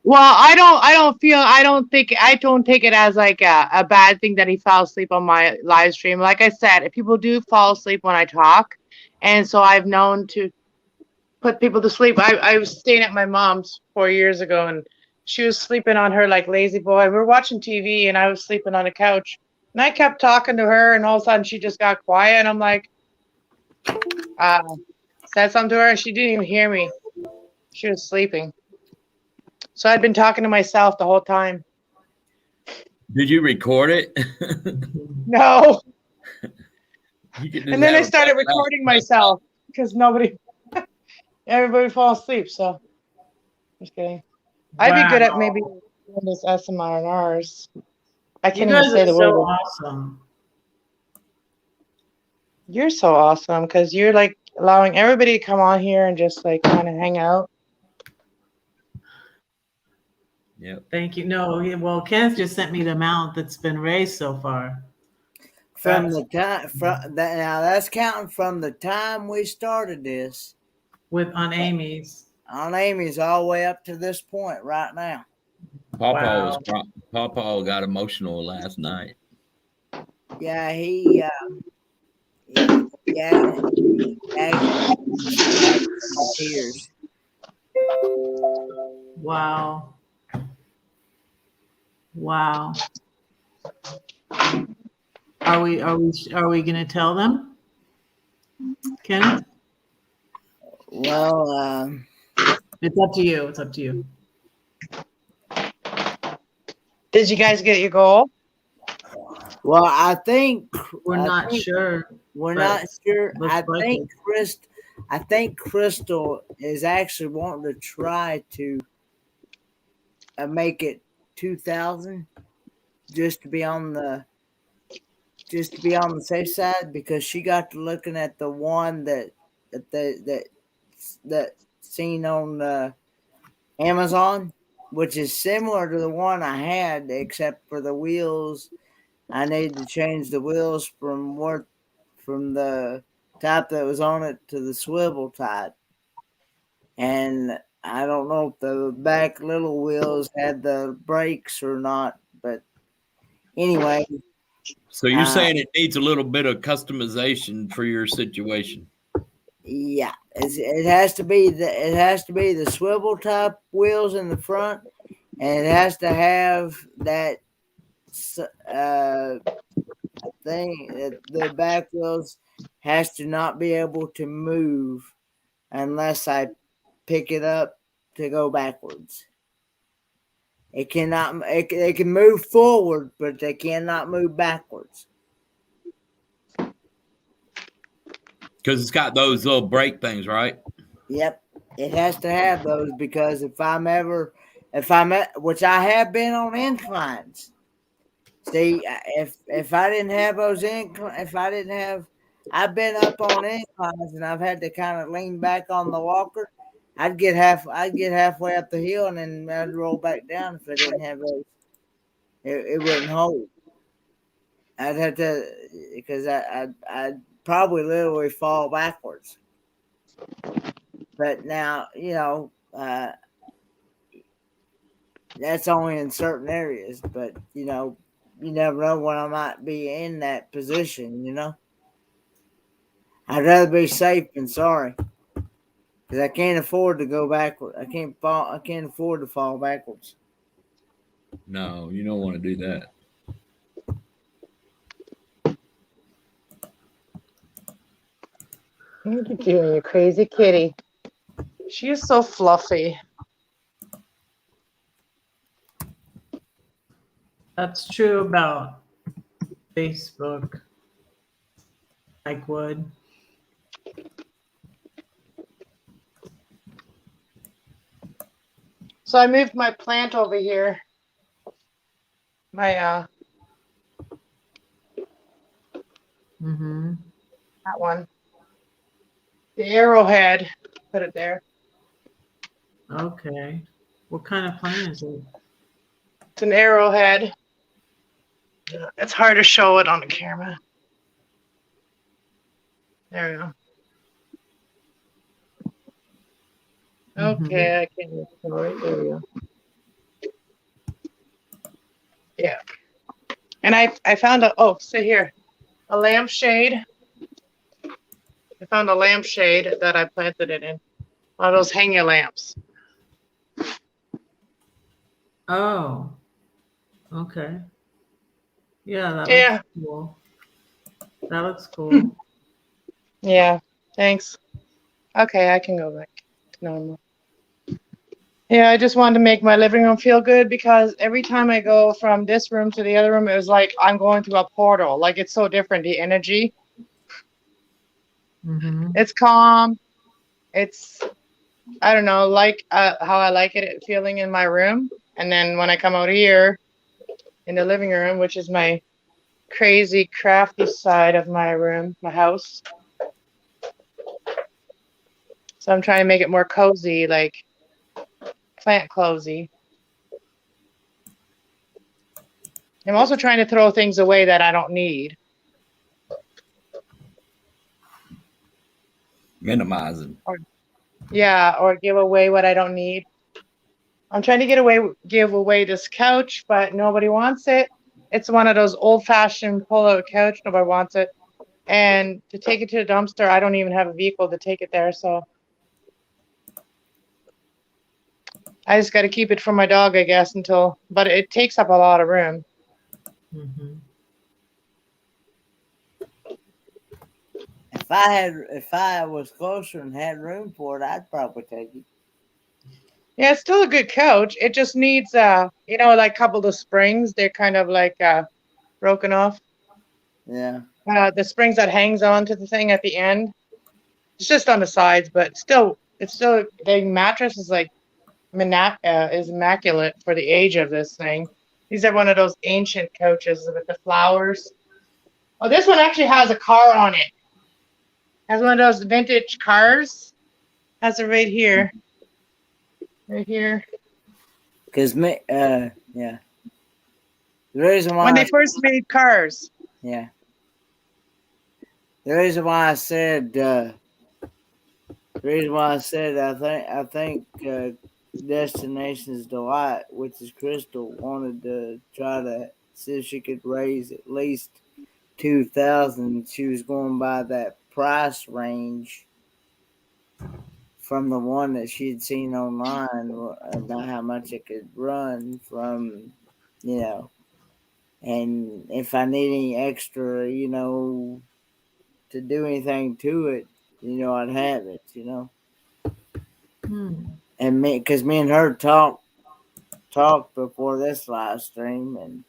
Well, I don't take it as like a bad thing that he fell asleep on my live stream. Like I said, people do fall asleep when I talk, and so I've known to put people to sleep. I was staying at my mom's 4 years ago, and she was sleeping on her like lazy boy. We were watching TV, and I was sleeping on the couch, and I kept talking to her, and all of a sudden she just got quiet, and I'm like, said something to her, and she didn't even hear me. She was sleeping. So I'd been talking to myself the whole time. Did you record it? No. And then I started recording myself because everybody falls asleep. So just kidding. I'd be good at maybe doing this SMRs. I can't even say the word. So awesome. You're so awesome because you're like allowing everybody to come on here and just like kind of hang out. Yeah. Thank you. No, well, Kenneth just sent me the amount that's been raised so far. Now that's counting from the time we started this. On Amy's. On Amy's all the way up to this point right now. Pawpaw got emotional last night. Yeah, he Yeah, the tears. Wow. Wow. Are we gonna tell them? Kenneth? Well, It's up to you. It's up to you. Did you guys get your goal? well, I think We're not sure. we're but not sure. looks like it. I think Crystal is actually wanting to try to make it 2,000 just to be on the safe side, because she got to looking at the one that seen on Amazon, which is similar to the one I had, except for the wheels. I need to change the wheels from the type that was on it to the swivel type. And I don't know if the back little wheels had the brakes or not, but anyway. So you're saying it needs a little bit of customization for your situation? Yeah, it has to be the swivel type wheels in the front, and it has to have that thing. The back wheels has to not be able to move unless I pick it up to go backwards. It cannot. It can move forward, but they cannot move backwards. Because it's got those little brake things, right? Yep, it has to have those, because if which I have been on inclines. See, if I didn't have those I've been up on inclines and I've had to kind of lean back on the walker. I'd get halfway up the hill and then I'd roll back down if I didn't have those. It wouldn't hold. I'd have to, because I'd probably literally fall backwards. But now, that's only in certain areas. But, you never know when I might be in that position, I'd rather be safe than sorry. Because I can't afford to go backward. I can't afford to fall backwards. No, you don't want to do that. What are you doing, you crazy kitty? She is so fluffy. That's true about Facebook. Like wood. So I moved my plant over here. My that one. The arrowhead. Put it there. Okay. What kind of plant is it? It's an arrowhead. It's hard to show it on the camera. There we go. Okay, I can't show it. There we go. Yeah. And I found sit here. A lampshade. I found a lampshade that I planted it in. One of those hanger lamps. Oh. Okay. Yeah, that looks cool. That looks cool. Yeah, thanks. Okay, I can go back to normal. Yeah, I just wanted to make my living room feel good, because every time I go from this room to the other room, it was like I'm going through a portal. Like, it's so different, the energy. It's calm. It's, I don't know, like how I like it feeling in my room. And then when I come out here in the living room, which is my crazy crafty side of my room, my house. So I'm trying to make it more cozy, like plant cozy. I'm also trying to throw things away that I don't need. Minimizing. Or give away what I don't need. I'm trying to give away this couch, but nobody wants it. It's one of those old-fashioned pull-out couch. Nobody wants it. And to take it to the dumpster, I don't even have a vehicle to take it there. So I just got to keep it for my dog, I guess, but it takes up a lot of room. Mhm. If I was closer and had room for it, I'd probably take it. Yeah, it's still a good couch. It just needs, like a couple of springs. They're kind of like broken off. Yeah. The springs that hangs on to the thing at the end. It's just on the sides, but it's still the mattress is like is immaculate for the age of this thing. These are one of those ancient couches with the flowers. Oh, this one actually has a car on it. Has one of those vintage cars. Has it right here. Right here. Because yeah. The reason why When they first made cars. Yeah. The reason why I said I think Destinations Delight, which is Crystal, wanted to try to see if she could raise at least 2,000. She was going by that price range from the one that she had seen online about how much it could run from, and if I need any extra, to do anything to it, I'd have it, And because me and her talked before this live stream,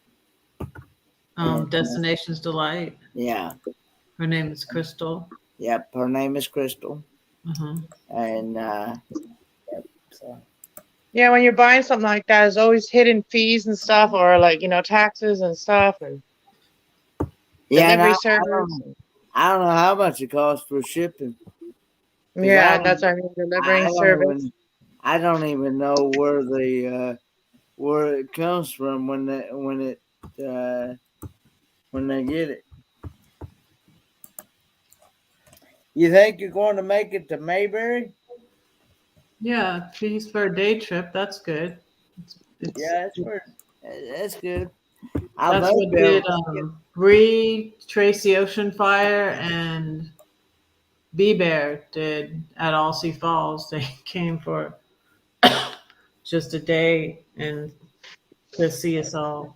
and Destinations Delight. Yeah. Her name is Crystal. Yep, her name is Crystal. Mhm. And so. Yeah, when you're buying something like that, there's always hidden fees and stuff, or like taxes and stuff, and delivery service. I don't know how much it costs for shipping. Yeah, that's our delivering service. I don't even know where it comes from when they get it. You think you're going to make it to Mayberry? Yeah, fees for a day trip. That's good. That's good. That's what did Bree, Tracy Oceanfire, and B Bear did at Alsea Falls. They came for just a day and to see us all.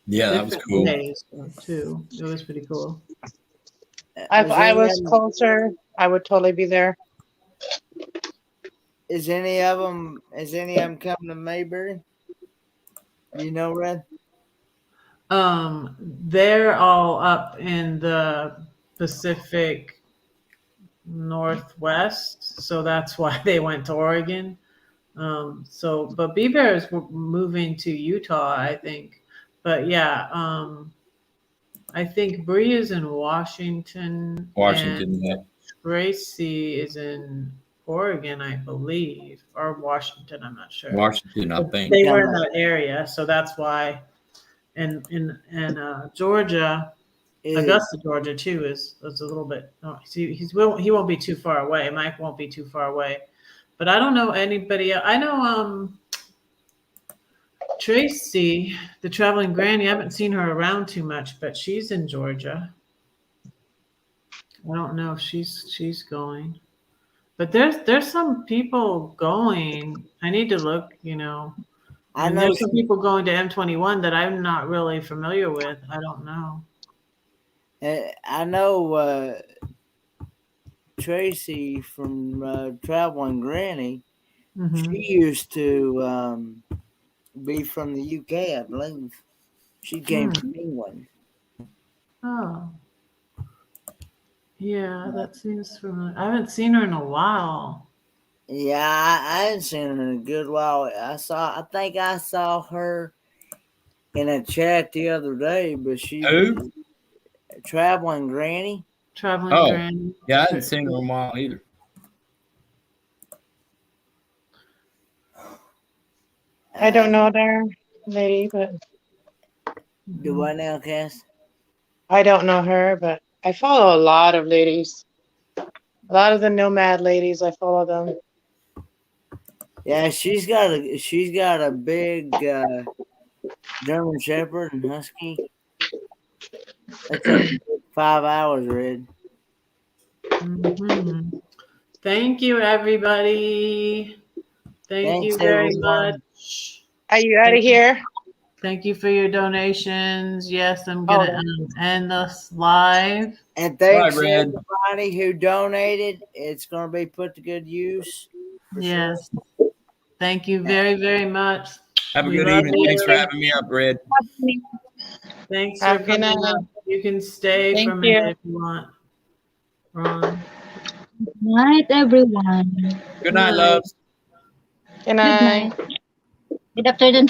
Yeah, that was cool. Days too. It was pretty cool. If I was closer, I would totally be there. Is any of them coming to Mayberry? Red? They're all up in the Pacific Northwest, so that's why they went to Oregon. But B Bear is moving to Utah, I think. But yeah, I think Bree is in Washington. Washington, yeah. Tracy is in Oregon, I believe, or Washington. I'm not sure. Washington, I think. They were in that area, so that's why. And Georgia, Augusta, Georgia, too, is a little bit. He won't be too far away. Mike won't be too far away, but I don't know anybody. I know Tracy, the traveling granny. I haven't seen her around too much, but she's in Georgia. I don't know if she's going, but there's some people going. I need to look. I know there's some people going to M21 that I'm not really familiar with. I don't know. I know Tracy from Traveling Granny. Mm-hmm. She used to be from the UK, I believe. She came from England. Oh. Yeah, that seems familiar. I haven't seen her in a while. Yeah, I hadn't seen her in a good while. I think I saw her in a chat the other day, but she Who? Traveling Granny. Traveling Granny. Yeah, I hadn't seen her in a while either. I don't know their lady, but do I now, Cass? I don't know her, but I follow a lot of ladies. A lot of the nomad ladies, I follow them. Yeah, she's got a big German Shepherd and Husky. That's a 5 hours, Red. Mhm. Thank you, everybody. Thank you Thanks, very everyone. much. Are you out of here? Thank you for your donations. Yes, I'm Oh, gonna end this live. And thanks Right, to Red. everybody who donated. It's going to be put to good use. For Yes. sure. Thank you very, very much. Have a We good love evening. Thanks for you. having me up, Red. Thanks Have for a good coming night. up. You can stay for Thank a minute you. if you want, Ron. Good night, everyone. Good Good night, night. loves. Good Good night. night. Good afternoon,